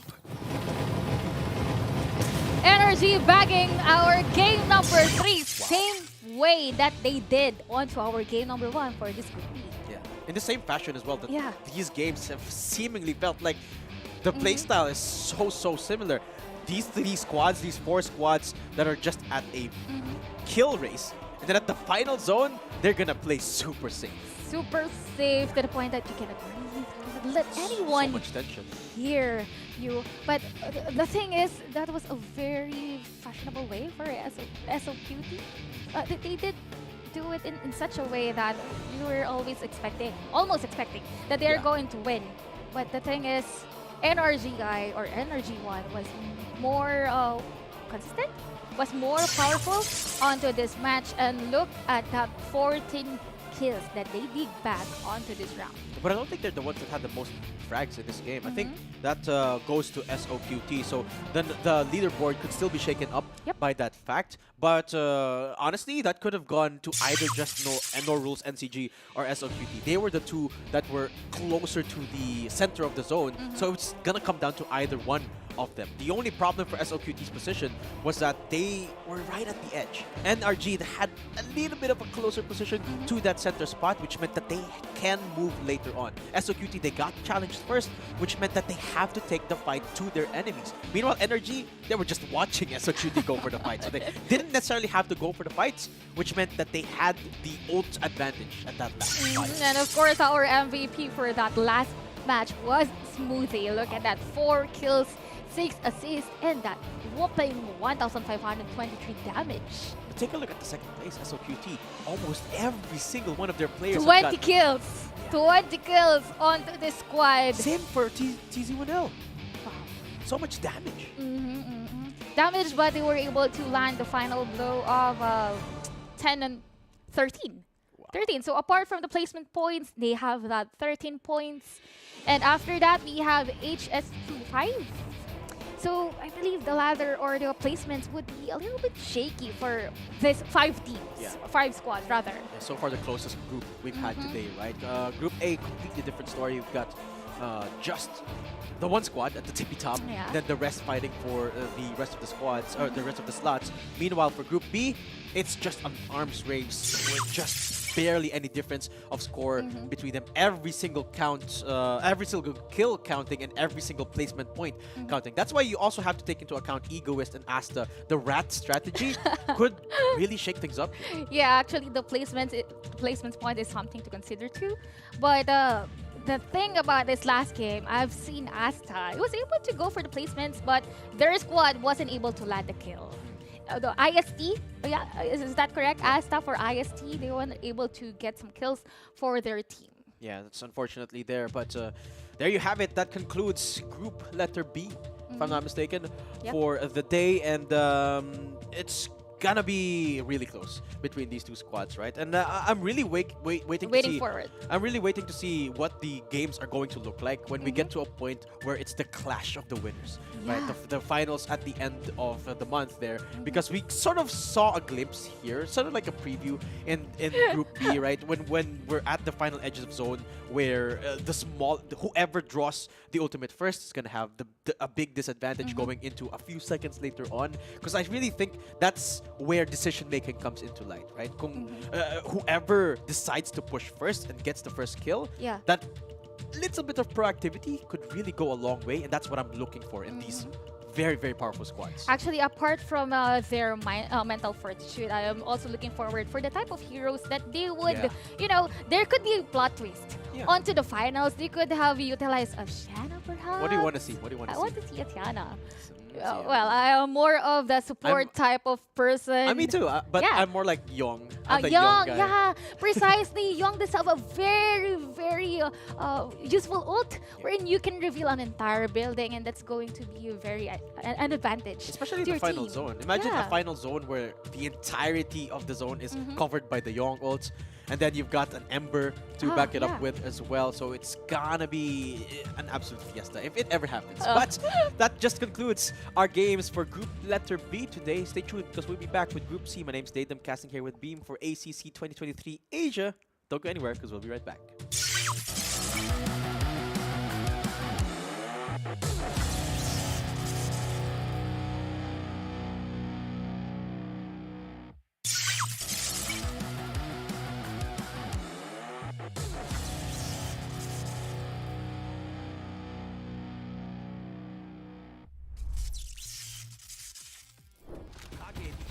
NRG bagging our game number 3, same way that they did onto our game number 1 for this group. Yeah, in the same fashion as well. That Yeah. These games have seemingly felt like the playstyle is so similar. These 3 squads, these 4 squads that are just at a kill race, and then at the final zone, they're gonna play super safe. Super safe to the point that you cannot breathe, cannot let anyone So much tension. hear you. But the thing is, that was a very fashionable way for SOQT. They did do it in such a way that you were always almost expecting that they're going to win. But the thing is, NRG guy or NRG1 was more consistent, was more powerful onto this match, and look at that 14 kills that they dig back onto this round. But I don't think they're the ones that had the most frags in this game. I think that goes to SOQT. So then the leaderboard could still be shaken up by that fact. But honestly, that could have gone to either just No Rules NCG or SOQT. They were the 2 that were closer to the center of the zone. So it's gonna come down to either one of them. The only problem for SOQT's position was that they were right at the edge. NRG had a little bit of a closer position to that center spot, which meant that they can move later on. SOQT, they got challenged first, which meant that they have to take the fight to their enemies. Meanwhile, NRG, they were just watching SOQT go for the fight. So they didn't necessarily have to go for the fights, which meant that they had the ult advantage at that last fight. And of course, our MVP for that last match was Smoothie. Look at that, 4 kills, 6 assists, and that whopping 1,523 damage. But take a look at the second place, SOQT. Almost every single one of their players 20 kills! 20 kills onto the squad. Same for TZ1L. Wow. So much damage. Damage, but they were able to land the final blow of 10 and 13. 13. So apart from the placement points, they have that 13 points. And after that, we have HS25. So I believe the ladder or the placements would be a little bit shaky for this 5 teams, 5 squads rather. Yeah, so far the closest group we've had today, right? Group A, completely different story. We've got just the 1 squad at the tippy top, then the rest fighting for the rest of the squads, or the rest of the slots. Meanwhile, for Group B, it's just an arms race with just barely any difference of score between them. Every single kill counting, and every single placement point counting. That's why you also have to take into account Egoist and Asta. The rat strategy could really shake things up. Yeah, actually, the placements point is something to consider too. But the thing about this last game, I've seen Asta. It was able to go for the placements, but their squad wasn't able to land the kill. The IST, yeah, is that correct? Asta for IST, they weren't able to get some kills for their team. Yeah, that's unfortunately there. But there you have it. That concludes group letter B, if I'm not mistaken, for the day. And it's gonna be really close between these two squads, right? And I'm really waiting to see. Forward. I'm really waiting to see what the games are going to look like when we get to a point where it's the clash of the winners, right? The finals at the end of the month there, because we sort of saw a glimpse here, sort of like a preview in Group B, right? When we're at the final edges of zone, where whoever draws the ultimate first is gonna have a big disadvantage going into a few seconds later on, because I really think that's where decision making comes into light, right? Whoever decides to push first and gets the first kill, that little bit of proactivity could really go a long way, and that's what I'm looking for in these very, very powerful squads. Actually, apart from their mental fortitude, I am also looking forward for the type of heroes that they would, there could be a plot twist. Onto the finals, they could have utilized a Shanna, perhaps. What do you want to see? I want to see a Tiana. Well, I am more of the support type of person. Me too, but I'm more like Young. I'm the Young, guy. yeah, precisely. Young does have a very, very useful ult wherein you can reveal an entire building, and that's going to be an advantage. Especially to the your final team. zone. Imagine a final zone where the entirety of the zone is covered by the Young ults, and then you've got an Ember to back it up with as well. So it's gonna be an absolute fiesta if it ever happens. But that just concludes our games for Group Letter B today. Stay tuned because we'll be back with Group C. My name's Datum, casting here with Beam for ACC 2023 Asia. Don't go anywhere because we'll be right back.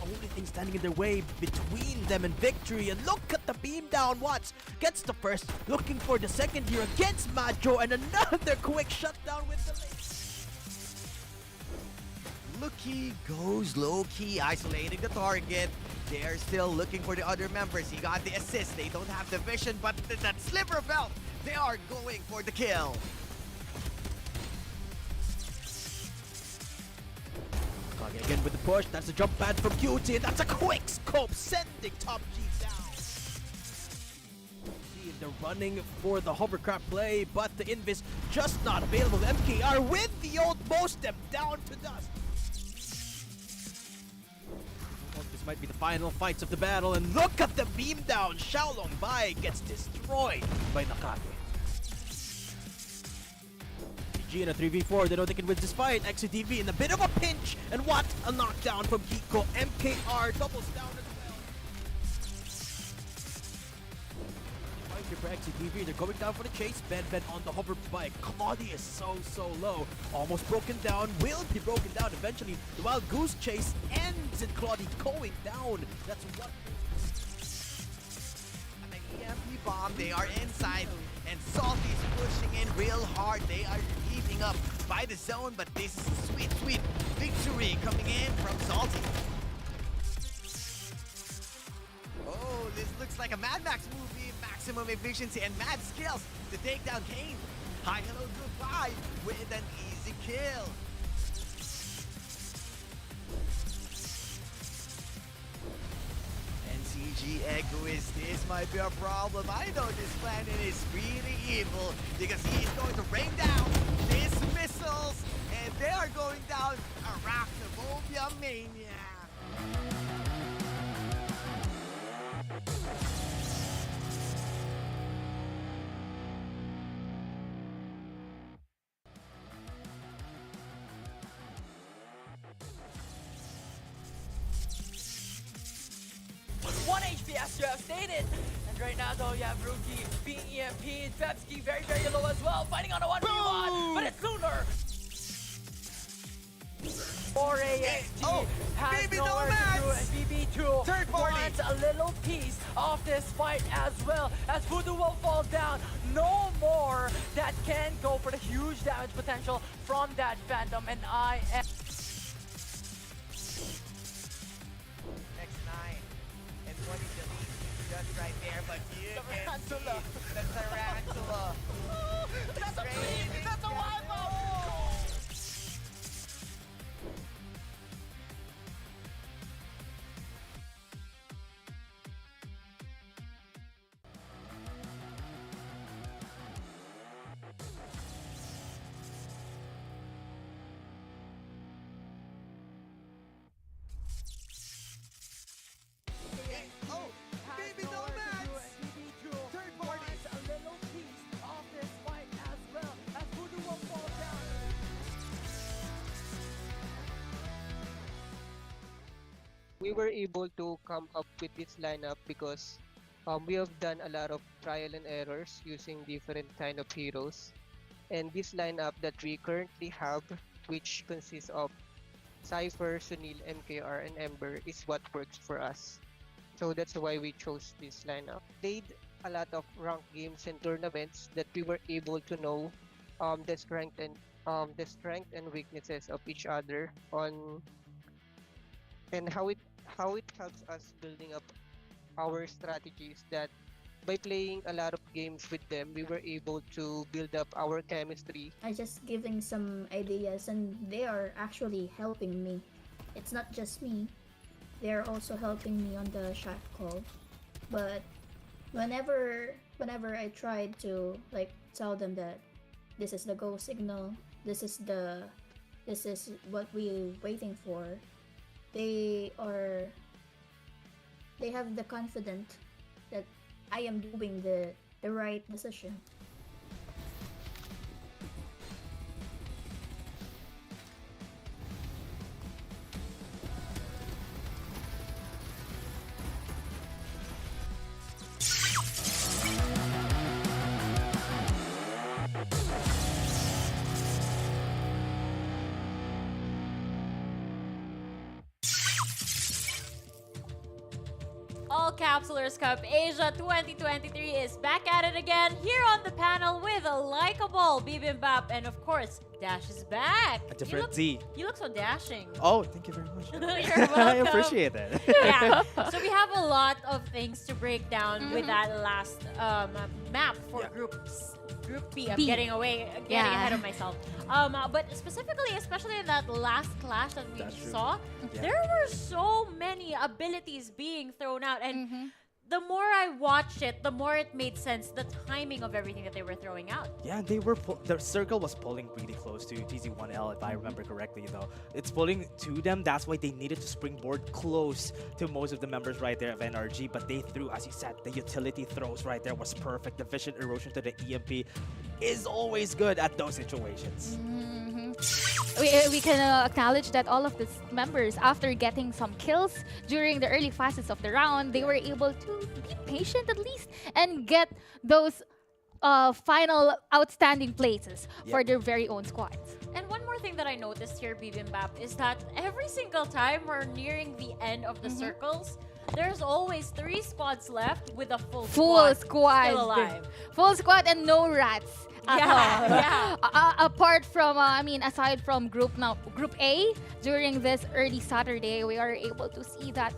Only thing standing in their way between them and victory. And look at the beam down. Watts gets the first, looking for the second here against Majo, and another quick shutdown with the Lucky goes low-key, isolating the target. They're still looking for the other members. He got the assist. They don't have the vision, but that sliver of health, they are going for the kill. Again with the push, that's a jump pad from QT, and that's a quick scope, sending Top G down. They're running for the hovercraft play, but the Invis just not available. MKR with the ult, most them down to dust. This might be the final fights of the battle, and look at the beam down. Xiaolong Bai gets destroyed by Nakate. In a 3v4, they know they can win this fight. XCTV in a bit of a pinch, and what a knockdown from Kiko. MKR doubles down as well. Fight here for XCTV, they're going down for the chase. Ben on the hover bike. Claudius so low, almost broken down, will be broken down eventually. The Wild Goose chase ends, and Claudia going down. That's what. And the EMP bomb, they are inside. And Salty's pushing in real hard. They are heating up by the zone, but this is a sweet, sweet victory coming in from Salty. Oh, this looks like a Mad Max movie. Maximum efficiency and mad skills to take down Kane. Hi, hello, goodbye with an easy kill. CG Egoist, this might be a problem. I know this planet is really evil because he's going to rain down these missiles, and they are going down Arachnophobia Mania. One HP as you have stated, And right now, though, you have Rookie being EMP'd. Pepsi very, very low as well, fighting on a 1v1, but it's Lunar. 4AXG has nowhere to do, and BB2 wants a little piece of this fight as well, as Voodoo will fall down. No more that can go for the huge damage potential from that Phantom, and I am... Next 9. And what is the lead just right there, but you can see the Tarantula. That's a flea! That's a wipe out! We were able to come up with this lineup because we have done a lot of trial and errors using different kind of heroes. And this lineup that we currently have, which consists of Cypher, Sunil, MKR, and Ember, is what works for us. So that's why we chose this lineup. Played a lot of ranked games and tournaments that we were able to know the strength and weaknesses of each other on and how it helps us building up our strategies, that by playing a lot of games with them, we were able to build up our chemistry. I just giving some ideas, and they are actually helping me. It's not just me. They are also helping me on the shot call. But whenever I tried to like tell them that this is the go signal, this is what we're waiting for, they have the confidence that I am doing the right decision. All-Capsulers Cup Asia 2023 is back at it again here on the panel with a likable Bibimbap, and of course, Dash is back. A different Z. You look so dashing. Oh, thank you very much. You're welcome. I appreciate that. Yeah. So we have a lot of things to break down with that last map for Group B. I'm getting ahead of myself. But specifically, especially in that last clash that we saw, there were so many abilities being thrown out, and the more I watched it, the more it made sense, the timing of everything that they were throwing out. Yeah, they were the circle was pulling really close to TZ1L, if I remember correctly, though. It's pulling to them. That's why they needed to springboard close to most of the members right there of NRG. But they threw, as you said, the utility throws right there was perfect. The vision erosion to the EMP is always good at those situations. We can acknowledge that all of the members, after getting some kills during the early phases of the round, they were able to be patient at least and get those final outstanding places for their very own squads. And one more thing that I noticed here, Bibimbap, is that every single time we're nearing the end of the circles, there's always 3 squads left with a full squad still alive. Full squad and no rats. Yeah. Apart from, aside from Group A, during this early Saturday, we are able to see that,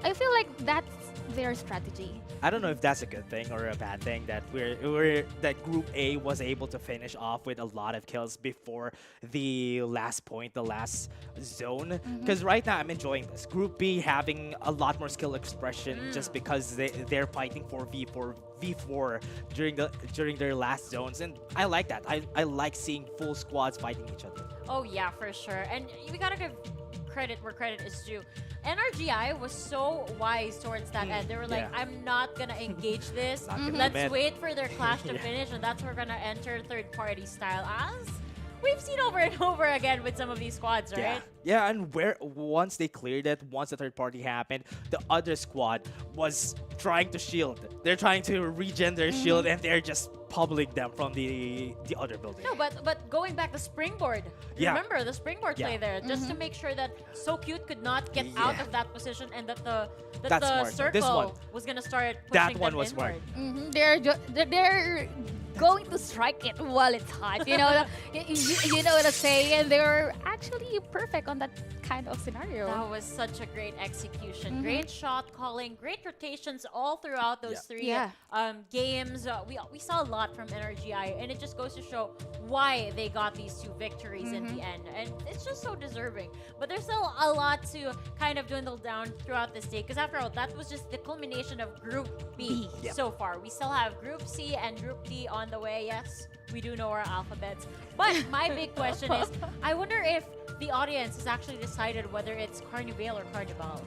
I feel like that's their strategy. I don't know if that's a good thing or a bad thing that that Group A was able to finish off with a lot of kills before the last point, the last zone. Because right now I'm enjoying this. Group B having a lot more skill expression just because they're fighting for V4 during their last zones, and I like that. I like seeing full squads fighting each other. Oh yeah, for sure. And we gotta give credit where credit is due. NRGI was so wise towards that end. They were like, I'm not gonna engage this. Let's wait for their clash to finish, and that's where we're gonna enter third party style as we've seen over and over again with some of these squads, right? Yeah, and once they cleared it, once the third party happened, the other squad was trying to shield. They're trying to regen their shield, and they're just pummeling them from the other building. No, but going back, the springboard. Yeah. Remember the springboard play there, just to make sure that So Cute could not get out of that position, and that the That's smart. This one, circle was gonna start that pushing one them was inward. smart. They're going to strike it while it's hot. You know, you know what I'm saying? They're actually perfect on that kind of scenario. That was such a great execution. Great shot calling, great rotations all throughout those three games. We saw a lot from NRGI, and it just goes to show why they got these 2 victories in the end. And it's just so deserving. But there's still a lot to kind of dwindle down throughout this day, because after all, that was just the culmination of Group B so far. We still have Group C and Group D on the way. Yes, we do know our alphabets. But my big question is, I wonder if the audience has actually decided whether it's Carnival or Carnival.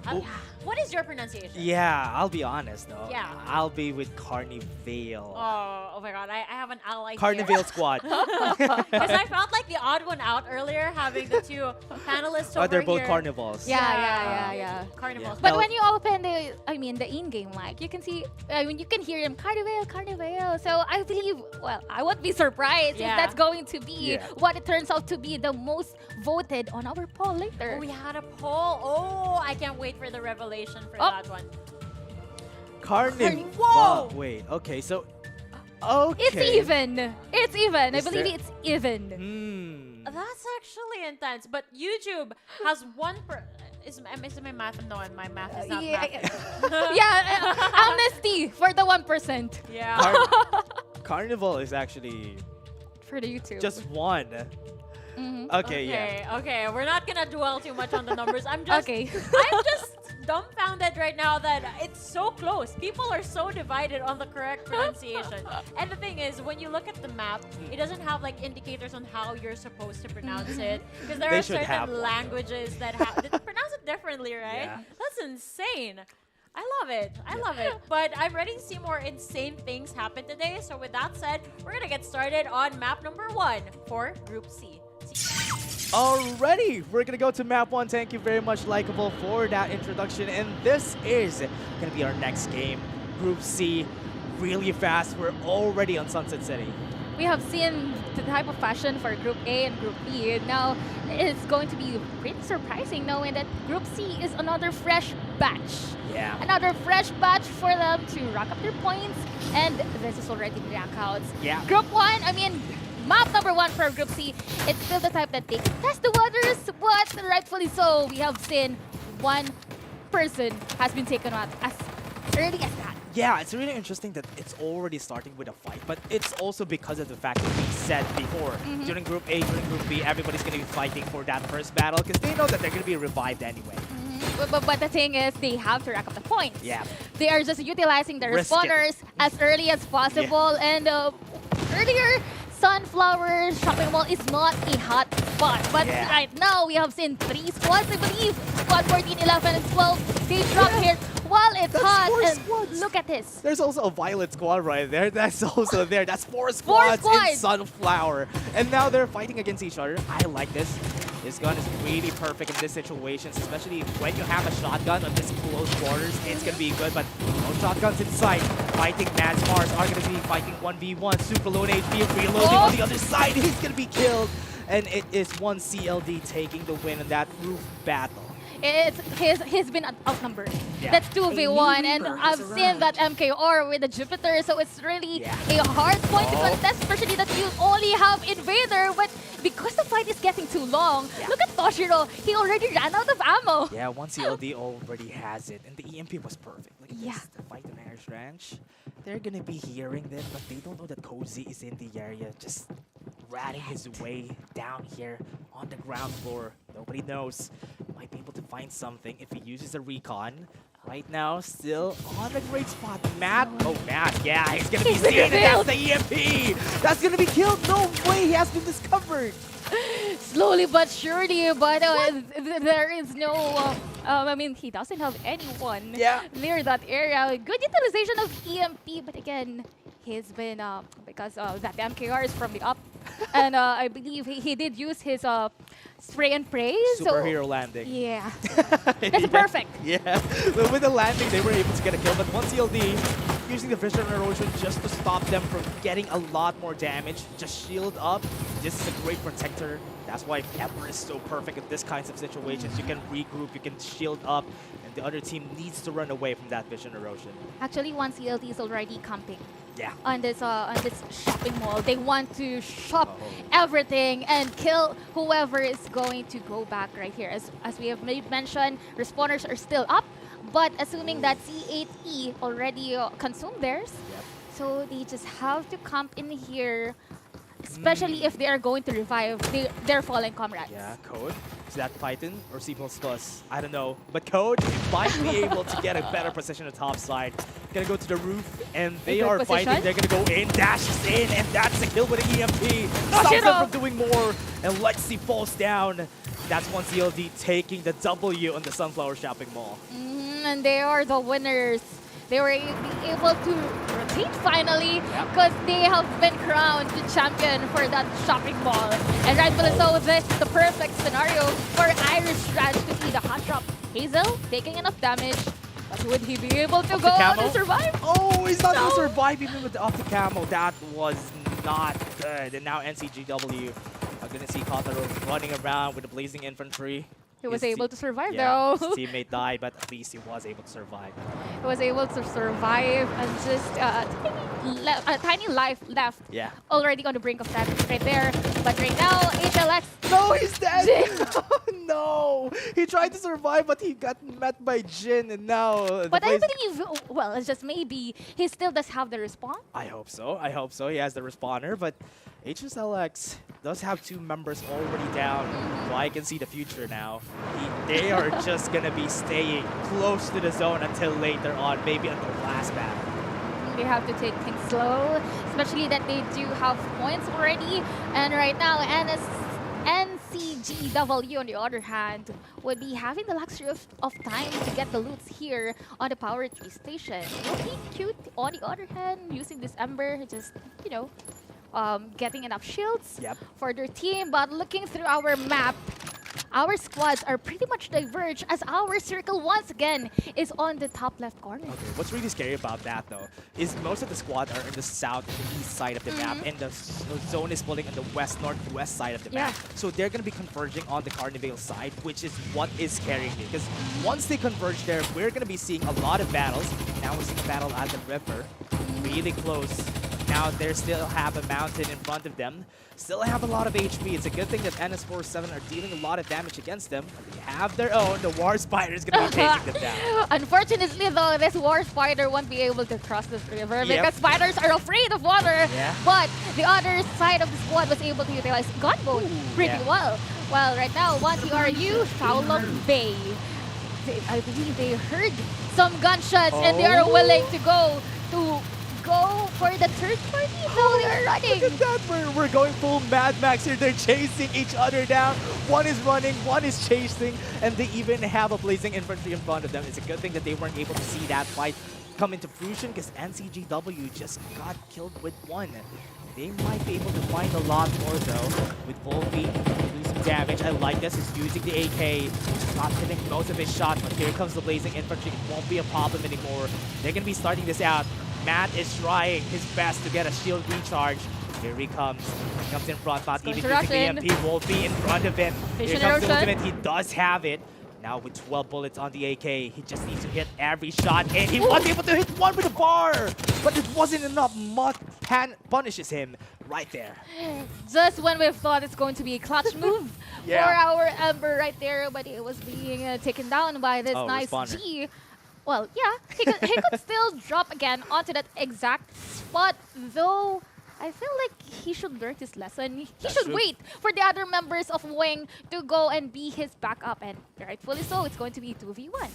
What is your pronunciation? Yeah, I'll be honest though. Yeah. I'll be with Carnival. Oh my god, I have an ally Carnival here. squad. Because I felt like the odd one out earlier, having the 2 panelists over They're both here. carnivals. Yeah. Carnivals. But when you open the in-game mic, you can see, you can hear them, Carnival. So I believe, well, I won't be surprised if that's going to be what it turns out to be the most voted on our poll later. Oh, we had a poll. Oh, I can't wait for the revelation for that one. Carnival. Whoa! Wait, okay, so... Okay. It's even. It's even. Is I believe there- it's even. That's actually intense. But YouTube has one is my math? No, my math is not math. Amnesty for the 1%. Yeah. Carnival is actually For the YouTube. just one. Okay, yeah. Okay, we're not gonna dwell too much on the numbers. I'm just dumbfounded right now that it's so close. People are so divided on the correct pronunciation. And the thing is, when you look at the map, it doesn't have like indicators on how you're supposed to pronounce it, because there They are should have certain one, languages that pronounce it differently, right? Yeah. That's insane. I love it. I love it. But I'm ready to see more insane things happen today. So with that said, we're gonna get started on map number 1 for Group C. Alrighty, we're gonna go to map 1. Thank you very much, Likeable, for that introduction. And this is gonna be our next game. Group C, really fast. We're already on Sunset City. We have seen the type of fashion for Group A and Group B. Now, it's going to be pretty surprising knowing that Group C is another fresh batch. Yeah. Another fresh batch for them to rack up their points. And this is already knockouts. Yeah. Group 1, map number 1 for Group C. It's still the type that they can test the waters, but rightfully so, we have seen one person has been taken out as early as that. Yeah, it's really interesting that it's already starting with a fight, but it's also because of the fact that we said before, during Group A, during Group B, everybody's going to be fighting for that first battle because they know that they're going to be revived anyway. But the thing is, they have to rack up the points. Yeah. They are just utilizing their Risk it. spawners as early as possible. And earlier, Sunflower Shopping Mall is not a hot spot. But right now, we have seen 3 squads, I believe. Squad 14, 11, and 12. They drop here while it's hot. And look at this. There's also a Violet squad right there. That's also there. That's 4 squads in Sunflower. And now they're fighting against each other. I like this. This gun is really perfect in this situation, especially when you have a shotgun on this close quarters. It's going to be good, but no shotguns in sight. Fighting Mad Mars are going to be fighting 1v1. Super low HP reloading on the other side. He's going to be killed. And it is one CLD taking the win in that roof battle. He's been outnumbered. That's 2v1, and I've seen that MKR with the Jupiter, so it's really a hard point to contest, especially that you only have Invader, but because the fight is getting too long, look at Toshiro, he already ran out of ammo. Yeah, one CLD already has it, and the EMP was perfect. Look at this, the fight on Irish Ranch. They're gonna be hearing this, but they don't know that Cozy is in the area, just ratting his way down here on the ground floor. Nobody knows. Might be able to find something if he uses a recon. Right now, still on a great spot. Matt, yeah, he's gonna be seen, and that's the EMP! That's gonna be killed! No way, he has been discovered! Slowly but surely, but there is no, he doesn't have anyone near that area. Good utilization of EMP, but again, he's been because that MKR is from the up, and I believe he did use his spray and pray. Superhero landing. Yeah, that's perfect. Yeah, but with the landing, they were able to get a kill. But one CLD using the Vision Erosion just to stop them from getting a lot more damage. Just shield up. This is a great protector. That's why Ember is so perfect in this kinds of situations. You can regroup, you can shield up, and the other team needs to run away from that Vision Erosion. Actually, one CLT is already camping. Yeah. On this shopping mall, they want to shop everything and kill whoever is going to go back right here. As we have mentioned, respawners are still up, but assuming that C8E already consumed theirs, so they just have to camp in here. Especially if they are going to revive their fallen comrades. Yeah, Code. Is that Python or C++? I don't know. But Code might be able to get a better position on the top side. Gonna go to the roof, and they are fighting. They're gonna go in, dashes in, and that's a kill with an EMP. Stops them from doing more, and Lexi falls down. That's one CLD taking the W on the Sunflower Shopping Mall. And they are the winners. They were able to rotate finally because they have been crowned the champion for that shopping mall. And rightfully so, this is the perfect scenario for Irish Trash to see the hot drop. Hazel taking enough damage, but would he be able to go out and survive? Oh, he's not going to survive even with the off the camo. That was not good. And now NCGW are going to see Kotaro running around with the Blazing Infantry. He was able to survive though. though. His teammate died, but at least he was able to survive. He was able to survive and just a tiny life left. Yeah. Already on the brink of death right there. But right now, HLX. No, he's dead. No, he tried to survive, but he got met by Jin, and now. But I believe, well, it's just maybe he still does have the respawn. I hope so. I hope so. He has the respawner, but HSLX does have 2 members already down, so I can see the future now. They are just gonna be staying close to the zone until later on, maybe until last battle. They have to take things slow, especially that they do have points already. And right now, NCGW, on the other hand, would be having the luxury of time to get the loots here on the Power 3 station. Will be cute, on the other hand, using this Ember, just, you know, getting enough shields for their team. But looking through our map, our squads are pretty much diverged as our circle once again is on the top left corner. Okay, what's really scary about that though is most of the squad are in the south and east side of the map, and the zone is pulling on the west northwest side of the map. So they're going to be converging on the Carnival side, which is what is scaring me, because once they converge there, we're going to be seeing a lot of battles. Now we're seeing a battle at the river, really close. Now they still have a mountain in front of them. Still have a lot of HP. It's a good thing that NS47 are dealing a lot of damage against them. They have their own. The War Spider is going to be taking them down. Unfortunately, though, this War Spider won't be able to cross this river because spiders are afraid of water. But the other side of the squad was able to utilize Gunboat pretty well. Well, right now, one TRU, Shaolong Bay. I believe they heard some gunshots and they are willing to go for the third party. No, they're running. Look at that. We're going full Mad Max here. They're chasing each other down. One is running, one is chasing, and they even have a Blazing Infantry in front of them. It's a good thing that they weren't able to see that fight come into fruition, because NCGW just got killed with one. They might be able to find a lot more though, with Volpe losing damage. I like this. He's using the AK. Not hitting most of his shots, but here comes the Blazing Infantry. It won't be a problem anymore. They're going to be starting this out. Matt is trying his best to get a shield recharge. Here he comes. He comes in front, not even using the EMP. Volpe in front of him. Here comes the ultimate. He does have it. Now with 12 bullets on the AK, he just needs to hit every shot, and he was able to hit one with a bar, but it wasn't enough. Mutt punishes him right there. Just when we thought it's going to be a clutch move for our Ember right there, but it was being taken down by this nice respawner. G. Well, yeah, he could still drop again onto that exact spot, though I feel like he should learn his lesson. He should wait for the other members of Wing to go and be his backup, and rightfully so, it's going to be 2v1.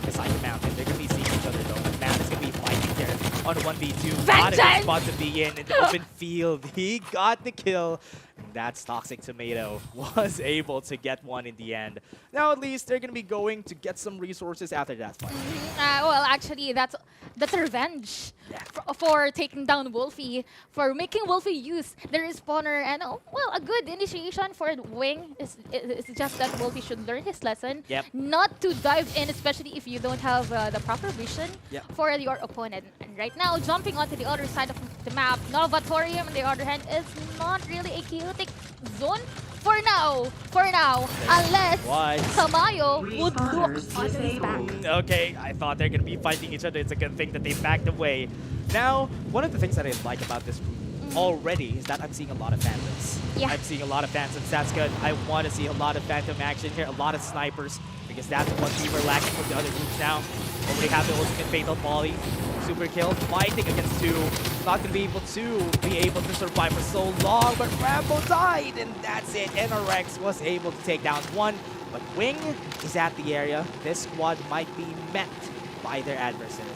beside the mountain. They're going to be seeing each other though. And Man is going to be fighting here on 1v2. Not a good spot to be in the open field. He got the kill. And that's Toxic Tomato was able to get one in the end. Now at least they're going to be going to get some resources after that fight. Well, actually, that's revenge for taking down Wolfie, for making Wolfie use the respawner, and well, a good initiation for Wing is just that Wolfie should learn his lesson, not to dive in, especially if you don't have the proper vision for your opponent. And right now, jumping onto the other side of the map, Novatorium, on the other hand, is not really a chaotic zone. For now, unless Tamayo would look on his back. Okay, I thought they're going to be fighting each other. It's a good thing that they backed away. Now, one of the things that I like about this group already is that I'm seeing a lot of phantoms. I'm seeing a lot of phantoms. That's good. I want to see a lot of phantom action here, a lot of snipers, because that's what we were lacking from the other groups now. Already have the ultimate fatal volley. Super kill, fighting against two. Not going to be able to survive for so long, but Rambo died, and that's it. NRX was able to take down one, but Wing is at the area. This squad might be met by their adversaries.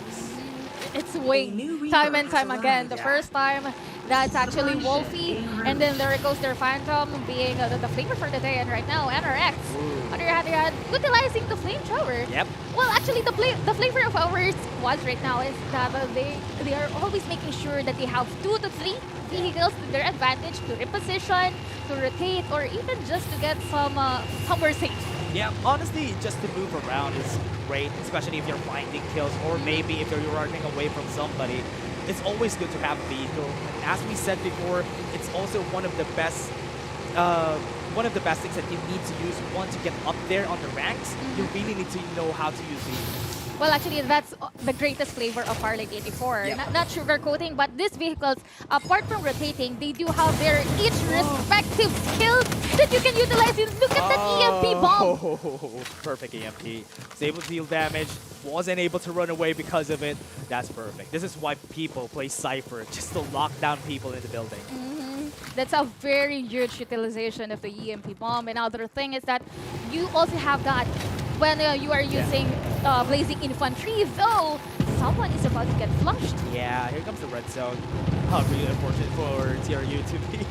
It's Wing, time and time again. The first time, that's actually Wolfie, and then there goes their Phantom being the flavor for the day. And right now, NRX, on the other hand, utilizing the flamethrower. Well, actually, the flavor of our squads right now is that they are always making sure that they have 2 to 3 vehicles to their advantage to reposition, to rotate, or even just to get somewhere safe. Yeah, honestly, just to move around is great, especially if you're finding kills, or maybe if you're running away from somebody. It's always good to have a vehicle. And as we said before, it's also one of the best things that you need to use. One, to get up there on the ranks, you really need to know how to use vehicles. Well, actually, that's the greatest flavor of Farlight 84. Not sugarcoating, but these vehicles, apart from rotating, they do have their each respective skills that you can utilize. Look at that EMP bomb. Perfect EMP. Was able to deal damage. Wasn't able to run away because of it. That's perfect. This is why people play Cypher, just to lock down people in the building. That's a very huge utilization of the EMP bomb. Another thing is that you also have that when you are using Blazing Infantry, though someone is about to get flushed. Yeah, here comes the red zone. Really unfortunate for TRU to be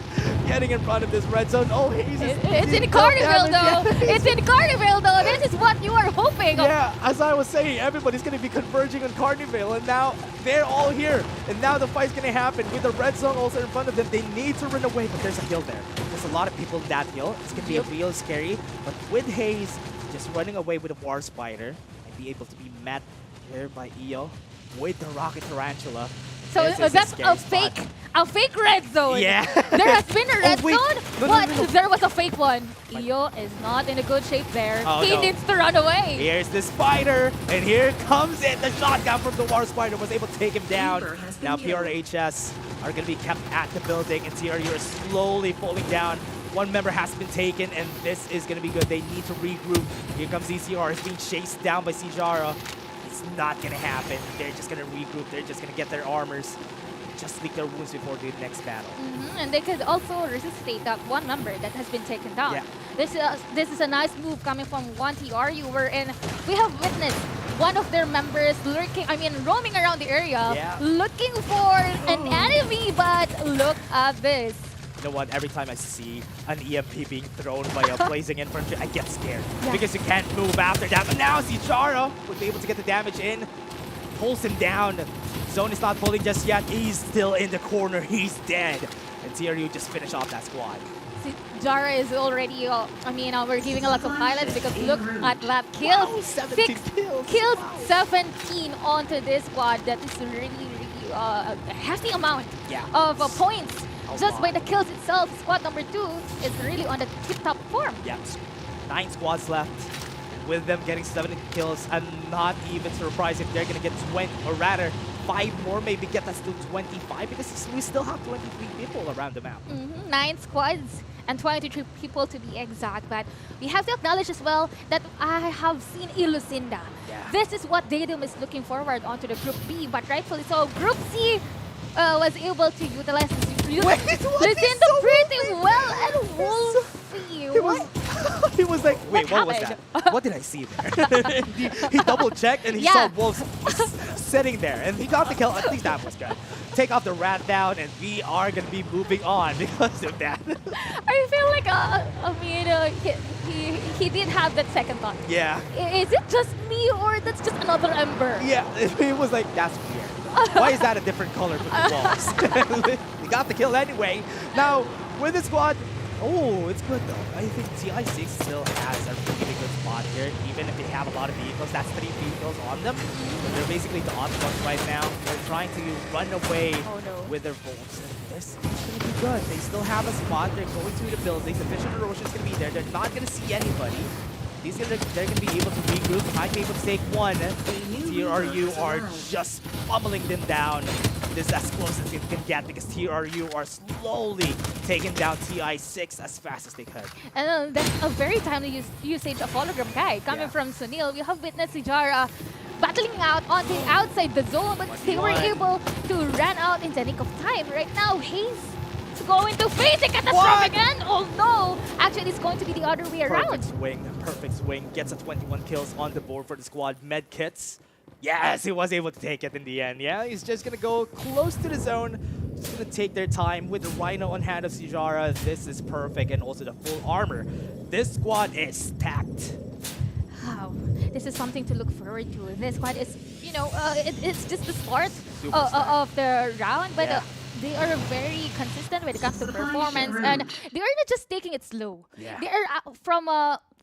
getting in front of this red zone. Oh, he's it's in Carnival, though. It's in Carnival, though. This is what you are hoping. Yeah, as I was saying, everybody's going to be converging on Carnival, and now they're all here. And now the fight's going to happen with the red zone also in front of them. They need to run away, but there's a hill there. There's a lot of people in that hill. It's going to be a real scary. But with Haze just running away with a War Spider and be able to be met here by EO with the Rocket Tarantula. So that's a fake red zone. Yeah. There has been a red zone, but No. there was a fake one. EO is not in a good shape there. Oh, he needs to run away. Here's the Spider, and here comes it. The shotgun from the War Spider was able to take him down. Now PRHS are going to be kept at the building, and TRU are slowly falling down. One member has been taken, and this is going to be good. They need to regroup. Here comes ECR. He's being chased down by Sijara. It's not going to happen. They're just going to regroup. They're just going to get their armors, just lick their wounds before the next battle. And they could also resuscitate that one member that has been taken down. This is a nice move coming from 1TRU, wherein we have witnessed one of their members roaming around the area, looking for an enemy, but look at this. You know what? Every time I see an EMP being thrown by a Blazing Infantry, I get scared. Because you can't move after that. But now Sichara would be able to get the damage in. Pulls him down. Zone is not pulling just yet. He's still in the corner. He's dead. And TRU just finish off that squad. Jara is already, we're giving a lot of highlights because look at that kill. Wow, 17 kills. Kills 17 onto this squad. That is really a hefty amount of points. Just by the kills itself, squad number 2 is really on the tip-top form. Yep. 9 squads left. With them getting 7 kills, I'm not even surprised if they're going to get 20, or rather, 5 more, maybe get us to 25, because we still have 23 people around the map. 9 squads and 23 people to be exact. But we have to acknowledge as well that I have seen Ilucinda. This is what Datum is looking forward onto the Group B, but rightfully so, Group C was able to utilize Lucinda pretty well, and Wolfie he was like, wait, what was happened? that? What did I see there? And he double checked and he Yeah. saw Wolves sitting there, and he got the kill. At least that was good. Take off the rat down, and we are gonna be moving on because of that. I feel like, he did have that second thought. Yeah. Is it just me or that's just another Ember? Yeah, he was like, that's weird. Why is that a different color from the walls? He got the kill anyway. Now, with the squad, oh, it's good though. I think TI6 still has a really good spot here, even if they have a lot of vehicles. That's 3 vehicles on them. But they're basically the odd ones right now. They're trying to run away with their bolts. And this is going to be good. They still have a spot. They're going through the buildings. The Vision Erosion is going to be there. They're not going to see anybody. They're going to be able to regroup. Might be able to take one. TRU are just pummeling them down. This is as close as it can get because TRU are slowly taking down TI6 as fast as they could. And that's a very timely usage of Hologram Kai coming from Sunil. We have witnessed Sijara battling out on the outside the zone, but they were able to run out in the nick of time. Right now, Hayes is going to face a catastrophic end. Oh no! Actually, it's going to be the other way around. Perfect swing. Gets a 21 kills on the board for the squad. Med kits. Yes, he was able to take it in the end. Yeah, he's just going to go close to the zone. Just going to take their time with the Rhino on hand of Sijara. This is perfect, and also the full armor. This squad is stacked. Wow, this is something to look forward to. This squad is, it's just the start of the round, but they are very consistent when it comes to performance, and they are not just taking it slow. Yeah. They are from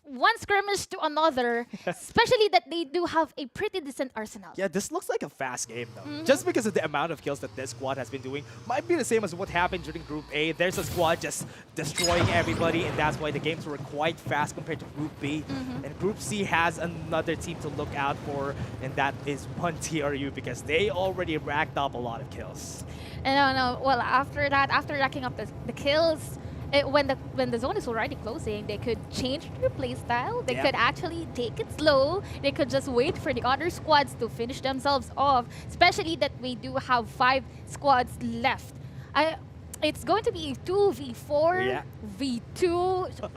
one skirmish to another, especially that they do have a pretty decent arsenal. Yeah, this looks like a fast game though. Just because of the amount of kills that this squad has been doing. Might be the same as what happened during Group A. There's a squad just destroying everybody, and that's why the games were quite fast compared to Group B. And Group C has another team to look out for, and that is one TRU because they already racked up a lot of kills. And well, after that, after racking up the kills, when the zone is already closing, they could change their playstyle. They could actually take it slow. They could just wait for the other squads to finish themselves off, especially that we do have 5 squads left. It's going to be 2v4, v2.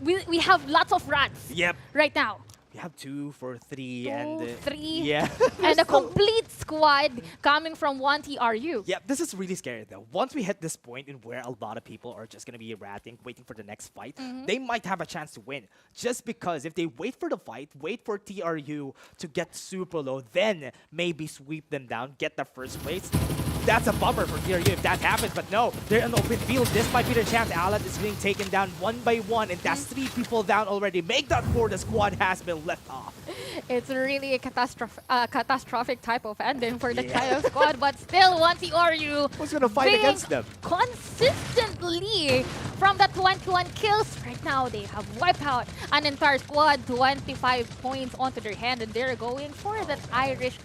We have lots of rats right now. We have 2 for 3 2, and 3. Yeah. And a complete squad coming from one TRU. Yeah, this is really scary though. Once we hit this point in where a lot of people are just gonna be ratting, waiting for the next fight, they might have a chance to win. Just because if they wait for the fight, wait for TRU to get super low, then maybe sweep them down, get the first place. That's a bummer for TRU if that happens, but no, they're in the open field. This might be their chance. Alan is being taken down one by one, and that's 3 people down already. Make that 4, the squad has been left off. It's really a catastrophic type of ending for the Kaya squad, but still, one TRU who's gonna fight against them consistently from the 21 kills. Right now, they have wiped out an entire squad, 25 points onto their hand, and they're going for that Irish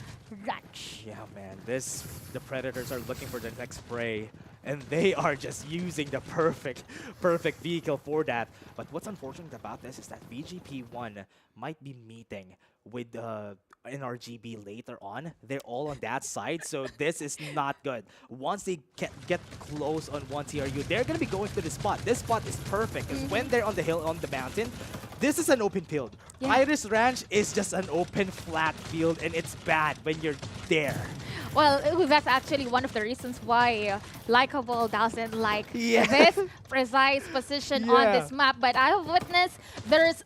Ratch. Yeah, man, the Predators are looking for the next prey, and they are just using the perfect vehicle for that. But what's unfortunate about this is that VGP1 might be meeting with NRGB later on. They're all on that side, so this is not good. Once they get close on one TRU, they're going to be going to the spot. This spot is perfect, because when they're on the hill, on the mountain, this is an open field. Iris Ranch is just an open, flat field, and it's bad when you're there. Well, that's actually one of the reasons why Likeable doesn't like this precise position on this map. But I have witnessed there's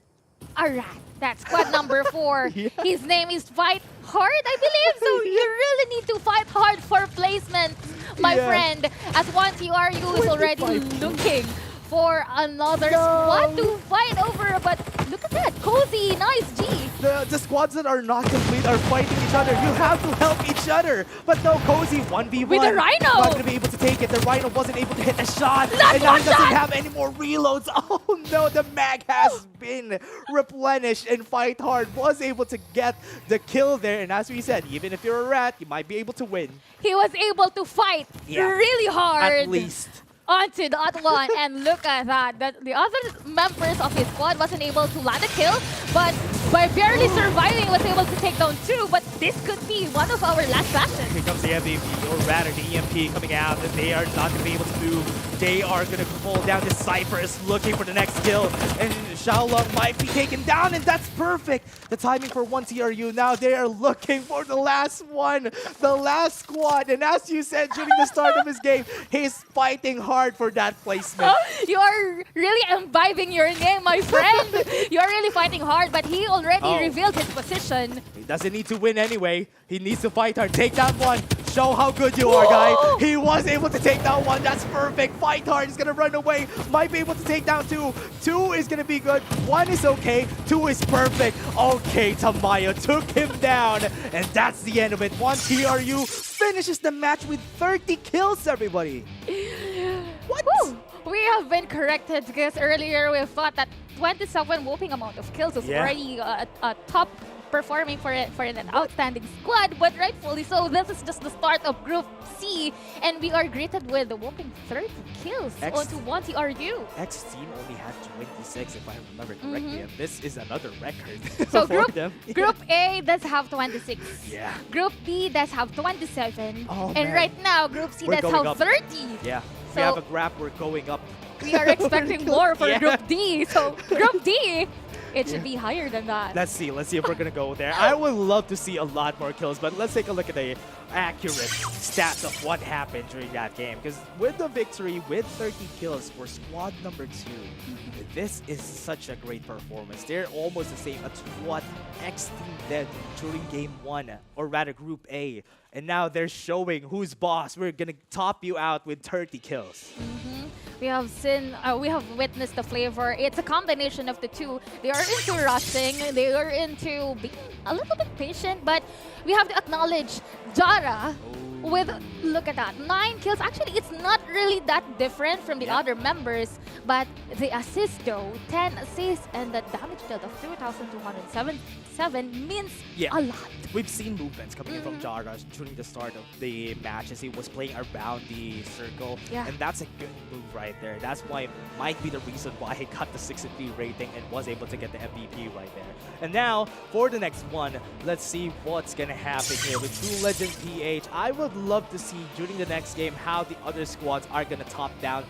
a rat. That's squad number 4. His name is Fight Hard, I believe. So you really need to fight hard for placement, my friend. As one TRU is already looking for another squad to fight over, but look at that, Cozy, nice G. The squads that are not complete are fighting each other. You have to help each other. But no, Cozy 1v1. With the Rhino. Not going to be able to take it. The Rhino wasn't able to hit a shot. And now he doesn't have any more reloads. Oh no, the mag has been replenished, and Fight Hard was able to get the kill there. And as we said, even if you're a rat, you might be able to win. He was able to fight really hard. At least. Onto that one, and look at that. The other members of his squad wasn't able to land a kill, but by barely surviving was able to take down 2, but this could be one of our last bastions. Here comes the MVP, or rather the EMP coming out, and they are not going to be able to move. They are gonna fall down. The Cypher is looking for the next kill, and Xiaolong might be taken down, and that's perfect. The timing for 1TRU. Now they are looking for the last one, the last squad. And as you said during the start of his game, he's fighting hard for that placement. You are really imbibing your name, my friend. You are really fighting hard, but he already revealed his position. He doesn't need to win anyway. He needs to fight hard. Take that one. Show how good you are, guy. He was able to take down one. That's perfect. Fight hard. He's going to run away. Might be able to take down two. Two is going to be good. One is okay. Two is perfect. Okay, Tamayo took him down. And that's the end of it. 1TRU finishes the match with 30 kills, everybody. What? Woo! We have been corrected because earlier we thought that 27 whopping amount of kills was already a top performing for an outstanding squad, but rightfully so. This is just the start of Group C, and we are greeted with a whopping 30 kills onto 1TRU. X team only had 26, if I remember correctly, and this is another record So for them. Group A does have 26. Yeah. Group B does have 27. Oh, and man. right now, Group C We're does going have up. 30. Yeah. So We have a graph, we're going up. we are expecting more for Yeah. Group D. So Group D, it should be higher than that. Let's see if we're gonna go there. I would love to see a lot more kills, but let's take a look at the accurate stats of what happened during that game. Because with the victory, with 30 kills for squad number 2, this is such a great performance. They're almost the same as what X team did during game 1, or rather Group A. And now they're showing who's boss. We're gonna top you out with 30 kills. We have witnessed the flavor. It's a combination of the two. They are into rushing. They are into being a little bit patient, but we have to acknowledge Jara with, look at that, 9 kills. Actually, it's not really that different from the other members, but the assist though, 10 assists, and the damage dealt of 2,277 means a lot. We've seen movements coming in from Jara during the start of the match as he was playing around the circle. Yeah. And that's a good move right there. That's why it might be the reason why he got the 63 rating and was able to get the MVP right there. And now, for the next one, let's see what's going to happen here with True Legend PH. I would love to see during the next game how the other squads are going to top down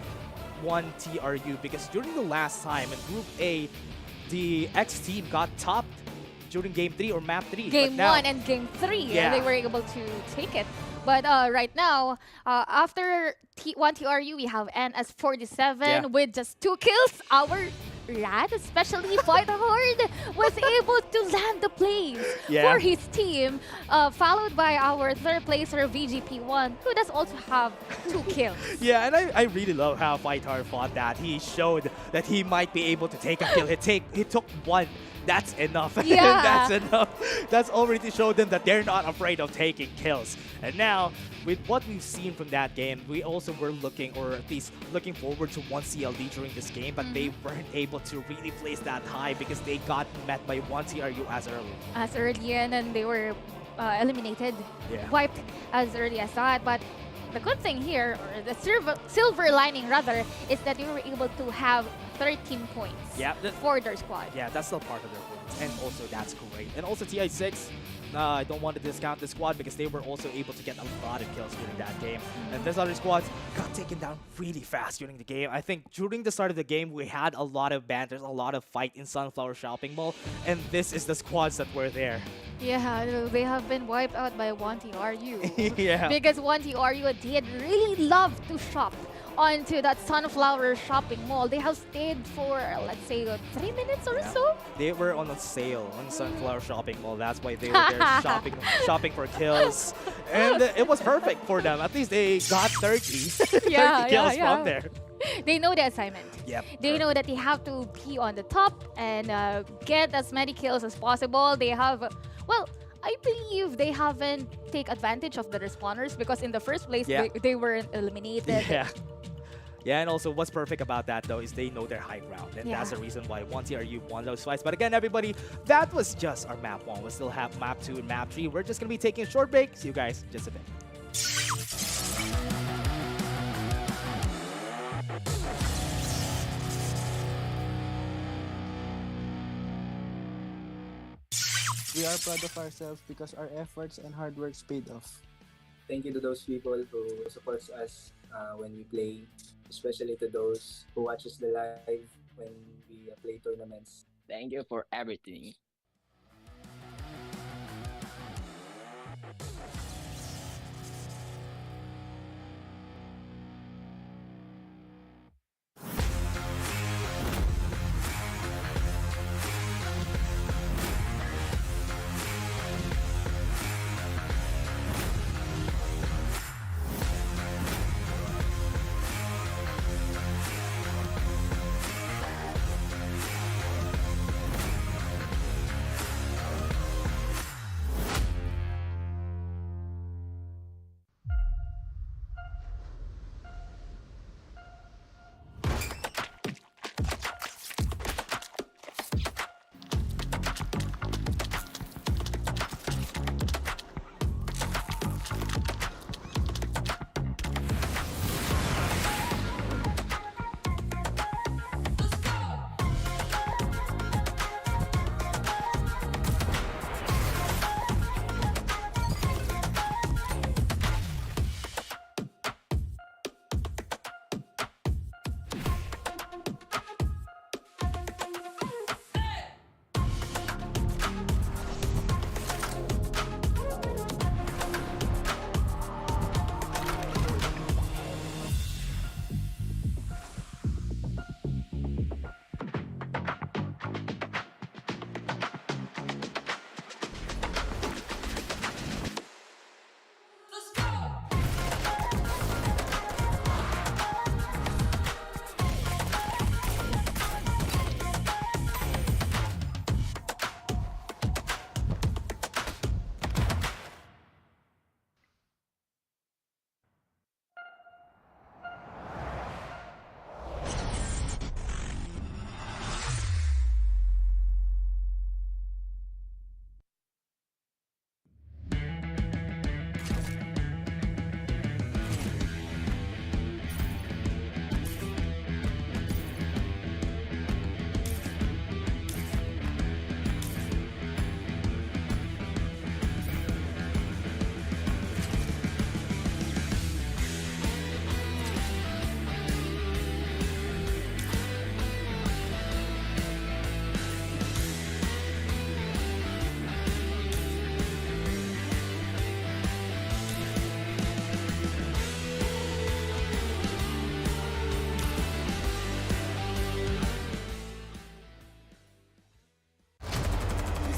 1TRU, because during the last time in Group A, the X team got topped during Game 3 or Map 3. Game 1 and Game 3, and they were able to take it. But right now, after 1TRU, we have NS47 with just 2 kills. Our Rad, especially Fight Hard, was able to land the plays for his team, followed by our third placer VGP1, who does also have 2 kills. Yeah, and I really love how Fight Hard fought that. He showed that he might be able to take a kill. He took one. That's enough. Yeah. That's enough. That's already showed them that they're not afraid of taking kills. And now, with what we've seen from that game, we also were looking, or at least looking forward to 1CLD during this game, but they weren't able to really place that high because they got met by 1TRU as early. And then they were eliminated, wiped as early as that. But the good thing here, or the silver lining rather, is that they were able to have 13 points for their squad. Yeah, that's still part of their points. And also, that's great. And also, TI6, I don't want to discount the squad because they were also able to get a lot of kills during that game. And this other squads got taken down really fast during the game. I think during the start of the game, we had a lot of banters, a lot of fight in Sunflower Shopping Mall. And this is the squads that were there. Yeah, they have been wiped out by 1TRU. Yeah. Because 1TRU did really love to shop onto that Sunflower Shopping Mall. They have stayed for, let's say, 3 minutes or so. They were on a sale on Sunflower Shopping Mall. That's why they were there shopping for kills. And it was perfect for them. At least they got 30, 30 kills from there. They know the assignment. Yep. They know that they have to be on the top and get as many kills as possible. They have, well, I believe they haven't take advantage of the respawners because in the first place, they weren't eliminated. Yeah, and also what's perfect about that, though, is they know their high ground. And that's the reason why 1TRU won those fights. But again, everybody, that was just our Map 1. We still have Map 2 and Map 3. We're just going to be taking a short break. See you guys in just a bit. We are proud of ourselves because our efforts and hard work paid off. Thank you to those people who supports us when we play. especially to those who watches the live when we play tournaments. Thank you for everything.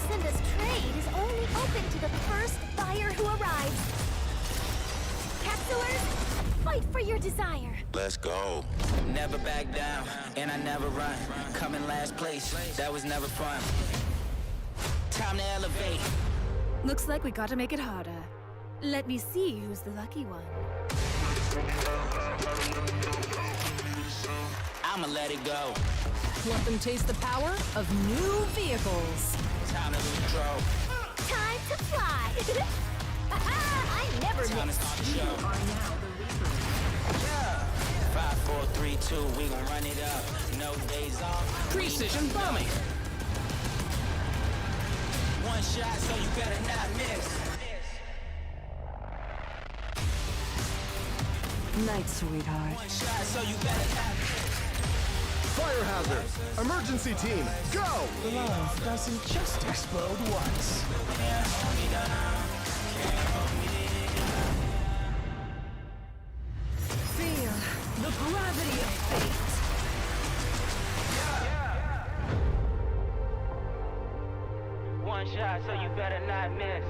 Lucinda's trade is only open to the first buyer who arrives. Capsulers, fight for your desire. Let's go. Never back down, and I never run. Coming last place, that was never fun. Time to elevate. Looks like we gotta make it harder. Let me see who's the lucky one. I'ma let it go. Let them taste the power of new vehicles. Time to lose control. Time to fly. I never Time to miss. start the show. Yeah. 5, 4, 3, 2, we gon' run it up. No days off. Precision bombing. One shot, so you better not miss. Night, sweetheart. One shot, so you better not miss. Fire hazard. Emergency team, go! Love doesn't just explode once. Feel the gravity of fate. One shot, so you better not miss.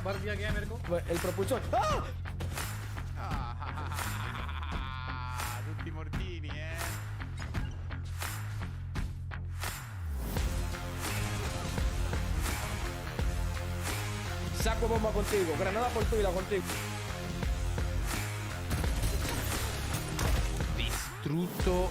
बढ़ दिया गया मेरे को El propulsor. ¡Ah! Tutti mortini, Saco bomba contigo. Granada por tuya contigo. Distrutto.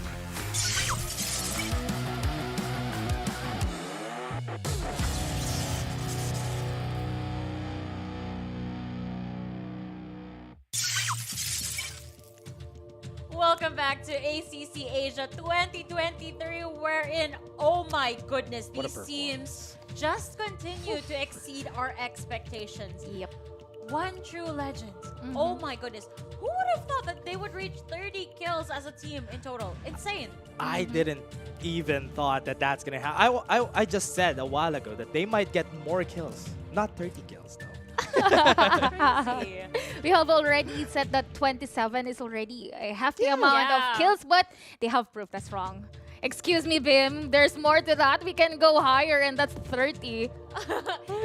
welcome back to ACC Asia 2023, wherein, oh my goodness, What a these teams just continue to exceed our expectations. Yep. One true legend. Oh my goodness. Who would have thought that they would reach 30 kills as a team in total? Insane. I didn't even thought that that's gonna happen. I just said a while ago that they might get more kills, not 30 kills though. Crazy. We have already said that 27 is already a hefty amount of kills, but they have proved us wrong. Excuse me, Bim. There's more to that. We can go higher, and that's 30.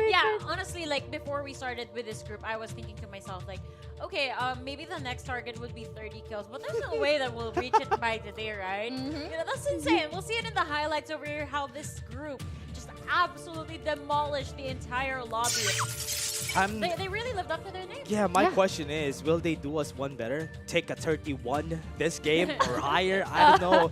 Yeah, honestly, like before we started with this group, I was thinking to myself, like, okay, maybe the next target would be 30 kills, but there's no way that we'll reach it by today, right? You know, that's insane. We'll see it in the highlights over here how this group just absolutely demolished the entire lobby. They really lived up to their name. Yeah, my question is, will they do us one better? Take a 31 this game or higher? I don't know.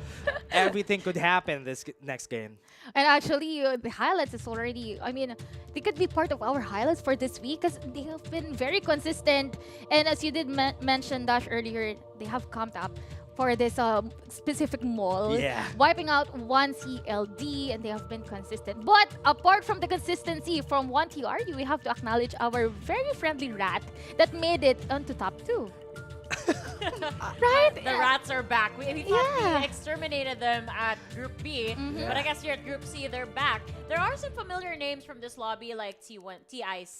Everything could happen this next game. And actually, the highlights is already, I mean, they could be part of our highlights for this week because they have been very consistent. And as you did mention, Dash, earlier, they have come up for this specific mall, wiping out one CLD, and they have been consistent. But apart from the consistency from one TRU, we have to acknowledge our very friendly rat that made it onto top 2. Right? The rats are back. We thought we exterminated them at Group B, but I guess here at Group C, they're back. There are some familiar names from this lobby like TI6,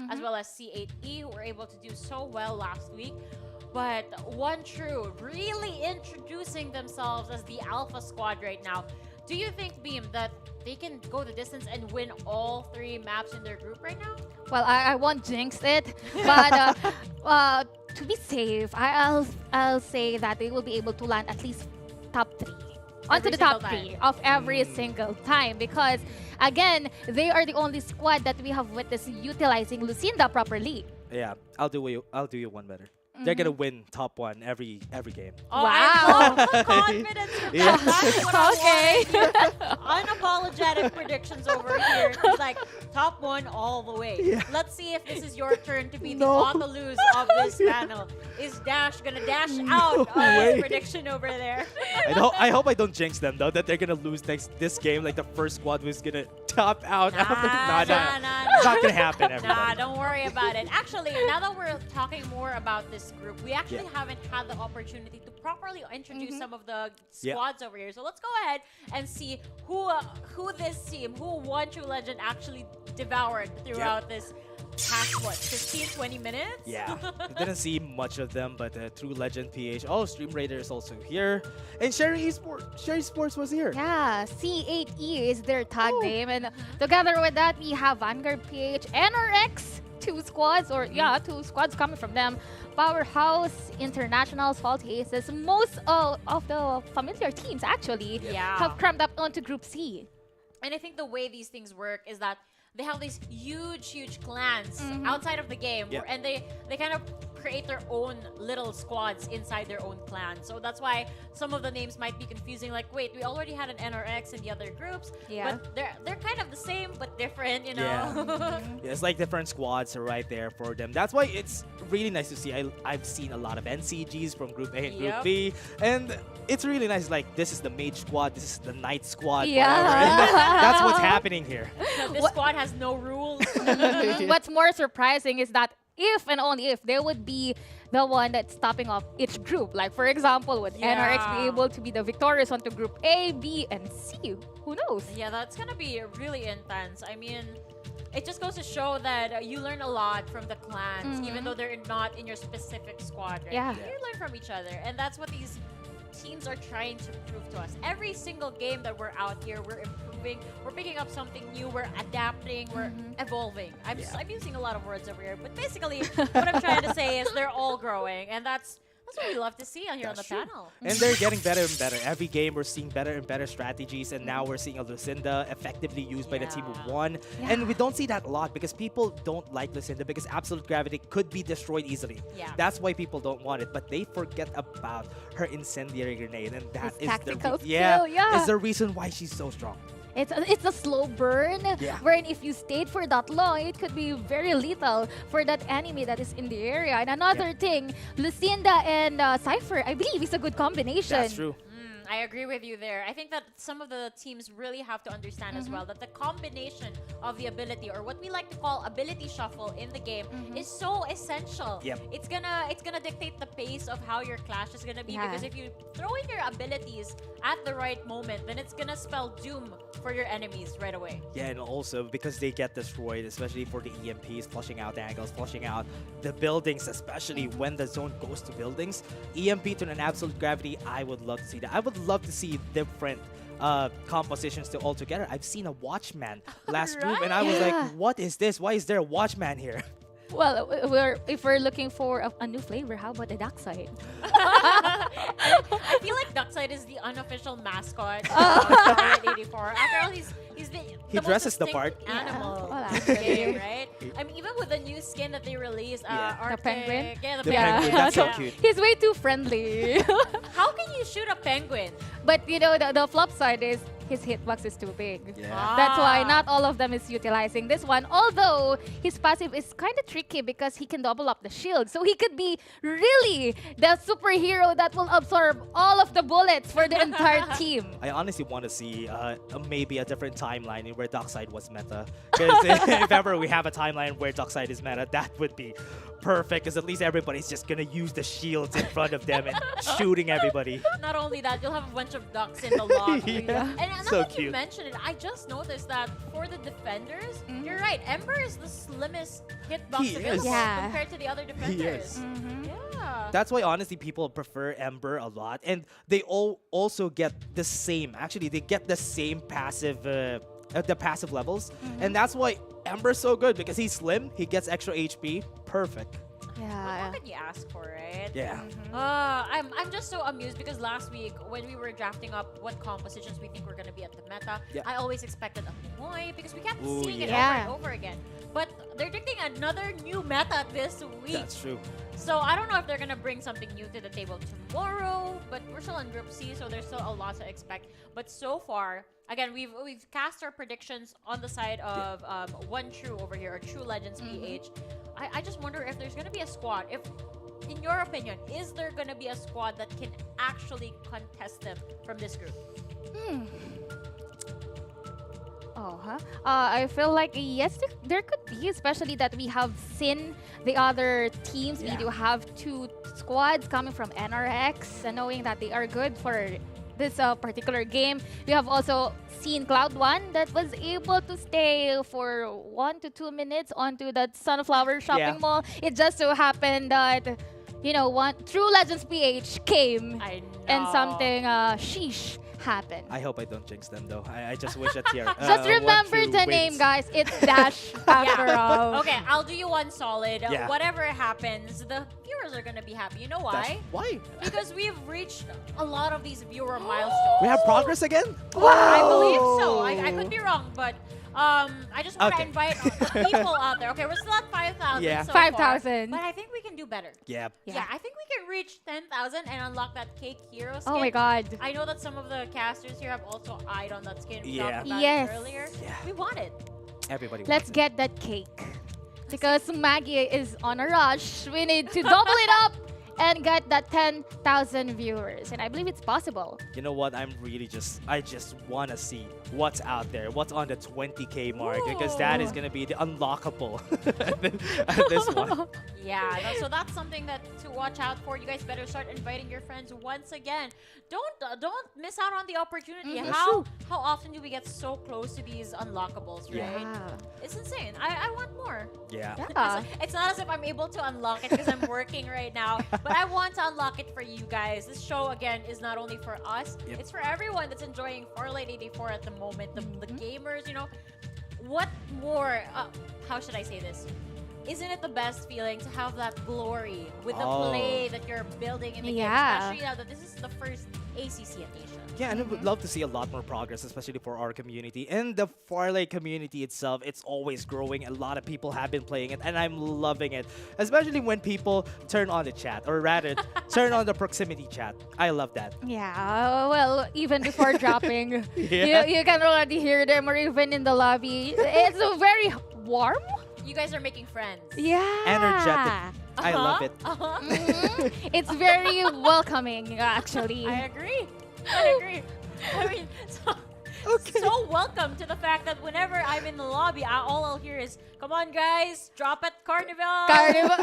as well as C8E, who were able to do so well last week. But One True really introducing themselves as the alpha squad right now. Do you think, Beam, that they can go the distance and win all 3 maps in their group right now? Well, I won't jinx it, but to be safe, I'll say that they will be able to land at least top 3. Onto the top 3 of every single time, because again, they are the only squad that we have witnessed utilizing Lucinda properly. Yeah, I'll do you one better. They're gonna win top 1 every game. Oh, wow! I love the confidence from that. That's what I want. Unapologetic predictions over here. It's like top 1 all the way. Let's see if this is your turn to be the auto-lose of this panel. Is Dash gonna dash out on his prediction over there? I hope I don't jinx them though. That they're gonna lose this game. Like the first squad was gonna top out. It's not gonna happen. Everybody. Don't worry about it. Actually, now that we're talking more about this group, we actually haven't had the opportunity to properly introduce some of the squads over here. So let's go ahead and see who this team, who One True Legend actually devoured throughout this past, what, 15, 20 minutes? Yeah, I didn't see much of them, but True Legend PH. Oh, Stream Raider is also here. And Sherry Sports was here. Yeah, C8E is their tag name. And together with that, we have Vanguard PH, NRX, 2 squads, or 2 squads coming from them. Powerhouse, International, Salty Aces, most of the familiar teams actually have crammed up onto Group C. And I think the way these things work is that they have these huge clans outside of the game, and they kind of create their own little squads inside their own clan. So that's why some of the names might be confusing. Like, wait, we already had an NRX in the other groups, but they're kind of the same but different, you know? Yeah, it's like different squads are right there for them. That's why it's really nice to see. I've seen a lot of NCGs from Group A and Group B, and it's really nice. Like, this is the Mage squad, this is the Knight squad, whatever. And that's what's happening here. No, this squad has no rules. What's more surprising is that if and only if they would be the one that's topping off each group. Like, for example, would NRX be able to be the victorious onto Group A, B, and C? Who knows? Yeah, that's gonna be really intense. I mean, it just goes to show that you learn a lot from the clans, even though they're not in your specific squad, right? Yeah. You learn from each other, and that's what these teams are trying to prove to us. Every single game that we're out here, we're improving, we're picking up something new, we're adapting, we're evolving. I'm using a lot of words over here, but basically what I'm trying to say is they're all growing, and that's what we love to see on here on the panel. And they're getting better and better. Every game we're seeing better and better strategies, and now we're seeing a Lucinda effectively used by the team who won. And we don't see that a lot because people don't like Lucinda because Absolute Gravity could be destroyed easily. That's why people don't want it, but they forget about her incendiary grenade, and that is the is the reason why she's so strong. It's a slow burn, Yeah. wherein if you stayed for that long, it could be very lethal for that enemy that is in the area. And another thing, Lucinda and Cypher, I believe, is a good combination. That's true. I agree with you there. I think that some of the teams really have to understand as well that the combination of the ability, or what we like to call ability shuffle in the game, is so essential. Yep. It's gonna dictate the pace of how your clash is gonna be, because if you throw in your abilities at the right moment, then it's gonna spell doom for your enemies right away. Yeah, and also because they get destroyed, especially for the EMPs, flushing out angles, flushing out the buildings, especially when the zone goes to buildings. EMP to an absolute gravity, I would love to see that. I would love to see different compositions to all together. I've seen a Watchman last group, and I was like, what is this? Why is there a Watchman here? Well, if we're looking for a new flavor, how about the dark side? I feel like Duckside is the unofficial mascot of Farlight 84. After all, he's He dresses the part. animal Yeah. in the game, right? I mean, even with the new skin that they released, The Arctic, penguin? Yeah, the The penguin. penguin, that's so cute. He's way too friendly. How can you shoot a penguin? But you know, the flop side is his hitbox is too big. Yeah. That's why not all of them is utilizing this one. Although his passive is kind of tricky because he can double up the shield. So he could be really the superhero that will absorb all of the bullets for the entire team. I honestly want to see maybe a different timeline in where Darkside was meta. Because if ever we have a timeline where Darkside is meta, that would be perfect. Because at least everybody's just going to use the shields in front of them and shooting everybody. Not only that, you'll have a bunch of ducks in the lobby. Yeah. And now So that you cute. mentioned it, I just noticed that for the defenders, you're right, Ember is the slimmest hitbox He is. available Yeah. compared to the other defenders. Yeah. That's why honestly people prefer Ember a lot, and they all also get the same. Actually, they get the same passive, the passive levels, and that's why Ember's so good because he's slim. He gets extra HP. Perfect. Yeah. What can you ask for, right? Yeah. I'm just so amused because last week when we were drafting up what compositions we think were gonna be at the meta, Yeah. I always expected a Moy because we kept Ooh, seeing it yeah. over and over again. But they're dictating another new meta this week. That's true. So I don't know if they're gonna bring something new to the table tomorrow, but we're still in Group C, so there's still a lot to expect. But so far, again, we've cast our predictions on the side of One True over here, or True Legends PH. I just wonder if there's gonna be a squad. If, in your opinion, is there gonna be a squad that can actually contest them from this group? I feel like yes, there could be, especially that we have seen the other teams. We do have two squads coming from NRX, and knowing that they are good for this particular game. We have also seen Cloud1 that was able to stay for 1 to 2 minutes onto that Sunflower shopping mall. It just so happened that, you know, True Legends PH came and something sheesh happened. I hope I don't jinx them though. I just wish that here. Just remember the name, guys. It's Dash after all. Okay, I'll do you one solid. Yeah. Whatever happens, the viewers are gonna be happy. You know why? Why? Because we've reached a lot of these viewer milestones. We have progress again? I believe so. I could be wrong, but I just want to Okay. invite the people out there. Okay, we're still at 5,000 Yeah. so far, 5,000. but I think we can do better. Yeah. Yeah, I think we can reach 10,000 and unlock that Cake Hero skin. Oh my god. I know that some of the casters here have also eyed on that skin. We Yeah. talked about Yes. it earlier. Yeah. We want it. Everybody Let's wants get that cake. Because Maggie is on a rush. We need to double it up and get that 10,000 viewers. And I believe it's possible. it. You know what? I just want to see what's out there, what's on the 20K mark, because that is Ooh. going to be the unlockable at this one. Yeah, so that's something that to watch out for. You guys better start inviting your friends once again. Don't miss out on the opportunity. Mhm. How often do we get so close to these unlockables, right? Yeah. It's insane. I want more. Yeah. Yeah. It's not as if I'm able to unlock it because I'm working right now, but I want to unlock it for you guys. This show, again, is not only for us, Yep. it's for everyone that's enjoying Farlight 84 at the moment. The gamers, you know, what more, how should I say this? isn't it the best feeling to have that glory with the Oh. play that you're building in the game, Yeah. especially now that this is the first ACC at Asia? Yeah, and I would love to see a lot more progress, especially for our community. And the Farlight community itself, it's always growing. A lot of people have been playing it, and I'm loving it. Especially when people turn on the chat, or rather, turn on the proximity chat. I love that. Yeah, well, even before dropping, Yeah. you can already hear them, or even in the lobby. It's very warm. You guys are making friends. Yeah. Energetic. I love it. It's very welcoming, actually. I agree. I agree. I mean, so welcome to the fact that whenever I'm in the lobby, all I'll hear is, "Come on, guys, drop at Carnival." Carnival.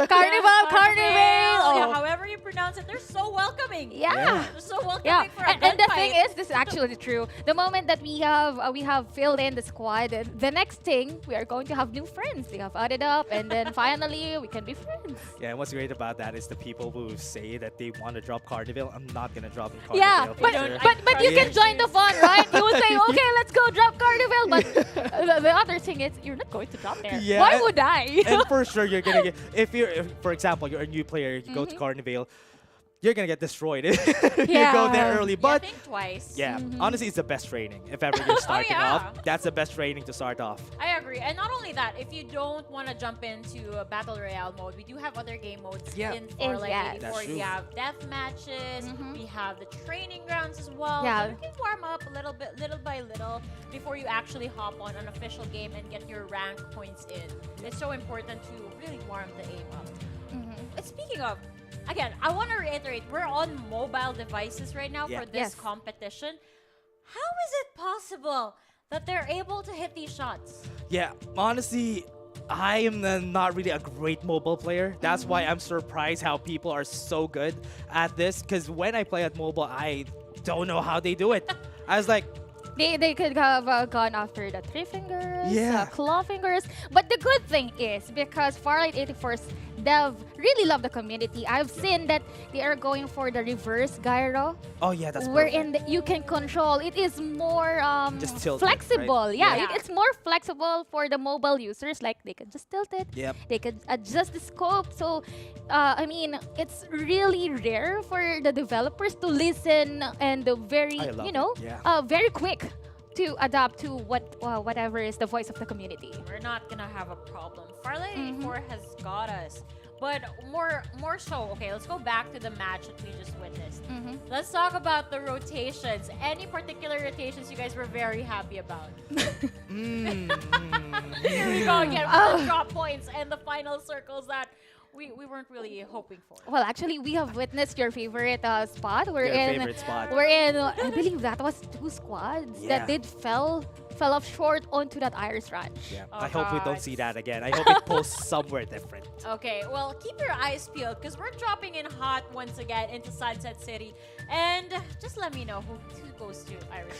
Yeah, Oh. however you pronounce it, they're so welcoming. Yeah. They're so welcoming Yeah, for a and the thing gunfight. is, this is actually true. The moment that we have filled in the squad, the next thing we are going to have new friends. We have added up, and then finally we can be friends. Yeah, and what's great about that is the people who say that they want to drop Carnival. I'm not gonna drop in Carnival. Yeah, for but sure. but you can join the fun, right? You will say, okay, let's go drop Carnival, but the other thing is, you're not going to drop there. Yeah, Why and- would I? And for sure, you're gonna get if, for example, you're a new player, you go to Carnival, you're gonna get destroyed if you go there early. But think twice. yeah, honestly, it's the best training. If ever you're starting yeah. off, that's the best training to start off. I agree. And not only that, if you don't want to jump into a Battle Royale mode, we do have other game modes Yeah. in Farlight Yes. 84. That's We true. have death matches, we have the training grounds as well. Yeah. So you can warm up a little bit, little by little, before you actually hop on an official game and get your rank points in. It's so important to really warm the aim up. And speaking of, again, I want to reiterate, we're on mobile devices right now Yeah. for this Yes. competition. How is it possible that they're able to hit these shots? Yeah, honestly, I am not really a great mobile player. That's why I'm surprised how people are so good at this. Because when I play at mobile, I don't know how they do it. I was like, They could have gone after the three fingers, Yeah. claw fingers. But the good thing is, because Farlight 84's dev really love the community, I've seen that they are going for the reverse gyro. oh yeah, that's Wherein you can control. It is more Just tilt it, flexible. right? Yeah, Yeah. it's more flexible for the mobile users. Like they can just tilt it. Yep. They could adjust the scope. So, I mean, it's really rare for the developers to listen and very, I love you know, it, yeah. very quick to adapt to whatever is the voice of the community. We're not gonna have a problem. Farlight 84 has got us. But more so, okay, let's go back to the match that we just witnessed. Let's talk about the rotations. Any particular rotations you guys were very happy about? Here we go again with the drop points and the final circles that we weren't really hoping for. Well, actually, we have witnessed your favorite spot. We're Your in. favorite spot. We're in. I believe that was 2 squads Yeah. that did fell off short onto that Iris Ranch. Yeah, Oh, I hope we God. don't see that again. I hope it pulls somewhere different. Okay, well, keep your eyes peeled because we're dropping in hot once again into Sunset City. And just let me know who goes to Irish.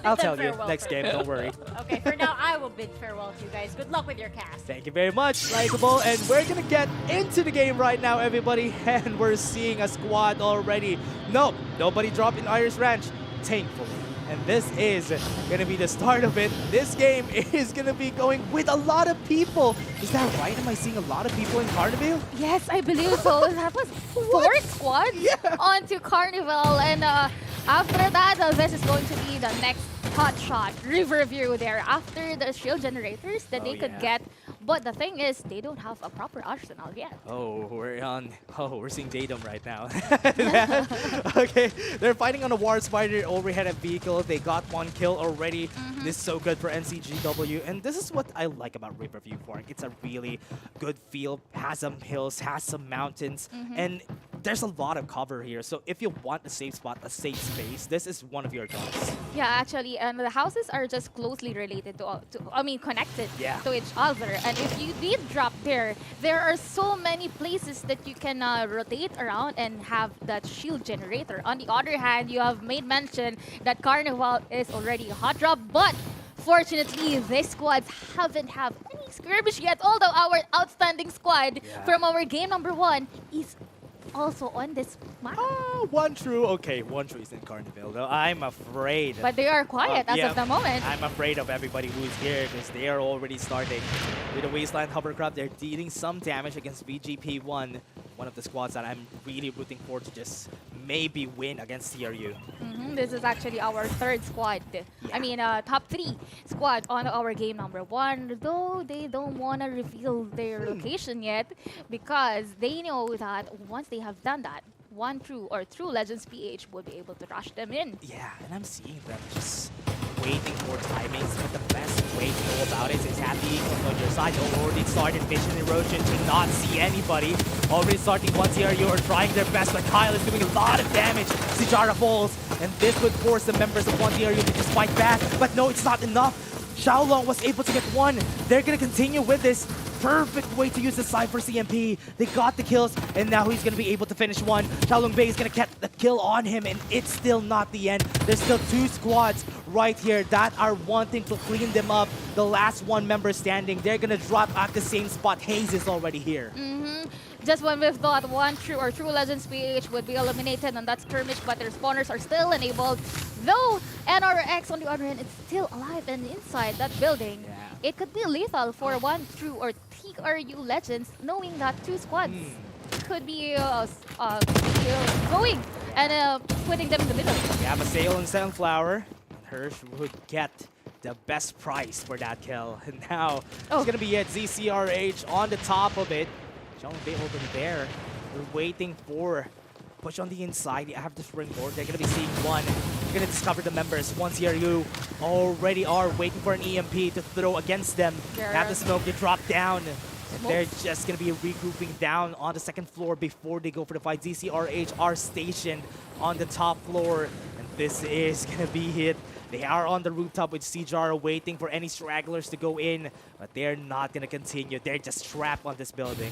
I'll Then tell you farewell next for game, now. don't worry. Okay, for now, I will bid farewell to you guys. Good luck with your cast. Thank you very much, Likeable. And we're going to get into the game right now, everybody. And we're seeing a squad already. Nope, nobody dropped in Irish Ranch, thankfully. And this is going to be the start of it. This game is going to be going with a lot of people. Is that right? Am I seeing a lot of people in Carnival? Yes, I believe so. That was 4 squads onto Carnival. And after that, this is going to be the next hot shot. Riverview there after the shield generators that they could get. But the thing is, they don't have a proper arsenal yet. Oh, we're seeing Datum right now. Okay, they're fighting on a War Spider overhead a vehicle. They got 1 kill already. This is so good for NCGW. And this is what I like about Riverview Fork. It's a really good field, has some hills, has some mountains, and there's a lot of cover here. So if you want a safe spot, a safe space, this is one of your jobs. Yeah, actually, and the houses are just closely related to I mean, connected Yeah. to each other. And if you did drop there are so many places that you can rotate around and have that shield generator. On the other hand, you have made mention that Carnival is already a hot drop, but fortunately, these squads haven't have any skirmish yet. Although our outstanding squad from our game number 1 is also on this map. One true. Okay, one true is in Carnival, though. I'm afraid. But they are quiet as yeah, of the moment. I'm afraid of everybody who's here because they are already starting. With the Wasteland Hovercraft, they're dealing some damage against VGP1, one of the squads that I'm really rooting for to just maybe win against CRU. This is actually our third squad. I mean, top 3 squad on our game number 1. Though they don't want to reveal their location yet because they know that once they have done that, one true or True Legends PH will be able to rush them in. Yeah, and I'm seeing them just waiting for timings, but the best way to go about it is having on your side. They already started vision erosion to not see anybody. Already starting once here, you are trying their best, but Kyle is doing a lot of damage. Sijara falls, and this would force the members of 1TRU to just fight back, but no, it's not enough. Xiaolong was able to get one. They're gonna continue with this. Perfect way to use the Cypher CMP. They got the kills, and now he's going to be able to finish one. Xiaolong Bei is going to get the kill on him, and it's still not the end. There's still 2 squads right here that are wanting to clean them up. The last one member standing, they're going to drop at the same spot. Hayes is already here. Just when we thought one True or True Legends PH would be eliminated on that skirmish, but their spawners are still enabled. Though NRX on the other hand is still alive and inside that building. It could be lethal for one True or TRU Legends, knowing that 2 squads could be going and putting them in the middle. We have a sale on Sunflower, and Hirsch would get the best price for that kill. And now it's going to be at ZCRH on the top of it. Xiaolong Bei over there. We're waiting for push on the inside. They have the springboard. They're going to be seeing one. They're going to discover the members. 1CRU already are waiting for an EMP to throw against them. Have the smoke. They drop down. And they're just going to be regrouping down on the 2nd floor before they go for the fight. ZCRH are stationed on the top floor. And this is going to be hit. They are on the rooftop with Sijara waiting for any stragglers to go in. But they're not going to continue. They're just trapped on this building.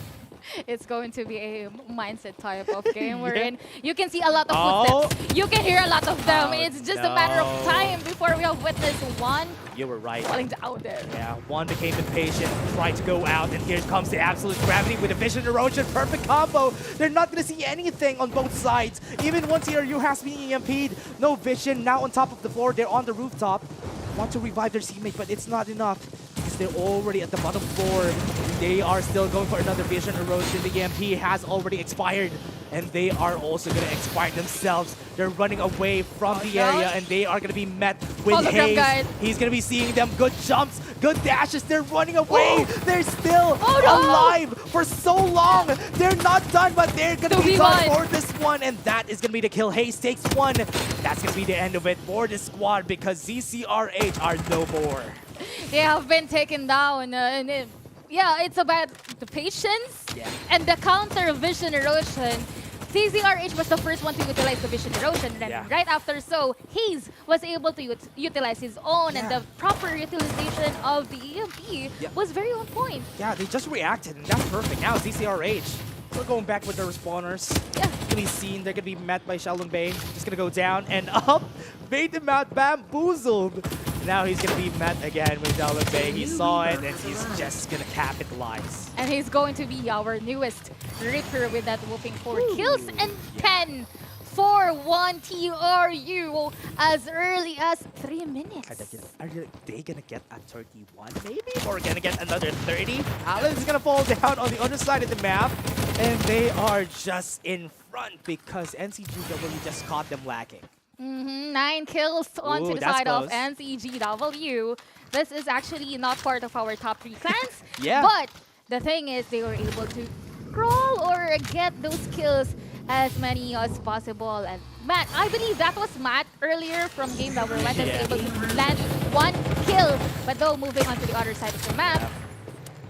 It's going to be a mindset type of game wherein you can see a lot of footsteps. You can hear a lot of them. It's just a matter of time before we have witnessed one You were right. falling down there. Yeah, one became impatient, tried to go out, and here comes the absolute gravity with a vision erosion. Perfect combo. They're not going to see anything on both sides. Even once TRU has been EMP'd, no vision. Now on top of the floor, they're on the rooftop. Want to revive their teammate, but it's not enough because they're already at the bottom floor. They are still going for another vision erosion. The EMP has already expired, and they are also going to expire themselves. They're running away from the area, and they are going to be met with Hayes. He's going to be seeing them. Good jumps, good dashes. They're running away. They're still alive for so long. They're not done, but they're going to be done for this one, and that is going to be the kill. Hayes takes one. That's going to be the end of it for this squad because ZCRH are no more. They have been taken down. Yeah, it's about the patience and the counter vision erosion. ZCRH was the first one to utilize the vision erosion, and then right after Hayes was able to utilize his own, and the proper utilization of the EMP was very on point. Yeah, they just reacted, and that's perfect. Now ZCRH, we're going back with their respawners. They're going to be seen, they're going to be met by Xiaolong Bei. Just going to go down and up. Made him out bamboozled. Now he's going to be met again with Xiaolong Bei. He saw it, and he's just going to capitalize. And he's going to be our newest Ripper with that whooping 4 kills and 10 for 1TRU as early as 3 minutes. Are they going to get a 31 maybe? Or going to get another 30? Alan's going to fall down on the other side of the map. And they are just in front because NCGW just caught them lacking. 9 kills onto the side of NCGW. This is actually not part of our top 3 clans. But the thing is, they were able to crawl or get those kills as many as possible. And Matt, I believe that was Matt earlier from game that we're able to land 1 kill. But though moving on to the other side of the map.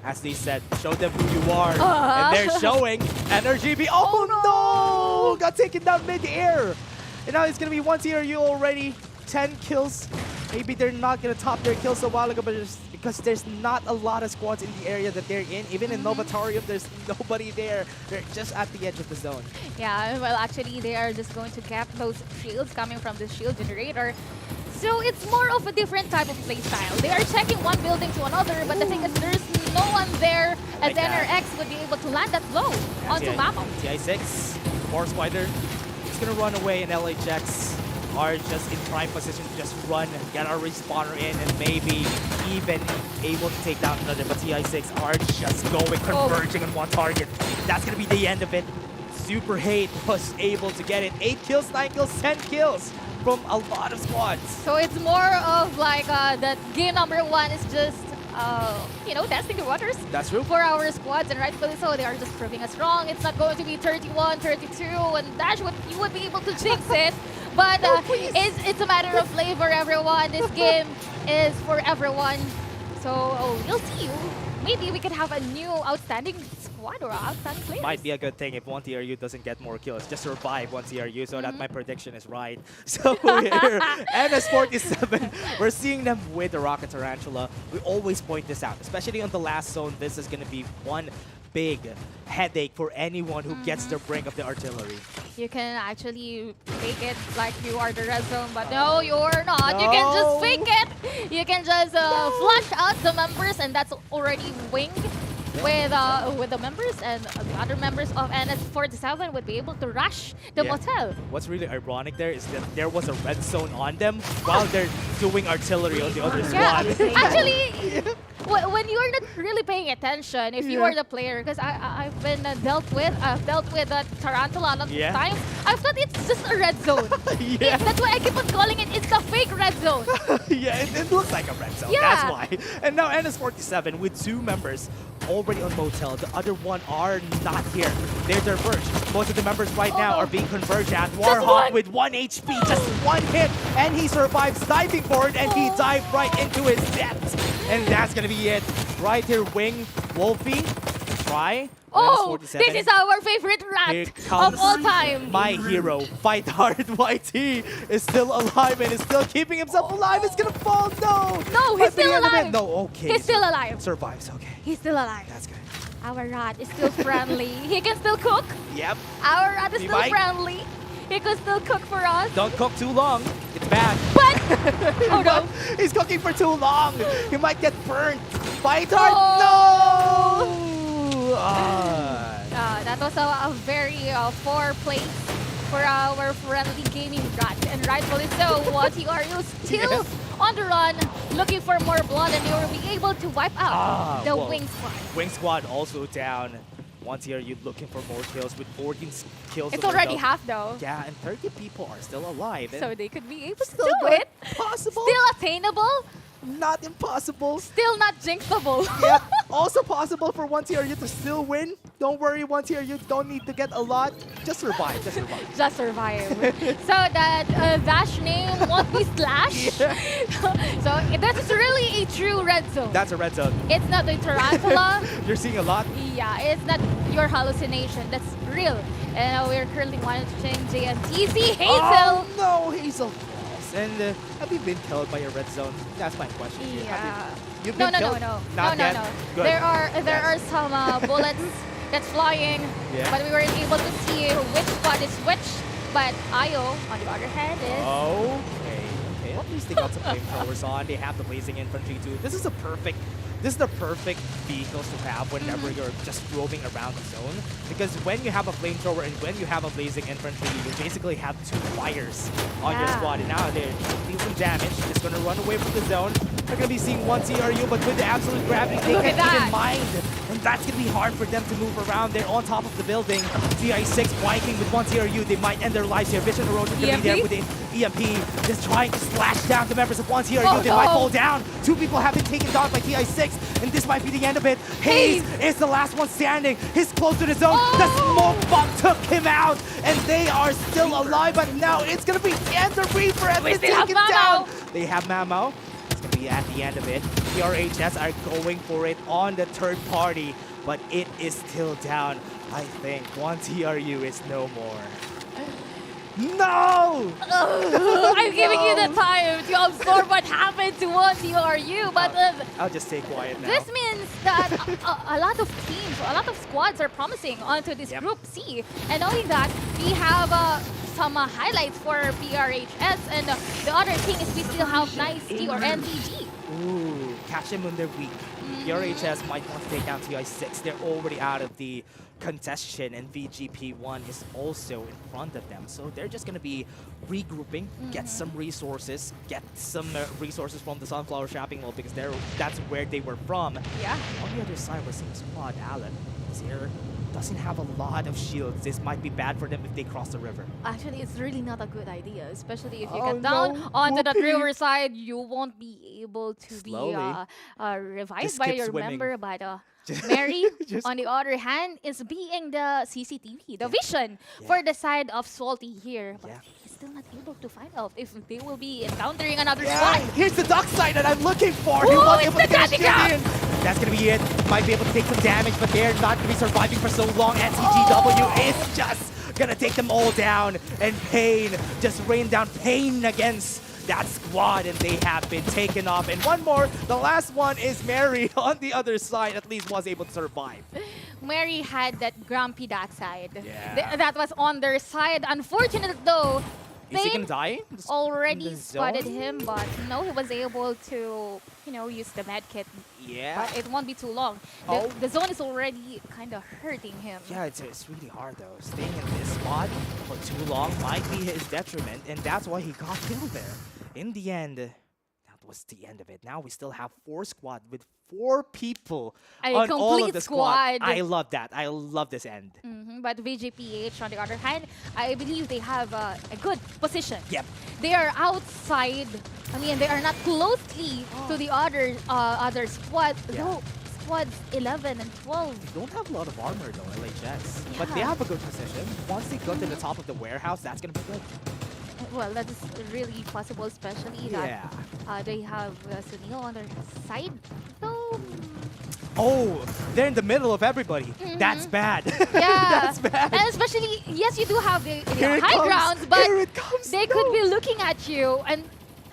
As they said, show them who you are. And they're showing NRGB. Oh no! Got taken down mid-air. And now it's going to be 1TRU already. 10 kills. Maybe they're not going to top their kills a while ago, but because there's not a lot of squads in the area that they're in. Even in Novatarium, there's nobody there. They're just at the edge of the zone. Yeah, well, actually, they are just going to cap those shields coming from the shield generator. So it's more of a different type of playstyle. They are checking one building to another, but the thing is, there's no one there as NRX would be able to land that blow onto Mamo. TI6 Force Spider is gonna run away, and LHX are just in prime position to just run, get our respawner in, and maybe even able to take down another. But TI6 are just going, converging on one target. That's gonna be the end of it. Super Hate was able to get it. 8 kills, 9 kills, 10 kills from a lot of squads. So it's more of like that game number 1 is just, you know, testing the waters. That's true. For our squads, and rightfully so, they are just proving us wrong. It's not going to be 31, 32, and Dash you would be able to jinx it. But it's a matter of flavor, everyone. This game is for everyone. So we'll see. Maybe we could have a new outstanding squad or outstanding players. Might be a good thing if 1TRU doesn't get more kills. Just survive 1TRU so that my prediction is right. So here, NS47, we're seeing them with the Rocket Tarantula. We always point this out, especially on the last zone. This is going to be one big headache for anyone who gets the brink of the artillery. You can actually fake it like you are the red zone, but no, you're not. No. You can just fake it. You can just flush out the members, and that's already winged with the members, and the other members of NS47 would be able to rush the motel. What's really ironic there is that there was a red zone on them while they're doing artillery on the other squad. Actually, when you're not really paying attention, if you are the player, because I've been dealt with Tarantula a lot of times, I thought it's just a red zone. That's why I keep on calling it, it's the fake red zone. It looks like a red zone, that's why. And now NS47 with 2 members already on motel. The other one are not here. They're diverged. Most of the members right now are being converged at. Warhawk with 1 HP, just 1 hit, and he survives diving forward, and he dived right into his death. And that's gonna be it. Right here, Wing, Wolfie, try. Oh, this is our favorite rat of all time. My hero, Fight Hard YT, is still alive and is still keeping himself alive. It's gonna fall. No, he's still alive. No, okay. He's still alive. Survives, okay. He's still alive. That's good. Our rat is still friendly. He can still cook. Yep. Our rat is still friendly. He can still cook for us. Don't cook too long. It's bad. But oh no. He's cooking for too long. He might get burnt. Fight Hard. No! That was a very poor place for our friendly gaming rat, and rightfully so. WTRU still on the run, looking for more blood, and they will be able to wipe out the Wing Squad. Wing Squad also down. Once here, you're looking for more kills with 14 kills. It's already half though. Yeah, and 30 people are still alive. So they could be able to do it. Possible. Still attainable. Not impossible. Still not jinxable. Yep. Also possible for 1TRU to still win. Don't worry, 1TRU don't need to get a lot. Just survive. Just survive. Just survive. So that Dash name won't be Slash. So that is really a true red zone. That's a red zone. It's not a tarantula. You're seeing a lot. Yeah, it's not your hallucination. That's real. And we're currently watching JNTZ Hazel. Oh no, Hazel. And have you been killed by a red zone? That's my question. Yeah. You've been killed? No. Not yet? Good. There are some bullets that's flying, but we weren't able to see which squad is which. But Io, on the other hand, is... Okay. At least they got some flamethrowers on. They have the blazing infantry too. This is the perfect vehicles to have whenever you're just roving around the zone. Because when you have a flamethrower and when you have a blazing infantry, you basically have 2 fires on your squad. And now they're dealing some damage. Just gonna run away from the zone. They're gonna be seeing 1TRU, but with the absolute gravity, they can't even mind. And that's gonna be hard for them to move around. They're on top of the building. TI6 Viking with 1TRU. They might end their lives here. Vision Erosion gonna be there with the EMP. Just trying to slash down the members of 1TRU. They might fall down. 2 people have been taken down by TI6. And this might be the end of it. Hayes is the last one standing. He's close to the zone. The smoke bomb took him out. And they are still alive. But now it's going to be the end. The Reaper has been taken down. They have Mamo. It's going to be at the end of it. PRHS are going for it on the third party. But it is still down. I think 1TRU is no more. No! I'm giving you the time to absorb what happened to 1TRU, but I'll just stay quiet now. This means that a lot of teams, a lot of squads are promising onto this Group C. And knowing that, we have some highlights for PRHS, and the other thing is we still have Nice T or NTG. Ooh. catch them when they're weak. PRHS might want to take down TI6. They're already out of the contention, and VGP1 is also in front of them. So they're just going to be regrouping, get some resources, resources from the Sunflower Shopping Mall because that's where they were from. Yeah. On the other side, we're seeing Squad Allen. Here doesn't have a lot of shields. This might be bad for them if they cross the river. Actually, it's really not a good idea, especially if you Oh, get down no, onto that Whoopi. riverside. You won't be able to Slowly. be revived Just by keep your swimming. member. But Mary, Just- on the other hand, is being the CCTV, the vision for the side of Salty here. But he's still not able to find out if they will be encountering another squad. Here's the dark side that I'm looking for. Ooh, He was it's able to the get a Katika! shield in. That's gonna be it. Might be able to take some damage, but they're not gonna be surviving for so long. NCGW is just gonna take them all down, and Pain just rain down pain against that squad, and they have been taken off. And one more, the last one is Mary on the other side, at least was able to survive. Mary had that grumpy dark side. Yeah. That was on their side. Unfortunate though, Is he Pain gonna die? already the spotted zone? him, but no, he was able to, use the med kit. Yeah. But it won't be too long. Oh. The zone is already kind of hurting him. Yeah, it's really hard though. Staying in this spot for too long might be his detriment, and that's why he got killed there. In the end, that was the end of it. Now we still have 4 squad with 4 people A on all of complete the squad. squad. I love that. I love this end. But VGPH, on the other hand, I believe they have a good position. Yep. They are outside. I mean, they are not closely to the other squad. Yeah. Though squads 11 and 12. They don't have a lot of armor though, LHS. But they Yeah. have a good position. Once they go to the top of the warehouse, that's gonna be good. Well, that is really possible, especially that they have Sunil on their side. Though, Oh, they're in the middle of everybody. That's bad. yeah. That's bad. And especially, yes, you do have the Here it high comes. grounds, but Here it comes. they could be looking at you. And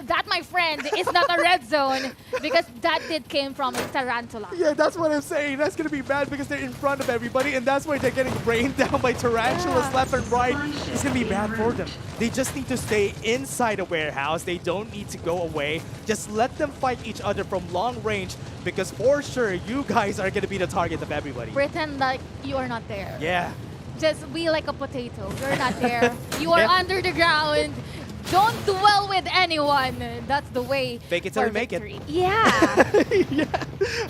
that, my friend, is not a red zone because that did came from Tarantula. Yeah, that's what I'm saying. That's going to be bad because they're in front of everybody, and that's why they're getting rained down by tarantulas left and right. It's going to be bad for them. They just need to stay inside a warehouse. They don't need to go away. Just let them fight each other from long range because for sure, you guys are going to be the target of everybody. Pretend like you are not there. Yeah. Just be like a potato. You're not there. You are Yep. under the ground. Don't dwell with anyone. That's the way. Fake it till for you make it. victory. Yeah. Yeah.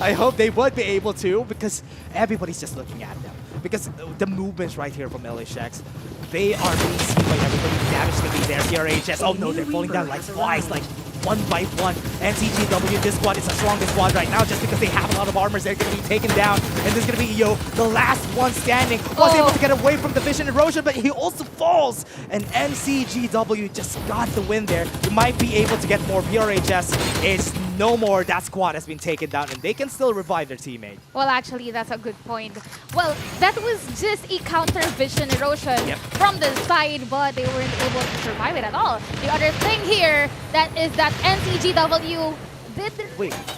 I hope they would be able to because everybody's just looking at them. Because the movements right here from LHX, they are being seen by everybody. The damage is going to be there. PRHS. Oh no, they're falling down like twice, like one by one. NCGW, this squad is the strongest squad right now just because they have a lot of armors. They're going to be taken down. And there's going to be the last one standing. Was able to get away from the vision erosion, but he also falls. And NCGW just got the win there. You might be able to get more. PRHS is no more. That squad has been taken down, and they can still revive their teammate. Well, actually, that's a good point. Well, that was just a counter vision erosion from the side, but they weren't able to survive it at all. The other thing here that is that NCGW did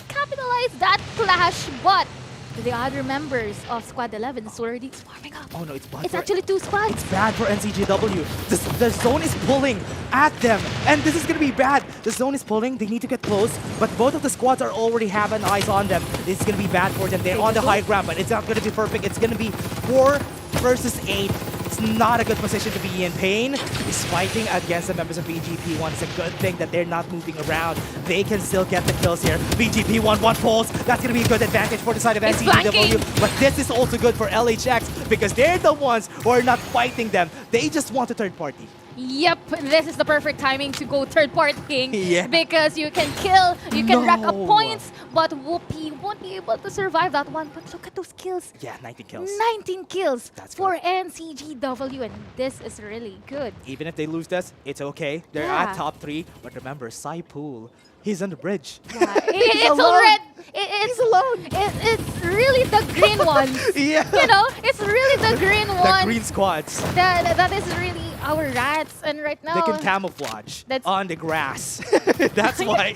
capitalize that clash, but the other members of Squad 11 is already swarming up. Oh no, it's bad. It's actually 2 squads. It's bad for NCGW. The zone is pulling at them, and this is going to be bad. The zone is pulling. They need to get close, but both of the squads are already having eyes on them. It's going to be bad for them. They're on the high ground, but it's not going to be perfect. It's going to be 4 versus 8. It's not a good position to be in. Pain is fighting against the members of VGP1. It's a good thing that they're not moving around. They can still get the kills here. VGP1, 1 pulls. That's going to be a good advantage for the side of NCGW. But this is also good for LHX because they're the ones who are not fighting them. They just want a third party. Yep, this is the perfect timing to go third party Yeah. because you can kill, you can rack up points, but Whoopi won't be able to survive that one. But look at those kills. Yeah, 19 kills. 19 kills That's for NCGW, and this is really good. Even if they lose this, it's okay. They're Yeah. at top 3. But remember, Pool, he's on the bridge. It's alone. already, it's alone. It's really the green ones. Yeah. You know, it's really the green The ones. green squads. That is really our rats, and right now They can camouflage That's- on the grass. That's why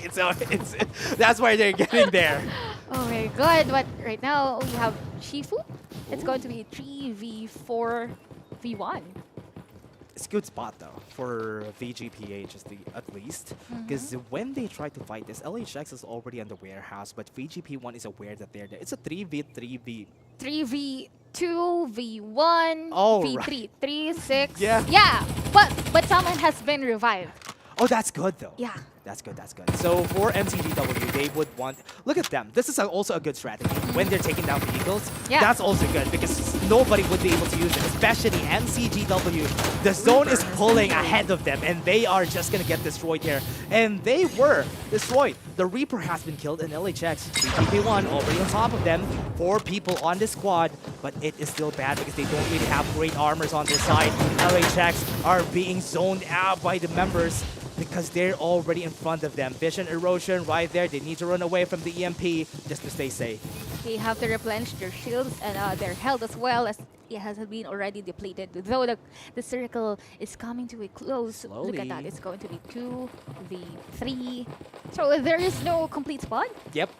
that's why they're getting there. Oh my god, but right now we have Shifu. It's going to be 3v4v1. It's a good spot though for VGPH at least, because when they try to fight this, LHX is already on the warehouse, but VGP1 is aware that they're there. It's a 3v3v. 3v2v1 Oh, v3 right. 3-6. Yeah. Yeah, but someone has been revived. Oh, that's good though. Yeah. That's good, that's good. So for MCGW, they would want... Look at them. This is also a good strategy. When they're taking down vehicles, that's also good because nobody would be able to use it, especially MCGW. The zone is pulling ahead of them, and they are just going to get destroyed here. And they were destroyed. The Reaper has been killed in LHX. VGP1 already on top of them. 4 people on the squad, but it is still bad because they don't really have great armors on their side. LHX are being zoned out by the members because they're already in front of them. Vision erosion right there. They need to run away from the EMP just to stay safe. They have to replenish their shields and their health as well, as it has been already depleted. Though the circle is coming to a close. Slowly. Look at that. It's going to be 2v3. So there is no complete squad. Yep,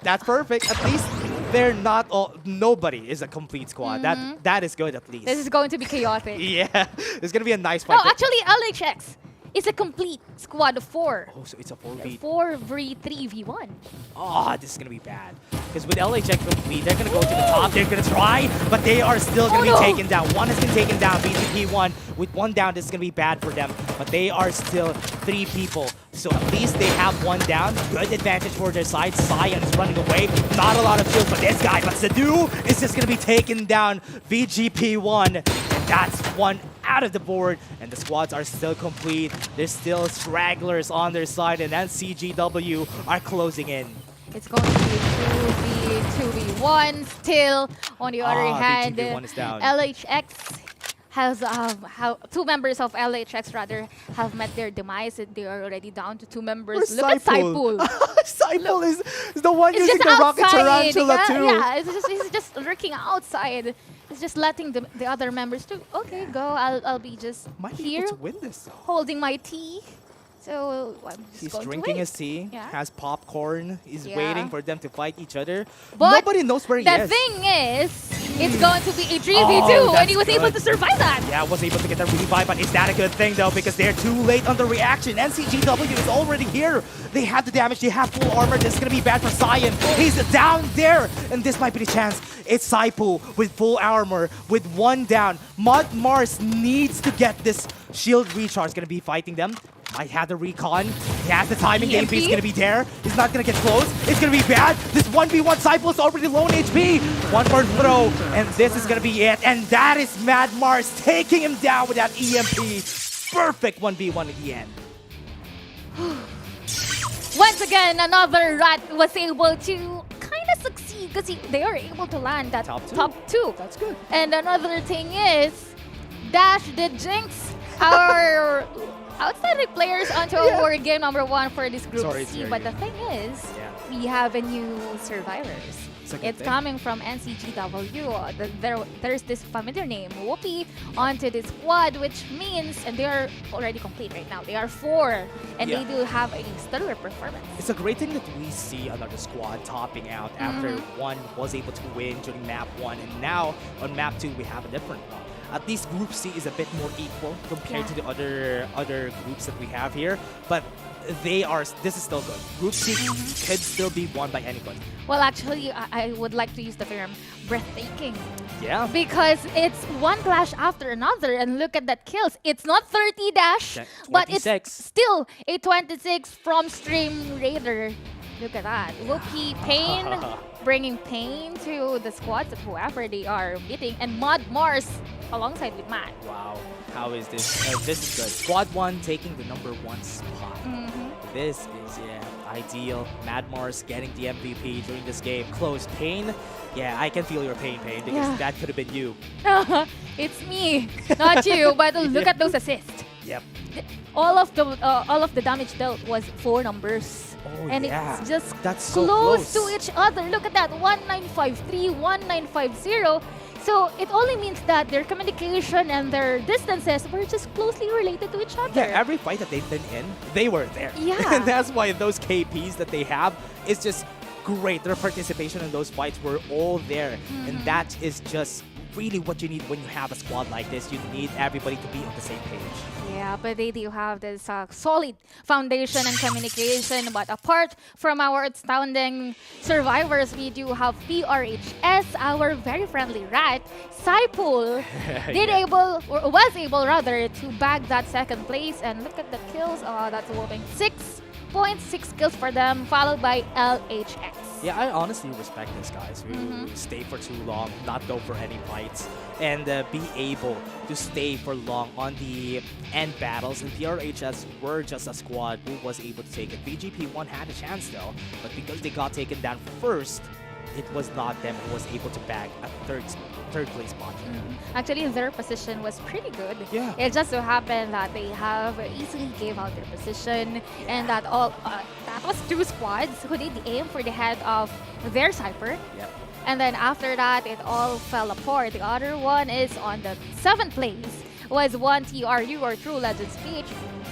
that's perfect. At least they're not all... Nobody is a complete squad. That is good at least. This is going to be chaotic. Yeah, it's going to be a nice fight. No, actually, LHX is a complete squad of 4. Oh, so it's a 4v... 4v3v1. Oh, this is going to be bad. Because with LHX complete, they're going to go to the top. They're going to try, but they are still going to be taken down. One has been taken down. VGP1 with 1 down. This is going to be bad for them. But they are still 3 people. So at least they have 1 down. Good advantage for their side. Sion is running away. Not a lot of shield for this guy. But Sadu is just going to be taken down. VGP1. And that's 1 out of the board. And the squads are still complete. There's still stragglers on their side. And then CGW are closing in. It's going to be 2v1 still. On the other hand, VGP1 is down. LHX has 2 members of LHX rather have met their demise. They are already down to 2 members. Where's Look at Saipul. Saipul is the one It's using just the rocket outside. tarantula too. Yeah, he's just lurking outside. He's just letting the other members to go. I'll be just here to win this. holding my tea. So I'm just He's going to drinking wait. his tea, Yeah. has popcorn, he's Yeah. waiting for them to fight each other. But Nobody knows where he the is. thing is, it's going to be a 3v2, Oh, and he was that's able good. to survive that. Yeah, was able to get the revive, but is that a good thing though? Because they're too late on the reaction. NCGW is already here. They have the damage, they have full armor. This is gonna be bad for Sion. He's down there, and this might be the chance. It's Saipu with full armor, with 1 down. Mud Mars needs to get this shield recharge. Gonna be fighting them. Might have the recon. He has the timing. EMP? He's gonna be there. He's not gonna get close. It's gonna be bad. This 1v1 Saipu is already low in HP. 1 more throw, and this is gonna be it. And that is Mad Mars taking him down with that EMP. Perfect 1v1 at the end. Once again, another rat was able to kind of succeed because they are able to land that top 2. That's good. And another thing is, Dash did jinx our outstanding players onto our game number 1 for this group Sorry, C. it's But very the thing is, we have a new survivors. It's a good It's thing. coming from NCGW. There's this familiar name, Whoopi, onto the squad, which means, and they are already complete right now. They are 4, and they do have a stellar performance. It's a great thing that we see another squad topping out after one was able to win during map 1, and now on map 2 we have a different one. At least Group C is a bit more equal compared to the other groups that we have here, but this is still good. Group C could still be won by anybody. Well, actually, I would like to use the term breathtaking. Yeah. Because it's 1 clash after another, and look at that kills. It's not 30 Dash, but it's 26. still a 26 from Stream Raider. Look at that. Wookie Pain bringing pain to the squads of whoever they are beating, and Mud Mars alongside with Matt. Wow. How is this? This is good. Squad 1 taking the number 1 spot. This is, ideal. Mad Mars getting the MVP during this game. Close. Pain. Yeah, I can feel your pain, because that could have been you. It's me, not you. But look at those assists. Yep. All of the damage dealt was 4 numbers. Oh, and yeah. it's just That's so close to each other. Look at that, 1953, 1950. So it only means that their communication and their distances were just closely related to each other. Yeah, every fight that they've been in, they were there. Yeah. And that's why those KPs that they have is just great. Their participation in those fights were all there. And that is just really what you need when you have a squad like this. You need everybody to be on the same page. Yeah, but they do have this solid foundation and communication. But apart from our outstanding survivors, we do have PRHS, our very friendly rat. Saipul was able rather to bag that second place. And look at the kills. That's a whopping 6.6 kills for them, followed by LHX. Yeah, I honestly respect these guys who stay for too long, not go for any fights, and be able to stay for long on the end battles. And PRHS were just a squad who was able to take it. BGP1 had a chance though, but because they got taken down first, it was not them who was able to bag a third place spot. Actually, their position was pretty good. Yeah. It just so happened that they have easily gave out their position, and that was two squads who did aim for the head of their Cypher. Yep. And then after that, it all fell apart. The other one is on the 7th place, was one TRU or True Legends PH,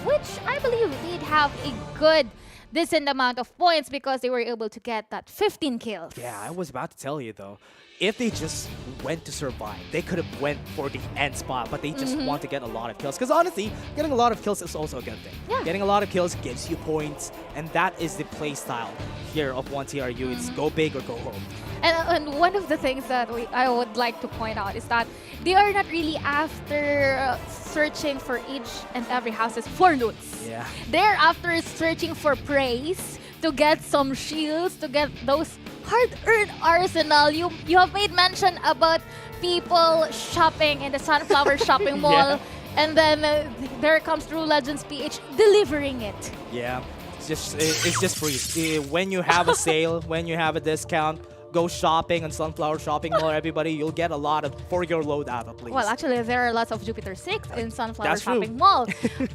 which I believe did have a good decent amount of points because they were able to get that 15 kills. Yeah, I was about to tell you though, if they just went to survive, they could have went for the end spot, but they just want to get a lot of kills. Because honestly, getting a lot of kills is also a good thing. Yeah. Getting a lot of kills gives you points, and that is the play style here of 1TRU. It's go big or go home. And one of the things that I would like to point out is that they are not really after searching for each and every houses for loots. Yeah. They're after searching for praise, to get some shields, to get those hard-earned arsenal. You have made mention about people shopping in the Sunflower shopping mall, Yeah. and then there comes True Legends PH delivering it. Yeah, it's just free. When you have a sale, when you have a discount, go shopping on Sunflower Shopping Mall, everybody. You'll get a lot for your loadout at least. Well, actually, there are lots of Jupiter 6 in Sunflower That's true. Shopping Mall.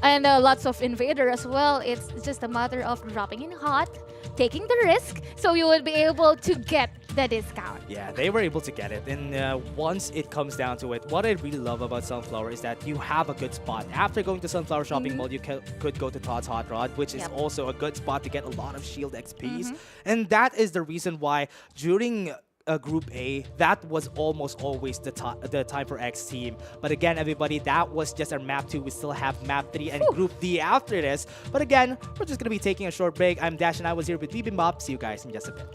And lots of Invader as well. It's just a matter of dropping in hot, taking the risk, so you will be able to get the discount. Yeah, they were able to get it. And once it comes down to it, what I really love about Sunflower is that you have a good spot. After going to Sunflower Shopping Mall, you could go to Todd's Hot Rod, which is also a good spot to get a lot of shield XPs. And that is the reason why during Group A, that was almost always the time for X team. But again, everybody, that was just our map 2. We still have map 3 and Group D after this. But again, we're just going to be taking a short break. I'm Dash and I was here with Bibimbap. See you guys in just a bit.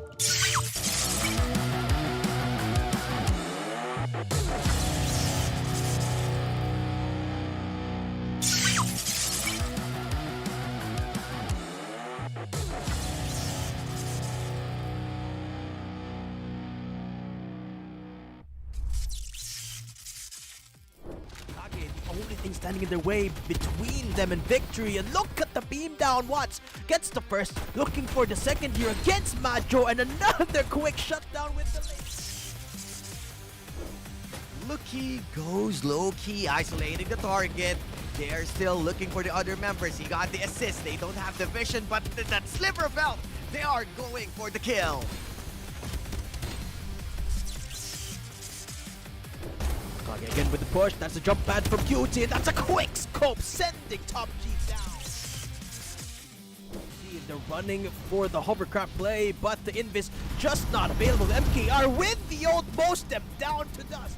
Only thing standing in their way between them and victory. And look at the beam down. Watts gets the first, looking for the second here against Majo, and another quick shutdown with the lane. Looky goes low-key, isolating the target. They're still looking for the other members. He got the assist. They don't have the vision, but that sliver belt, they are going for the kill. Kage again with the push. That's a jump pad from QT, and that's a quick scope sending Top G down. See, they're running for the hovercraft play, but the invis just not available. MKR with the ult, most them down to dust.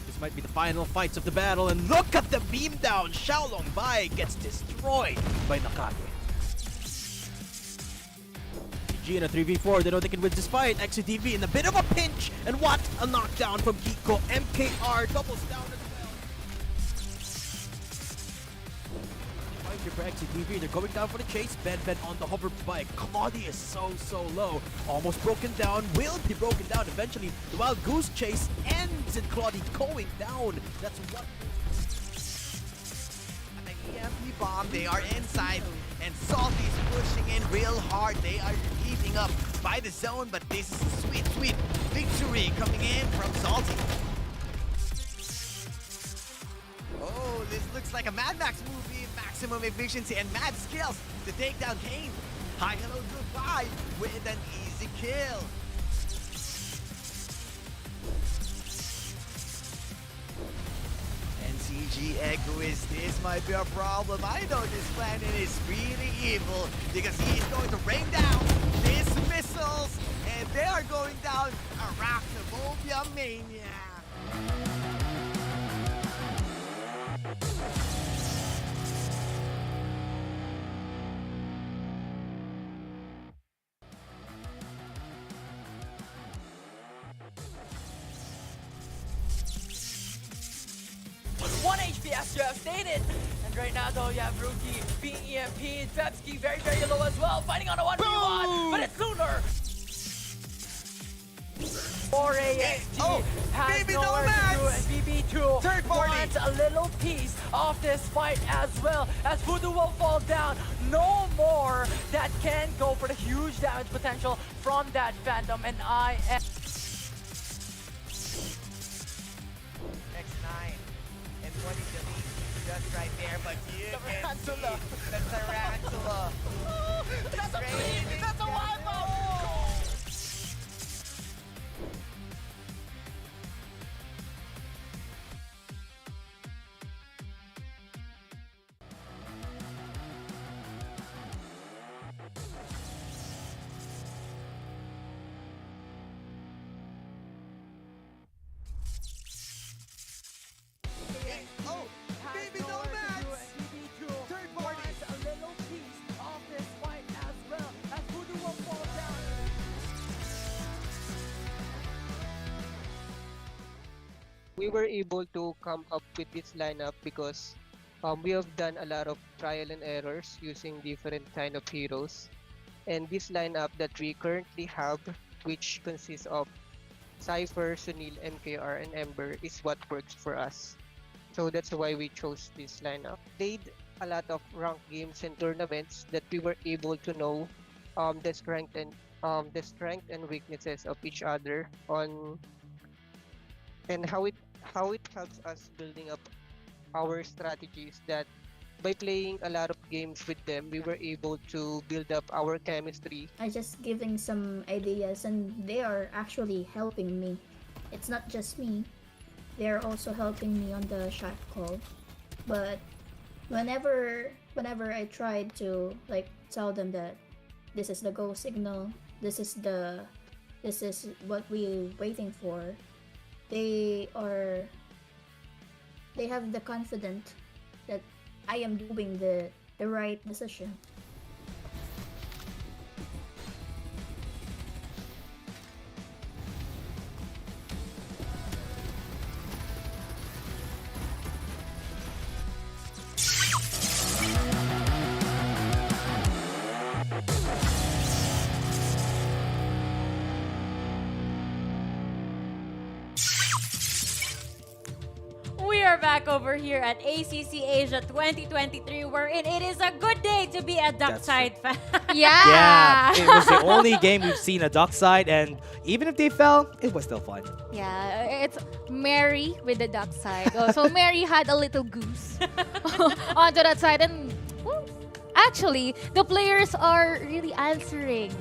This might be the final fights of the battle, and look at the beam down. Xiaolong Bai gets destroyed by Nakage. G in a 3v4, they know they can win this fight. XCTV in a bit of a pinch, and what a knockdown from Kiko. MKR doubles down as well. Fight here for XCTV, they're going down for the chase. Ben on the hover bike. Claudius so low, almost broken down, will be broken down eventually. The Wild Goose chase ends, and Claudius going down. That's what. EMP bomb, they are inside, and Salty's pushing in real hard. They are heating up by the zone, but this is a sweet victory coming in from Salty. Oh, this looks like a Mad Max movie. Maximum efficiency and mad skills to take down Kane. Hi, hello, goodbye with an easy kill. CG Egoist, this might be a problem. I know this planet is really evil because he is going to rain down his missiles, and and they are going down. Arachnophobia Mania. One HP as devastated. And right now though you have Rookie being EMP, Febsky very low as well, fighting on a 1v1, but it's Lunar. 4AXG has nowhere to do, and BB2 wants a little piece of this fight as well, as Voodoo will fall down. No more that can go for the huge damage potential from that Phantom, and I am... X9 and what he deletes just right there, but you can see the Tarantula. That's a beam! That's a wipeout! Oh, baby, no match! Third party! A little piece of this fight as well, as Voodoo will fall down. We were able to come up with this lineup because we have done a lot of trial and errors using different kind of heroes. And this lineup that we currently have, which consists of Cypher, Sunil, MKR, and Ember, is what works for us. So that's why we chose this lineup. Played a lot of ranked games and tournaments that we were able to know the strength and weaknesses of each other on, and how it helps us building up our strategies. That by playing a lot of games with them, we were able to build up our chemistry. I just giving some ideas, and they are actually helping me. It's not just me. They are also helping me on the shot call. But whenever I tried to like tell them that this is the go signal, this is what we're waiting for, they have the confidence that I am doing the right decision. We are back over here at ACC Asia 2023, wherein it is a good day to be a Duckside fan. Yeah, it was the only game we've seen a Duckside, and even if they fell, it was still fun. Yeah, it's Mary with the duck side. Oh, so Mary had a little goose onto that side, and well, actually, the players are really answering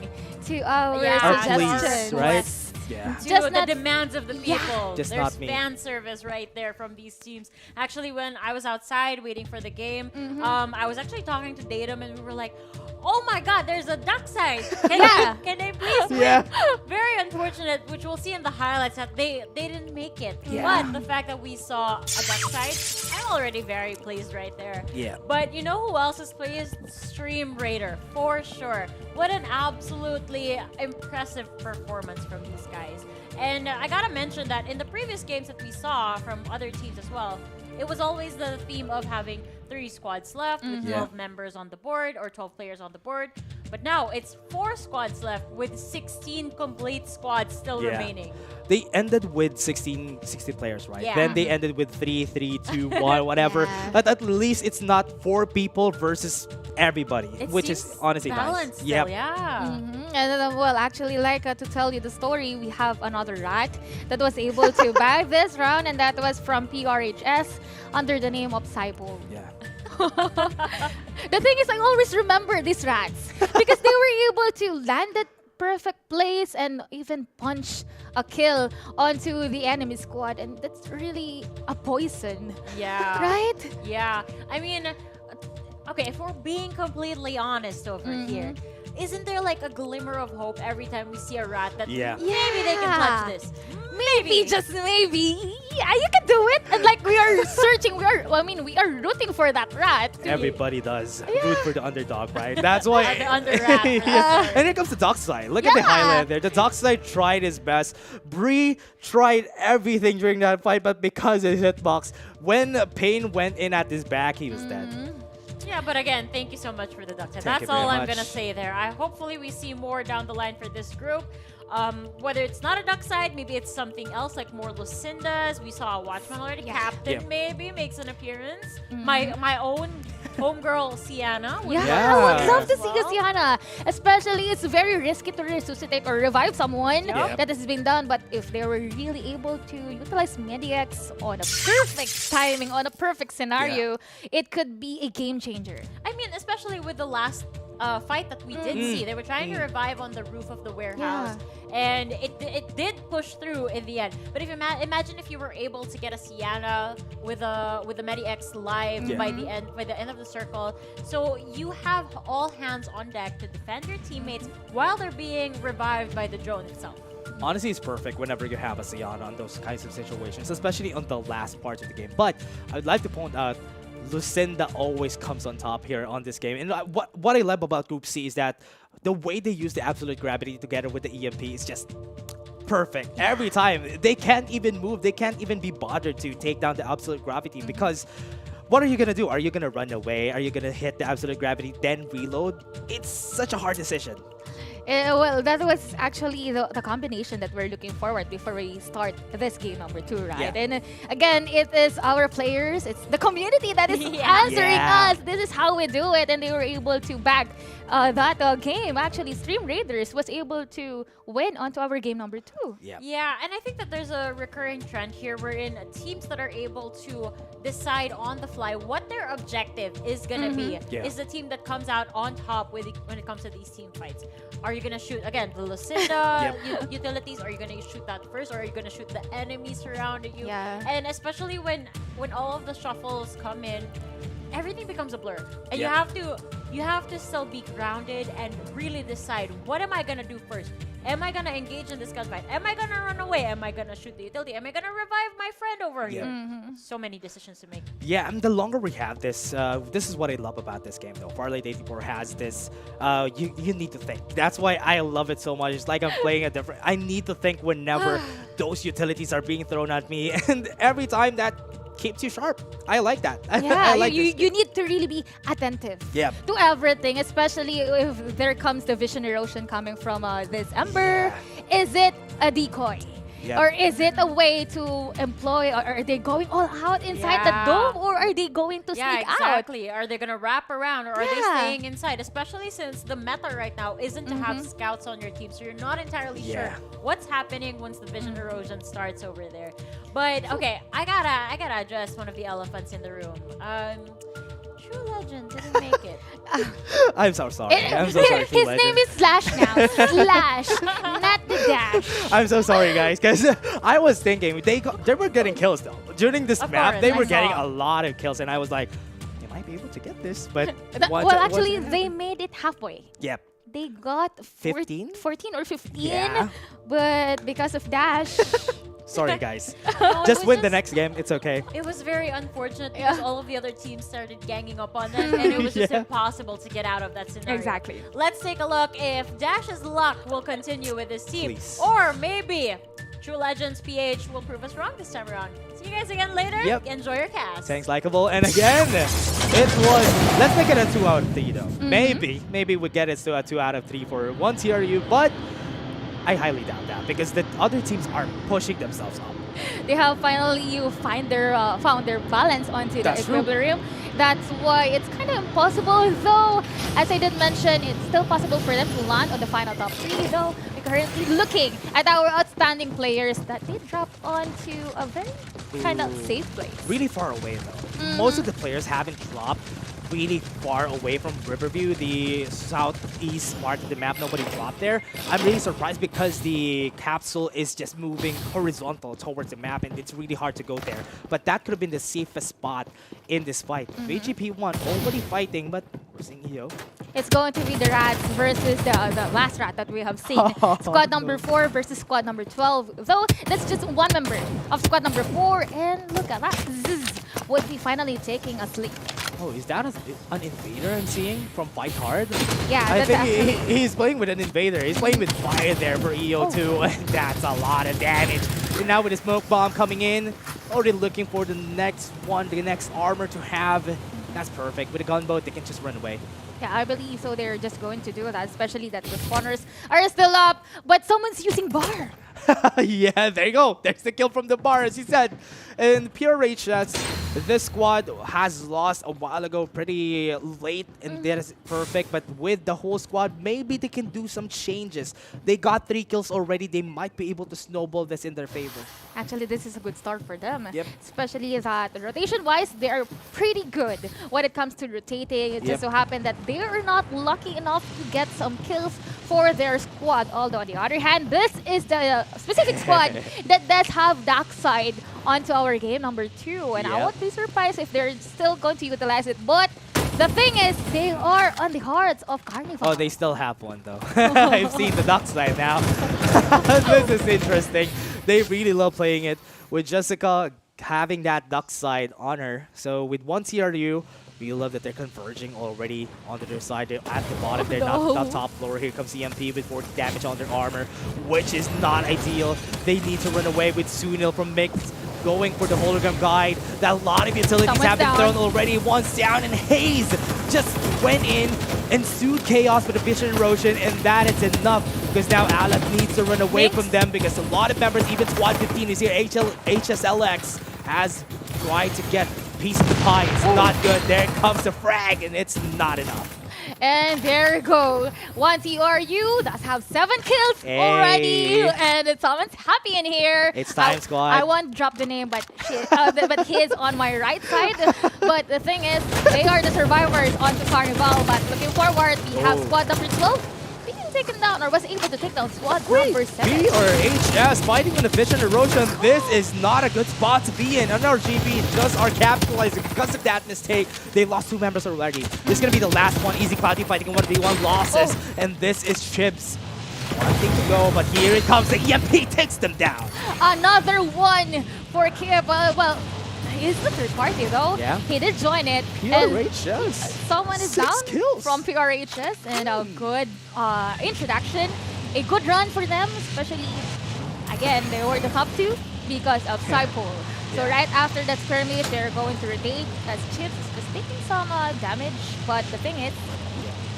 to our suggestions. Please, right? Yeah. To the demands of the people. Just There's not me. fan service right there from these teams. Actually, when I was outside waiting for the game, I was actually talking to Datum, and we were like, oh my god, there's a duck side. Can they please win? Yeah. Very unfortunate, which we'll see in the highlights, that they didn't make it. Yeah. But the fact that we saw a duck side, I'm already very pleased right there. Yeah. But you know who else is pleased? Stream Raider, for sure. What an absolutely impressive performance from these guys. And I gotta mention that in the previous games that we saw from other teams as well, it was always the theme of having 3 squads left with 12 members on the board, or 12 players on the board. But now it's 4 squads left with 16 complete squads still remaining. They ended with 16 players, right? Yeah. Then they ended with 3, 2, 1, whatever. But at least it's not 4 people versus everybody, which is honestly nice. Still, yeah. And well, actually, like to tell you the story, we have another rat that was able to bag this round, and that was from PRHS under the name of Cyborg. Yeah. The thing is, I always remember these rats because they were able to land at perfect place and even punch a kill onto the enemy squad, and that's really a poison. Yeah. Right? Yeah. I mean, okay, if we're being completely honest over here, isn't there like a glimmer of hope every time we see a rat that Yeah. maybe they can clutch this? Maybe, just maybe. Yeah, you can do it. And like we are searching, we are rooting for that rat. Everybody does root for the underdog, right? That's why. The under rat. Yeah. And here comes the dark side. Look at the highlight there. The dark side tried his best. Bree tried everything during that fight, but because of his hitbox, when Pain went in at his back, he was dead. Yeah, but again, thank you so much for the duck tip. Thank you That's all very I'm much. gonna say there. Hopefully we see more down the line for this group. Whether it's not a duck side, maybe it's something else like more Lucindas. We saw a Watchman already. Captain maybe makes an appearance. My own homegirl Sienna. would Yeah, I would love to as see well. Sienna. Especially, it's very risky to resuscitate or revive someone that has been done. But if they were really able to utilize Medix on a perfect timing, on a perfect scenario, it could be a game changer. I mean, especially with the last fight that we did see. They were trying to revive on the roof of the warehouse. And it did push through in the end. But if imagine if you were able to get a Sienna with a Medi-X live by the end of the circle. So you have all hands on deck to defend your teammates while they're being revived by the drone itself. Honestly, it's perfect whenever you have a Sienna on those kinds of situations, especially on the last part of the game. But I'd like to point out Lucinda always comes on top here on this game. And what I love about Group C is that the way they use the Absolute Gravity together with the EMP is just perfect. Every time. They can't even move. They can't even be bothered to take down the Absolute Gravity because what are you going to do? Are you going to run away? Are you going to hit the Absolute Gravity, then reload? It's such a hard decision. Well, that was actually the combination that we're looking forward before we start this game number 2, right? Yeah. And again, it is our players, it's the community that is answering us. This is how we do it, and they were able to back that game. Actually, Stream Raiders was able to win onto our game number 2. Yeah, and I think that there's a recurring trend here wherein teams that are able to decide on the fly what their objective is going to be is the team that comes out on top when it comes to these team fights. Are you going to shoot, again, the Lucinda utilities? Are you going to shoot that first? Or are you going to shoot the enemies surrounding you? And especially when all of the shuffles come in, everything becomes a blur. And you have to still be grounded and really decide, what am I going to do first? Am I going to engage in this gunfight? Am I going to run away? Am I going to shoot the utility? Am I going to revive my friend over here? So many decisions to make. Yeah, and the longer we have this, this is what I love about this game, though. Farlight 84 has this, you need to think. That's why I love it so much. It's like I'm playing a different... I need to think whenever those utilities are being thrown at me. And every time that keeps you sharp. I like that. Yeah, I like you need to really be attentive to everything, especially if there comes the vision erosion coming from this Ember. Is it a decoy? Or is it a way to employ, or are they going all out inside the dome, or are they going to sneak out? Exactly. Are they going to wrap around, or are they staying inside? Especially since the meta right now isn't to have scouts on your team, so you're not entirely sure what's happening once the vision erosion starts over there. But okay, I gotta address one of the elephants in the room. True Legend didn't make it. I'm so sorry. I'm so sorry. His name is Slash now. Slash, not the Dash. I'm so sorry, guys, because I was thinking they were getting kills though during this map. They were getting a lot of kills, and I was like, they might be able to get this, but actually, they made it halfway. Yep. They got 15 or 15, but because of Dash. Sorry, guys. No, Just win the next game. It's okay. It was very unfortunate because all of the other teams started ganging up on them, and it was just impossible to get out of that scenario. Exactly. Let's take a look if Dash's luck will continue with this team. Please. Or maybe True Legends PH will prove us wrong this time around. See you guys again later. Yep. Enjoy your cast. Thanks, Likeable. And again, it was... Let's make it a 2 out of 3, though. Maybe we get it to a 2 out of 3 for one TRU, but I highly doubt that because the other teams are pushing themselves up. They have finally found their balance onto the equilibrium. That's why it's kind of impossible, though. As I did mention, it's still possible for them to land on the final top 3, though. We're currently looking at our outstanding players that they dropped onto a very kind of safe place. Really far away, though. Most of the players haven't dropped really far away from Riverview, the southeast part of the map. Nobody dropped there. I'm really surprised because the capsule is just moving horizontal towards the map, and it's really hard to go there. But that could have been the safest spot in this fight. VGP1 already fighting, but focusing EO. It's going to be the rats versus the last rat that we have seen. Squad number 4 versus squad number 12. Though that's just one member of squad number 4. And look at that. Zzz, would be finally taking a sleep. Oh, is that an invader I'm seeing from Fight Hard? Yeah, I that's think actually... he's playing with an invader. He's playing with fire there for EO too, and that's a lot of damage. And now with the smoke bomb coming in, already looking for the next one, the next armor to have. That's perfect. With a gunboat, they can just run away. Yeah, I believe so. They're just going to do that, especially that the spawners are still up, but someone's using bar. Yeah, there you go. There's the kill from the bar, as you said. And pure HS, this squad has lost a while ago, pretty late, and that is perfect. But with the whole squad, maybe they can do some changes. They got 3 kills already. They might be able to snowball this in their favor. Actually, this is a good start for them. Yep. Especially that rotation-wise, they are pretty good when it comes to rotating. It just so happened that they are not lucky enough to get some kills for their squad. Although on the other hand, this is the specific squad that does have dark side onto our game number 2. And I won't be surprised if they're still going to utilize it. But the thing is, they are on the hearts of Carnival. Oh, they still have one, though. I've seen the dark side now. This is interesting. They really love playing it with Jessica having that duck side on her. So with one CRU, we love that they're converging already onto their side. They're at the bottom. They're not top floor. Here comes EMP with 40 damage on their armor, which is not ideal. They need to run away with Sunil from Mix going for the hologram guide. That a lot of utilities have been thrown already. One's down, and Hayes just went in and sued Chaos with a vision erosion, and that is enough because now Aleph needs to run away from them because a lot of members, even Squad 15 is here. HSLX has tried to get piece of the pie. It's not good. There comes the frag, and it's not enough. And there you go. One TRU does have 7 kills already. And someone's happy in here. It's time, squad. I won't drop the name, but but he is on my right side. But the thing is, they are the survivors onto Carnival. But looking forward, we have squad number 12 being taken down, or was able to take down squad number 7. B or HS fighting on the vision erosion. This is not a good spot to be in. NRGB just are capitalizing because of that mistake. They lost 2 members already. This is going to be the last one. Easy Cloudy fighting in 1v1 losses. And this is Chibs. One thing to go, but here it comes. The EMP takes them down. Another one for Kip. Well, he's the third party though. Yeah. He did join it. PRHS. Someone is 6 down kills from PRHS, and a good introduction. A good run for them, especially, again, they were the top 2 because of Cypole. So right after that skirmish, they're going to rotate as Chips is taking some damage. But the thing is,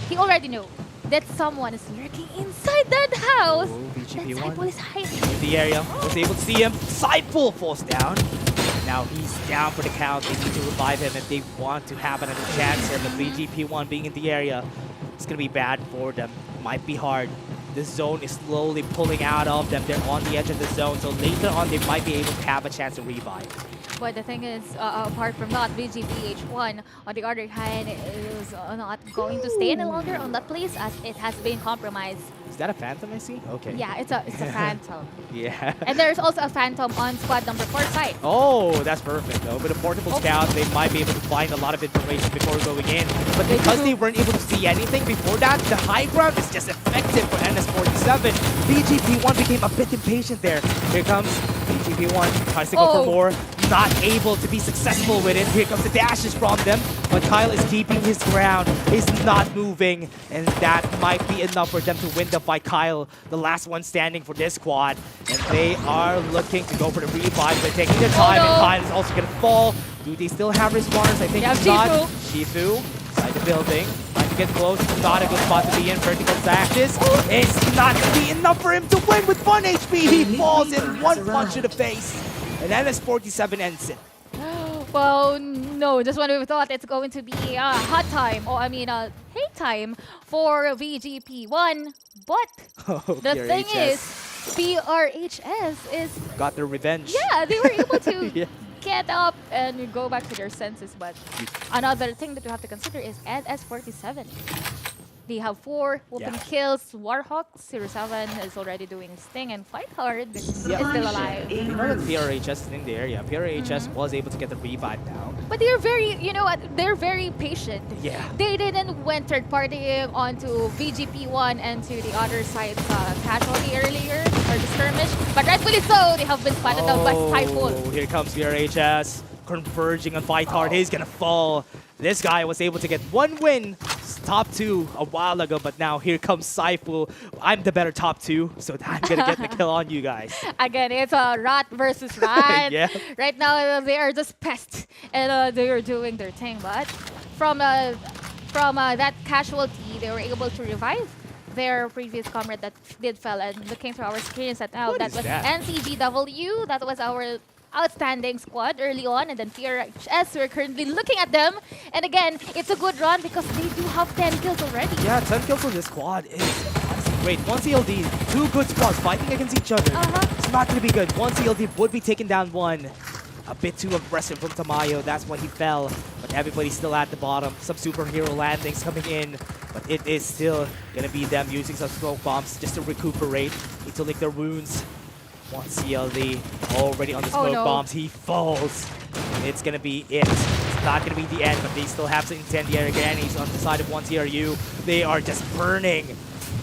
he already knew that someone is lurking inside that house. That Cypole is hiding. In the area, was able to see him. Cypole falls down. Now he's down for the count. They need to revive him if they want to have another chance here. But VGP1 being in the area, it's going to be bad for them. Might be hard. The zone is slowly pulling out of them. They're on the edge of the zone, so later on they might be able to have a chance to revive. But the thing is, apart from that, VGPH1, on the other hand, is not going to stay any longer on that place as it has been compromised. Is that a Phantom I see? Okay. Yeah, it's a Phantom. Yeah. And there's also a Phantom on squad number 4 side. Oh, that's perfect though. With a portable scout, they might be able to find a lot of information before going in. But because they weren't able to see anything before that, the high ground is just effective for NS47. VGP1 became a bit impatient there. Here comes VGP1, tries to go for more. Not able to be successful with it. Here comes the dashes from them. But Kyle is keeping his ground. He's not moving. And that might be enough for them to win the fight. Kyle, the last one standing for this squad. And they are looking to go for the revive. They're taking their time. And Kyle is also going to fall. Do they still have respawners? I think not. Shifu, inside the building. Trying to get close. Not a good spot to be in. Vertical dashes. It's not going to be enough for him to win with 1 HP. He falls in 1 punch to the face. And NS47 ends it. Well, no, just when we thought it's going to be hot time, or I mean, hate time for VGP1. But the thing is, PRHS is... got their revenge. Yeah, they were able to get up and go back to their senses. But another thing that we have to consider is NS47. They have 4 open Yeah. kills. Warhawk 07 is already doing his thing, and Fight Hard is still alive. We know that PRHS is in the area. PRHS was able to get the revive now. But they're very, you know what, they're very patient. Yeah. They didn't went third partying onto VGP1 and to the other side's casualty earlier, or the skirmish. But rightfully so, they have been spotted out by Typhoon. Here comes PRHS, converging on Fight Hard. He's gonna fall. This guy was able to get 1 win, top 2 a while ago, but now here comes Saifu. I'm the better top 2, so I'm gonna get the kill on you guys. Again, it's a rat versus rat. Yeah. Right now, they are just pests, and they are doing their thing. But from that casualty, they were able to revive their previous comrade that did fell. And looking through our screens that now, that was NCGW. That was our outstanding squad early on, and then PRHS, we're currently looking at them. And again, it's a good run because they do have 10 kills already. Yeah, 10 kills on this squad is honestly great. 1 CLD, 2 good squads fighting against each other. It's not going to be good. 1 CLD would be taking down 1. A bit too aggressive from Tamayo. That's when he fell. But everybody's still at the bottom. Some superhero landings coming in. But it is still going to be them using some smoke bombs just to recuperate. Need to lick their wounds. 1 CLD already on the smoke bombs. He falls. It's going to be it. It's not going to be the end, but they still have some incendiary grenades on the side of 1 TRU. They are just burning.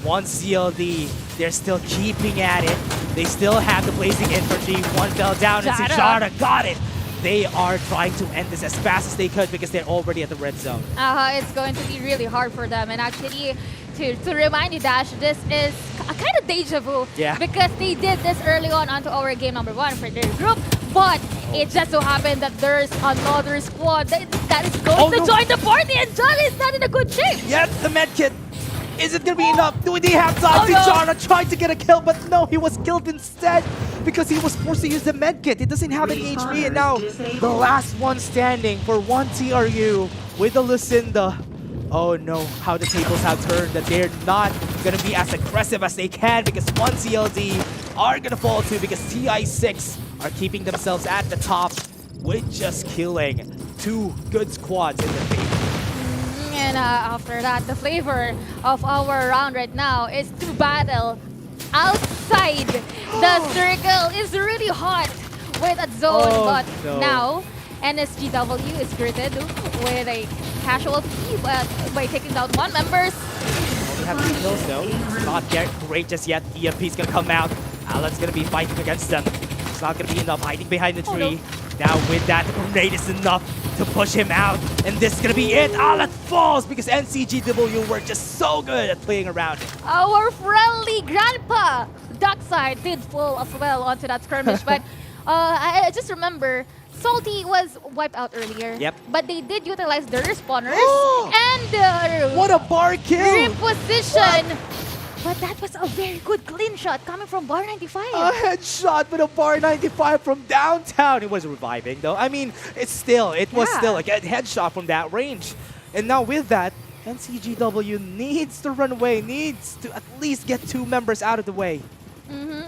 1 CLD. They're still keeping at it. They still have the blazing infantry. 1 fell down and Sijara got it. They are trying to end this as fast as they could because they're already at the red zone. It's going to be really hard for them. And actually, to remind you, Dash, this is a kind of deja vu. Yeah. Because they did this early on onto our game number 1 for their group. But it just so happened that there's another squad that is going to join the party, and John is not in a good shape. Yes, the medkit. Is it going to be enough? Do they have time? Sijara tried to get a kill, but no, he was killed instead because he was forced to use the medkit. It doesn't have any HP, and now the last one standing for 1 TRU with the Lucinda. Oh no, how the tables have turned, that they're not going to be as aggressive as they can because 1 CLD are going to fall too because TI6 are keeping themselves at the top with just killing 2 good squads in the face. And after that, the flavor of our round right now is to battle outside the circle. Is really hot with a zone, but now NSGW is greeted with a casualty by taking down 1 member. Only have 3 kills though. Not yet great just yet. EMP's gonna come out. Alan's gonna be fighting against them. It's not gonna be enough. Hiding behind the tree. Now with that, the grenade is enough to push him out. And this is gonna be it. Alan falls because NCGW were just so good at playing around it. Our friendly grandpa, Darkside, did fall as well onto that skirmish. But I just remember Salty was wiped out earlier. Yep. But they did utilize their respawners and what a bar kill! Reposition. But that was a very good clean shot coming from Bar 95. A headshot with a Bar 95 from downtown. It was reviving though. I mean, it was still a headshot from that range. And now with that, NCGW needs to run away, needs to at least get 2 members out of the way.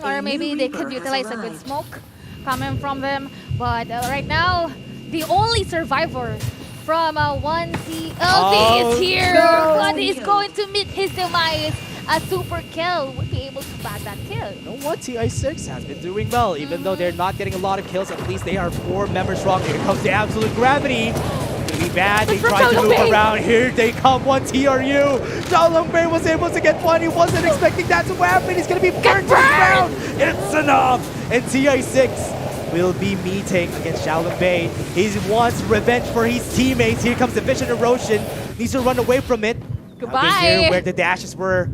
Or maybe they could utilize a good smoke coming from them. But right now, the only survivor from 1 CLD is here. But he's going to meet his demise. A super kill would be able to bag that kill. You know what? TI6 has been doing well. Even though they're not getting a lot of kills, at least they are 4 members strong. Here comes the absolute gravity. It's gonna be bad. They try to move around. Here they come. 1 TRU. Xiaolong Bei was able to get 1. He wasn't expecting that to happen. He's gonna be burnt to the ground. It's enough. And TI6 will be meeting against Xiaolong Bei. He wants revenge for his teammates. Here comes the vision erosion. Needs to run away from it. Goodbye. Now they hear where the dashes were.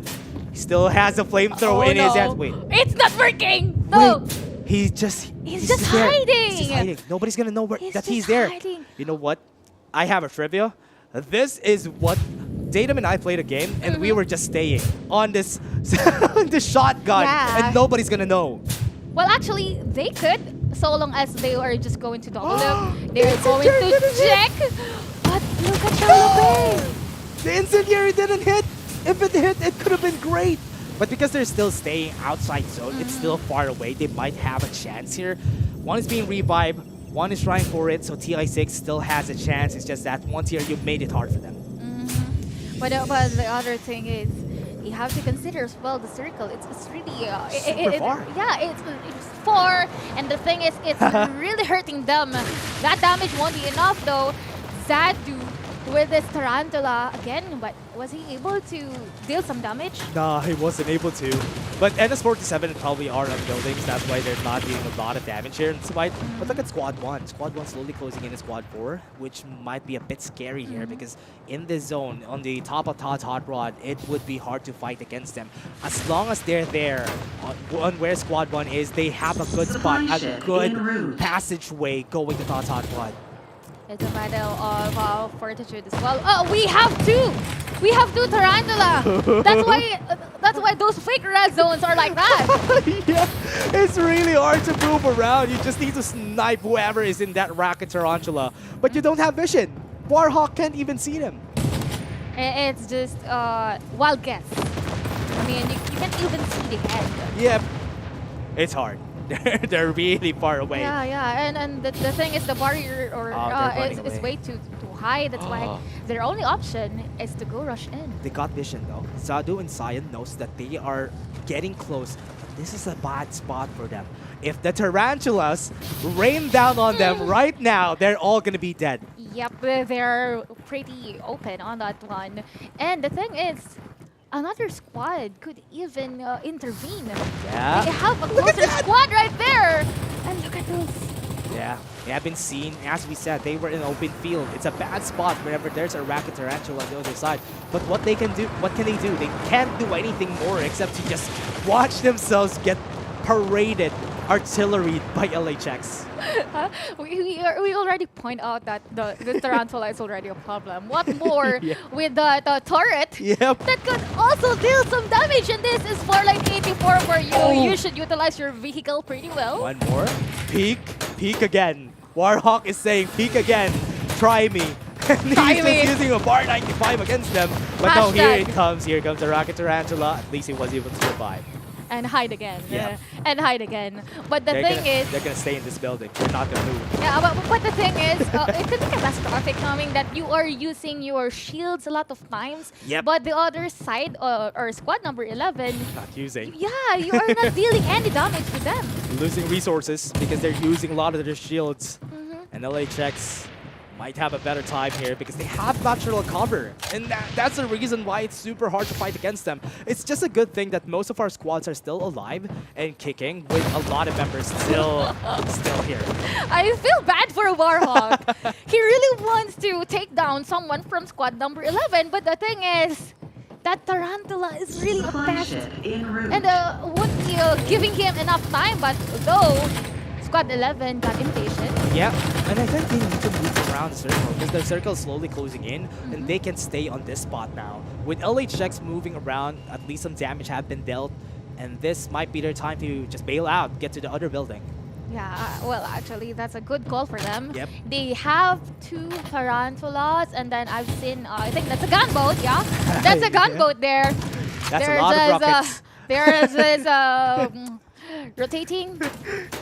He still has a flamethrower in his hands. Wait. It's not working. No. Wait. He's just hiding. He's just hiding. Nobody's gonna know that he's there. Hiding. You know what? I have a trivia. This is what Datum and I played a game, and we were just staying on this this shotgun, and nobody's gonna know. Well, actually, they could, so long as they are just going to double them. They're going to check. But look at Xiaolong Bei. The incendiary didn't hit. If it hit, it could have been great. But because they're still staying outside zone, it's still far away. They might have a chance here. 1 is being revived. 1 is trying for it, so TI6 still has a chance. It's just that 1 TRU made it hard for them. But the other thing is, you have to consider as well the circle. It's really Super far. Yeah, it's far, and the thing is, it's really hurting them. That damage won't be enough though. Zadu with this Tarantula again, but was he able to deal some damage? Nah, he wasn't able to. But NS47 probably are on buildings, that's why they're not doing a lot of damage here in this fight. But look at Squad 1. Squad 1 slowly closing in Squad 4, which might be a bit scary here because in this zone, on the top of Todd's Hot Rod, it would be hard to fight against them. As long as they're there on where Squad 1 is, they have a good spot, a good passageway going to Todd's Hot Rod. It's a battle of fortitude as well. Oh, we have two! We have two Tarantula! That's why those fake red zones are like that! Yeah, it's really hard to move around. You just need to snipe whoever is in that Rocket Tarantula. But you don't have vision. Warhawk can't even see them. It's just wild guess. I mean, you can't even see the head. Yep. It's hard. They're really far away. Yeah. And the thing is, the barrier is way too high. That's why their only option is to go rush in. They got vision though. Zadu and Cyan knows that they are getting close. This is a bad spot for them. If the Tarantulas rain down on them right now, they're all gonna be dead. Yep, they're pretty open on that one. And the thing is, another squad could even intervene. Yeah. They have a closer squad right there. And look at this. Yeah, they have been seen. As we said, they were in an open field. It's a bad spot whenever there's a Rocket Tarantula on the other side. But what they can do, what can they do? They can't do anything more except to just watch themselves get paraded, artillery by LHX. We already point out that the Tarantula is already a problem. What more with the turret that could also deal some damage, and this is Farlight 84 for you. You should utilize your vehicle pretty well. One more. Peek again. Warhawk is saying peek again. Try me. And he's just using a bar 95 against them. But no, here it comes. Here comes the Rocket Tarantula. At least he was able to survive. And hide again. And hide again. But the thing is, they're gonna stay in this building. They're not gonna move. Yeah, but the thing is, it could be catastrophic knowing that you are using your shields a lot of times. Yep. But the other side, or squad number 11, not using. Yeah, you are not dealing any damage to them. Losing resources because they're using a lot of their shields. And LHX might have a better time here because they have natural cover. And that's the reason why it's super hard to fight against them. It's just a good thing that most of our squads are still alive and kicking with a lot of members still here. I feel bad for Warhawk. He really wants to take down someone from squad number 11, but the thing is, that Tarantula is really a pest. And won't be giving him enough time, but though squad 11 got impatient. Yeah, and I think they need to move around the circle because the circle is slowly closing in and they can stay on this spot now. With LHX moving around, at least some damage have been dealt, and this might be their time to just bail out, get to the other building. Yeah, well, actually, that's a good call for them. Yep. They have two Tarantulas, and then I've seen, I think that's a gunboat, yeah? That's a gunboat there. That's a lot of rockets. There's this rotating.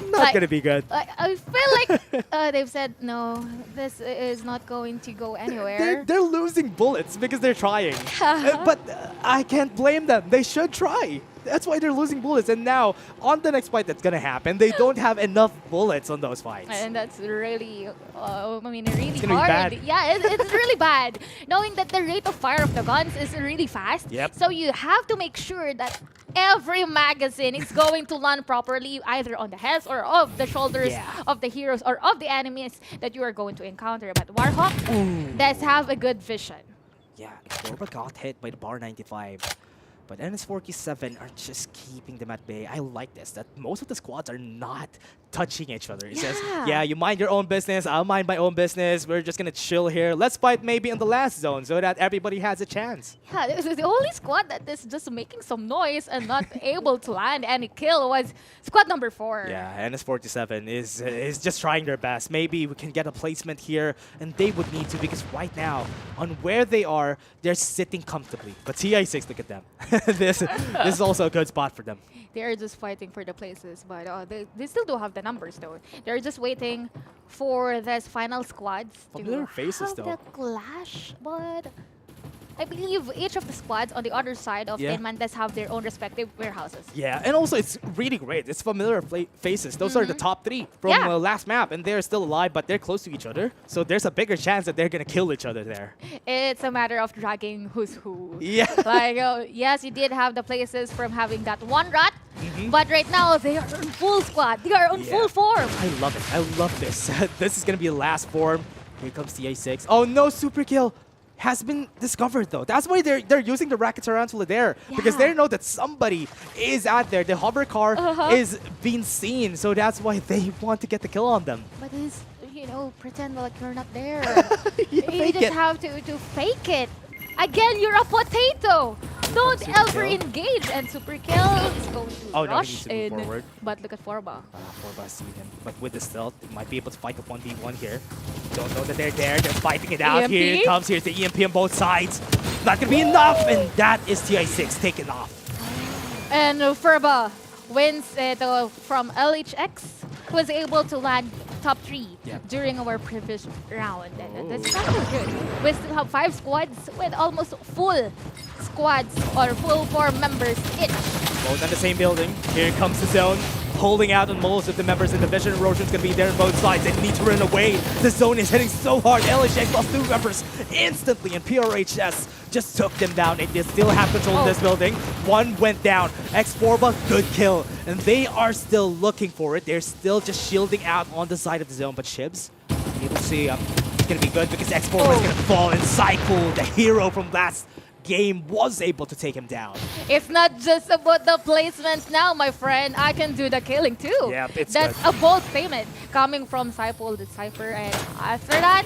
Not gonna be good. I feel like they've said, no, this is not going to go anywhere. They're losing bullets because they're trying. But I can't blame them. They should try. That's why they're losing bullets. And now, on the next fight that's going to happen, they don't have enough bullets on those fights. And that's really, really it's hard. Bad. Yeah, it's really bad. Knowing that the rate of fire of the guns is really fast. Yep. So you have to make sure that every magazine is going to land properly, either on the heads or of the shoulders of the heroes or of the enemies that you are going to encounter. But Warhawk does have a good vision. Yeah, Explorba got hit by the bar 95. But NS47 are just keeping them at bay. I like this, that most of the squads are not touching each other. It says, yeah, you mind your own business, I'll mind my own business. We're just going to chill here. Let's fight maybe in the last zone so that everybody has a chance. Yeah, this is the only squad that is just making some noise and not able to land any kill was squad number 4. Yeah, NS47 is just trying their best. Maybe we can get a placement here, and they would need to because right now, on where they are, they're sitting comfortably. But TI6, look at them. this is also a good spot for them. They're just fighting for the places, but they still do have the numbers though. They're just waiting for this final squads Familiar to faces, have though. the clash, but I believe each of the squads on the other side of Yeah. Tin does have their own respective warehouses. Yeah, and also it's really great. It's familiar faces. Those are the top 3 from Yeah. last map, and they're still alive, but they're close to each other. So there's a bigger chance that they're gonna kill each other there. It's a matter of dragging who's who. Yeah. Like, yes, you did have the places from having that one rat, but right now they are on full squad. They are on full form. I love it. I love this. This is gonna be the last form. Here comes the A6. Oh no, super kill has been discovered though. That's why they're using the rocket tarantula there, because they know that somebody is out there. The hover car is being seen, so that's why they want to get the kill on them. But it's, pretend like you're not there. Fake you just it. have to fake it. Again, you're a potato. Don't Super ever kill. engage. And super kill is going to Oh, no, he rush needs to move in. forward. But look at Forba. Forba see him, but with the stealth, they might be able to fight the 1v1 here. Don't know that they're there. They're fighting it out. EMP? Here it comes. Here's the EMP on both sides. Not gonna be enough, and that is TI6 taken off. And Furba wins it from LHX, who was able to land top 3 during our previous round. And that's kind of good. We still have 5 squads with almost full squads or full form members each. Both on the same building. Here comes the zone. Holding out on most of the members in the Vision Erosion's gonna be there on both sides. They need to run away. The zone is hitting so hard. LHX lost 2 members instantly, and PRHS just took them down. And they still have control of this building. One went down. X4, good kill. And they are still looking for it. They're still just shielding out on the side of the zone. But Shibs, able to see it's gonna be good because X4 is gonna fall. And Cycle, the hero from last game, was able to take him down. It's not just about the placements now, my friend. I can do the killing too. Yeah, it's That's good. a bold statement coming from Cypol the Cypher. And after that,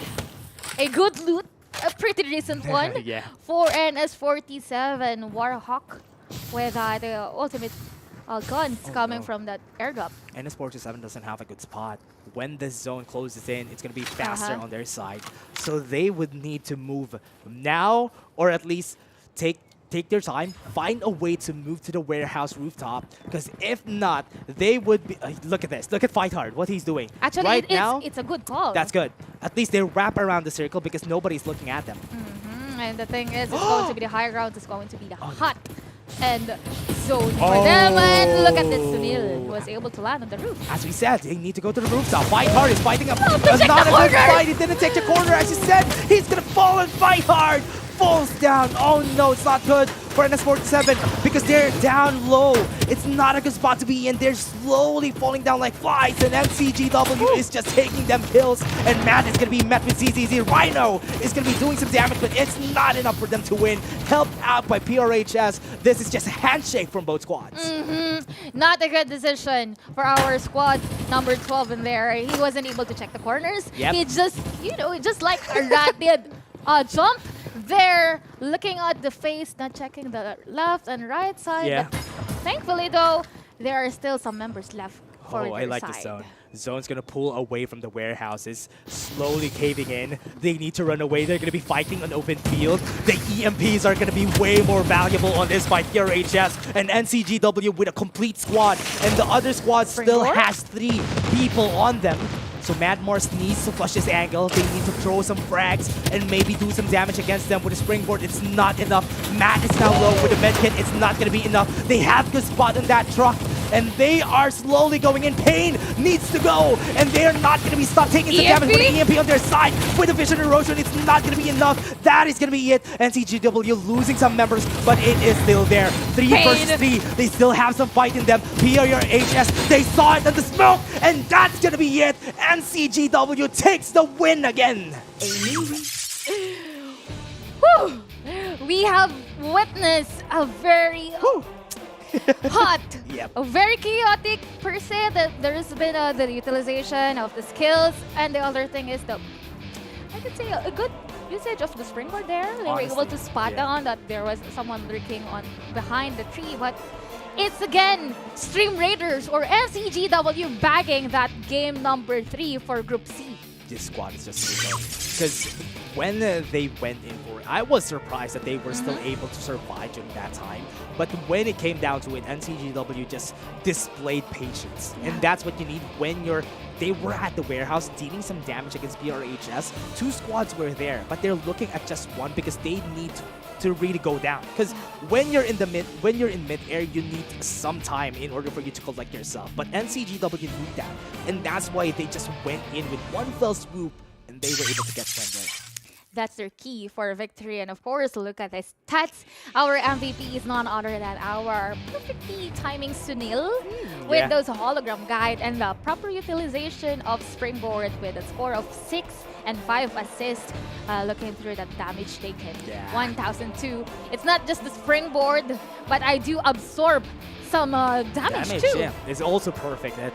a good loot, a pretty recent one Yeah. for NS47 Warhawk with the ultimate guns coming from that airdrop. NS47 doesn't have a good spot. When the zone closes in, it's going to be faster Uh-huh. on their side. So they would need to move now, or at least take their time, find a way to move to the warehouse rooftop, because if not, they would be... look at this. Look at Fight Hard, what he's doing. Actually, right now, it's a good call. that's good. At least they wrap around the circle because nobody's looking at them. And the thing is, it's going to be the high ground. It's going to be the hot and zone for them. And look at this, Sunil was able to land on the roof. As we said, they need to go to the rooftop. Fight Hard is fighting up. Take Not the a good corner! fight. He didn't take the corner. As you said, he's going to fall and Fight Hard falls down. Oh no, it's not good for NS47 because they're down low. It's not a good spot to be in. They're slowly falling down like flies, and MCGW is just taking them kills. And Matt is going to be met with ZZZ. Rhino is going to be doing some damage, but it's not enough for them to win. Helped out by PRHS. This is just a handshake from both squads. Not a good decision for our squad number 12 in there. He wasn't able to check the corners. Yep. He just, just like a rat did, jump there, looking at the face, not checking the left and right side. Yeah. Thankfully, though, there are still some members left for Oh, I their like side. the zone. Zone's gonna pull away from the warehouses, slowly caving in. They need to run away. They're gonna be fighting on open field. The EMPs are gonna be way more valuable on this fight. PRHS and NCGW with a complete squad, and the other squad still has 3 people on them. So Mad Morse needs to flush this angle. They need to throw some frags and maybe do some damage against them with a springboard. It's not enough. Matt is now low with a medkit. It's not going to be enough. They have good spot on that truck, and they are slowly going in. Pain needs to go, and they're not going to be stopped taking some damage with the EMP on their side. With the Vision Erosion, it's not going to be enough. That is going to be it. NCGW losing some members, but it is still there. 3 versus 3. They still have some fight in them. PRHS, they saw it in the smoke, and that's going to be it. NCGW takes the win again. Whew. We have witnessed a very hot, a very chaotic per se. That there's been the utilization of the skills, and the other thing is I could say a good usage of the springboard there. They were able to spot down that there was someone lurking on behind the tree, but it's again Stream Raiders or NCGW bagging that game number 3 for Group C. This squad is just because when they went in for it, I was surprised that they were still able to survive during that time. But when it came down to it, NCGW just displayed patience. And that's what you need when they were at the warehouse dealing some damage against BRHS. 2 squads were there, but they're looking at just one because they need to really go down. Because when you're in mid-air, you need some time in order for you to collect yourself. But NCGW knew that, and that's why they just went in with one fell swoop, and they were able to get Splendor. That's their key for victory. And of course, look at the stats. Our MVP is none other than our perfectly timing Sunil with those hologram guide and the proper utilization of Springboard with a score of 6 and 5 assists. Looking through that damage taken, 1002. It's not just the Springboard, but I do absorb some damage too. Yeah, it's also perfect. That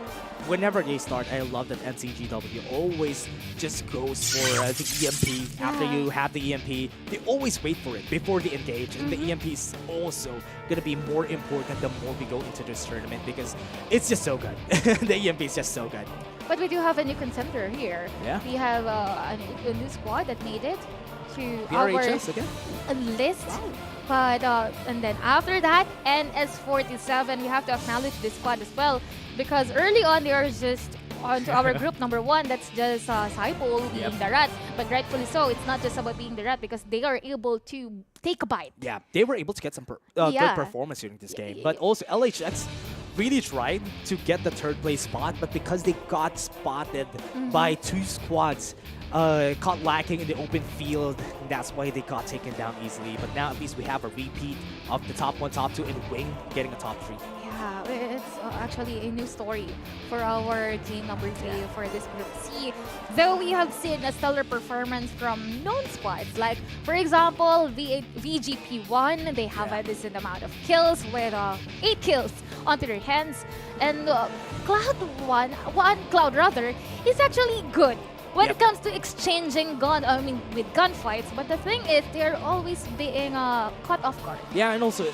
whenever they start, I love that NCGW always just goes for the EMP. After you have the EMP, they always wait for it before they engage. And the EMP is also going to be more important the more we go into this tournament because it's just so good. The EMP is just so good. But we do have a new contender here. Yeah. We have a new squad that made it to BRHS again? our list. Wow. But and then after that, NS47, we have to acknowledge this squad as well because early on they are just onto our group number 1. That's just Saipol being the rat, but rightfully so. It's not just about being the rat because they are able to take a bite. Yeah, they were able to get some good performance during this game, but also LHX really tried to get the 3rd place spot, but because they got spotted by 2 squads, caught lacking in the open field, that's why they got taken down easily. But now at least we have a repeat of the top 1, top 2, and Wing getting a top 3. Yeah, it's actually a new story for our game number 3 for this Group C. Though we have seen a stellar performance from known squads, like for example, VGP1, they have a decent amount of kills with 8 kills onto their hands, and Cloud rather, is actually good when it comes to exchanging with gunfights. But the thing is, they're always being caught off guard. Yeah, and also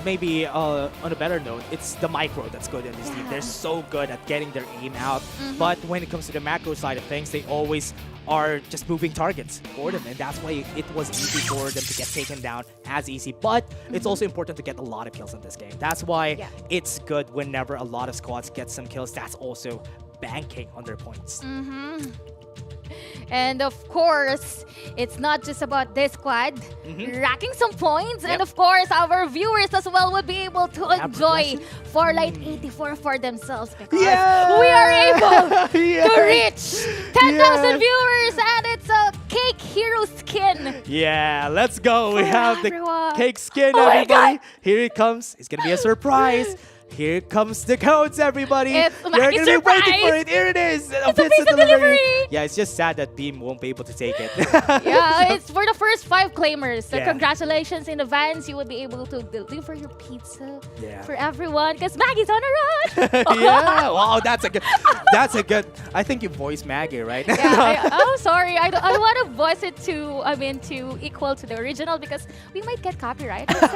maybe on a better note, it's the micro that's good in this team. They're so good at getting their aim out, but when it comes to the macro side of things, they always are just moving targets for them, and that's why it was easy for them to get taken down as easy. But it's also important to get a lot of kills in this game. That's why it's good whenever a lot of squads get some kills. That's also banking on their points. And of course, it's not just about this squad racking some points. And of course, our viewers as well would be able to enjoy Farlight 84 for themselves because we are able to reach 10,000 viewers, and it's a Cake Hero skin. Yeah, let's go. We have everyone. The Cake skin, everybody. Here it comes. It's going to be a surprise. Here comes the codes, everybody. It's You're going to be waiting for it. Here it is. It's a pizza delivery. Yeah, it's just sad that Beam won't be able to take it. Yeah, it's for the first 5 claimers. So congratulations in advance. You will be able to deliver your pizza for everyone because Maggie's on a rush. Yeah, wow, that's a good. I think you voiced Maggie, right? I'm sorry. I want to voice it to equal to the original because we might get copyrighted. So,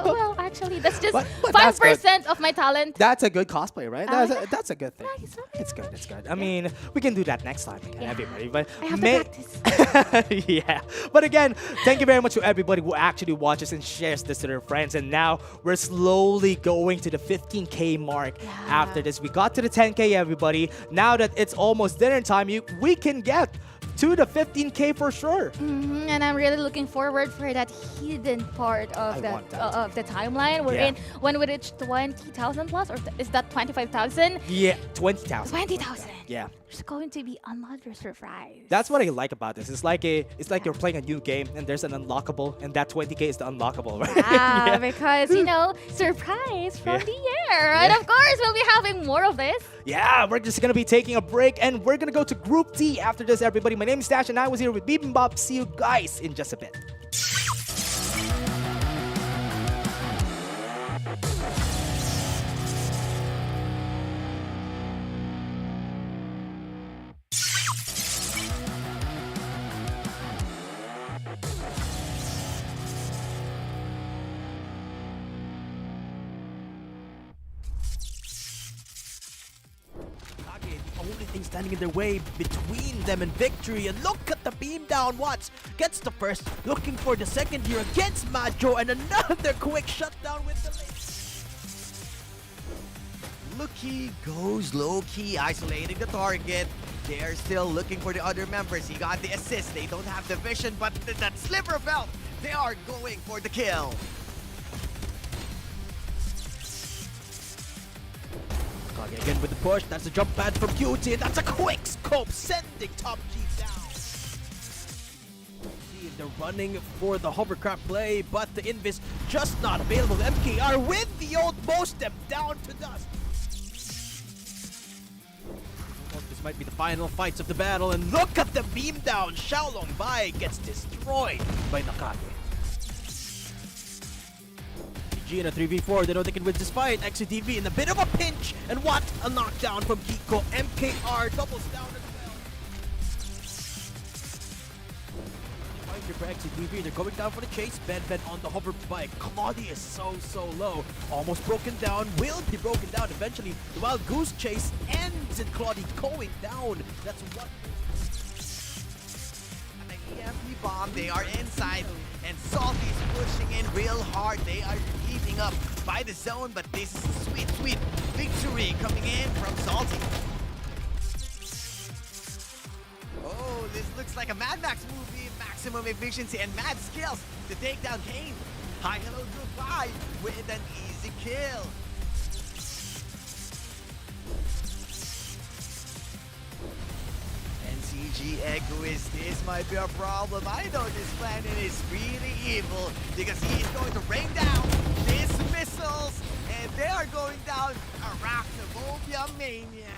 well, actually, that's just 5% of my talent. That's a good cosplay, right? That's a good thing. It's good. It's good. I mean, we can do that next time again, everybody. But I have to practice. Yeah. But again, thank you very much to everybody who actually watches and shares this to their friends. And now we're slowly going to the 15K mark. After this, we got to the 10K, everybody. Now that it's almost dinner time, we can get to the 15K for sure. And I'm really looking forward for that hidden part of the timeline. We're in when we reach 20,000 plus, or is that 25,000? Yeah, 20,000. 20,000. Yeah. There's going to be another surprise. That's what I like about this. It's like you're playing a new game and there's an unlockable, and that 20K is the unlockable, right? Yeah, because surprise from the air. And of course, we'll be having more of this. Yeah, we're just gonna be taking a break and we're gonna go to Group D after this, everybody. My name is Dash and I was here with Bibimbap. See you guys in just a bit. standing in their way between them and victory. And look at the beam down. Watts gets the first, looking for the second here against Majo, and another quick shutdown with the lane. Lucky goes low-key, isolating the target. They're still looking for the other members. He got the assist. They don't have the vision, but that sliver of health, they are going for the kill. Kage again with the push. That's a jump pad from QT, and that's a quick scope, sending Top G down. See, they're running for the hovercraft play, but the invis just not available. MKR with the ult, most them down to dust. This might be the final fights of the battle, and look at the beam down. Xiaolong Bai gets destroyed by Nakage. GG in a 3v4, they know they can win this fight. XCTV in a bit of a pinch, and what a knockdown from Kiko. MKR doubles down as well. Fight for XCTV, they're going down for the chase. Ben on the hover bike. Claudia is so low. Almost broken down, will be broken down eventually. The Wild Goose chase ends, and Claudia going down. That's what. And the EMP bomb, they are inside. And Salty's pushing in real hard. They are heating up by the zone, but this is a sweet victory coming in from Salty. Oh, this looks like a Mad Max movie. Maximum efficiency and mad skills to take down Kane. Hi, hello, goodbye with an easy kill. NCG Egoist, this might be a problem. I know this planet is really evil because he is going to rain down these missiles, and they are going down Arachnophobia Mania.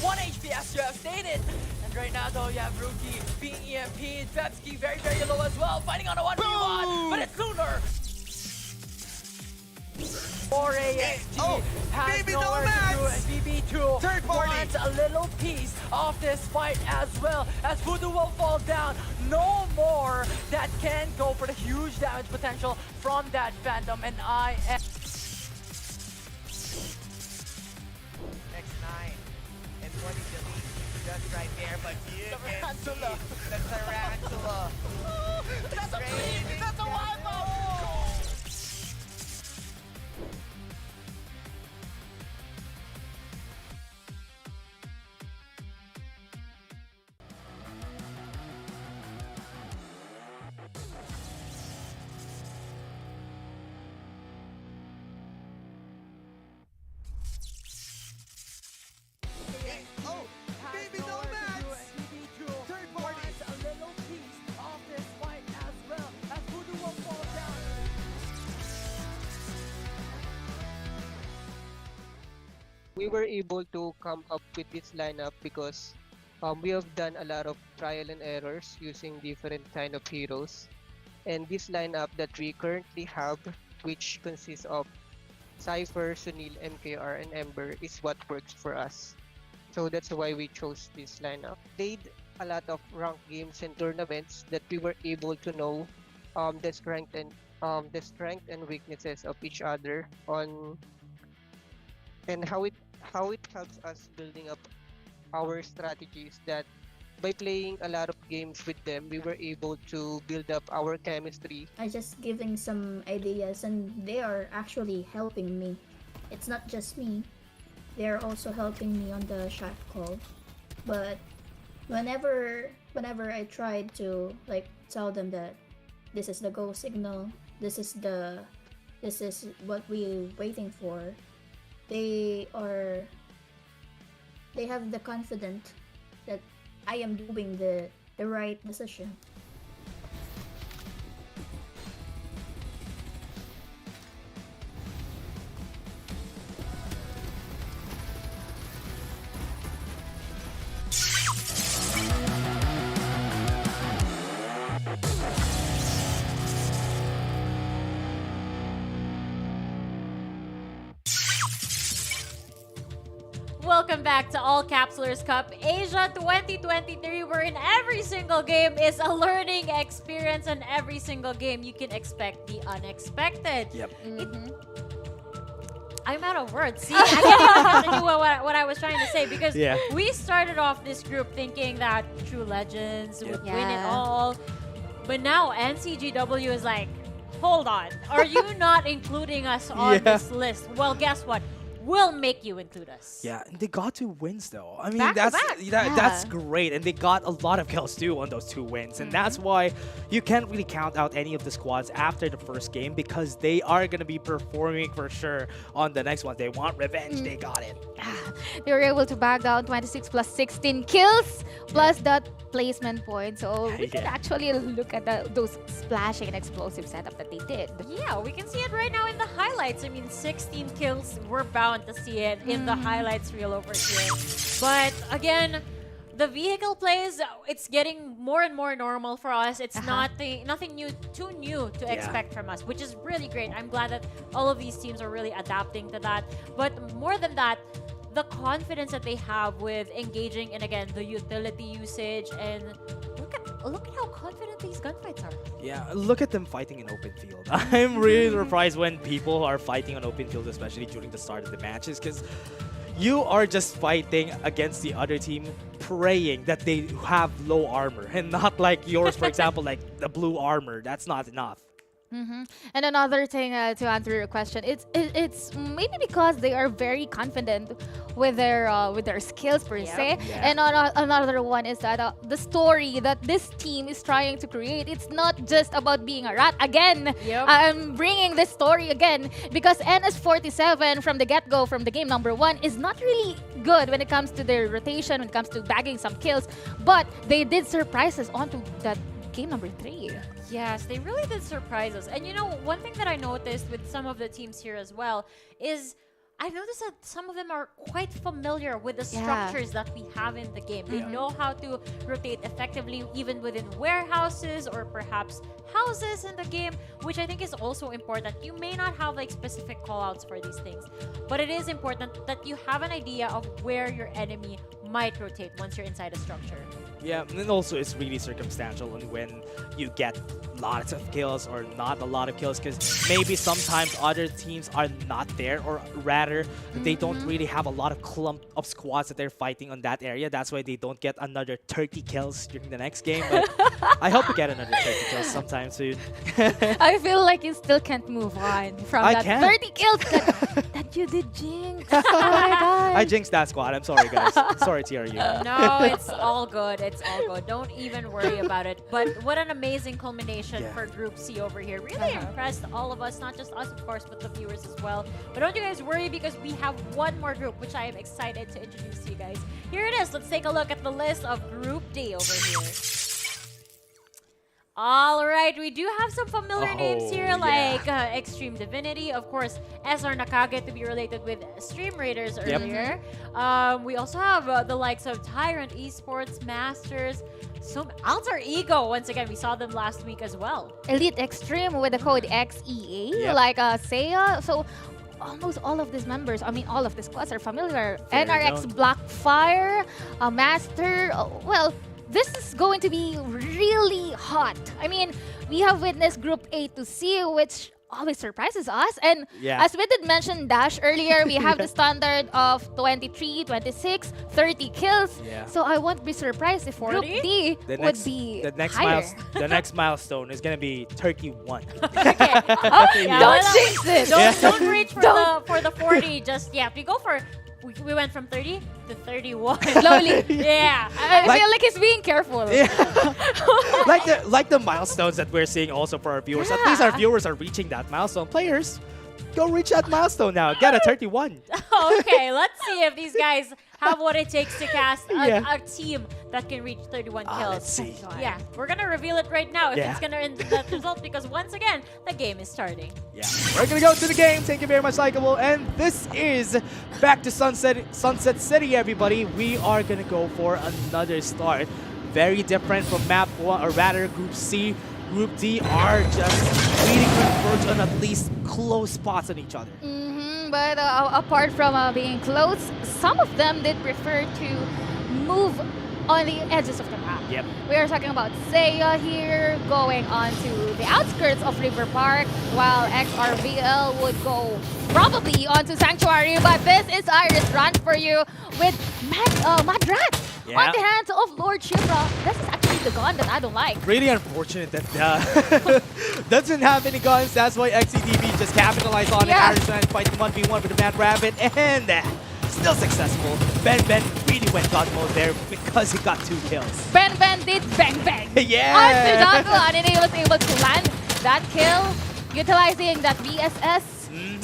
One HP as you have stated. And right now though you have Rookie being EMP'd. Pepsi very low as well, fighting on a 1v1, but it's Lunar. 4AXT has nowhere to do, and BB2 wants a little piece of this fight as well, as Voodoo will fall down. No more that can go for the huge damage potential from that Phantom, and I am... X9 and 20 delete just right there, but you can see the Tarantula. That's a bleed! That's a wild ball! We were able to come up with this lineup because we have done a lot of trial and errors using different kind of heroes. And this lineup that we currently have, which consists of Cypher, Sunil, MKR, and Ember, is what works for us. So that's why we chose this lineup. Played a lot of ranked games and tournaments that we were able to know the strength and weaknesses of each other on, and how it helps us building up our strategies. That by playing a lot of games with them, we were able to build up our chemistry. I just giving some ideas, and they are actually helping me. It's not just me. They are also helping me on the chat call. But whenever I tried to like tell them that this is the go signal, this is what we're waiting for, they have the confidence that I am doing the right decision. Welcome back to All-Capsulers Cup Asia 2023, where in every single game is a learning experience, and every single game you can expect the unexpected. Yep. I'm out of words. See, I can't even continue what I was trying to say, because we started off this group thinking that True Legends would win it all. But now NCGW is like, hold on, are you not including us on this list? Well, guess what? We'll make you include us. Yeah, and they got 2 wins though. I mean, Back to back. that's great, and they got a lot of kills too on those 2 wins, and that's why you can't really count out any of the squads after the first game, because they are gonna be performing for sure on the next one. They want revenge. They got it. They were able to back down 26 plus 16 kills plus that placement point. So we can actually look at those splashing and explosive setup that they did. Yeah, we can see it right now in the highlights. I mean, 16 kills. We're bound to see it in the highlights reel over here. But again, the vehicle plays, it's getting more and more normal for us. It's nothing too new to expect from us, which is really great. I'm glad that all of these teams are really adapting to that. But more than that, the confidence that they have with engaging in, again, the utility usage, and look at how confident these gunfights are. Yeah, look at them fighting in open field. I'm really surprised when people are fighting on open field, especially during the start of the matches, because you are just fighting against the other team, praying that they have low armor, and not like yours, for example, like the blue armor. That's not enough. And another thing to answer your question, it's maybe because they are very confident with their skills per se. And another one is that the story that this team is trying to create, it's not just about being a rat. Again, I'm bringing this story again because NS47 from the get-go, from the game number 1, is not really good when it comes to their rotation, when it comes to bagging some kills, but they did surprise us onto that game number 3. Yes, they really did surprise us. And you know, one thing that I noticed with some of the teams here as well is I've noticed that some of them are quite familiar with the structures that we have in the game. They know how to rotate effectively even within warehouses or perhaps houses in the game, which I think is also important. You may not have like specific callouts for these things, but it is important that you have an idea of where your enemy might rotate once you're inside a structure. Yeah, and also it's really circumstantial on when you get lots of kills or not a lot of kills, because maybe sometimes other teams are not there, or rather they don't really have a lot of clump of squads that they're fighting on that area. That's why they don't get another 30 kills during the next game. But I hope we get another 30 kills sometime soon. I feel like you still can't move on from that 30 kills that you did jinx. Oh my god. I jinxed that squad. I'm sorry, guys. Sorry, TRU. No, it's all good. It's all good. Don't even worry about it. But what an amazing culmination for Group C over here. Really impressed all of us, not just us, of course, but the viewers as well. But don't you guys worry, because we have one more group, which I am excited to introduce to you guys. Here it is. Let's take a look at the list of Group D over here. All right, we do have some familiar names here, like Extreme Divinity, of course, SR Nakage, to be related with Stream Raiders earlier. We also have the likes of Tyrant Esports, Masters, some Alter Ego. Once again, we saw them last week as well. Elite Extreme with the code XEA, like Seiya. So almost all of these members, I mean all of the squads are familiar. NRX Blackfire, Master, well, this is going to be really hot. I mean, we have witnessed Group A to C, which always surprises us. And as we did mention Dash earlier, we have the standard of 23, 26, 30 kills. So I won't be surprised if Group D would be higher. The next milestone is going to be 31. Don't jinx it. Don't reach for the 40 just yet. We go for... We went from 30 to 31. Slowly. I feel like he's being careful. Like the milestones that we're seeing also for our viewers. At least our viewers are reaching that milestone. Players, go reach that milestone now. Get a 31. Okay, let's see if these guys have what it takes to cast a team that can reach 31 kills. Let's see. Yeah, we're going to reveal it right now if it's going to end that result, because once again, the game is starting. We're going to go to the game. Thank you very much, Likeable. And this is back to Sunset City, everybody. We are going to go for another start. very different from map 1, or rather Group C. Group D are just really converge on at least close spots on each other. But apart from being close, some of them did prefer to move on the edges of the map. Yep. We are talking about Seiya here, going on to the outskirts of River Park, while XRVL would go probably onto Sanctuary. But this is Iris Run for you with Madrat on the hands of Lord Shimra. This is actually the gun that I don't like. Really unfortunate that doesn't have any guns. That's why XCDB just capitalized on it. Iris Run fighting 1v1 with the Mad Rabbit, and still successful. Ben really went God mode there because he got 2 kills. Ben did bang bang yeah! onto that one, and he was able to land that kill, utilizing that VSS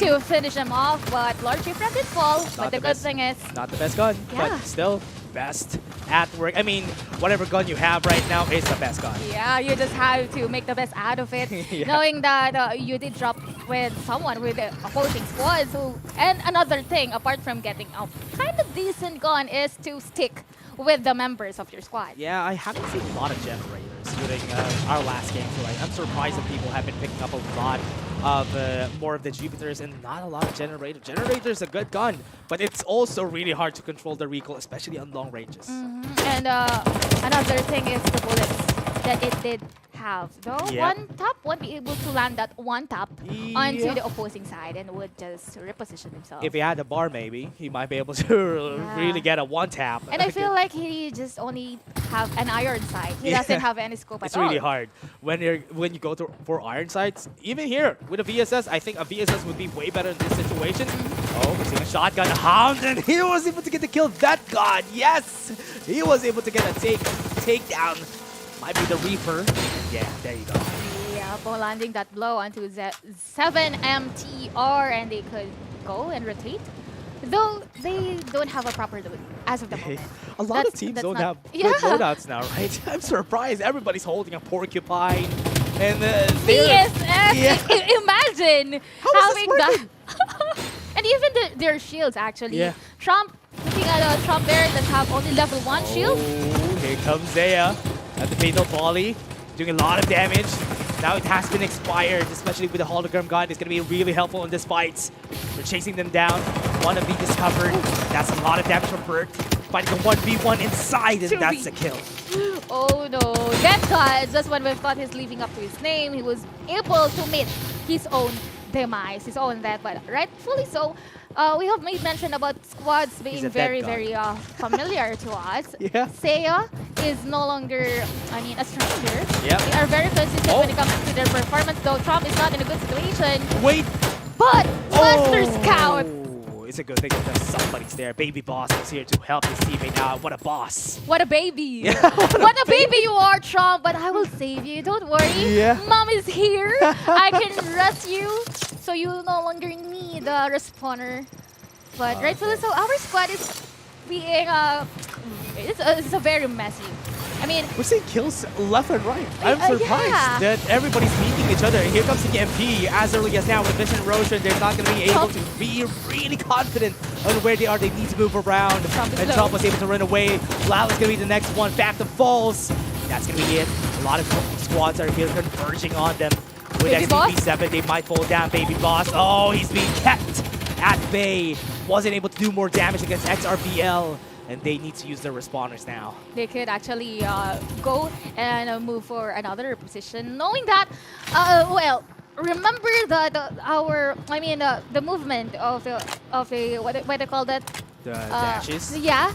to finish him off. But Lord Shifra did fall, but the good thing is... Not the best gun, but still best at work. I mean, whatever gun you have right now is the best gun. Yeah, you just have to make the best out of it, knowing that you did drop with someone with the opposing squad. So, and another thing, apart from getting a kind of decent gun, is to stick with the members of your squad. Yeah, I haven't seen a lot of generators during our last game, so I'm surprised that people have been picking up a lot of more of the Jupiters and not a lot of generators. Generator's a good gun, but it's also really hard to control the recoil, especially on long ranges. And another thing is the bullets that it did have. Though one tap won't be able to land that one tap onto the opposing side and would just reposition himself. If he had a bar, maybe he might be able to really get a one tap. And I feel like he just only have an iron sight. He doesn't have any scope at all. It's really hard when you go for iron sights. Even here with a VSS, I think a VSS would be way better in this situation. Oh, we're seeing a shotgun hound, and he was able to get the kill. That god, yes, he was able to get a takedown. Might be the Reaper. Yeah, there you go. Yeah, landing that blow onto 7MTR, and they could go and rotate. Though they don't have a proper load as of the moment. A lot of teams don't have good loadouts now, right? I'm surprised. Everybody's holding a Porcupine. And VSS! Imagine having that. And even their shields, actually. Yeah. Trump, looking at a Trump there that have only level 1 shield. Oh, here comes Zaya at the fatal volley, doing a lot of damage. Now it has been expired, especially with the hologram gun. It's going to be really helpful in this fight. We're chasing them down. One of them discovered. That's a lot of damage from Bert. Fighting a 1v1 inside, and that's a kill. Oh no, that guy, just when we thought he's living up to his name, he was able to meet his own demise, his own death, but rightfully so. We have made mention about squads being very familiar to us. Yeah. Seiya is no longer, I mean, a stranger. Yep. They are very consistent when it comes to their performance, though Trump is not in a good situation. Wait! But Master Scout! It's a good thing that somebody's there. Baby Boss is here to help his teammate out. What a boss. What a baby. What a baby you are, Trump, but I will save you. Don't worry. Yeah. Mom is here. I can rest you, so you no longer need a respawner. But rightfully so, our squad is being it's a very messy. I mean, we're seeing kills left and right. I'm surprised that everybody's meeting each other. Here comes the MP. As early as now with Vision Erosion, they're not going to be able to be really confident on where they are. They need to move around. And Trump was able to run away. Lal is going to be the next one. Phantom falls. That's going to be it. A lot of squads are here converging on them. With XTP7, they might fall down. Baby Boss. Oh, he's being kept at bay. Wasn't able to do more damage against XRBL. And they need to use their respawners now. They could actually go and move for another position, knowing that, well, remember the movement of a what do you call that? The dashes. Yeah.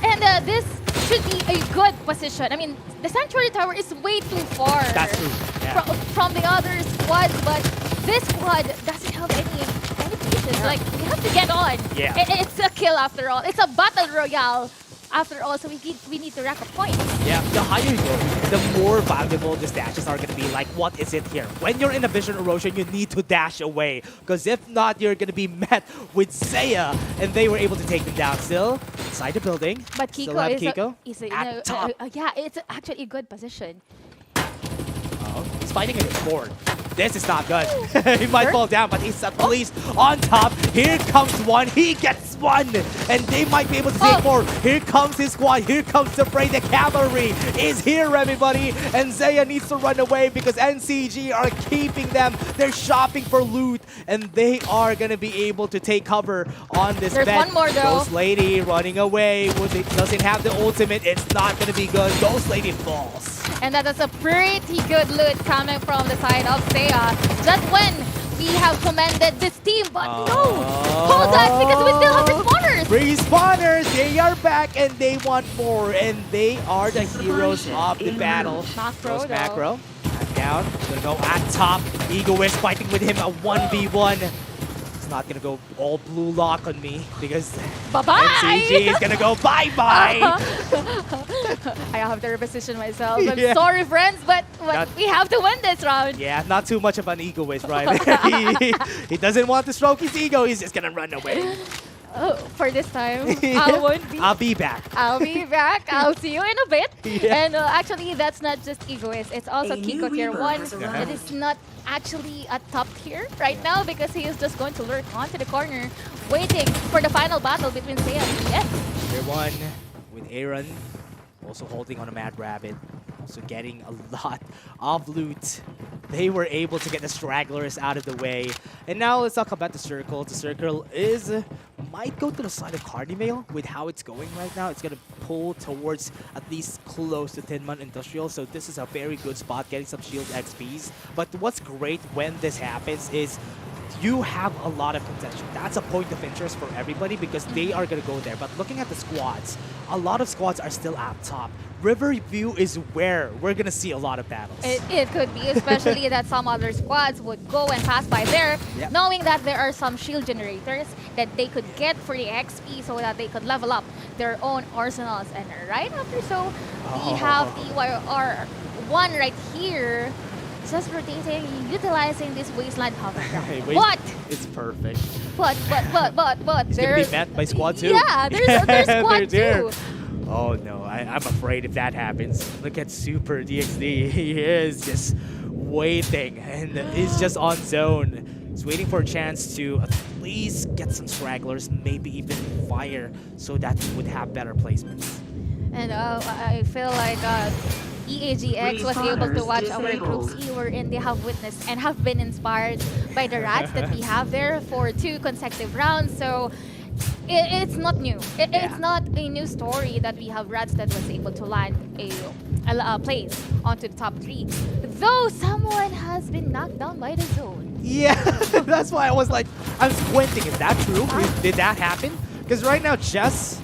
And this should be a good position. I mean, the Sanctuary Tower is way too far. That's true. Yeah. From the other squads, but this squad doesn't have any pieces. Like, you have to get on. Yeah. It's a kill after all. It's a battle royale after all, so we need to rack up points. Yeah, the higher you go, the more valuable these dashes are going to be. Like, what is it here? When you're in a Vision Erosion, you need to dash away. Because if not, you're going to be met with Seiya. And they were able to take them down still. Inside the building. But Kiko is at top. Yeah, it's actually a good position. He's fighting in his board. This is not good. He might fall down, but he's at least on top. Here comes one. He gets one. And they might be able to take more. Here comes his squad. Here comes the fray. The cavalry is here, everybody. And Zaya needs to run away because NCG are keeping them. They're shopping for loot. And they are going to be able to take cover on this There's bed. one more, though. Ghost Lady running away. Doesn't have the ultimate. It's not going to be good. Ghost Lady falls. And that is a pretty good loot coming from the side of Seiya. Just when we have commended this team, but no! Hold on, because we still have respawners! Respawners! They are back and they want more. And they are the heroes of the battle. Macro, Goes Macro. Down. Gonna go at top. Egoist fighting with him a 1v1. It's not gonna go all blue lock on me because bye-bye! NCG is gonna go bye-bye! I have to reposition myself. I'm sorry, friends, but we have to win this round. Yeah, not too much of an egoist, right? he doesn't want to stroke his ego. He's just gonna run away. Oh, for this time, I won't be. I'll be back. I'll be back. I'll see you in a bit. Yeah. And actually, that's not just egoist. It's also Kiko tier 1. It is not actually a top tier right now because he is just going to lurk onto the corner, waiting for the final battle between Seiya and TS. Tier 1 with Aaron, also holding on a Mad Rabbit, also getting a lot of loot. They were able to get the stragglers out of the way. And now let's talk about the circle. The circle might go to the side of Cardinal with how it's going right now. It's going to pull towards at least close to Tinman Industrial. So this is a very good spot, getting some shield XPs. But what's great when this happens is you have a lot of contention. That's a point of interest for everybody because they are going to go there. But looking at the squads, a lot of squads are still up top. Riverview is where we're going to see a lot of battles. It could be, especially that some other squads would go and pass by there, knowing that there are some shield generators that they could get for the XP so that they could level up their own arsenals. And right after so, we have EYR1 right here, just rotating, utilizing this wasteland hovercraft. But it's perfect. But It's gonna be met by squad 2. Yeah, there's squad 2. Oh no, I'm afraid if that happens. Look at Super DXD. He is just waiting and he's just on zone. He's waiting for a chance to at least get some stragglers, maybe even fire, so that he would have better placements. And I feel like EAGX was able to watch our groups E wherein they have witnessed and have been inspired by the rats that we have there for 2 consecutive rounds. So it's not new. It's not a new story that we have rats that was able to land a place onto the top 3. Though someone has been knocked down by the zone. Yeah, that's why I was like, I'm squinting. Is that true? Did that happen? Because right now, Jess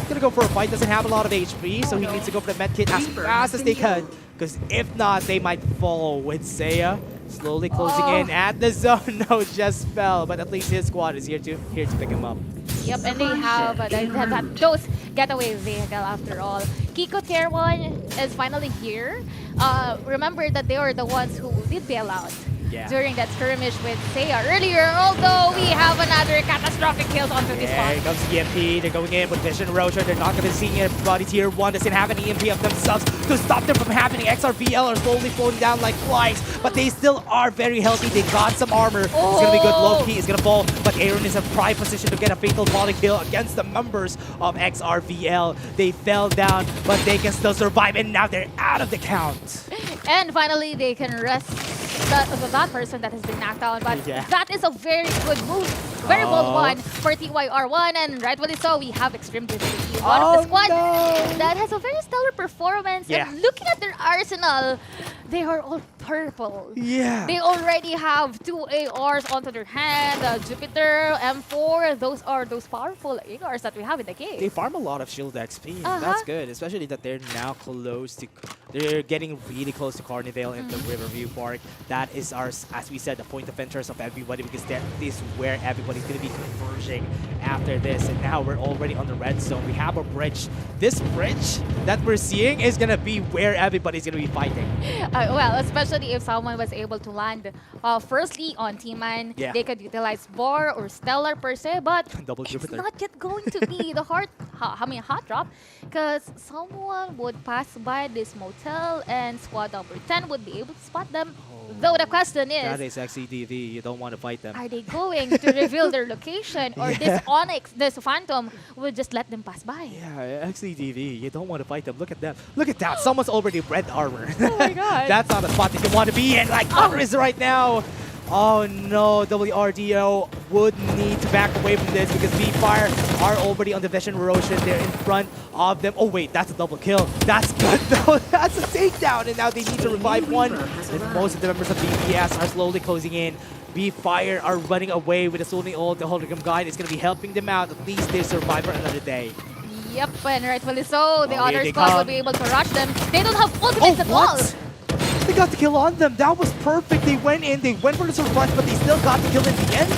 gonna go for a fight, doesn't have a lot of HP, so he needs to go for the med kit as fast as they can. Because if not, they might fall with Seiya slowly closing in at the zone. No, Jess fell, but at least his squad is here to pick him up. Yep, and they have those getaway vehicle after all. Kiko tier 1 is finally here. Remember that they were the ones who did bail out during that skirmish with Seiya earlier, although we have another catastrophic kills onto this spot. Here comes EMP, they're going in with Vision Roger, they're not going to see anybody. Tier 1 doesn't have an EMP of themselves to stop them from happening. XRVL are slowly falling down like flies, but they still are very healthy. They got some armor. It's going to be good. Low-key is going to fall, but Aaron is in prime position to get a fatal body kill against the members of XRVL. They fell down, but they can still survive, and now they're out of the count. And finally, they can rest that person that has been knocked out. But that is a very good move. Very bold one for TYR1. And rightfully so, we have Extreme Difficulty. One of the squad that has a very stellar performance. And looking at their arsenal, they are all purple. Yeah. They already have 2 ARs onto their hand. Jupiter, M4, those are those powerful ARs that we have in the game. They farm a lot of shield XP. That's good, especially that they're now close to... They're getting really close to Carnival in the Riverview Park. That is our, as we said, the point of interest of everybody because that is where everybody's going to be converging after this. And now we're already on the red zone. We have a bridge. This bridge that we're seeing is going to be where everybody's going to be fighting. Well, especially if someone was able to land firstly on T-Man, they could utilize Bor or Stellar per se, but Double it's Jupiter. not yet going to be the hot drop, because someone would pass by this motel and squad number 10 would be able to spot them. Though the question That is, is XCDV. You don't want to fight them. are they going to reveal their location, or this Onyx, this Phantom, will just let them pass by? Yeah, XCDV. You don't want to fight them. Look at them. Look at that. Someone's already red armor. Oh my god. That's not a spot that you want to be in. Like Congress right now. Oh no, WRDO would need to back away from this because V-Fire are already on the Vision Erosion. They're in front of them. Oh wait, that's a double kill. That's good though. That's a takedown, and now they need to revive one. And most of the members of BBS are slowly closing in. V-Fire are running away with a Sony ult. The hologram guide is going to be helping them out. At least they survive for another day. Yep, and rightfully so. The Oh, other here they squad will come. be able to rush them. They don't have ultimates at all. They got the kill on them. That was perfect. They went in. They went for the surprise, but they still got the kill in the end.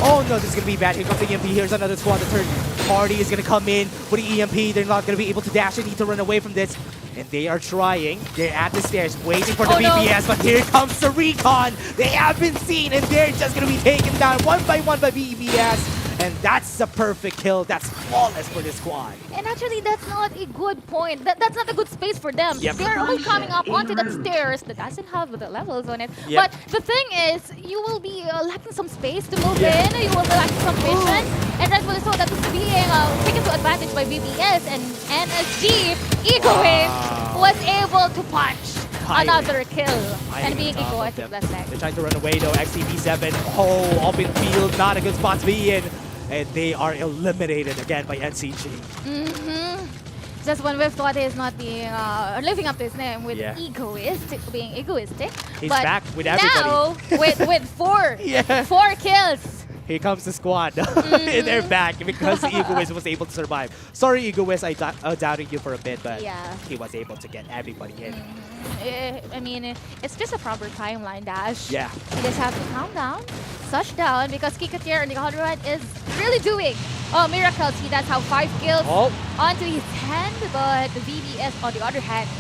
Oh no, this is going to be bad. Here comes the EMP. Here's another squad. The third party is going to come in with the EMP. They're not going to be able to dash. They need to run away from this. And they are trying. They're at the stairs waiting for the BBS, but here comes the recon. They have been seen, and they're just going to be taken down one by BBS. And that's a perfect kill. That's flawless for this squad. And actually, that's not a good point. That's not a good space for them. Yep. They're all coming up onto that stairs that doesn't have the levels on it. Yep. But the thing is, you will be lacking some space to move in. You will be lacking some vision. And rightfully so, that is being taken to advantage by BBS and NSG. Egoist was able to punch another kill. And being Ego, I think that's next. They're trying to run away though. XCB7. Oh, open field. Not a good spot to be in. And they are eliminated again by NCG. Just when we've thought he's not being living up to his name with being egoistic. He's but back with everybody. Now with four kills. Here comes the squad. They're back because Egoist was able to survive. Sorry, Egoist, I doubted you for a bit, but he was able to get everybody in. I mean, it's just a proper timeline dash. Yeah. You just have to calm down, touch down, because Kikatier on the other hand is really doing miracles. He does have 5 kills onto his hand, but the VBS on the other hand,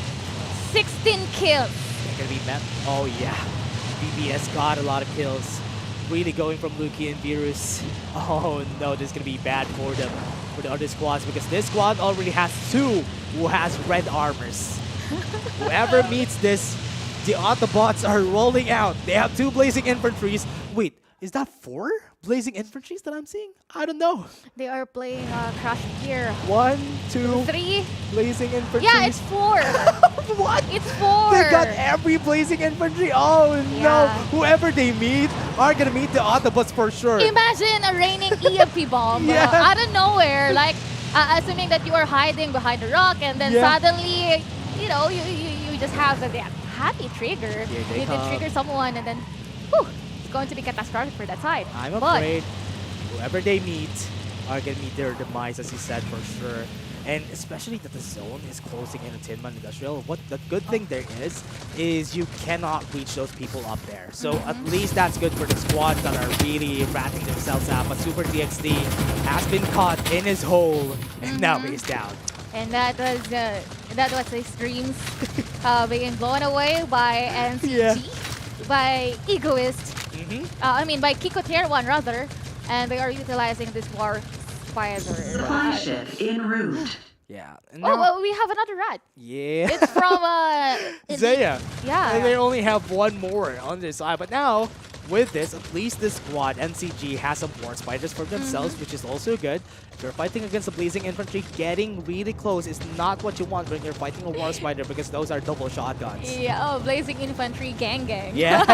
16 kills. They're gonna be met. Oh yeah, VBS got a lot of kills. Really going from Luki and Virus. Oh no, this is gonna be bad for them, for the other squads, because this squad already has 2 who has red armors. Whoever meets this, the Autobots are rolling out. They have 2 Blazing Infantries. Wait, is that 4 Blazing Infantries that I'm seeing? I don't know. They are playing Crash Gear. 1, 2, 3 Blazing Infantries. Yeah, it's 4. What? It's 4. They got every Blazing Infantry. Oh no! Whoever they meet are gonna meet the Autobots for sure. Imagine a raining EMP bomb out of nowhere, like assuming that you are hiding behind a rock, and then suddenly, you know, you just have that happy trigger. You can trigger someone, and then, whew, it's going to be catastrophic for that side. I'm afraid whoever they meet are gonna meet their demise, as you said, for sure. And especially that the zone is closing in a Tin Man Industrial. What the good thing there is you cannot reach those people up there. So at least that's good for the squad that are really ratting themselves out. But Super DXD has been caught in his hole, and now he's down. And that was his dreams being blown away by NCG, by Egoist. I mean by Kiko Tier 1 rather, and they are utilizing this war spider. Supply ship en route. Yeah. Oh, well, we have another rat. Yeah. It's from Zaya. Yeah. And they only have 1 more on their side, but now with this, at least this squad, NCG, has some war spiders for themselves, which is also good. If you're fighting against the Blazing Infantry, getting really close is not what you want when you're fighting a war spider, because those are double shotguns. Yeah, Blazing Infantry gang. Yeah.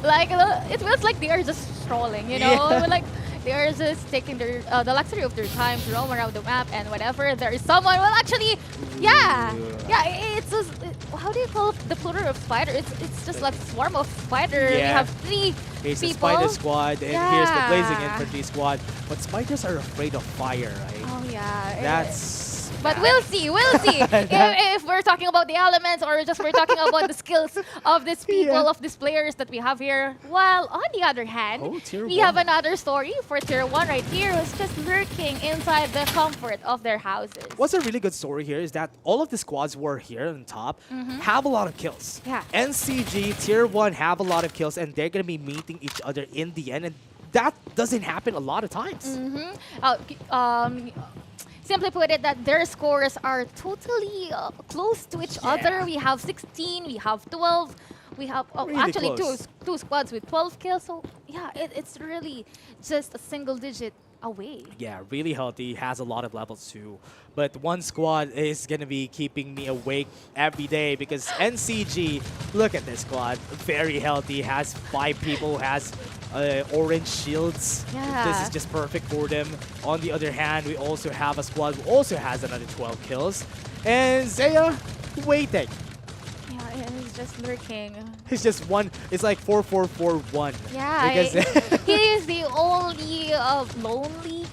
Like, it feels like they are just strolling, you know? Like, they are just taking their the luxury of their time to roam around the map, and whenever there is someone, well, actually, it's just, how do you call the plural of spider? It's just like a swarm of spider. We have 3 Here's the people. spider squad, and here's the Blazing Infantry squad. But spiders are afraid of fire, right? Oh yeah. That's... But we'll see. if we're talking about the elements, or just we're talking about the skills of these people, of these players that we have here. While on the other hand, we have another story for Tier 1 right here, who's just lurking inside the comfort of their houses. What's a really good story here is that all of the squads who are here on top have a lot of kills. Yeah. NCG, Tier 1 have a lot of kills, and they're going to be meeting each other in the end. And that doesn't happen a lot of times. simply put it, that their scores are totally close to each other. We have 16, we have 12, we have Really actually close. two squads with 12 kills. So yeah, it's really just a single digit away. Yeah, really healthy, has a lot of levels too. But one squad is going to be keeping me awake every day because NCG, look at this squad, very healthy, has 5 people, has orange shields. Yeah. This is just perfect for them. On the other hand, we also have a squad who also has another 12 kills. And Zaya waiting. Yeah, he's just lurking. It's just one. It's like 4-4-4-1. Yeah, Because he is the only lonely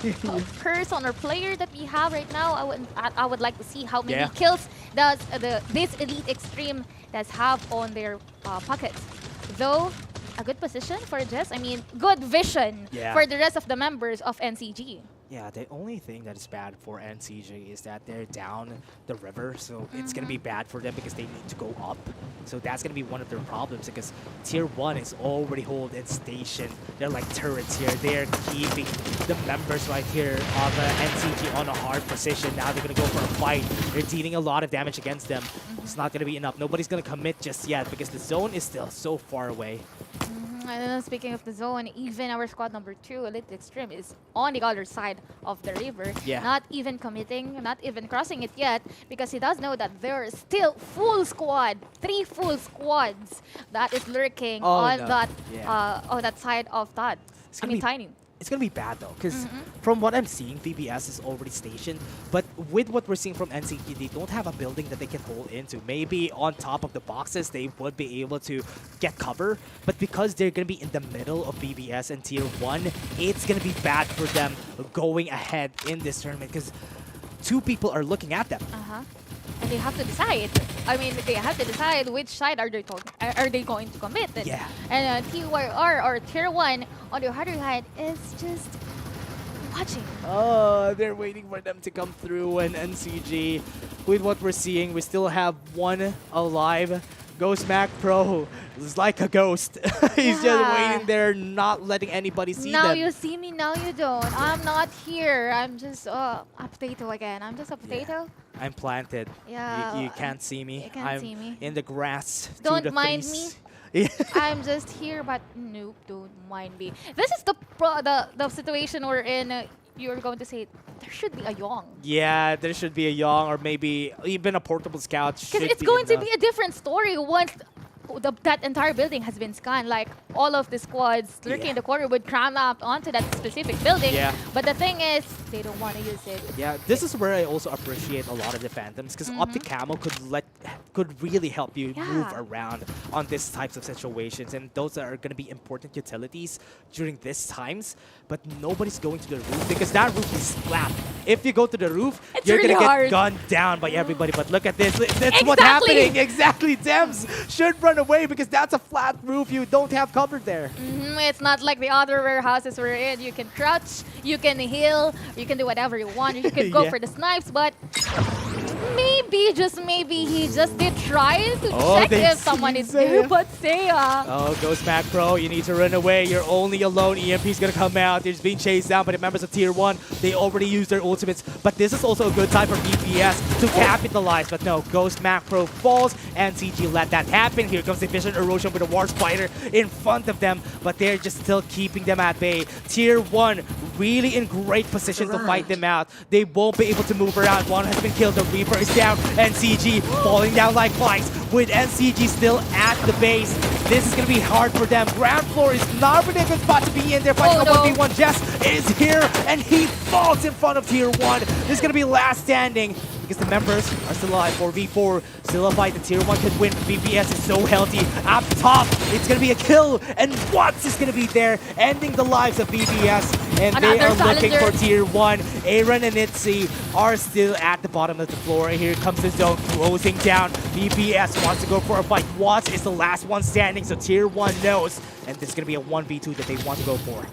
person or player that we have right now. I would like to see how many kills does this Elite Extreme does have on their pockets. Though, a good position for Jess. I mean, good vision for the rest of the members of NCG. Yeah, the only thing that is bad for NCG is that they're down the river, so it's going to be bad for them because they need to go up. So that's going to be one of their problems because Tier 1 is already holding station. They're like turrets here. They're keeping the members right here of NCG on a hard position. Now they're going to go for a fight. They're dealing a lot of damage against them. It's not going to be enough. Nobody's going to commit just yet because the zone is still so far away. And then speaking of the zone, even our squad number 2, Elite Extreme, is on the other side of the river. Yeah. Not even committing, not even crossing it yet, because he does know that there is still full squad, 3 full squads that is lurking on that side of that. I mean, Tiny. It's going to be bad though, because from what I'm seeing, VBS is already stationed. But with what we're seeing from NCT, they don't have a building that they can hold into. Maybe on top of the boxes, they would be able to get cover. But because they're going to be in the middle of VBS and Tier 1, it's going to be bad for them going ahead in this tournament because 2 people are looking at them. And they have to decide. I mean, they have to decide which side are they going to commit. And TYR or Tier 1 on the other hand is just watching. Oh, they're waiting for them to come through. And NCG, with what we're seeing, we still have 1 alive. Ghost Mac Pro is like a ghost. He's just waiting there, not letting anybody see now them. You see me, now you don't. I'm not here. I'm just a potato again. I'm just a potato. I'm planted. Yeah. You can't see me. You can't see me. In the grass. Don't the mind trees. me. I'm just here, but nope, don't mind me. This is the situation we're in. You're going to say there should be a Yong. Yeah, there should be a Yong or maybe even a portable scout. Because it's going to be a different story once that entire building has been scanned. Like all of the squads lurking in the corner would cram up onto that specific building. Yeah. But the thing is, they don't want to use it. Yeah, this is where I also appreciate a lot of the Phantoms because Optic Camo could really help you move around on these types of situations, and those are going to be important utilities during these times. But nobody's going to the roof because that roof is flat. If you go to the roof, you're really going to hard. get gunned down by everybody. But look at this. That's what's happening. Exactly. Dems should run away because that's a flat roof. You don't have cover there. It's not like the other warehouses we're in. You can crouch, you can heal, you can do whatever you want. You can go for the snipes, but maybe, just maybe, he just did try to check if someone is there. But Seiya. Oh, Ghost Mac Pro, you need to run away. You're only alone. EMP's gonna come out. They're just being chased down by the members of Tier 1. They already used their ultimates, but this is also a good time for BPS to capitalize. But no, Ghost Mac Pro falls, and CG let that happen. Here comes the Vision Erosion with a War Spider in front of them, but they're just still keeping them at bay. Tier 1 really in great position to fight them out. They won't be able to move around. One has been killed. The Reaper is down. NCG falling down like flies with NCG still at the base. This is going to be hard for them. Ground floor is not really a good spot to be in. They're fighting a 1v1. Jess is here, and he falls in front of Tier 1. This is going to be last standing because the members are still alive. 4v4, still a fight. The Tier 1 could win. BPS is so healthy. Up top, it's going to be a kill, and Watts is going to be there, ending the lives of BPS. And they are looking for Tier 1. Aaron and Itzy are still at the bottom of the floor. Here comes the zone closing down. BPS wants to go for a fight. Watts is the last one standing, so Tier 1 knows. And this is going to be a 1v2 that they want to go for.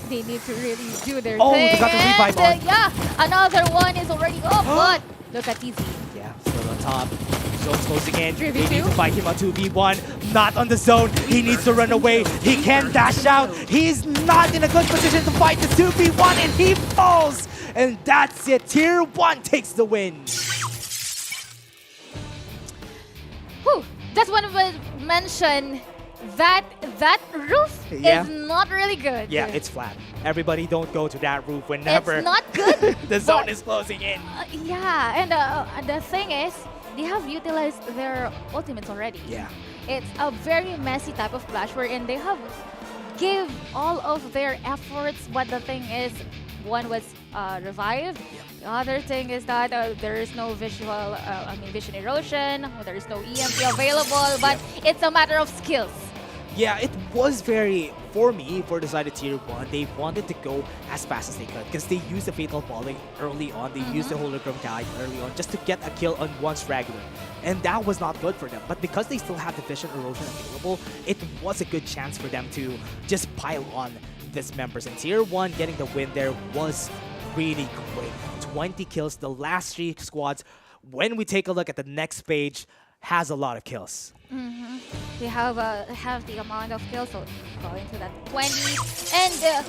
They need to really do their thing. Oh, they got the revive on. Yeah, another one is already up, but look at Easy. Yeah, still on top. Zone's closing in. 3v2? They need to fight him on 2v1. Not on the zone. He needs to run away. He can dash out. He's not in a good position to fight the 2v1, and he falls. And that's it. Tier 1 takes the win. Whew, just want to mention that roof Yeah. is not really good. Yeah, it's flat. Everybody don't go to that roof whenever It's not good. the zone is closing in. Yeah, and the thing is, they have utilized their ultimates already. Yeah. It's a very messy type of clash wherein they have give all of their efforts, but the thing is, one was revived. The other thing is that there is no vision erosion. There is no EMP available, but it's a matter of skills. Yeah, it was for the side of Tier 1, they wanted to go as fast as they could because they used the Fatal Falling early on. They used the Hologram Guide early on just to get a kill on one straggler. And that was not good for them. But because they still had the Vision Erosion available, it was a good chance for them to just pile on these members. And Tier 1 getting the win there was really great. 20 kills, the last 3 squads, when we take a look at the next page, has a lot of kills. They have the amount of kills, so going to that 20. And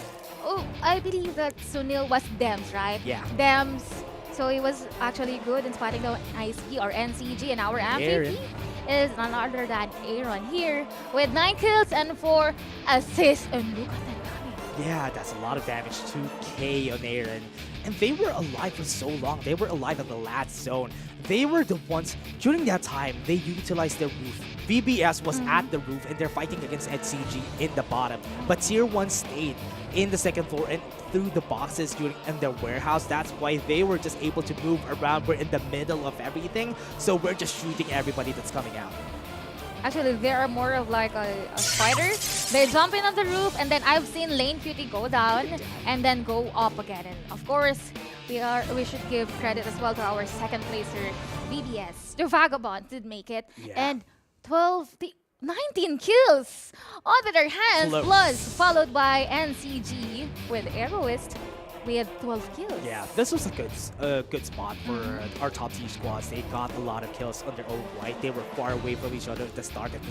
I believe that Sunil was Dems, right? Yeah. Dems. So he was actually good in spotting the IC or NCG, and our MVP is none other than Aaron here with 9 kills and 4 assists. And look at that damage. Yeah, that's a lot of damage. 2k on Aaron. And they were alive for so long. They were alive at the last zone. They were the ones, during that time, they utilized their roof. VBS was at the roof and they're fighting against NCG in the bottom. But Tier 1 stayed in the second floor and through the boxes in their warehouse. That's why they were just able to move around. We're in the middle of everything. So we're just shooting everybody that's coming out. Actually, they are more of like a fighter. They jump in on the roof, and then I've seen Lane Cutie go down and then go up again. And of course, we should give credit as well to our second placer, VBS. The Vagabond did make it, and 19 kills on their hands, plus followed by NCG with Aeroist. We had 12 kills. Yeah, this was a good spot for our top team squads. They got a lot of kills on their own right. They were far away from each other at the start of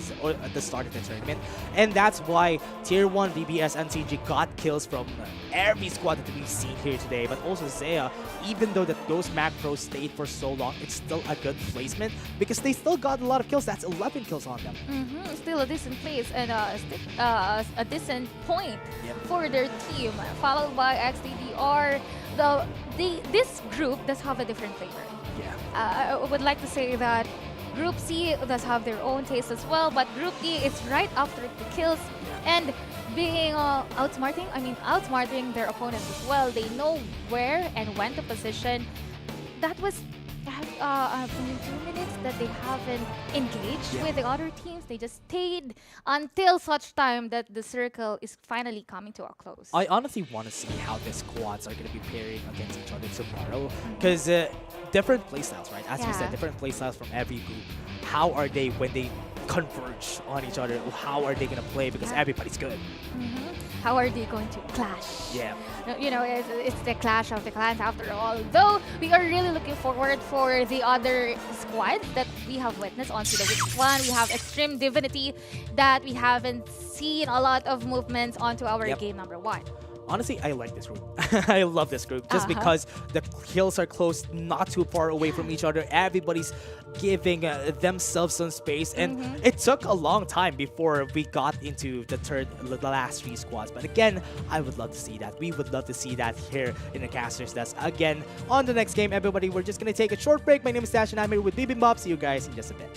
the tournament, and that's why Tier 1 VBS and CG got kills from every squad that we've seen here today. But also Zaya, even though that those macros stayed for so long, it's still a good placement because they still got a lot of kills. That's 11 kills on them. Still a decent place and a decent point for their team, followed by XDDR. This group does have a different flavor. I would like to say that Group C does have their own taste as well, but Group D is right after the kills and being outsmarting their opponents as well. They know where and when to position. That was 2 minutes that they haven't engaged with the other teams. They just stayed until such time that the circle is finally coming to a close. I honestly want to see how the squads are going to be pairing against each other tomorrow because different playstyles, right? As you said, different playstyles from every group. How are they when they converge on each other? How are they going to play because everybody's good? How are they going to clash? Yeah. You know, it's the clash of the clans after all. Though we are really looking forward for the other squads that we have witnessed onto the week 1. We have Extreme Divinity that we haven't seen a lot of movements onto our game number 1. Honestly, I like this group. I love this group just because the kills are close, not too far away from each other. Everybody's giving themselves some space, and it took a long time before we got into the last 3 squads. But again, I would love to see that. We would love to see that here in the Casters Desk. Again, on the next game, everybody, we're just gonna take a short break. My name is Dash, and I'm here with Bibimbap. See you guys in just a bit.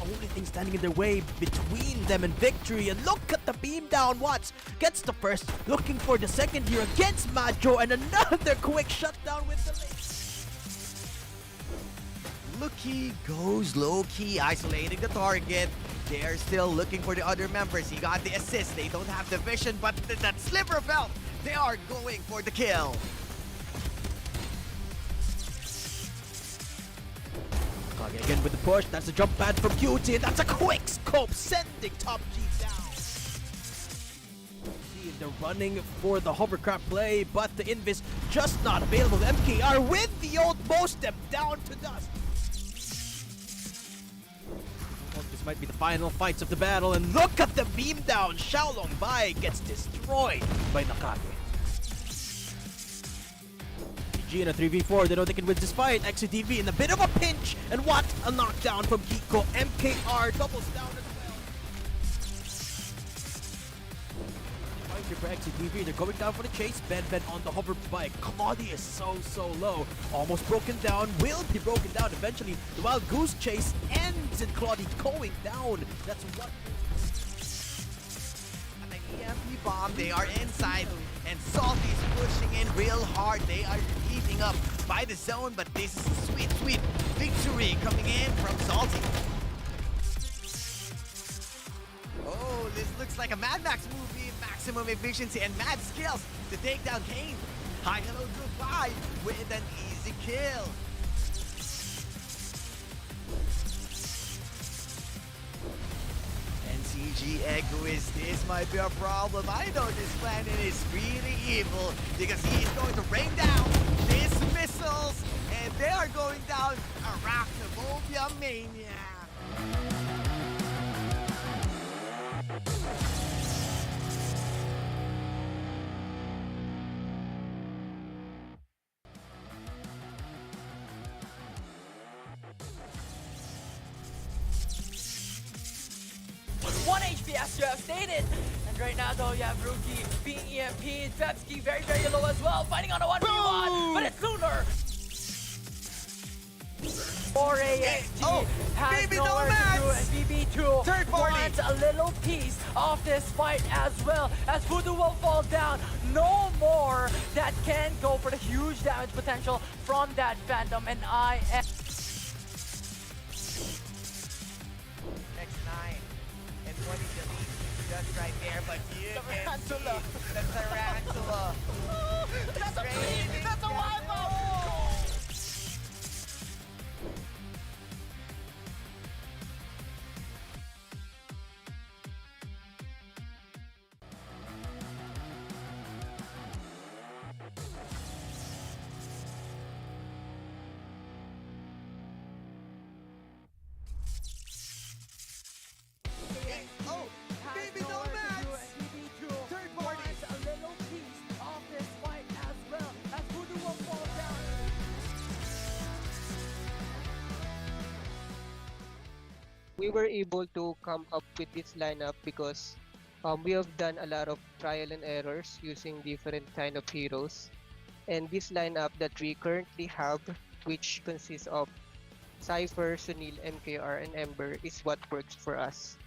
Only thing standing in their way between them and victory, and look at the beam down. Watts gets the first, looking for the second here against Majo, and another quick shutdown with the Lucky goes low-key, isolating the target. They're still looking for the other members. He got the assist. They don't have the vision, but that sliver of health, they are going for the kill. Again, with the push. That's a jump pad from QT. That's a quick scope sending Top G down. See, they're running for the hovercraft play, but the invis just not available. MKR with the ult, most them down to dust. This might be the final fights of the battle, and look at the beam down. Xiaolong Bai gets destroyed by Nakate. GG in a 3v4, they know they can win this fight. XCTV in a bit of a pinch, and what a knockdown from Kiko. MKR doubles down as well. Fight here for XCTV, they're going down for the chase. Ben on the hover bike. Claudius so low, almost broken down, will be broken down eventually. The Wild Goose chase ends and Claudia going down. That's what. And the EMP bomb, they are inside, and Salty's pushing in real hard. They are eating up by the zone, but this is a sweet victory coming in from Salty. Oh, this looks like a Mad Max movie. Maximum efficiency and mad skills to take down Kane. Hi, hello, goodbye with an easy kill. NCG Egoist, this might be a problem. I know this planet is really evil because he is going to rain down these missiles, and they are going down Arachnophobia Mania. One HP as you have stated. And right now though you have Rookie being EMP, Pepsi very low as well, fighting on a 1v1, but it's Lunar. 4AXT has nowhere to do, and BB2 wants a little piece of this fight as well, as Voodoo will fall down. No more that can go for the huge damage potential from that Phantom, and I am... X9 and 20 delete just right there, but you can see the Tarantula. That's a beat! That's a wipe-up! We were able to come up with this lineup because we have done a lot of trial and errors using different kind of heroes. And this lineup that we currently have, which consists of Cypher, Sunil, MKR, and Ember, is what works for us.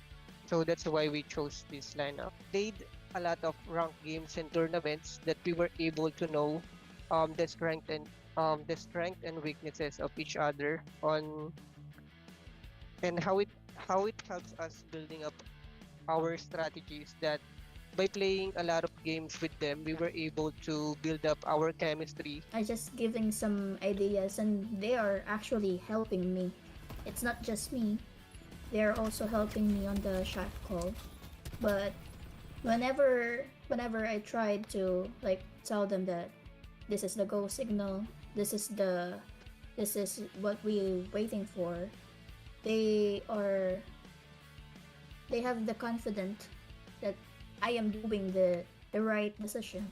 So that's why we chose this lineup. Played a lot of ranked games and tournaments that we were able to know the strength and weaknesses of each other on, and how it helps us building up our strategies, that by playing a lot of games with them, we were able to build up our chemistry. I just giving some ideas, and they are actually helping me. It's not just me. They are also helping me on the shot call. But whenever I tried to like tell them that this is the go signal, this is what we're waiting for, they have the confidence that I am doing the right decision.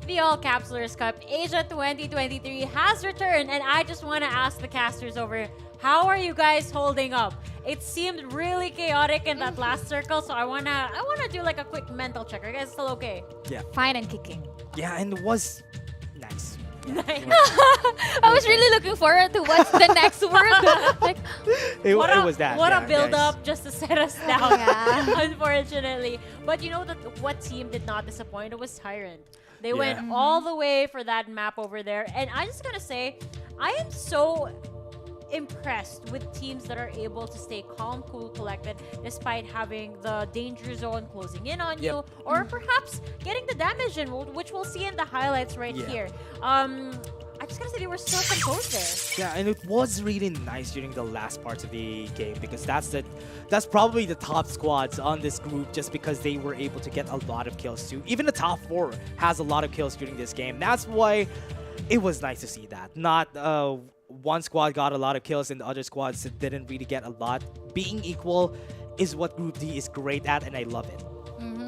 The All-Capsulers Cup Asia 2023 has returned, and I just want to ask the casters over here, how are you guys holding up? It seemed really chaotic in that last circle, so I wanna do like a quick mental check. Are you guys still okay? Yeah. Fine and kicking. Yeah, and it was nice. I was really looking forward to what's the next word. Like, It was that. What yeah, a build yes. up just to set us down, Yeah. unfortunately. But you know that what team did not disappoint? It was Tyrant. They Yeah. went all the way for that map over there. And I'm just gonna say, I am so impressed with teams that are able to stay calm, cool, collected, despite having the danger zone closing in on you, or perhaps getting the damage in, which we'll see in the highlights right here. I just gotta say they were so composed there. Yeah, and it was really nice during the last parts of the game because that's probably the top squads on this group just because they were able to get a lot of kills too. Even the top 4 has a lot of kills during this game. That's why it was nice to see that. Not one squad got a lot of kills and the other squads didn't really get a lot. Being equal is what Group D is great at, and I love it.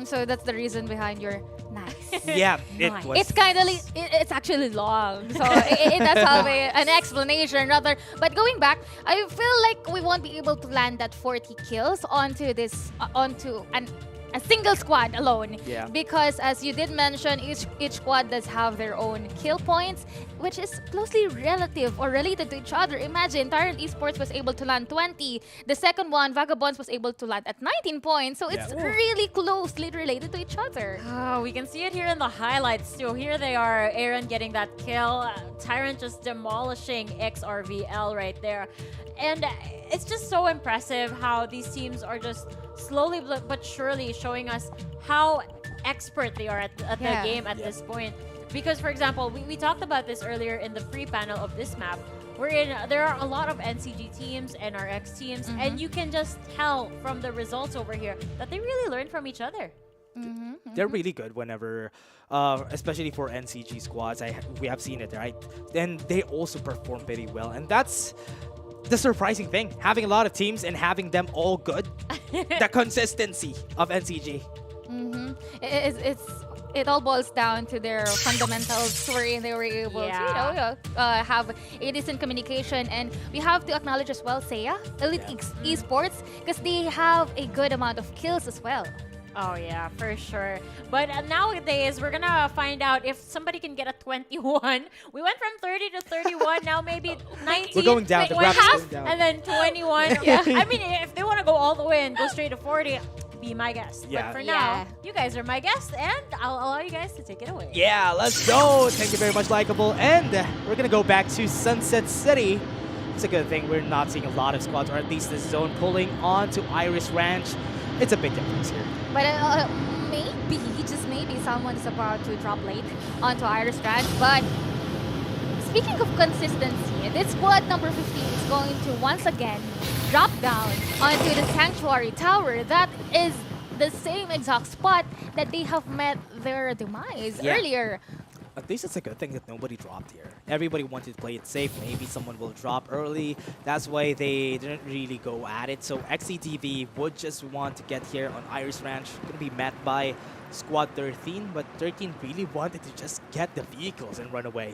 so that's the reason behind your nice. Yeah, it was. It's kind of it's actually long, so it does have an explanation rather. But going back, I feel like we won't be able to land that 40 kills onto this onto a single squad alone. Yeah. Because as you did mention, each squad does have their own kill points, which is closely relative or related to each other. Imagine Tyrant Esports was able to land 20. The second one, Vagabonds, was able to land at 19 points. So it's really closely related to each other. Oh, we can see it here in the highlights too. Here they are, Aaron getting that kill. Tyrant just demolishing XRVL right there. And it's just so impressive how these teams are just slowly but surely showing us how expert they are at the game at this point. Because, for example, we talked about this earlier in the free panel of this map, wherein there are a lot of NCG teams, NRX teams, and you can just tell from the results over here that they really learn from each other. They're really good whenever, especially for NCG squads. We have seen it, right? And they also perform very well, and that's the surprising thing, having a lot of teams and having them all good. The consistency of NCG. It all boils down to their fundamentals wherein they were able to, have a decent communication. And we have to acknowledge as well, Seiya, Elite Esports, because they have a good amount of kills as well. Oh yeah, for sure. But nowadays, we're gonna find out if somebody can get a 21. We went from 30 to 31, now maybe 19. We're going down. The Wait, graph is half, going down. and then 21. I mean, if they want to go all the way and go straight to 40, be my guest. Yeah. But for now, you guys are my guest, and I'll allow you guys to take it away. Yeah, let's go. Thank you very much, Likeable. And we're going to go back to Sunset City. It's a good thing we're not seeing a lot of squads, or at least this zone pulling on to Iris Ranch. It's a big difference here. But maybe, just maybe, someone is about to drop late onto Iris Ranch. But speaking of consistency, this squad number 15 is going to once again drop down onto the Sanctuary Tower. That is the same exact spot that they have met their demise earlier. At least it's a good thing that nobody dropped here. Everybody wanted to play it safe. Maybe someone will drop early. That's why they didn't really go at it. So XCTV would just want to get here on Iris Ranch. Going to be met by Squad 13, but 13 really wanted to just get the vehicles and run away.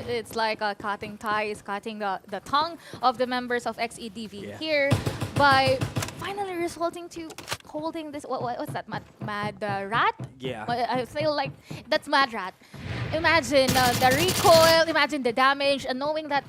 It's like cutting ties, cutting the tongue of the members of XEDV here by finally resulting to holding this. What's that? Mad Rat? Yeah. I feel like that's Mad Rat. Imagine the recoil, imagine the damage, and knowing that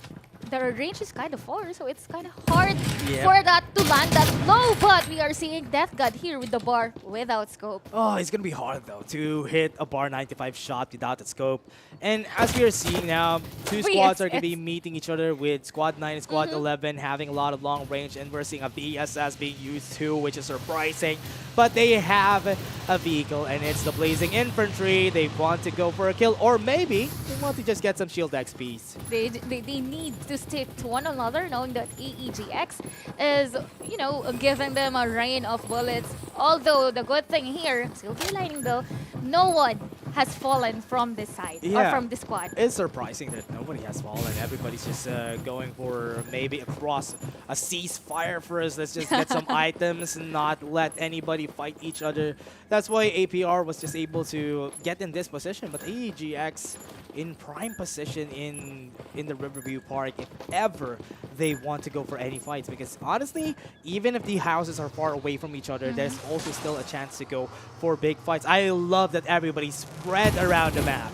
the range is kind of far, so it's kind of hard for that to land that low. But we are seeing Death God here with the bar without scope. Oh, it's going to be hard, though, to hit a bar 95 shot without a scope. And as we are seeing now, two squads are going to be meeting each other with Squad 9 and Squad 11 having a lot of long range. And we're seeing a VSS being used too, which is surprising. But they have a vehicle, and it's the Blazing Infantry. They want to go for a kill, or maybe they want to just get some shield XPs. They need to stick to one another, knowing that AEGX is, you know, giving them a rain of bullets. Although the good thing here, silver lining though, no one has fallen from this side or from this squad. It's surprising that nobody has fallen. Everybody's just going for maybe across a ceasefire first. Let's just get some items and not let anybody fight each other. That's why APR was just able to get in this position. But AEGX in prime position in the Riverview Park if ever they want to go for any fights. Because honestly, even if the houses are far away from each other, there's also still a chance to go for big fights. I love that everybody's spread around the map.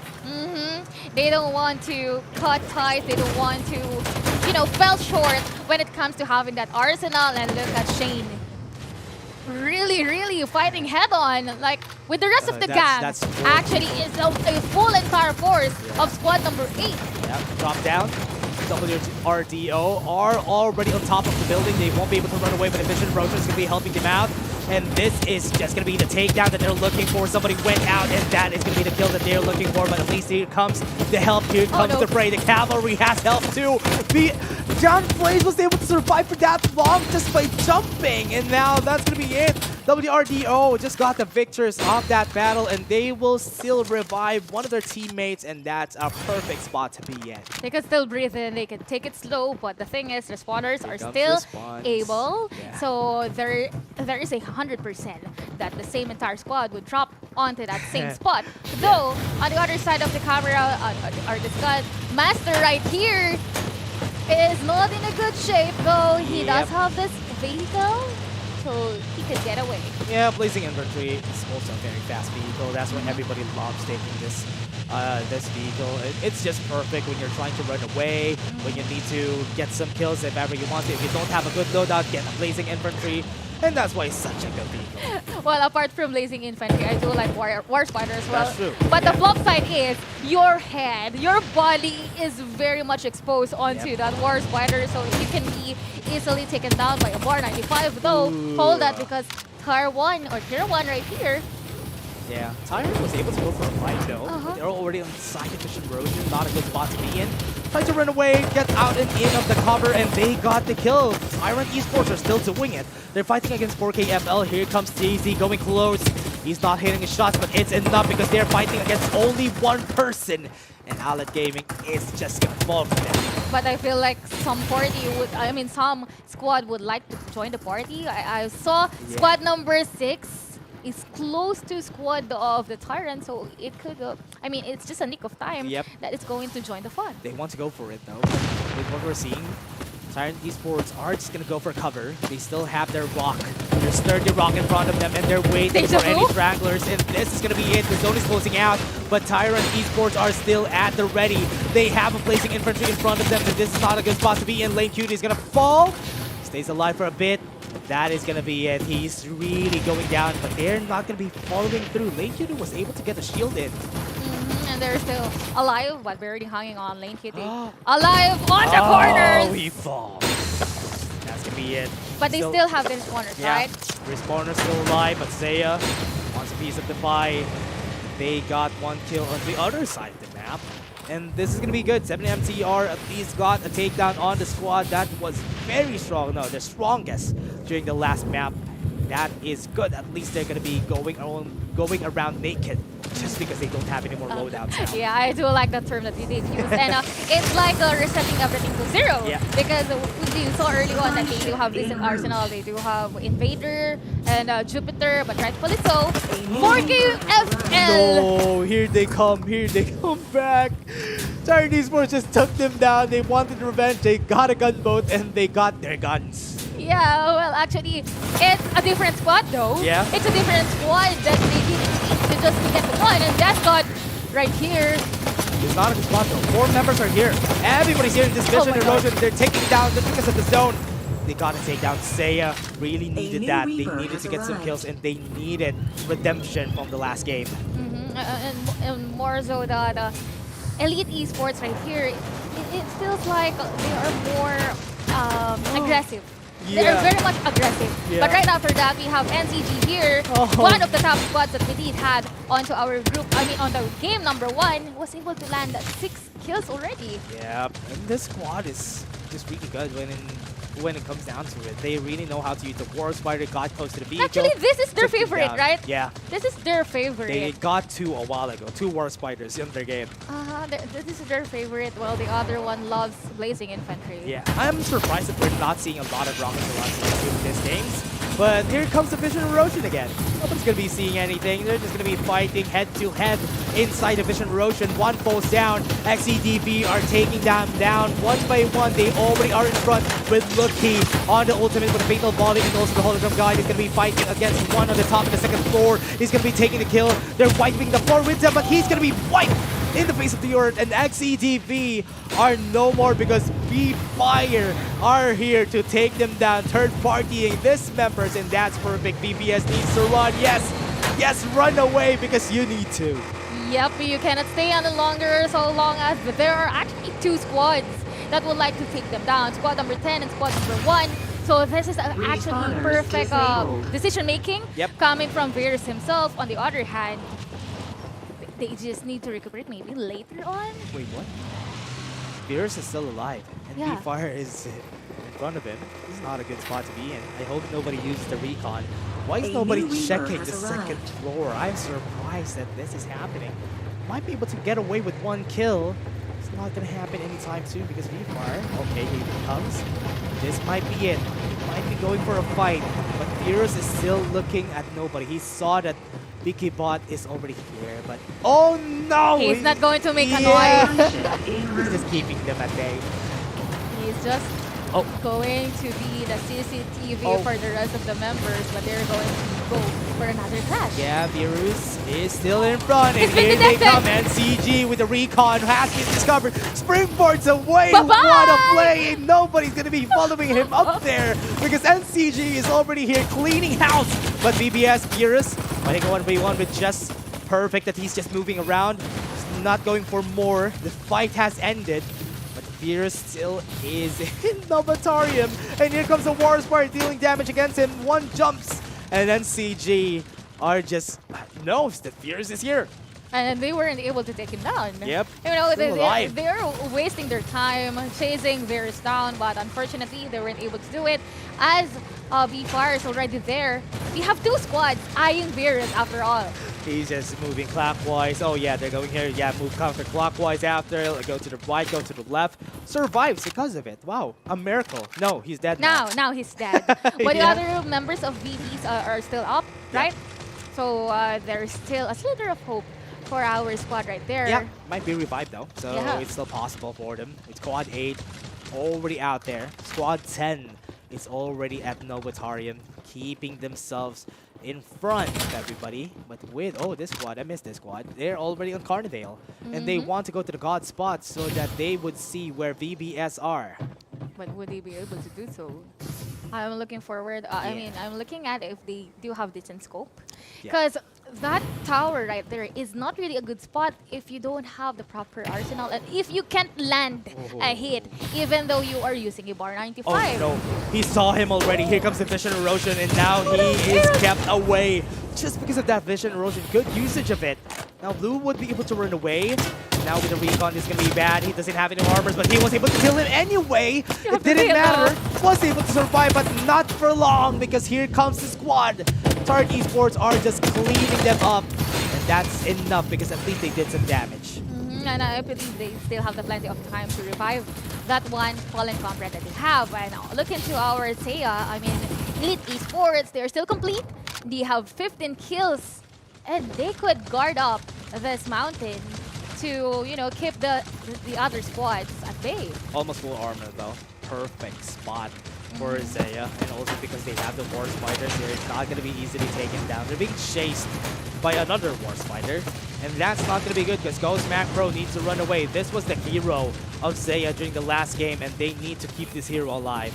They don't want to cut ties. They don't want to, you know, fell short when it comes to having that arsenal. And look at Shane. Really fighting head-on, like with the rest of the gang. Actually, it's a full entire force of squad number 8. Yep, drop down. WRDO are already on top of the building. They won't be able to run away, but Vision Roger is going to be helping them out. And this is just going to be the takedown that they're looking for. Somebody went out, and that is going to be the kill that they're looking for. But at least here comes the help. Here comes the fray. The cavalry has help too. The John Blaze was able to survive for that long just by jumping. And now that's going to be it. WRDO just got the victors of that battle, and they will still revive one of their teammates, and that's a perfect spot to be in. They can still breathe in, they can take it slow, but the thing is, respawners are still able. Yeah. So there is 100% that the same entire squad would drop onto that same spot. Though, on the other side of the camera, our squad master right here is not in a good shape, though he does have this vehicle. So he could get away. Yeah, Blazing Infantry is also a very fast vehicle. That's why everybody loves taking this this vehicle. It's just perfect when you're trying to run away, when you need to get some kills if ever you want to. If you don't have a good loadout, get a Blazing Infantry. And that's why it's such a good vehicle. Well, apart from Blazing Infantry, I do like War Spider as well. That's true. But the flop side is your head, your body is very much exposed onto that War Spider, so you can be easily taken down by a Bar 95. Though, hold that because Tier 1 right here. Yeah, Tyrant was able to go for a fight though. They're already on the side of Vision Roger, not a good spot to be in. Trying to run away, get out and in of the cover, and they got the kill. Tyrant Esports are still doing it. They're fighting against 4KFL. Here comes TZ going close. He's not hitting his shots, but it's enough because they're fighting against only one person. And Allied Gaming is just gonna fall for them. But I feel like some squad would like to join the party. I saw squad number 6 is close to squad of the Tyrant, so it could, it's just a nick of time that it's going to join the fun. They want to go for it though. With what we're seeing, Tyrant Esports are just going to go for cover. They still have their rock. Their sturdy rock in front of them, and they're waiting for any stranglers. And this is going to be it. The zone is closing out, but Tyrant Esports are still at the ready. They have a Blazing Infantry in front of them, and this is not a good spot to be in. Lane Cutie is going to fall. Stays alive for a bit. That is going to be it. He's really going down, but they're not going to be following through. Lane Cutie was able to get a shield in. And they're still alive, but barely hanging on. Lane Cutie alive on the corners! Oh, he falls. That's going to be it. But they still have the respawners, right? Respawners still alive, but Seiya wants a piece of the pie. They got one kill on the other side of the map. And this is going to be good. 7MTR at least got a takedown on the squad. That was very strong. No, the strongest during the last map. That is good. At least they're going to be going around naked just because they don't have any more loadouts now. Yeah, I do like that term that you did use. And it's like resetting everything to zero. Yeah. Because we saw early on that they do have decent arsenal. They do have Invader and Jupiter, but rightfully so. 4KFL! No, here they come back. Tyrant Esports just took them down. They wanted revenge. They got a gunboat and they got their guns. Yeah, well, actually, it's a different squad though. Yeah. It's a different squad that they didn't need to just get the one, and that squad right here. It's not a good spot though. 4 members are here. Everybody's here in this Vision Erosion. They're taking down just because of the zone. They gotta take down Seiya. Really needed that. They needed to get some kills, and they needed redemption from the last game. And more so the Elite Esports right here, it feels like they are more aggressive. They're very much aggressive. Yeah. But right after that, we have NCG here. One of the top squads that we did had onto our group, on the game number 1, was able to land 6 kills already. Yeah, and this squad is just really good when it comes down to it. They really know how to use the War Spider, got close to the vehicle. Actually, this is their favorite, right? Yeah. This is their favorite. They got 2 a while ago, 2 War Spiders in their game. This is their favorite. Well, the other one loves Blazing Infantry. Yeah, I'm surprised that we're not seeing a lot of rocket launchers in these games. But here comes the Vision Erosion again. Nobody's gonna be seeing anything. They're just gonna be fighting head to head inside the Vision Erosion. One falls down. XEDB are taking them down one by one. They already are in front with Lucky on the ultimate with a fatal volley, and also the hologram guy is gonna be fighting against one on the top of the second floor. He's gonna be taking the kill. They're wiping the floor with him, but he's gonna be wiped in the face of the earth, and XEDB are no more because B-Fire are here to take them down, third-partying these members, and that's perfect. BBS needs to run. Yes, run away because you need to. Yep, you cannot stay any longer so long as there are actually two squads that would like to take them down. Squad number 10 and squad number 1. So this is actually perfect decision-making coming from Virus himself. On the other hand, they just need to recuperate maybe later on. Wait, what? Virus is still alive, and Yeah. B-Fire is in front of him. It's not a good spot to be in. I hope nobody uses the recon. Why is nobody checking the second floor? I'm surprised that this is happening. Might be able to get away with one kill. It's not gonna happen anytime soon because B-Fire, okay, here he comes. This might be it. Might be going for a fight, but Virus is still looking at nobody. He saw that Vicky Bot is already here, but oh no! He's not going to make a noise. He's just keeping them at bay. He's just going to be the CCTV for the rest of the members, but they're going to go for another clash. Yeah, Virus is still in front, and here they come. NCG with the recon has been discovered. Springboards away. Bye-bye! What a play! And nobody's gonna be following him up there because NCG is already here cleaning house. But BBS Virus fighting a 1v1 with just perfect that he's just moving around. He's not going for more. The fight has ended. But Virus still is in Novatarium. And here comes the War Spark dealing damage against him. One jumps. And NCG are just knows that Virus is here. And they weren't able to take him down. Yep. You know, Still they're wasting their time chasing Virus down, but unfortunately they weren't able to do it. As B-Fire is already there, we have two squads eyeing Virus after all. He's just moving clockwise. Oh yeah, they're going here. Yeah, move counterclockwise after. Go to the right, go to the left. Survives because of it. Wow, a miracle. No, he's dead now. Now he's dead. But the other members of VDs are still up, right? So there's still a sliver of hope for our squad right there. Yeah, might be revived though, so it's still possible for them. It's Squad 8 already out there. Squad 10 is already at Novatarium, keeping themselves in front of everybody. But with, this squad, I missed this squad. They're already on Carnivale, and they want to go to the God spot so that they would see where VBS are. But would they be able to do so? I'm looking forward. I mean, I'm looking at if they do have decent scope. Because that tower right there is not really a good spot if you don't have the proper arsenal and if you can't land a hit, even though you are using a bar 95. Oh no, he saw him already. Here comes the Vision Erosion, and now he is kept away just because of that Vision Erosion. Good usage of it. Now Blue would be able to run away. Now with the recon, it's going to be bad. He doesn't have any armors, but he was able to kill him anyway. It didn't matter. Was able to survive, but not for long because here comes the squad. Target Esports are just cleaning them up, and that's enough because at least they did some damage. And I believe they still have the plenty of time to revive that one fallen comrade that they have. And look into our Seiya. I mean, Elite Esports, they're still complete. They have 15 kills, and they could guard up this mountain to, you know, keep the other squads at bay. Almost full armor though. Perfect spot for Seiya, and also because they have the War Spiders here, it's not going to be easily taken down. They're being chased by another War Spider, and that's not going to be good because Ghost Macro needs to run away. This was the hero of Seiya during the last game, and they need to keep this hero alive.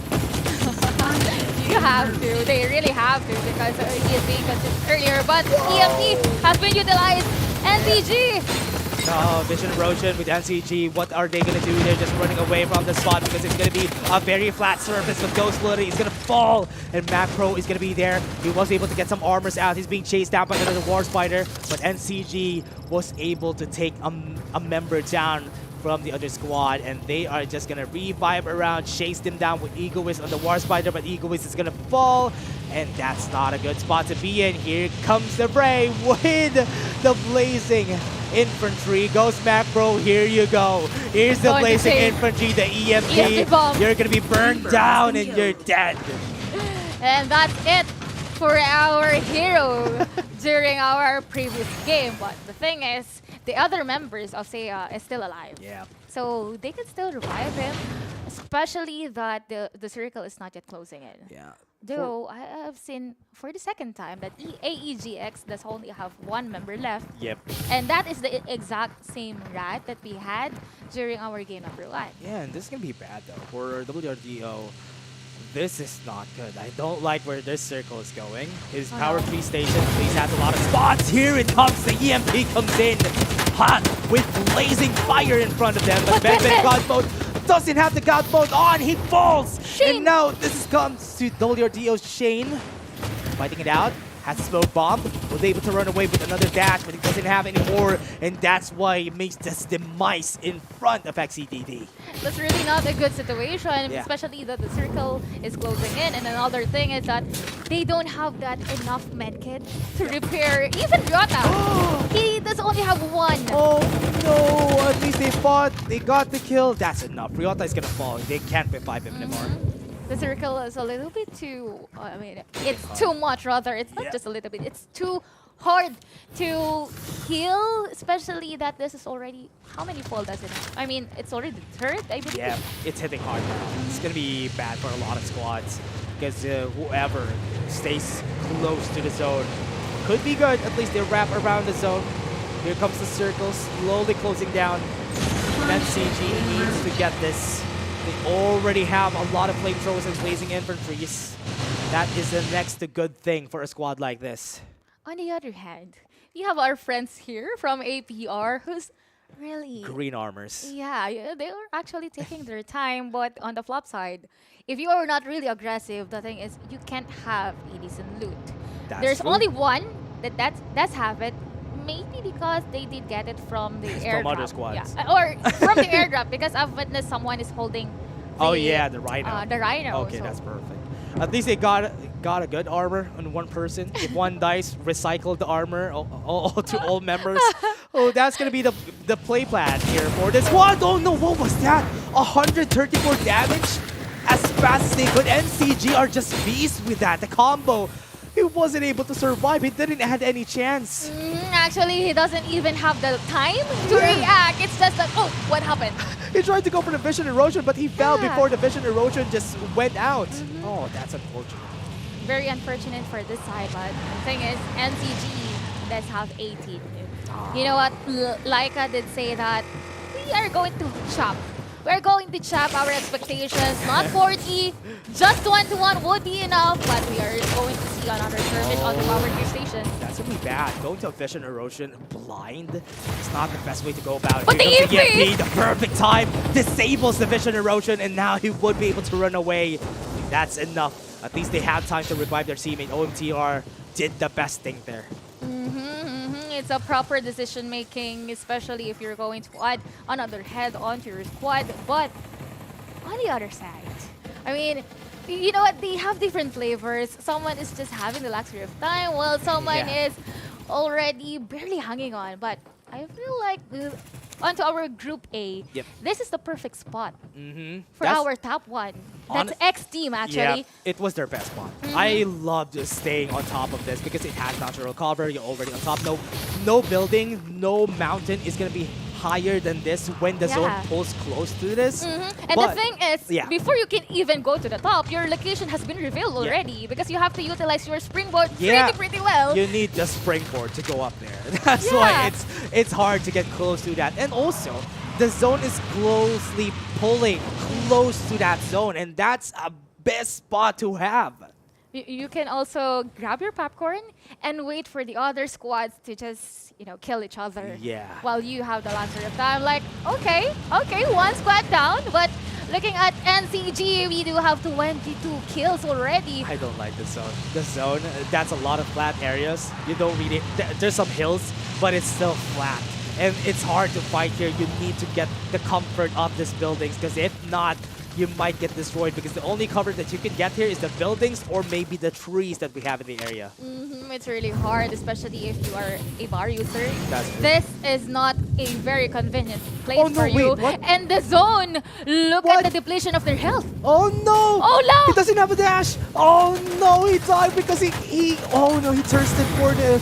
You have to. They really have to because he is being consumed earlier, but EMP has been utilized. NCG! Vision Erosion with NCG. What are they going to do? They're just running away from the spot because it's going to be a very flat surface with Ghost literally is going to fall, and Macro is going to be there. He was able to get some armors out. He's being chased down by another War Spider, but NCG was able to take a member down from the other squad, and they are just gonna revive around, chase them down with Egoist on the War Spider, but Egoist is gonna fall, and that's not a good spot to be in. Here comes the Bray with the Blazing Infantry. Ghost Macro, here you go. Here's the Blazing Infantry, the EMP. bomb. You're gonna be burned down and you're dead. And that's it for our hero during our previous game. But the thing is, the other members of Seiya is still alive. Yeah. So they can still revive him, especially that the circle is not yet closing in. Yeah. Though I have seen for the second time that AEGX does only have one member left. Yep. And that is the exact same rat that we had during our game number 1. Yeah, and this is going to be bad, though. For WRDO, this is not good. I don't like where this circle is going. His power 3 station, he's has a lot of spots. Here it comes. The EMP comes in hot with blazing fire in front of them. But Ben God mode doesn't have the God mode on. He falls. Shane. And now this comes to WRDO's Shane. Fighting it out. Has a smoke bomb. Was able to run away with another dash, but he doesn't have any more. And that's why he makes this demise in front of XCDD. That's really not a good situation, Yeah. especially that the circle is closing in. And another thing is that they don't have that enough medkit to repair even Ryota. He does only have one. Oh no, at least they fought. They got the kill. That's enough. Ryota is going to fall. They can't revive him anymore. The circle is a little bit too, I mean, it's too much rather. It's not just a little bit. It's too hard to heal, especially that this is already, how many fall does it have? I mean, it's already the third, I believe. Yeah, it's hitting hard now. It's going to be bad for a lot of squads because whoever stays close to the zone could be good. At least they wrap around the zone. Here comes the circle, slowly closing down. And CG needs to get this. They already have a lot of flamethrowers and blazing infantries. That is the next good thing for a squad like this. On the other hand, we have our friends here from APR who's really... Green armors. Yeah, they are actually taking their time, but on the flop side, if you are not really aggressive, the thing is you can't have a decent loot. There's true. only one that's have it. Maybe because they did get it from the airdrop. From other squads. Yeah. Or from the airdrop, because I've witnessed someone is holding the Rhino. The Rhino. Okay, so. that's perfect. At least they got a good armor on one person. If one dies, recycle the armor to all members. Oh, that's gonna be the play plan here for this one. Oh no, what was that? 134 damage as fast as they could. NCG are just beasts with that. The combo. He wasn't able to survive. He didn't have any chance. Actually, he doesn't even have the time to react. It's just like, oh, what happened? He tried to go for the vision erosion, but he fell before the vision erosion just went out. Oh, that's unfortunate. Very unfortunate for this side, but the thing is, NCG does have 18. You know what? Laika did say that we are going to chop. We're going to chop our expectations. Not 40, just 1-1 would be enough, but we are going to see another skirmish on the power gear station. That's gonna be bad. Going to a vision erosion blind is not the best way to go about it. But Here the comes EMP! The perfect time disables the vision erosion, and now he would be able to run away. That's enough. At least they have time to revive their teammate. OMTR did the best thing there. It's a proper decision making, especially if you're going to add another head onto your squad. But on the other side, I mean, you know what? They have different flavors. Someone is just having the luxury of time, while someone is already barely hanging on. But I feel like onto our group A, this is the perfect spot for our top one. That's X team actually. Yeah, it was their best spot. I loved staying on top of this because it has natural cover. You're already on top. No building, no mountain is gonna be higher than this when the zone pulls close to this. And the thing is, before you can even go to the top, your location has been revealed already because you have to utilize your springboard pretty well. You need the springboard to go up there. That's why it's hard to get close to that. And also, the zone is closely pulling close to that zone, and that's a best spot to have. You can also grab your popcorn and wait for the other squads to just, kill each other. Yeah. While you have the luxury of time. Like, okay, one squad down, but looking at NCG, we do have 22 kills already. I don't like the zone. The zone, that's a lot of flat areas. You don't really, there's some hills, but it's still flat. And it's hard to fight here. You need to get the comfort of these buildings, because if not, you might get destroyed, because the only cover that you can get here is the buildings or maybe the trees that we have in the area. it's really hard, especially if you are a bar user. That's true. This is not a very convenient place Oh, no, for you. wait, what? And the zone, look at the depletion of their health. Oh no! Oh no! He doesn't have a dash! Oh no, he died because he oh no, he thirsted for the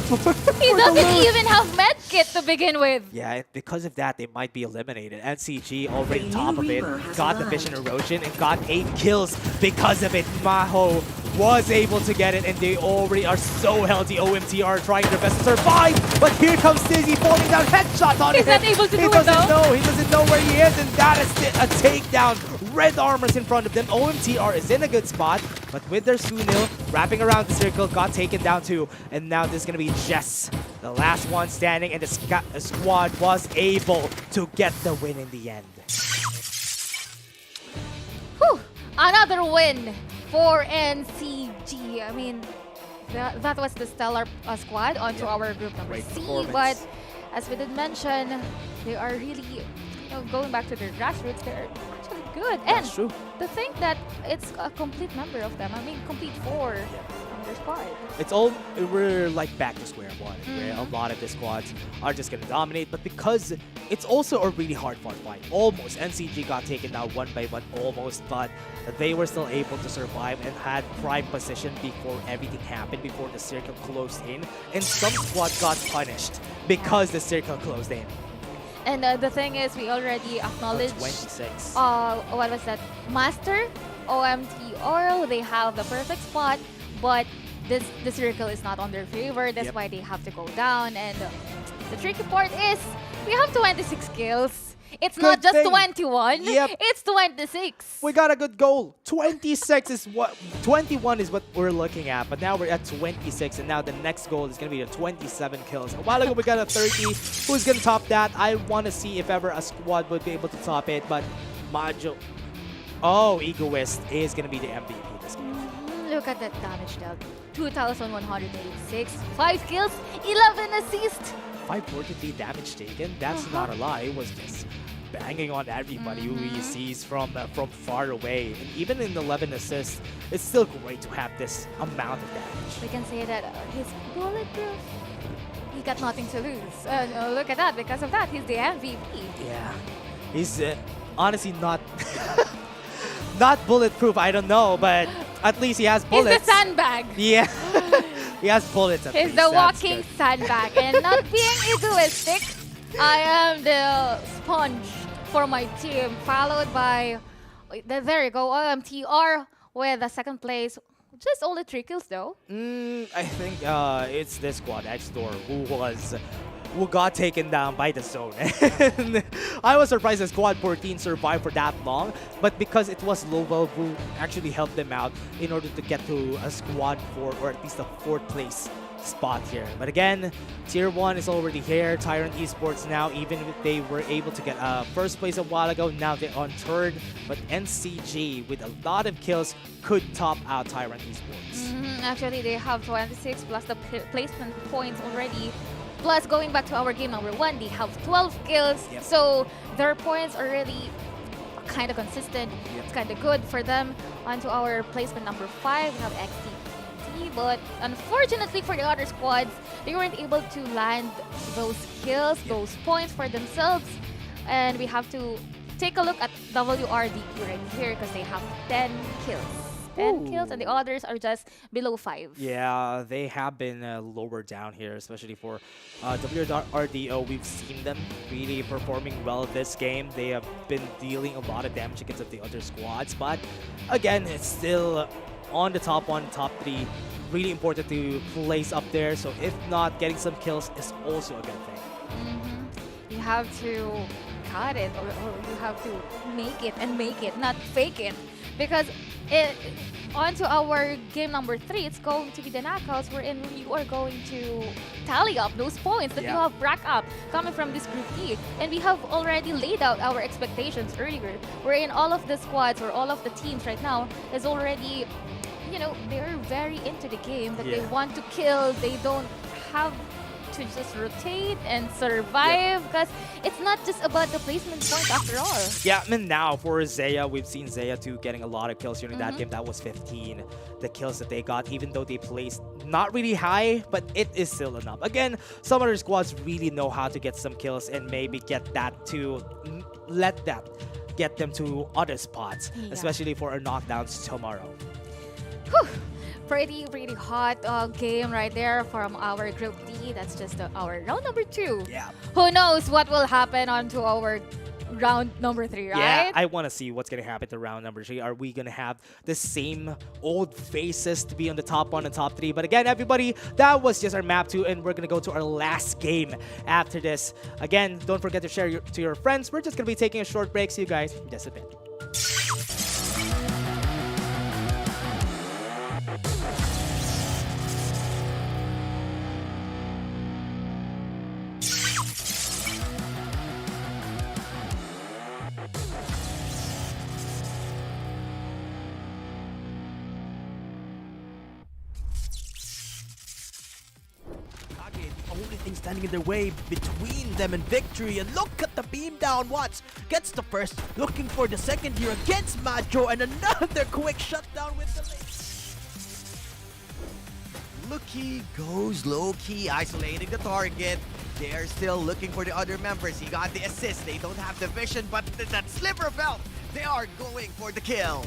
He doesn't even have medkit to begin with. Yeah, because of that, they might be eliminated. NCG already top of it, got the vision erosion and got 8 kills because of it. Maho was able to get it, and they already are so healthy. OMT are trying their best to survive, but here comes Dizzy falling down, headshot on him. He's not able to do it doesn't though. know, he doesn't know where he is, and that is a takedown. Red armors in front of them. OMTR is in a good spot, but with their Sunil wrapping around the circle, got taken down too. And now this is going to be Jess, the last one standing, and the squad was able to get the win in the end. Whew. Another win for NCG. I mean, that was the stellar squad onto our group number Great C. performance. But as we did mention, they are really going back to their grassroots. They're actually good. That's And true. to think that it's a complete number of them. I mean, complete 4 on their squad. It's all, we're like back to square one, where a lot of the squads are just going to dominate, but because it's also a really hard fought fight. Almost, NCG got taken down 1 by 1, almost, but they were still able to survive and had prime position before everything happened, before the circle closed in, and some squads got punished because the circle closed in. And the thing is, we already acknowledged 26. what was that? Master, OMT Oral, they have the perfect spot, but the circle is not on their favor. That's why they have to go down. And the tricky part is, we have 26 kills. It's not just 21. Yep. It's 26. We got a good goal. 26 is what, 21 is what we're looking at, but now we're at 26, and now the next goal is going to be a 27 kills. A while ago we got a 30. Who's going to top that? I want to see if ever a squad would be able to top it, but Majo, Egoist is going to be the MVP this game. Look at that damage dealt. 2,186. 5 kills, 11 assists. 543 damage taken. That's not a lie. It was just banging on everybody who he sees from far away. And even in 11 assists, it's still great to have this amount of damage. We can say that he's bulletproof. He got nothing to lose. Look at that. Because of that, he's the MVP. Yeah, he's honestly not not bulletproof. I don't know, but at least he has bullets. He's the sandbag. Yeah. He has bullets at He's least. the That's walking good. sandbag. And not being egoistic, I am the sponge for my team, followed by, there you go, OMTR with the second place. Just only 3 kills though. I think it's this squad next door who got taken down by the zone. And I was surprised that Squad 14 survived for that long, but because it was Lowell who actually helped them out in order to get to a Squad 4 or at least a 4th place spot here. But again, Tier 1 is already here. Tyrant Esports now, even if they were able to get first place a while ago, now they're on 3rd. But NCG, with a lot of kills, could top out Tyrant Esports. Actually, they have 26 plus the placement points already. Plus, going back to our game number 1, they have 12 kills. Yep. So their points are really kind of consistent. Yep. It's kind of good for them. On to our placement number 5, we have XTT. But unfortunately for the other squads, they weren't able to land those kills, those points for themselves. And we have to take a look at WRDQ right here because they have 10 kills. 10 kills, and the others are just below 5. Yeah, they have been lower down here, especially for WRDO. We've seen them really performing well this game. They have been dealing a lot of damage against the other squads, but again, it's still on the top 1, top 3. Really important to place up there, so if not, getting some kills is also a good thing. You have to cut it, or you have to make it, not fake it. Because onto our game number 3, it's going to be the knockouts wherein you are going to tally up those points that you have racked up coming from this Group E. And we have already laid out our expectations earlier, wherein all of the squads or all of the teams right now is already, they're very into the game, that they want to kill, they don't have to just rotate and survive because it's not just about the placement point after all. Yeah, I mean now for Zaya, we've seen Zaya too getting a lot of kills during that game. That was 15. The kills that they got, even though they placed not really high, but it is still enough. Again, some other squads really know how to get some kills and maybe get that to let that get them to other spots, especially for our knockdowns tomorrow. Whew. Pretty hot game right there from our Group D. That's just our round number 2. Yeah. Who knows what will happen onto our round number 3, right? Yeah, I want to see what's going to happen to round number 3. Are we going to have the same old faces to be on the top 1 and top 3? But again, everybody, that was just our map 2, and we're going to go to our last game after this. Again, don't forget to share to your friends. We're just going to be taking a short break. See you guys in just a bit. Only thing standing in their way between them and victory. And look at the beam down. Watts gets the first, looking for the second here against Majo, and another quick shutdown with the lane. Lucky goes low-key, isolating the target. They are still looking for the other members. He got the assist. They don't have the vision, but that sliver of health, they are going for the kill.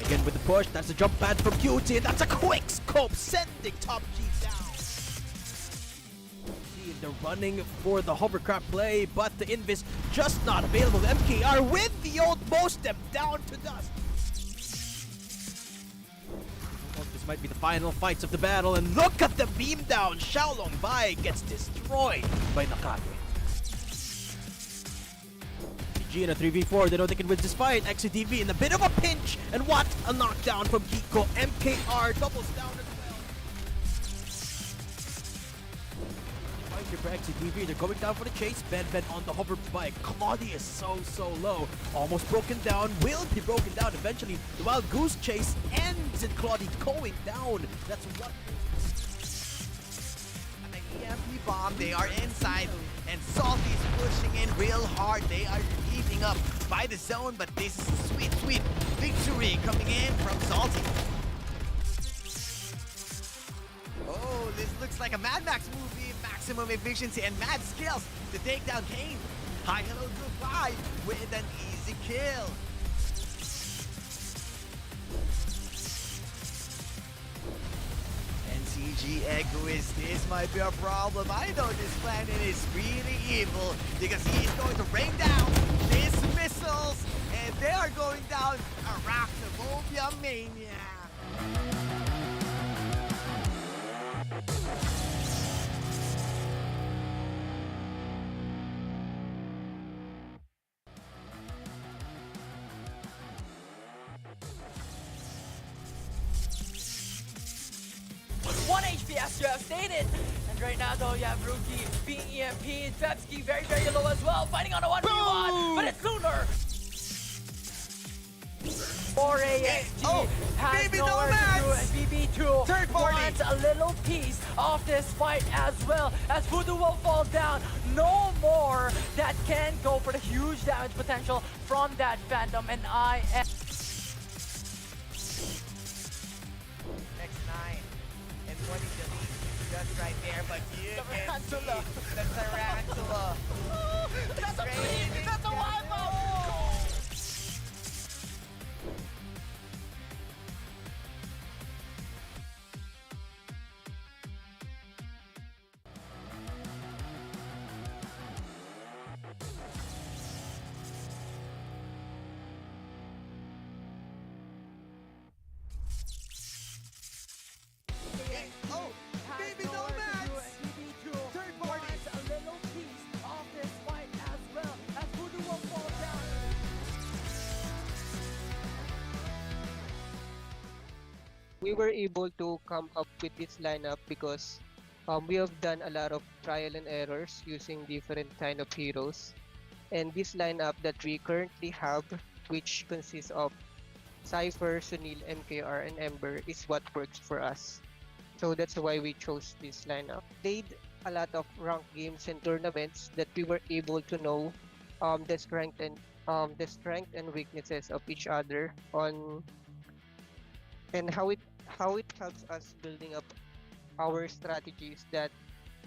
Again with the push, that's a jump pad from QT, and that's a quick scope, sending Top G down. See, they're running for the hovercraft play, but the invis just not available. MKR with the utmost, them down to dust. Well, this might be the final fights of the battle, and look at the beam down. Xiaolong Bai gets destroyed by Nakate. In a 3v4, they know they can win this fight. XCTV in a bit of a pinch, and what a knockdown from Kiko. MKR doubles down as well. Fight here for XCTV, they're going down for the chase. Ben on the hover bike. Claudius so low, almost broken down, will be broken down eventually. The Wild Goose chase ends, and Claudia going down. That's what. And the EMP bomb, they are inside. And Salty's pushing in real hard. They are eating up by the zone, but this is a sweet victory coming in from Salty. Oh, this looks like a Mad Max movie. Maximum efficiency and mad skills to take down Kane. Hi, hello, goodbye with an easy kill. CG Egoist, this might be a problem. I know this planet is really evil because he is going to rain down these missiles, and they are going down Arachnophobia Mania. One HP as you have stated. And right now though you have Rookie being EMP, Vepski very low as well, fighting on a 1v1, but it's Lunar. 4AXG has nowhere to do, and BB2 wants a little piece of this fight as well, as Voodoo will fall down. No more that can go for the huge damage potential from that Phantom, and I am... Just right there, but you can see the Tarantula. That's a freeze! That's a wipeout! We were able to come up with this lineup because we have done a lot of trial and errors using different kind of heroes. And this lineup that we currently have, which consists of Cypher, Sunil, MKR, and Ember is what works for us. So that's why we chose this lineup. Played a lot of ranked games and tournaments that we were able to know the strength and weaknesses of each other on and how it helps us building up our strategies that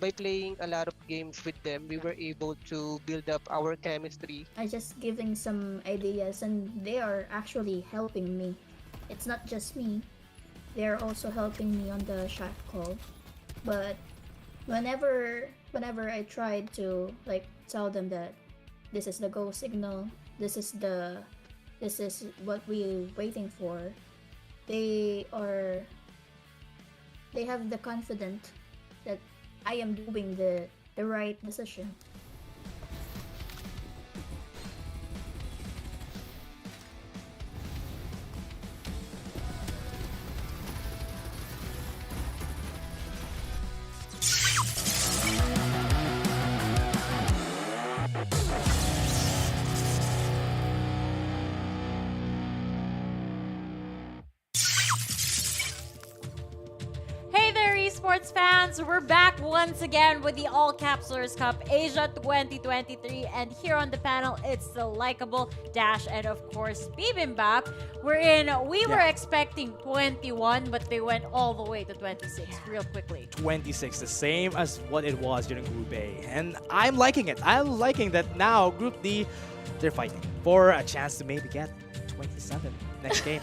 by playing a lot of games with them we were able to build up our chemistry. I just giving some ideas and they are actually helping me. It's not just me. They are also helping me on the shot call. But whenever I tried to like tell them that this is the go signal, this is what we're waiting for, they have the confidence that I am doing the right decision. Hey there, esports fans! We're back once again with the All-Capsulers Cup Asia 2023, and here on the panel, it's the likable Dash and of course Bibimbap. We were expecting 21, but they went all the way to 26 real quickly. 26, the same as what it was during Group A. And I'm liking it. I'm liking that now Group D, they're fighting for a chance to maybe get 27 next game.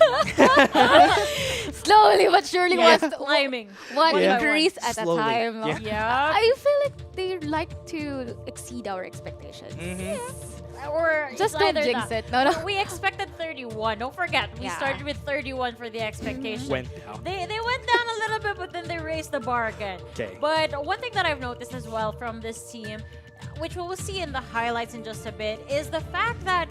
Slowly but surely, climbing. One Yeah. increase at Slowly. a time. Yeah. I feel like they like to exceed our expectations. Or Just it's don't either jinx that. it. No. We expected 31. Don't forget, we Yeah. started with 31 for the expectation. Went down. They went down a little bit, but then they raised the bar again. Okay. But one thing that I've noticed as well from this team, which we'll see in the highlights in just a bit, is the fact that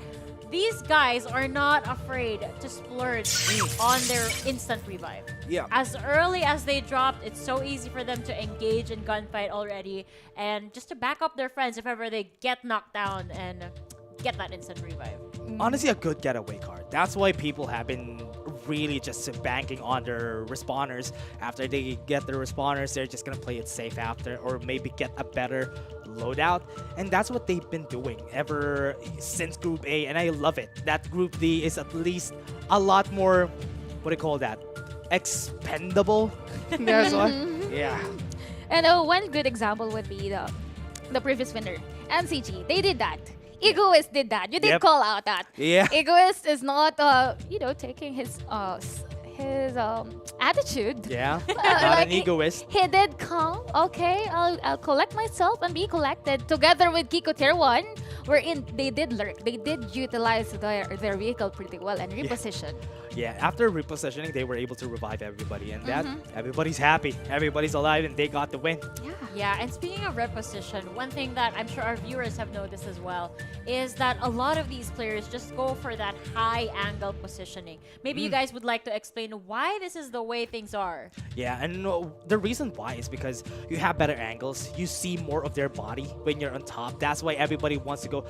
these guys are not afraid to splurge on their instant revive. Yeah. As early as they dropped, it's so easy for them to engage in gunfight already and just to back up their friends if ever they get knocked down and get that instant revive. Honestly, a good getaway card. That's why people have been really just banking on their respawners. After they get their respawners, they're just gonna play it safe after, or maybe get a better loadout. And that's what they've been doing ever since Group A, and I love it. That Group D is at least a lot more, what do you call that? Expendable? That's what? Yeah. And one good example would be the previous winner, MCG. They did that. Egoist did that. You did Yep. call out that. Yeah. Egoist is not, taking his attitude. Yeah. Not an egoist. He did come. Okay, I'll collect myself and be collected together with Kiko Tier 1. Wherein they did lurk. They did utilize their vehicle pretty well and reposition. Yeah, after repositioning, they were able to revive everybody, and that everybody's happy, everybody's alive, and they got the win. Yeah, and speaking of reposition, one thing that I'm sure our viewers have noticed as well is that a lot of these players just go for that high angle positioning. Maybe you guys would like to explain why this is the way things are. Yeah, and the reason why is because you have better angles, you see more of their body when you're on top. That's why everybody wants to go.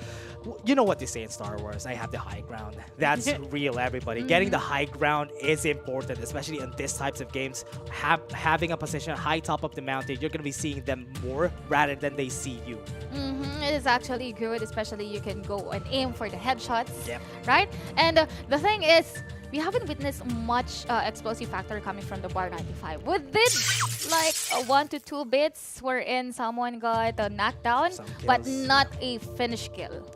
You know what they say in Star Wars, I have the high ground. That's real, everybody. Getting the high ground is important, especially in these types of games. Having a position high top of the mountain, you're going to be seeing them more rather than they see you. It is actually good, especially you can go and aim for the headshots, Yep. right? And the thing is, we haven't witnessed much explosive factor coming from the Bar 95. We did like 1 to 2 bits wherein someone got knocked down, but not a finish kill.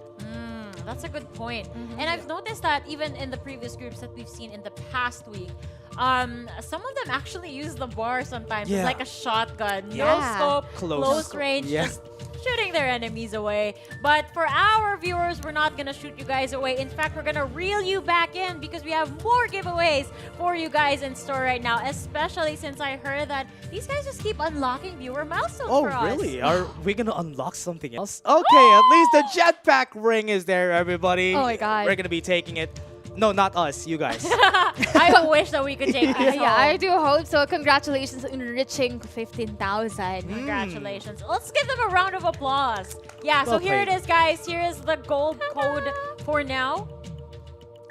That's a good point. And I've noticed that even in the previous groups that we've seen in the past week, some of them actually use the bar sometimes. Yeah. It's like a shotgun. Yeah. No scope, Close. close range, Yeah. just shooting their enemies away. But for our viewers, we're not going to shoot you guys away. In fact, we're going to reel you back in because we have more giveaways for you guys in store right now, especially since I heard that these guys just keep unlocking viewer milestones for us. Oh, really? Are we going to unlock something else? Okay, at least the jetpack ring is there, everybody. Oh my God. We're going to be taking it. No, not us, you guys. I wish that we could take this Yeah, home. I do hope so. Congratulations on reaching 15,000. Congratulations. Let's give them a round of applause. Yeah, so Well here it played. is, guys. Here is the gold code for now.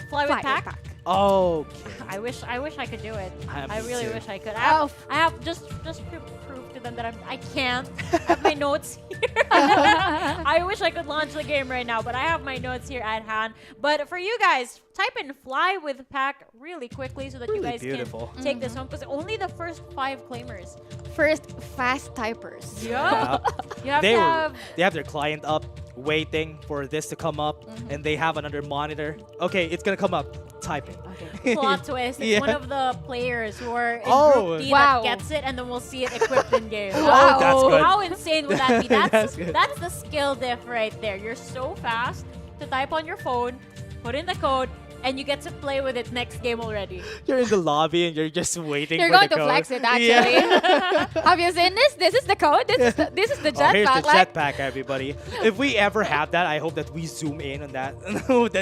Fly with Fly with pack. pack. Okay. I wish I could do it. Me I really too. wish I could. I have just to prove to them that I can't. I have my notes here. I wish I could launch the game right now, but I have my notes here at hand. But for you guys, type in fly with pack really quickly so that you guys beautiful. can take this home, because only the first 5 claimers. First fast typers. Yeah. You have They to were- have they have their client up, waiting for this to come up, and they have another monitor. Okay, it's gonna come up. Type it. plot twist. It's Yeah. one of the players who are in Oh. Group D Wow. that gets it, and then we'll see it equipped in game. Wow. That's good. How insane would that be? That's good. That's the skill diff right there. You're so fast to type on your phone, put in the code, and you get to play with it next game already. You're in the lobby and you're just waiting You're for going the to code. flex it actually. Have you seen this? This is the code. This is the Oh, here's the jetpack. Like, jetpack, everybody. If we ever have that, I hope that we zoom in on that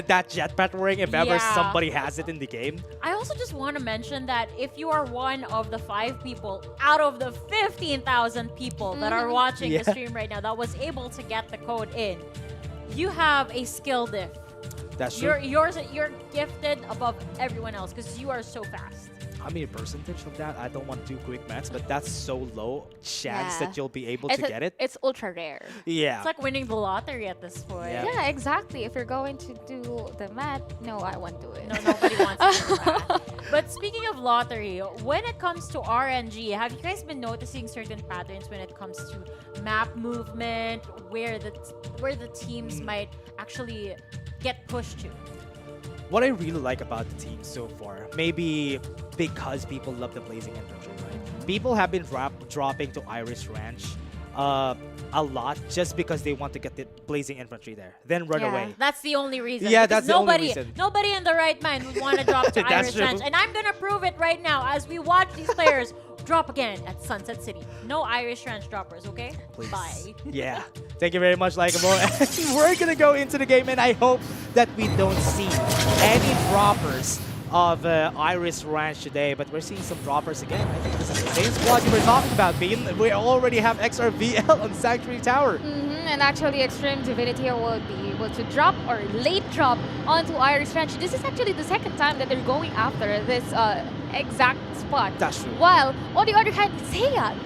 that jetpack wearing. If ever Yeah. somebody has it in the game. I also just want to mention that if you are one of the 5 people out of the 15,000 people that are watching Yeah. the stream right now that was able to get the code in, you have a skill diff. That's true. You're gifted above everyone else because you are so fast. I mean, percentage of that, I don't want to do quick maths, but that's so low chance Yeah. that you'll be able it's to get it. It's ultra rare. Yeah. It's like winning the lottery at this point. Yeah. Yeah, exactly. If you're going to do the math, no, I won't do it. No, nobody wants to do that. But speaking of lottery, when it comes to RNG, have you guys been noticing certain patterns when it comes to map movement, where the teams might actually get pushed to? What I really like about the team so far, maybe because people love the Blazing Infantry, right? People have been dropping to Irish Ranch a lot just because they want to get the Blazing Infantry there, then run away. That's the only reason. Yeah, because that's the only reason. Nobody in the right mind would want to drop to That's Irish true. Ranch. And I'm going to prove it right now as we watch these players drop again at Sunset City. No Irish Ranch droppers, okay? Please. Bye. Yeah. Thank you very much, Likeable. And we're going to go into the game, and I hope that we don't see any droppers of Iris Ranch today, but we're seeing some droppers again. I think this is the same squad you were talking about, Bean. We already have XRVL on Sanctuary Tower. And actually, Extreme Divinity will be able to drop or late drop onto Irish Ranch. This is actually the second time that they're going after this exact spot. That's true. While, on the other hand, Seiya,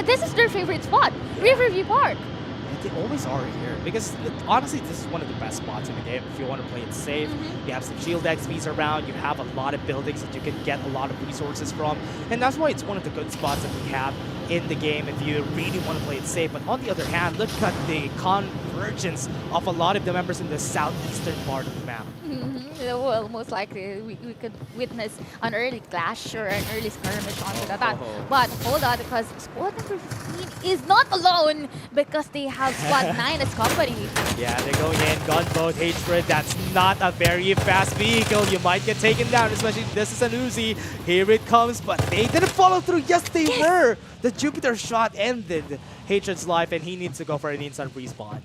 this is their favorite spot, Riverview Park. They always are here because honestly, this is one of the best spots in the game. If you want to play it safe, you have some shield XPs around, you have a lot of buildings that you can get a lot of resources from, and that's why it's one of the good spots that we have in the game if you really want to play it safe. But on the other hand, look at the convergence of a lot of the members in the southeastern part of the map. Well, most likely we could witness an early clash or an early skirmish onto the back. But hold on, because squad number 15 is not alone because they have squad 9 as company. Yeah, they're going in, gunboat, hatred. That's not a very fast vehicle. You might get taken down, especially this is an Uzi. Here it comes, but they didn't follow through. Yes, they were. The Jupiter shot ended Hatred's life, and he needs to go for an instant respawn.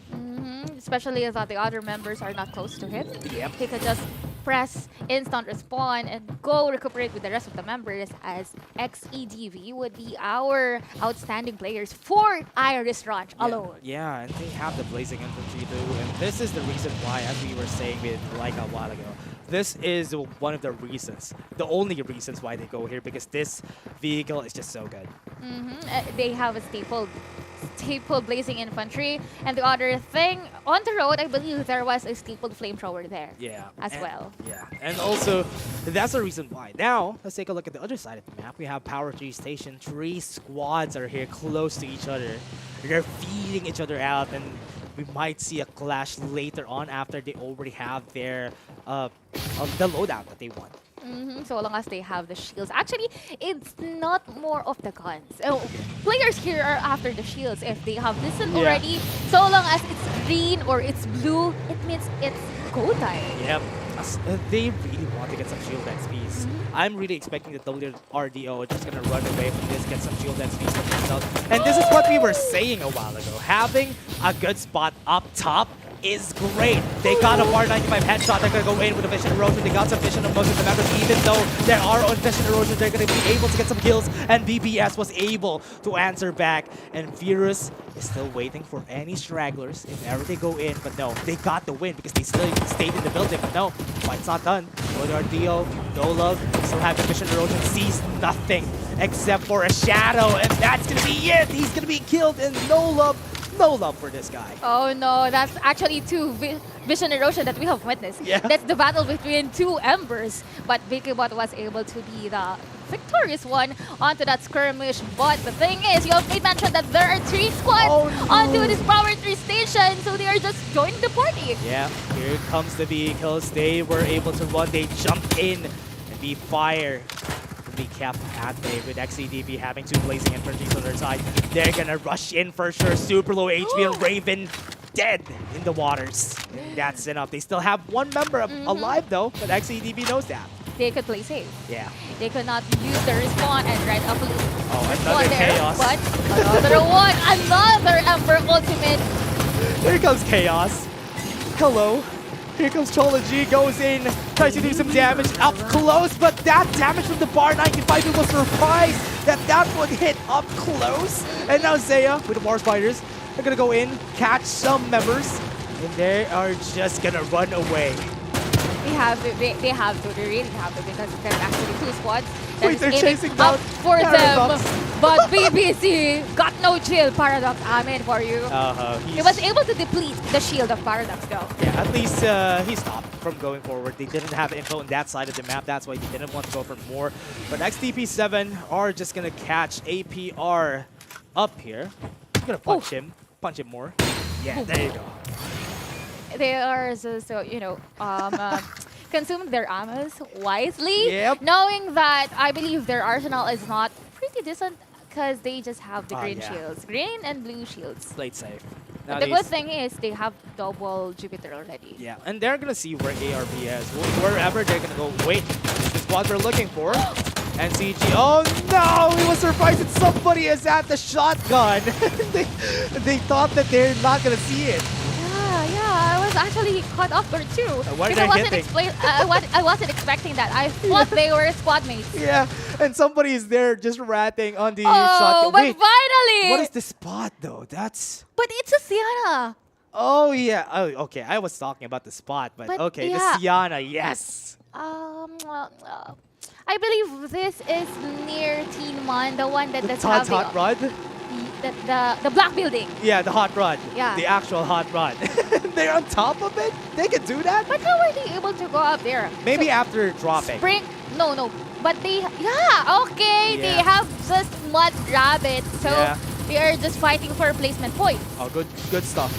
Especially as the other members are not close to him. Yep. He could just press instant respawn and go recuperate with the rest of the members, as XEDV would be our outstanding players for Iris Ranch alone. Yeah, and they have the Blazing Infantry too, and this is the reason why, as we were saying with like a while ago, this is one of the reasons, the only reasons why they go here, because this vehicle is just so good. They have a staple Blazing Infantry, and the other thing, on the road, I believe there was a stapled flamethrower there. Yeah. As well. Yeah, and also, that's the reason why. Now, let's take a look at the other side of the map. We have Power 3 Station. 3 squads are here close to each other. They're feeding each other out, and we might see a clash later on after they already have their the loadout that they want. So long as they have the shields. Actually, it's not more of the guns. Players here are after the shields. If they have this already, so long as it's green or it's blue, it means it's go time. Yep. They really want to get some shield XPs. I'm really expecting the WRDO just gonna run away from this, get some shield XPs for themselves. And this is what we were saying a while ago. Having a good spot up top is great. They got a bar 95 headshot. They're going to go in with a vision erosion. They got some vision of most of the members. Even though there are on vision erosion, they're going to be able to get some kills. And BBS was able to answer back. And Virus is still waiting for any stragglers if ever they go in. But no, they got the win because they still stayed in the building. But no, fight's not done. Dio, no love, still have the vision erosion, sees nothing except for a shadow. And that's going to be it. He's going to be killed and no love for this guy. Oh no, that's actually two vision erosion that we have witnessed. Yeah. That's the battle between two embers. But BigBot was able to be the victorious one onto that skirmish. But the thing is, you have made mention that there are 3 squads onto this Power 3 station, so they are just joining the party. Yeah, here comes the vehicles. They were able to run. They jumped in and be fire. Recap at bay with XCDB having 2 blazing infantries on their side. They're gonna rush in for sure. Super low HP and Raven dead in the waters. And that's enough. They still have 1 member alive though, but XCDB knows that. They could play safe. Yeah. They could not use the respawn and right up loop. Oh, another chaos. But another one, another Ember ultimate. Here comes chaos. Hello. Here comes Chola G, goes in, tries to do some damage up close, but that damage from the bar 95, it was surprised that would hit up close. And now Zaya with the War Spiders, they're gonna go in, catch some members, and they are just gonna run away. They have to, they really have to, because there's actually 2 squads that Wait, is they're aiming chasing up down for Paradox. them. But BBC got no chill. Paradox, I'm in for you. He was able to deplete the shield of Paradox though. Yeah, at least he stopped from going forward. They didn't have info on that side of the map. That's why they didn't want to go for more. But XTP7 are just going to catch APR up here. I'm going to punch him more. Yeah, there you go. They are so you know, consume their ammos wisely, knowing that I believe their arsenal is not pretty decent because they just have the green shields, green and blue shields. Played safe. But the good thing is they have double Jupiter already. Yeah, and they're gonna see where ARB is. Wherever they're gonna go. Wait, this is what they're looking for. NCG. Oh no! He was surprised that somebody is at the shotgun. they thought that they're not gonna see it. Yeah, I was actually caught off guard too. What Because are I wasn't expecting that. I thought they were squad mates. Yeah, and somebody is there just ratting on the Oh, shotgun. but Wait, finally! what is the spot though? That's... But it's a Sienna. Oh yeah. Oh, okay. I was talking about the spot, but okay, yeah. the Sienna, yes. I believe this is near Teenman, the one that The that's Todd's having hot rod? the black building. Yeah, the hot rod. Yeah. The actual hot rod. They're on top of it? They can do that? But how are they able to go up there? Maybe after dropping. Spring? No. But they, okay, they have just mud rabbits, so they are just fighting for a placement point. Oh, good stuff.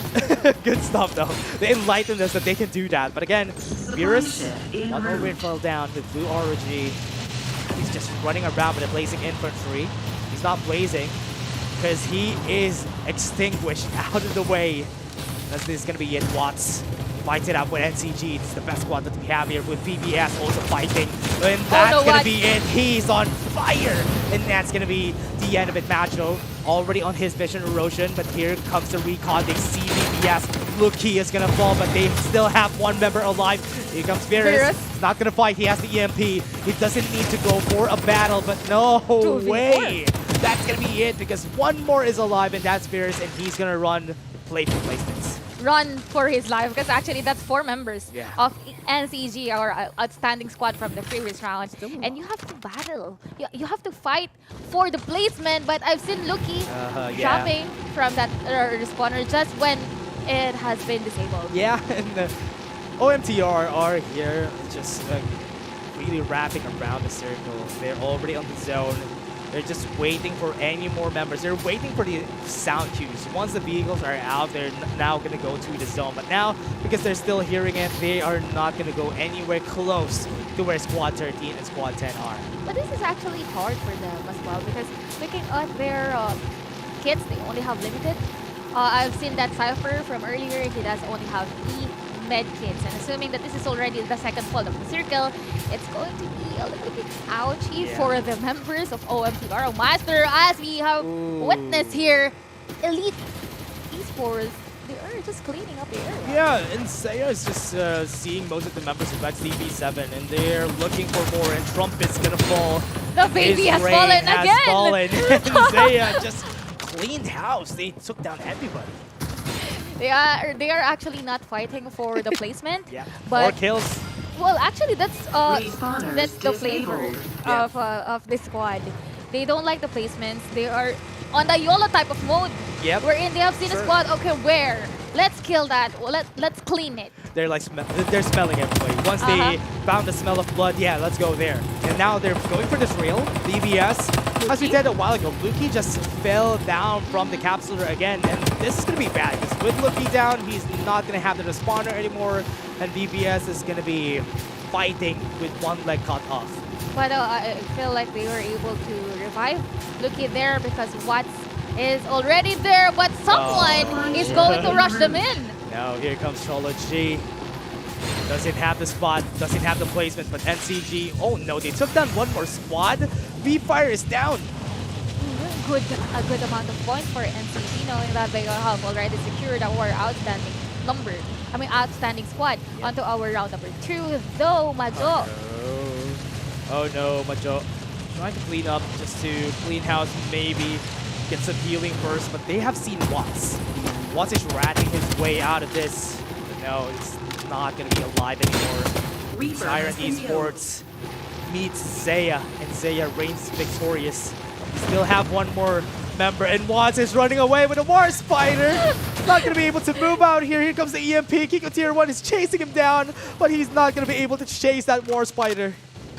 Good stuff, though. They enlightened us that they can do that. But again, Virus, one more win fell down with Blue ROG. He's just running around with the blazing infantry. He's not blazing because he is extinguished out of the way. This is going to be it. Watts fights it out with NCG. It's the best squad that we have here with BBS also fighting. And that's going to be it. He's on fire. And that's going to be the end of it. Macho already on his vision erosion. But here comes the recon. They see BBS. Look, he is going to fall, but they still have 1 member alive. Here comes Virus. He's not going to fight. He has the EMP. He doesn't need to go for a battle, but no way. That's going to be it because 1 more is alive, and that's Virus, and he's going to run playful placements. Run for his life because actually that's 4 members Yeah. of NCG, our outstanding squad from the previous round. And you have to battle. You have to fight for the placement, but I've seen Lucky jumping from that respawner just when it has been disabled. Yeah, and the OMTR are here just really wrapping around the circle. They're already on the zone. They're just waiting for any more members. They're waiting for the sound cues. Once the vehicles are out, they're now going to go to the zone. But now, because they're still hearing it, they are not going to go anywhere close to where Squad 13 and Squad 10 are. But this is actually hard for them as well because looking at their kits, they only have limited. I've seen that Cypher from earlier, he does only have 3 med kits. And assuming that this is already the second fall of the circle, it's going to be a little bit ouchy for the members of OMTR Master, as we have witnessed here. Elite Esports they are just cleaning up the area. Yeah, and Seiya is just seeing most of the members of XDB7, and they're looking for more, and Trump is gonna fall. The baby His has Ray fallen has again! fallen. And Seiya just cleaned house. They took down everybody. They are actually not fighting for the placement. Yeah, but more kills. Well, actually, that's Respawners the flavor disabled. of this squad. They don't like the placements. They are on the YOLO type of mode. Yep. Wherein they have seen a Sure. squad. Okay, where? Let's kill that. Well, let's clean it. They're like they're smelling everybody. Once they found the smell of blood, yeah, let's go there. And now they're going for this rail. BBS, as we said a while ago, Luki just fell down from the capsuler again, and this is gonna be bad because with Luki down, he's not gonna have the respawner anymore, and BBS is gonna be fighting with one leg cut off. But I feel like they were able to revive Luki there because Watts is already there, but someone is going to rush them in. Now here comes Cholo G. Doesn't have the spot, doesn't have the placement, but NCG, oh no, they took down one more squad. V-Fire is down. A good amount of points for NCG, knowing that they have already secured our outstanding squad onto our round number 2, though Majo. Oh no, Majo trying to clean up just to clean house, maybe get some healing first, but they have seen Watts. Watts is ratting his way out of this. But no, it's not going to be alive anymore. Siren Esports meets Zaya, and Zaya reigns victorious. We still have one more member, and Watts is running away with a War Spider. Not going to be able to move out here. Here comes the EMP. Kiko Tier 1 is chasing him down, but he's not going to be able to chase that War Spider.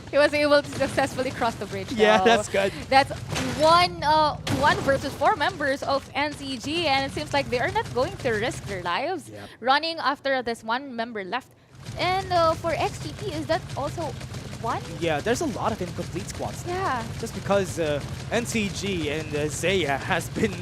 He was able to successfully cross the bridge. Yeah, though. that's good. That's one versus 4 members of NCG, and it seems like they are not going to risk their lives running after this one member left. And for XGP, is that also one? Yeah, there's a lot of incomplete squads now. Yeah. Just because NCG and Zaya has been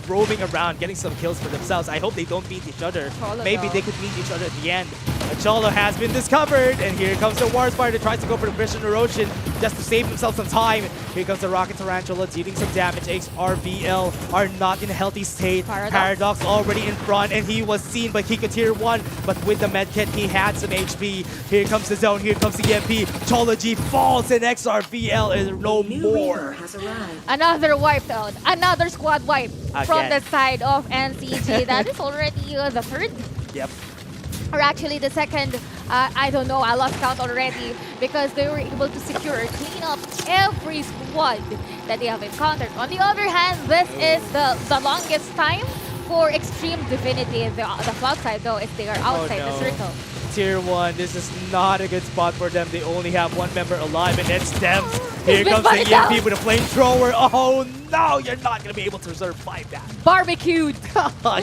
roaming around getting some kills for themselves. I hope they don't beat each other. Cholo, Maybe though. they could meet each other at the end. But Cholo has been discovered, and here comes the War Spider, tries to go for the Vision Erosion just to save himself some time. Here comes the Rocket Tarantula dealing some damage. XRVL are not in a healthy state. Paradox already in front, and he was seen by Kiko Tier 1, but with the medkit, he had some HP. Here comes the zone, here comes the EMP. Cholo G falls, and XRVL is no more. Another wipe down, another squad wipe from Again. the side of NCG. That is already the third. Yep. Or actually the second. I don't know, I lost count already because they were able to secure or clean up every squad that they have encountered. On the other hand, this is the longest time for Extreme Divinity. The cloud side though, if they are outside the circle. Tier 1, this is not a good spot for them. They only have one member alive, and it's them. Here comes the EMP with a flamethrower. Oh no, you're not going to be able to survive that. Barbecued.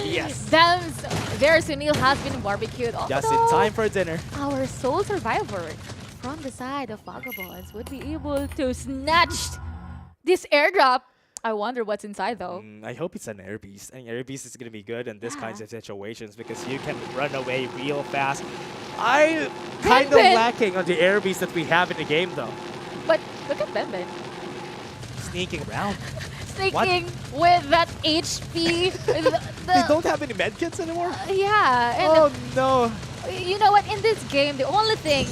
Yes. Their Sunil has been barbecued. Just in time for dinner. Our sole survivor from the side of Vagabonds would be able to snatch this airdrop. I wonder what's inside though. I hope it's an air beast. And air beast is going to be good in this kinds of situations because you can run away real fast. I'm kind of lacking on the air beast that we have in the game though. But look at Ben Ben. Sneaking around. Sneaking with that HP. They don't have any medkits anymore? Yeah. And oh no. You know what? In this game, the only thing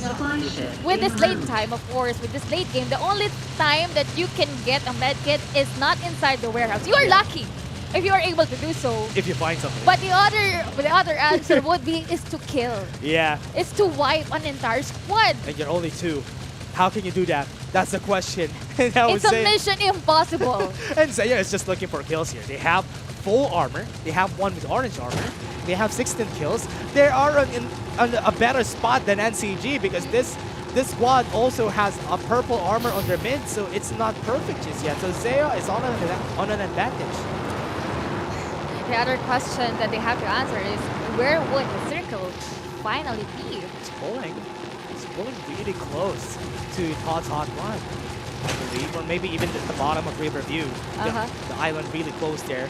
with this late time, of course, with this late game, the only time that you can get a medkit is not inside the warehouse. You are lucky if you are able to do so. If you find something. But the other answer would be is to kill. Yeah. It's to wipe an entire squad. And you're only 2. How can you do that? That's the question. And I would It's a say, mission impossible. and Zaya is just looking for kills here. They have full armor. They have one with orange armor. They have 16 kills. They are in a better spot than NCG because this squad also has a purple armor on their mid, so it's not perfect just yet. So Zaya is on an advantage. The other question that they have to answer is, where would the circle finally be? It's pulling really close to Todd's hot one, I believe, or maybe even at the bottom of Riverview. The island really close there.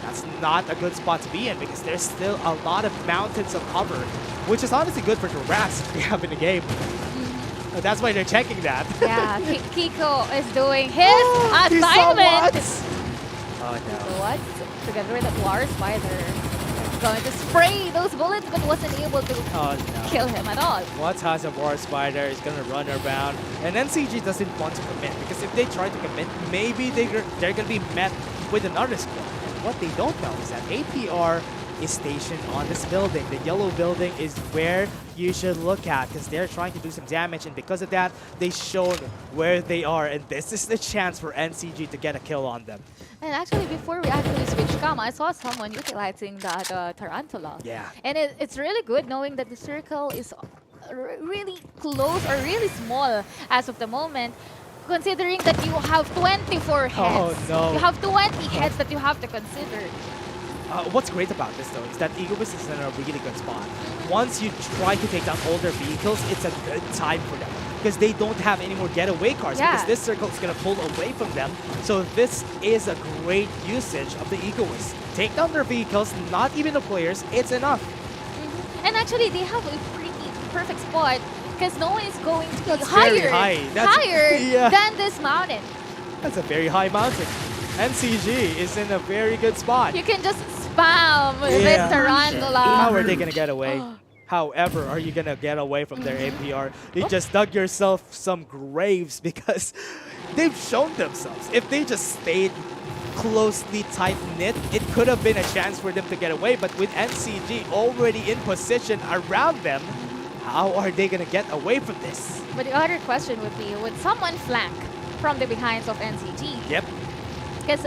That's not a good spot to be in because there's still a lot of mountains of cover, which is honestly good for the rats we have in the game. That's why they're checking that. Yeah, Kiko is doing his assignment. Oh no. What? Together with the War Spider. going to spray those bullets, but wasn't able to kill him at all. Watts has a War Spider, is gonna run around, and NCG doesn't want to commit, because if they try to commit, maybe they're gonna be met with another squad. And what they don't know is that APR is stationed on this building. The yellow building is where you should look at, because they're trying to do some damage, and because of that, they've shown where they are, and this is the chance for NCG to get a kill on them. And actually, before we actually switch cam, I saw someone utilizing that Tarantula. Yeah. And it's really good knowing that the circle is really close or really small as of the moment, considering that you have 24 heads. Oh, no. You have 20 heads that you have to consider. What's great about this, though, is that Egoist is in a really good spot. Once you try to take down older vehicles, it's a good time for them, because they don't have any more getaway cars, because this circle is going to pull away from them. So this is a great usage of the Egoist. Take down their vehicles, not even the players, it's enough. And actually, they have a pretty perfect spot, because no one is going to be Very high. higher than this mountain. That's a very high mountain. NCG is in a very good spot. You can just spam this Tarantula. How are they going to get away? However, are you going to get away from their APR? You just dug yourself some graves, because they've shown themselves. If they just stayed closely tight-knit, it could have been a chance for them to get away. But with NCG already in position around them, how are they going to get away from this? But the other question would be, would someone flank from the behinds of NCG? Yep. Because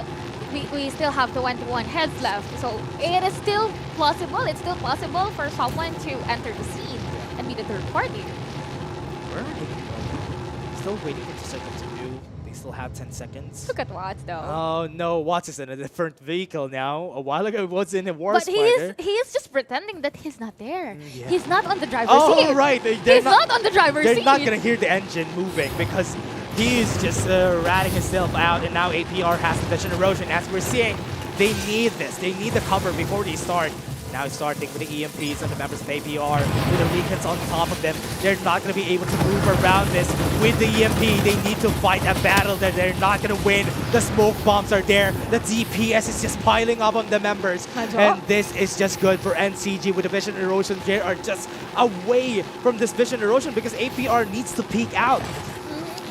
we still have 21 heads left, so it is still possible. It's still possible for someone to enter the scene and be the third party. Where are they going to go? Still waiting for the circle to do. They still have 10 seconds. Look at Watts, though. Oh no, Watts is in a different vehicle now. A while ago, he was in a War But Spider. he is just pretending that he's not there. Yeah. He's not on the driver's seat. Oh right, He's not on the driver's seat. They're not gonna hear the engine moving, because he's just ratting himself out, and now APR has the vision erosion. As we're seeing, they need this. They need the cover before they start. Now starting with the EMPs and the members of APR, with the Recons on top of them. They're not going to be able to move around this with the EMP. They need to fight a battle that they're not going to win. The smoke bombs are there. The DPS is just piling up on the members. And this is just good for NCG with the vision erosion. They are just away from this vision erosion, because APR needs to peek out.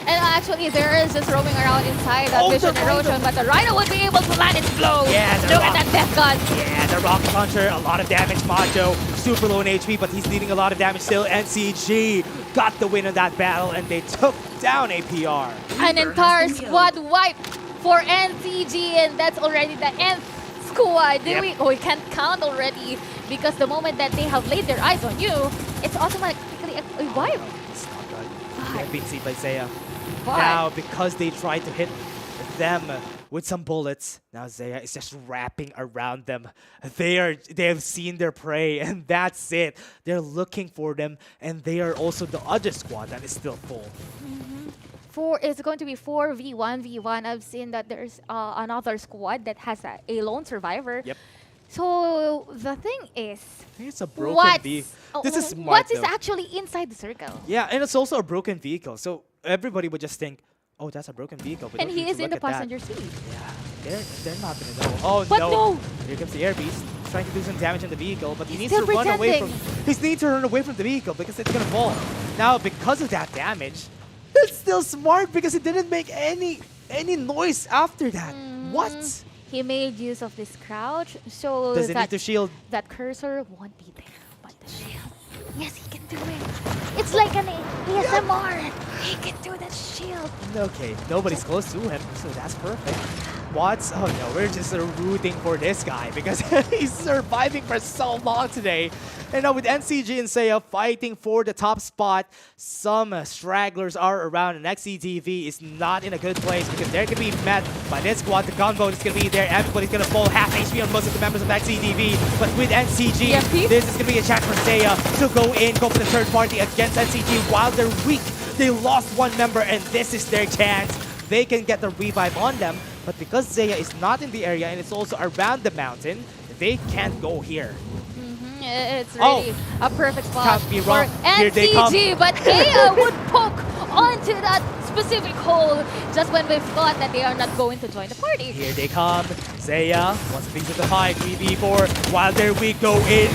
And actually, there is just roaming around inside that vision erosion, but the Rhino would be able to land its blow. Yeah, look at that death gun. Yeah, the rocket launcher, a lot of damage. Macho, super low in HP, but he's needing a lot of damage still. NCG got the win in that battle, and they took down APR. An entire squad wipe for NCG, and that's already the nth squad. We can't count already, because the moment that they have laid their eyes on you, it's automatically a wipe. It's not good. They're being seen by Zaya. Why? Now, because they tried to hit them with some bullets, now Zaya is just wrapping around them. They have seen their prey, and that's it. They're looking for them, and they are also the other squad that is still full. It's going to be 4v1v1. I've seen that there's another squad that has a lone survivor. Yep. So the thing is, it's a broken vehicle. This is smart, what is though. actually inside the circle? Yeah, and it's also a broken vehicle. So everybody would just think, oh, that's a broken vehicle. And he is in the passenger seat. Yeah, they're not going to know. Oh, but no. Here comes the Air Beast, trying to do some damage in the vehicle, but he needs still to run away from. pretending. He needs to run away from the vehicle, because it's going to fall. Now, because of that damage, it's still smart, because it didn't make any noise after that. What? He made use of this crouch, so Does it need to shield? That cursor won't be there, but the shield. Yes, he can do it. It's like an ASMR. He can do that shield. Okay, nobody's close to him, so that's perfect. Watts, oh no, we're just rooting for this guy, because he's surviving for so long today. And now with NCG and Seiya fighting for the top spot, some stragglers are around, and XCTV is not in a good place, because they're going to be met by this squad. The gunboat is going to be there. Everybody's going to fall half HP on most of the members of XCTV. But with NCG, this is going to be a chance for Seiya to go for the third party against NCG while they're weak. They lost one member, and this is their chance. They can get the revive on them, but because Zaya is not in the area and it's also around the mountain, they can't go here. It's really a perfect spot Can't be wrong. for Here they come. NCG, but Aya would poke onto that specific hole just when we thought that they are not going to join the party. Here they come. Zaya wants a piece of the pie. 3v4. While their weak go in,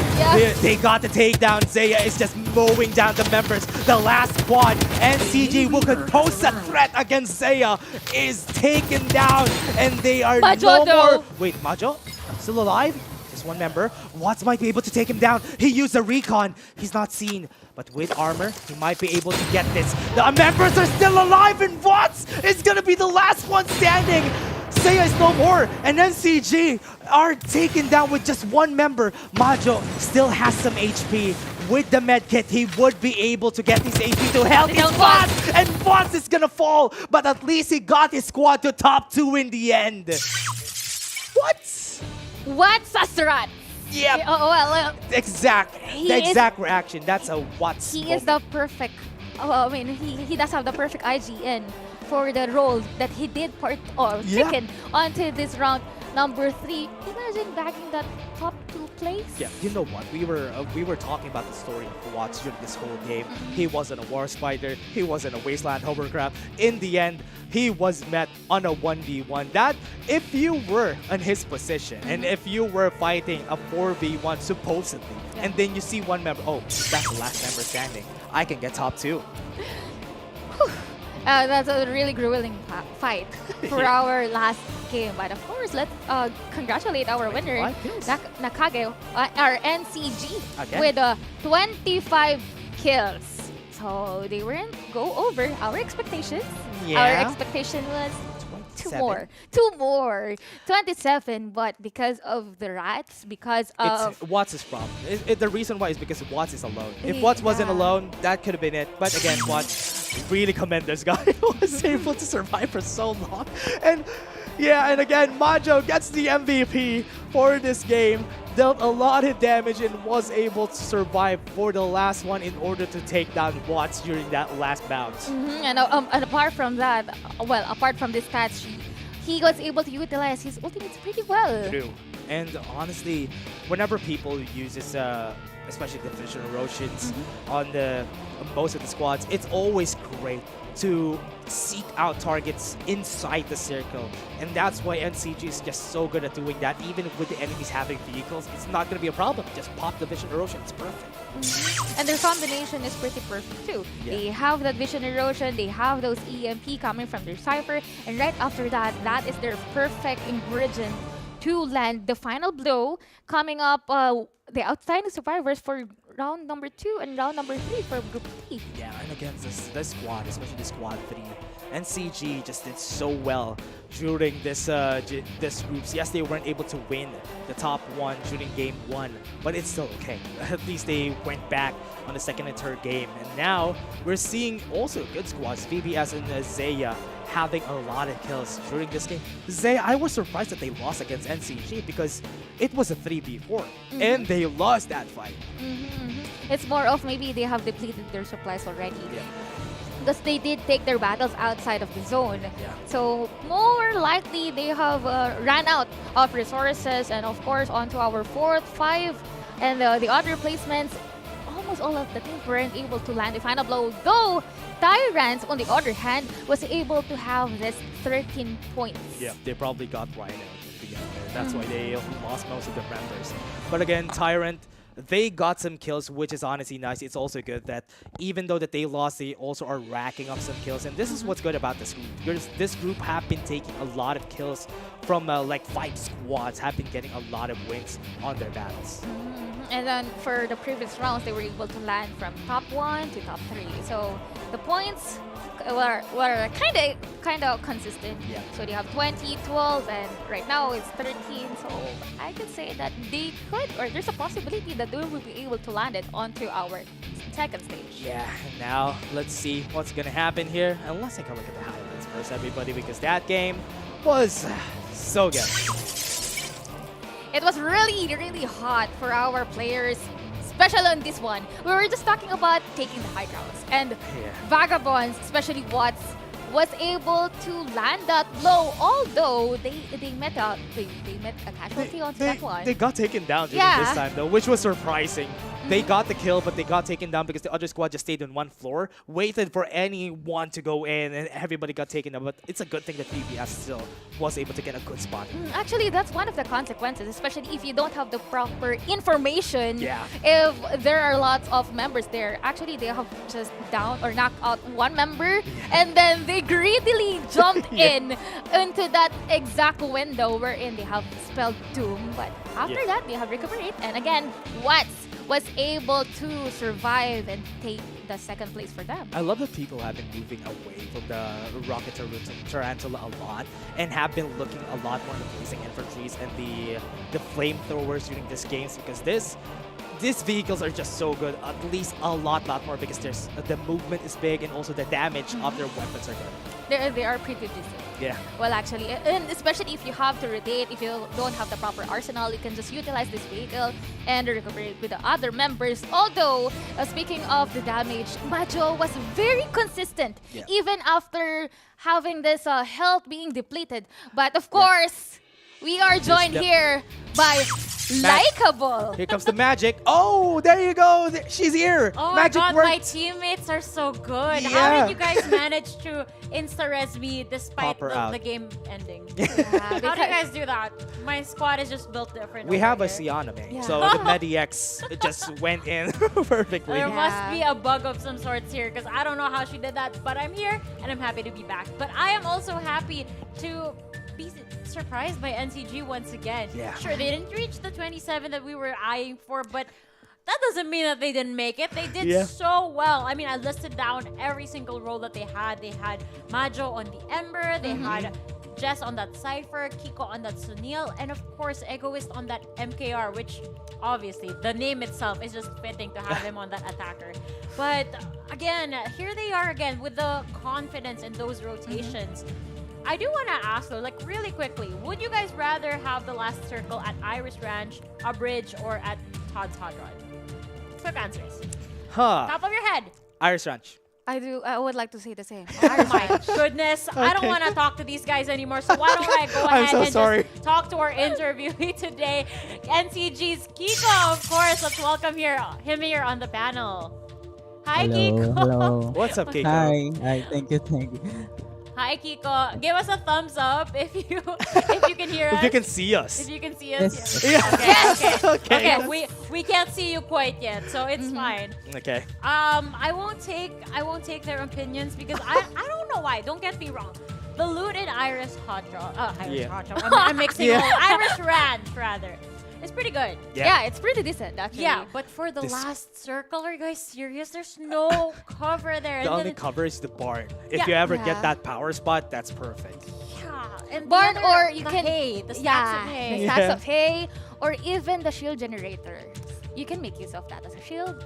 they got the takedown. Zaya is just mowing down the members. The last squad, and CG who could pose a threat against Zaya is taken down, and they are no more. Wait, Majo? Still alive? Just one member. Watts might be able to take him down. He used a recon. He's not seen. But with armor, he might be able to get this. The members are still alive, and Watts is going to be the last one standing. Seiya is no more, and NCG are taken down with just one member. Majo still has some HP. With the medkit, he would be able to get his HP to help his squad, and Watts is going to fall. But at least he got his squad to top 2 in the end. What's a strat? Yeah. Oh, well, the exact reaction. That's a Watts. He is the perfect. I mean, he does have the perfect IGN for the role that he did taken onto this round number 3. Imagine bagging that top 2 place. Yeah, you know what? We were talking about the story of Watts during this whole game. He wasn't a war spider. He wasn't a wasteland hovercraft. In the end, he was met on a 1v1. That if you were in his position and if you were fighting a 4v1 supposedly, and then you see one member, oh, that's the last member standing. I can get top 2. That's a really grueling fight for our last game. But of course, let's congratulate our winner, Nakage, our NCG, with 25 kills. So they weren't go over our expectations. Yeah. Our expectation was 2 more, 27. But because of the rats, because of it's Watts' problem. The reason why is because Watts is alone. If Watts wasn't alone, that could have been it. But again, Watts, really commend this guy who was able to survive for so long. And yeah, and again, Majo gets the MVP for this game. Dealt a lot of damage and was able to survive for the last one in order to take down Watts during that last bounce. And apart from that, well, apart from this stats, he was able to utilize his ultimates pretty well. True. And honestly, whenever people use this, especially the Vision Erosions on most of the squads, it's always great to seek out targets inside the circle. And that's why NCG is just so good at doing that. Even with the enemies having vehicles, it's not going to be a problem. Just pop the Vision Erosion. It's perfect. And their combination is pretty perfect too. Yeah. They have that Vision Erosion, they have those EMP coming from their Cypher, and right after that, that is their perfect ingredient to land the final blow. Coming up, the outstanding survivors for round number 2 and round number 3 for Group T. Yeah, and against this squad, especially the squad 3, NCG just did so well during this groups. Yes, they weren't able to win the top 1 during game 1, but it's still okay. At least they went back on the second and third game, and now we're seeing also good squads. VBS and Zaya having a lot of kills during this game. Zaya, I was surprised that they lost against NCG because it was a 3v4 and they lost that fight. It's more of maybe they have depleted their supplies already. Because they did take their battles outside of the zone. So more likely they have ran out of resources, and of course onto our 4th, 5, and the other placements, almost all of the teams weren't able to land the final blow, though Tyrants, on the other hand, was able to have this 13 points. Yeah, they probably got Rhino together. That's why they lost most of their members. But again, Tyrant, they got some kills, which is honestly nice. It's also good that even though that they lost, they also are racking up some kills. And this is what's good about this group. Because this group have been taking a lot of kills from like 5 squads, have been getting a lot of wins on their battles. And then for the previous rounds, they were able to land from top 1 to top 3. So the points were kind of consistent. So they have 20, 12, and right now it's 13. So I could say that they could, or there's a possibility that they will be able to land it onto our second stage. Yeah, now let's see what's gonna happen here. And let's take a look at the highlights first, everybody, because that game was so good. It was really, really hot for our players, especially on this one. We were just talking about taking the high grounds. And Vagabonds, especially Watts, was able to land that blow, although they met a casualty on that one. They got taken down during Yeah. this time though, which was surprising. They got the kill, but they got taken down because the other squad just stayed on one floor, waited for anyone to go in, and everybody got taken down. But it's a good thing that BBS still was able to get a good spot. Actually, that's one of the consequences, especially if you don't have the proper information. Yeah. If there are lots of members there, actually they have just down or knocked out one member, and then they greedily jumped into that exact window wherein they have spelled doom. But after that, they have recovered, and again, Watts was able to survive and take the second place for them. I love that people have been moving away from the Rocket Tarantula a lot and have been looking a lot more at the blazing infantries and the flamethrowers during these games, because these vehicles are just so good, at least a lot more, because the movement is big and also the damage of their weapons are good. They are pretty decent. Yeah. Well, actually, and especially if you have to rotate, if you don't have the proper arsenal, you can just utilize this vehicle and recuperate with the other members. Although, speaking of the damage, Majo was very consistent, even after having this health being depleted. But of course, we are joined here by Likeable. Here comes the magic. Oh, there you go. She's here. Oh magic my god, worked. my teammates are so good. Yeah. How did you guys manage to insta-res me despite Pop her out. the game ending? Yeah, How do you guys do that? My squad is just built different. We over have a here. Siana, man. Yeah. So the Mediex just went in perfectly. There must be a bug of some sorts here because I don't know how she did that, but I'm here and I'm happy to be back. But I am also happy to be surprised by NCG once again. Yeah. Sure, they didn't reach the 27 that we were eyeing for, but that doesn't mean that they didn't make it. They did so well. I mean, I listed down every single role that they had. They had Majo on the Ember. They had Jess on that Cypher, Kiko on that Sunil, and of course, Egoist on that MKR, which obviously the name itself is just fitting to have him on that attacker. But again, here they are again with the confidence in those rotations. I do want to ask though, like really quickly, would you guys rather have the last circle at Iris Ranch, a bridge, or at Todd's Hot Rod? Quick answers. Top of your head. Iris Ranch. I would like to say the same. Oh my goodness. I don't want to talk to these guys anymore, so why don't I go ahead and just talk to our interviewee today, NCG's Kiko, of course. Let's welcome him here on the panel. Hi, Kiko. Hello. What's up, Kiko? Hi. Thank you. Hi, Kiko. Give us a thumbs up if you can hear us. If you can see us. If you can see us. Yes. Yes. Okay. We can't see you quite yet, so it's fine. Okay. I won't take their opinions because I don't know why. Don't get me wrong. The loot in Iris Hot Draw. Hot Draw. I'm mixing all. Iris Ranch rather. It's pretty good. Yeah, it's pretty decent actually. Yeah, but for the last circle, are you guys serious? There's no cover there. The And only then- cover is the barn. If you ever get that power spot, that's perfect. Yeah, and Barn, the other- or you the can hay, the stacks of hay. the stacks of hay, or even the shield generator. You can make use of that as a shield.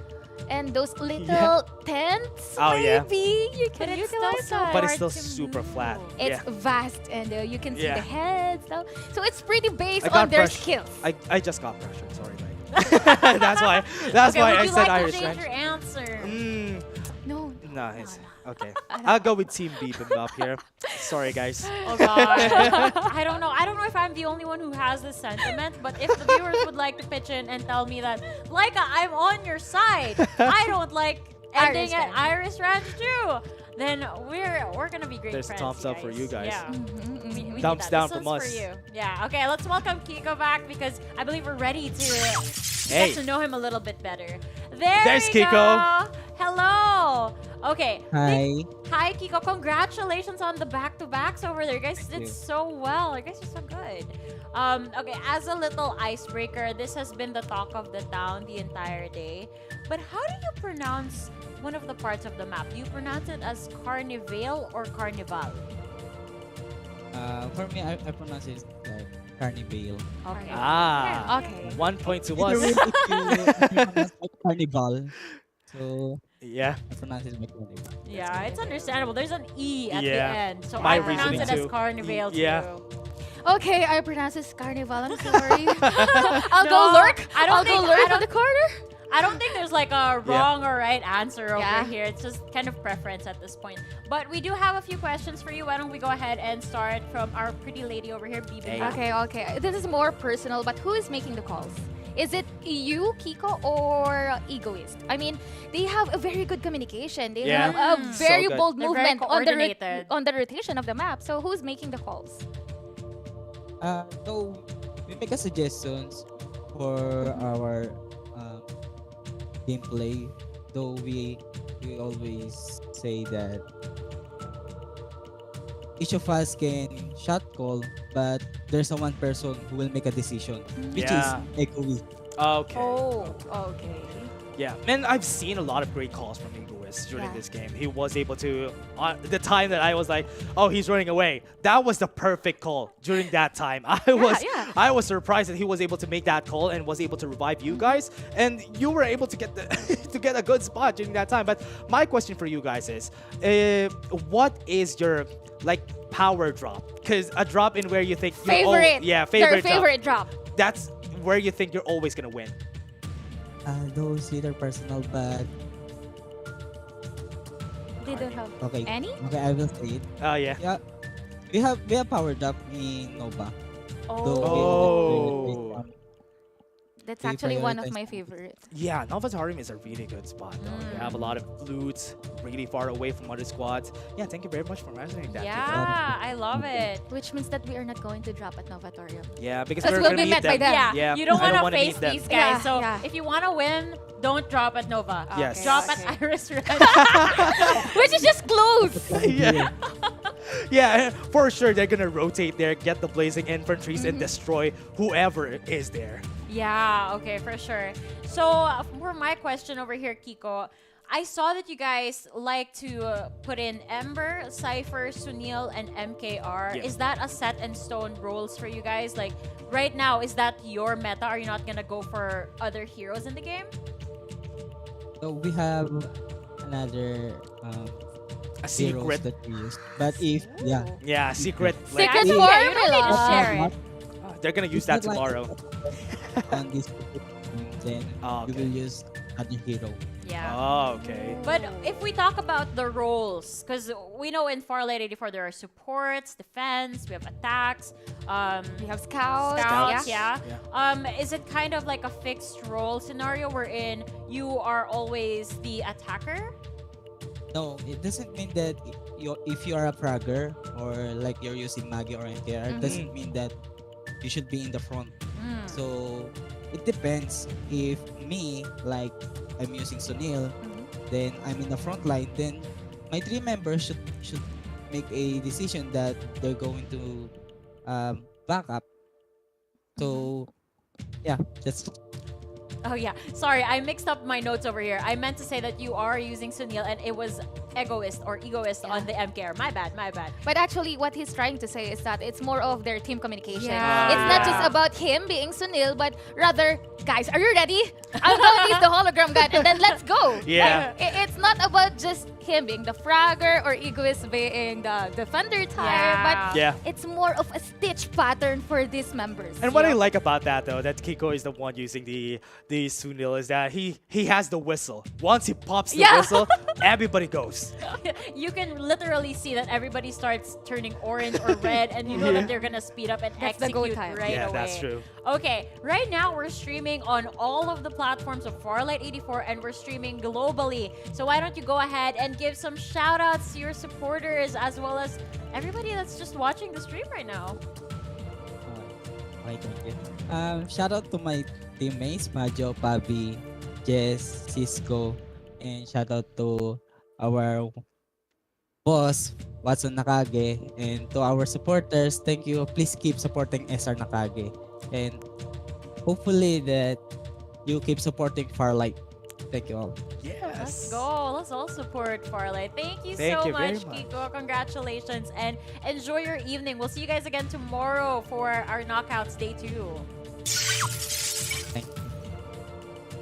And those little tents, maybe you can But it's utilize still so that. But it's hard still to super flat. It's Yeah. vast, and you can see Yeah. the heads. So it's pretty based I got on their pressure. skills. I just got pressured. Sorry, mate. That's why. That's Okay, why would I you said like Irish to change Ranch. your answer? No. No, it's okay. I'll go with Team Bibimbap here. Sorry, guys. Oh god. I don't know. I don't know if I'm the only one who has this sentiment, but if the viewers would like to pitch in and tell me that, Laika, I'm on your side. I don't like ending at Iris Ranch too. Then we're gonna be great There's a friends. thumbs up for you guys. Yeah. We need Thumbs that. down This from one's us. for you. Yeah. Okay. Let's welcome Kiko back because I believe we're ready to Hey. get to know him a little bit better. There's we Kiko. go. Hello. Okay. Hi. Hi, Kiko. Congratulations on the back-to-backs over there. You guys Thank did you. so well. You guys are so good. Okay, as a little icebreaker, this has been the talk of the town the entire day. But how do you pronounce one of the parts of the map? Do you pronounce it as Carnival or Carnival? For me, I pronounce it like Carnival. Okay. Ah. Okay. 1 point to Either us. way, if you pronounce like Carnival, so Yeah. I pronounce it like Carnival. Yeah, it's understandable. There's an E at the Yeah. end. So My I pronounce reasoning it as too. Carnival Yeah. too. Okay, I pronounce it Carnival. I'm sorry. I'll No, go lurk. I don't I'll think- go I lurk don't- on the corner. I don't think there's like a Yeah. wrong or right answer over Yeah. here. It's just kind of preference at this point. But we do have a few questions for you. Why don't we go ahead and start from our pretty lady over here, Bibi? Okay. This is more personal, but who is making the calls? Is it you, Kiko, or Egoist? I mean, they have a very good communication. They Yeah. have a So very good. bold They're very movement on coordinated. on the rotation of the map. So who's making the calls? So we make a suggestions for our gameplay. Though we always say that each of us can shot call, but there's a one person who will make a decision, which Yeah. is Egoist. Okay. Oh, okay. Yeah, man, I've seen a lot of great calls from Egoist during Yeah. this game. He was able to, the time that I was like, oh, he's running away. That was the perfect call during that time. I was surprised that he was able to make that call and was able to revive you guys, and you were able to get the to get a good spot during that time. But my question for you guys is, what is your like power drop? Because a drop in where you think Favorite. favorite Their favorite drop. That's where you think you're always gonna win. Those either personal, but They don't have okay. any? Okay, I will say it. Oh yeah. Yeah, we have power drop in Nova. Oh. That's They actually one of prioritize my favorites. Yeah, Nova's Harem is a really good spot though. You have a lot of loots really far away from other squads. Yeah, thank you very much for mentioning that. Yeah, I love it. Which means that we are not going to drop at Novatorium. Yeah, because Because we're we'll gonna be meet met by them. them. Yeah, you I don't want to wanna face meet them. these guys. Yeah, so yeah. if you want to win, don't drop at Nova. Yes. Drop Okay. at Iris Red. Which is just close. Yeah. Yeah, for sure they're gonna rotate there, get the blazing infantries and destroy whoever is there. Yeah, okay, for sure. So for my question over here, Kiko, I saw that you guys like to put in Ember, Cypher, Sunil, and MKR. Yeah. Is that a set in stone roles for you guys? Like right now, is that your meta? Are you not gonna go for other heroes in the game? So we have another A heroes secret. that we use. But if Yeah, secret. Secret Yeah, you don't need to formula. share it. They're gonna use It's that not like- tomorrow. on this then Oh, we okay. will use other hero. Yeah. Oh, okay. But if we talk about the roles, because we know in Farlight 84 there are supports, defense, we have attacks, We have scouts. scouts, Yeah. Is it kind of like a fixed role scenario wherein you are always the attacker? No, it doesn't mean that if you are a fragger or like you're using Magi or NKR, it doesn't mean that you should be in the front. So it depends. If me, like I'm using Sunil, then I'm in the front line, then my 3 members should make a decision that they're going to back up. So yeah, that's Oh yeah, sorry, I mixed up my notes over here. I meant to say that you are using Sunil and it was egoist on the MKR. My bad. But actually, what he's trying to say is that it's more of their team communication. Yeah. It's not just about him being Sunil, but rather, guys, are you ready? I'm going to use the hologram gun and then let's go. Yeah. Like, it's not about just him being the fragger or Egoist being the defender tire, but Yeah. it's more of a stitch pattern for these members. And what I like about that though, that Kiko is the one using the Sunil, is that he has the whistle. Once he pops the whistle, everybody goes. You can literally see that everybody starts turning orange or red, and you know that they're gonna speed up and That's the go execute time. right Yeah, away. that's true. Okay, right now we're streaming on all of the platforms of Farlight 84, and we're streaming globally. So why don't you go ahead and give some shout outs to your supporters as well as everybody that's just watching the stream right now. right. Okay. Shout out to my teammates, Majo, Pabi, Jess, Cisco, and shout out to our boss, Watson Nakage, and to our supporters. Thank you. Please keep supporting SR Nakage, and hopefully that you keep supporting Farlight. Thank you all. Yes. Let's go. Let's all support Farlight. Thank you Thank so you very much, much. Kiko. Congratulations and enjoy your evening. We'll see you guys again tomorrow for our Knockouts Day 2. Thank you.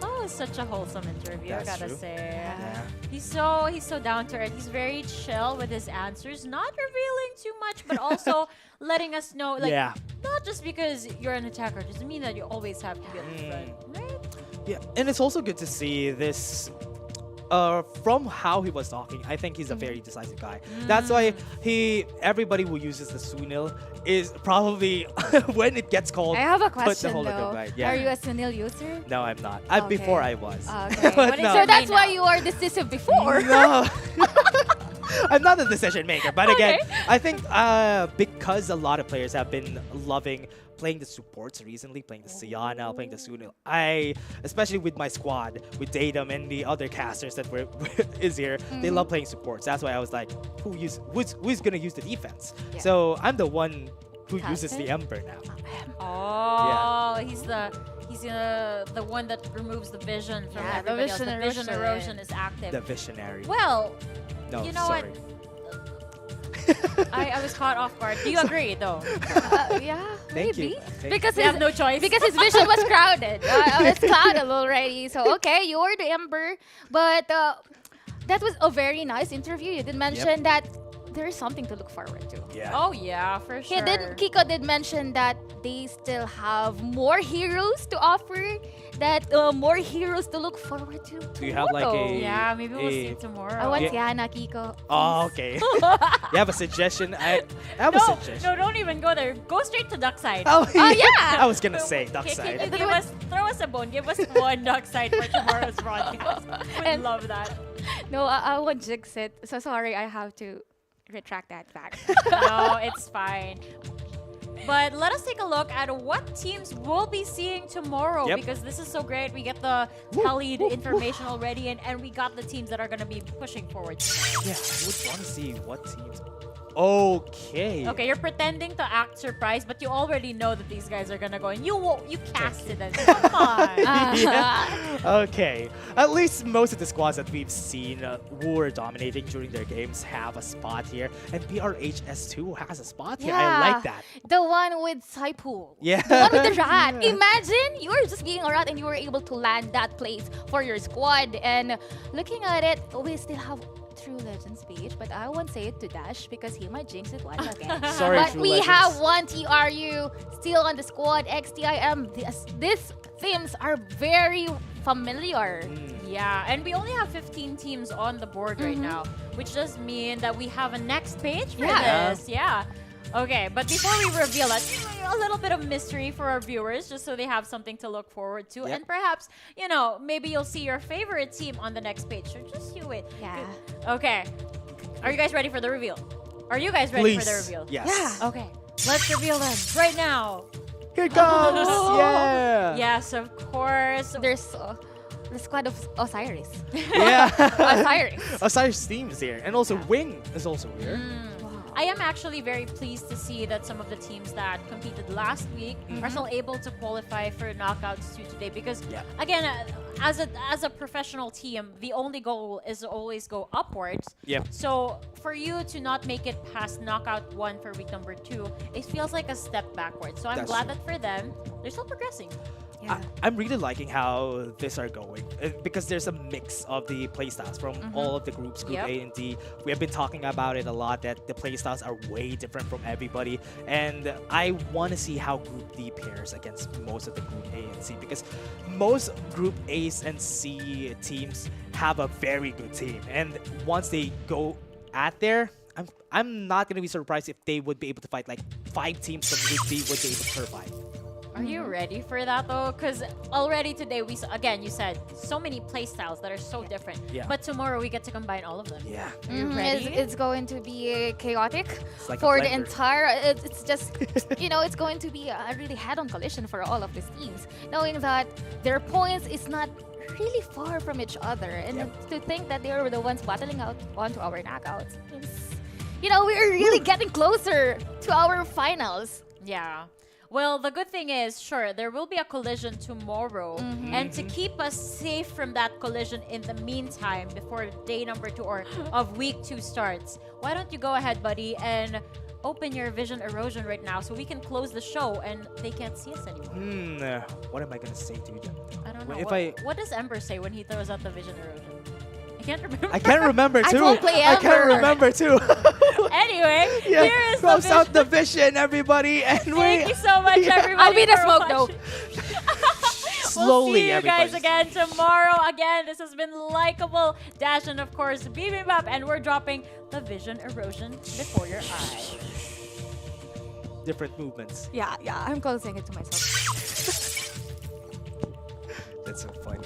Oh, it's such a wholesome interview, I That's gotta true. say. Yeah. He's so down to earth. He's very chill with his answers, not revealing too much, but also letting us know, like, Yeah. not just because you're an attacker doesn't mean that you always have to be on the front, right? Yeah, and it's also good to see this. From how he was talking, I think he's a very decisive guy. That's why everybody who uses the Sunil is probably when it gets called. I have a put the question hologram though. right. Yeah. Are you a Sunil user? No, I'm not. Okay. Before I was. Okay. But no. So that's why you are decisive before. No. I'm not a decision maker, but again, I think because a lot of players have been loving playing the supports recently, playing the Siana, playing the Sunil. Especially with my squad, with Datum and the other casters that is here, they love playing supports. That's why I was like, who's gonna use the defense? Yeah. So I'm the one who uses the Ember now. Oh, he's the one that removes the vision from everybody else. The vision erosion is active. The visionary. Well, no, you know sorry. what? I was caught off guard. Do you agree, though? Yeah, Thank maybe. you. Because you have no choice. Because his vision was crowded. It's clouded already. So, okay, you're the Ember. But that was a very nice interview. You did mention that there is something to look forward to. Yeah. Oh, yeah, for sure. Kiko did mention that they still have more heroes to offer, that more heroes to look forward to. Do you have like a... Yeah, maybe we'll see tomorrow. I want Yana, Kiko. Oh, okay. You have a suggestion? I have a suggestion. No, don't even go there. Go straight to Duckside. Oh, yeah. I was gonna say Duckside. Throw us a bone. Give us one Duckside for tomorrow's broadcast. We'd love that. No, I want Jigsit. So sorry, I have to retract that back. No, it's fine. But let us take a look at what teams we'll be seeing tomorrow, because this is so great. We get the tallied information already, and we got the teams that are going to be pushing forward tomorrow. Yeah, I would want to see what teams. Okay. Okay, you're pretending to act surprised, but you already know that these guys are gonna go, and you casted them. Come on. Yeah. Okay. At least most of the squads that we've seen who are dominating during their games have a spot here, and BRHS2 has a spot here. I like that. The one with Saipool. Yeah. The one with the rat. Imagine you were just being a rat and you were able to land that place for your squad. And looking at it, we still have True Legends page, but I won't say it to Dash because he might jinx it once again. Sorry, but True we Legends. have one TRU still on the squad, XTIM. These themes are very familiar. Yeah, and we only have 15 teams on the board right now, which does mean that we have a next page for this. Yeah. Okay, but before we reveal it, a little bit of mystery for our viewers, just so they have something to look forward to. And perhaps, you know, maybe you'll see your favorite team on the next page. So just you wait. Yeah. Okay. Are you guys ready for the reveal? Are you guys ready for the reveal? Yes. Yeah. Okay. Let's reveal them right now. Here it comes. Yeah. Yes, of course. There's the squad of Osiris. Yeah. Osiris. Osiris team is here, and also Wing is also here. I am actually very pleased to see that some of the teams that competed last week are still able to qualify for knockouts too today, because again, as a professional team, the only goal is to always go upwards. So for you to not make it past knockout 1 for week number 2, it feels like a step backwards. So I'm glad that for them, they're still progressing. I'm really liking how this are going because there's a mix of the playstyles from all of the groups, Group A and D. We have been talking about it a lot, that the playstyles are way different from everybody, and I want to see how Group D pairs against most of the Group A and C, because most Group A's and C teams have a very good team, and once they go at there, I'm not gonna be surprised if they would be able to fight like 5 teams from Group D would be able to survive. Are you ready for that though? Because already today, again, you said so many playstyles that are so different. But tomorrow we get to combine all of them. Yeah. Are you ready? It's going to be chaotic like for the entire. It's just, you know, it's going to be a really head-on collision for all of these teams, knowing that their points is not really far from each other, and to think that they were the ones battling out onto our knockouts. You know, we're really getting closer to our finals. Yeah. Well, the good thing is, sure, there will be a collision tomorrow. And to keep us safe from that collision in the meantime, before day number 2 or of week 2 starts, why don't you go ahead, buddy, and open your vision erosion right now so we can close the show and they can't see us anymore. What am I going to say to them? I don't know. If what does Ember say when he throws out the vision erosion? I can't remember. I can't remember too. I don't play I can't Ember. remember too. Anyway, here is the close vision. out the vision, everybody, and Thank you so much, everybody. I'll be the for smoke, though. watching. Slowly, we'll see you guys everybody. again tomorrow. Again, this has been Likeable Dash and of course Bibimbap, and we're dropping the vision erosion before your eyes. Different movements. Yeah, I'm closing it to myself. That's so funny.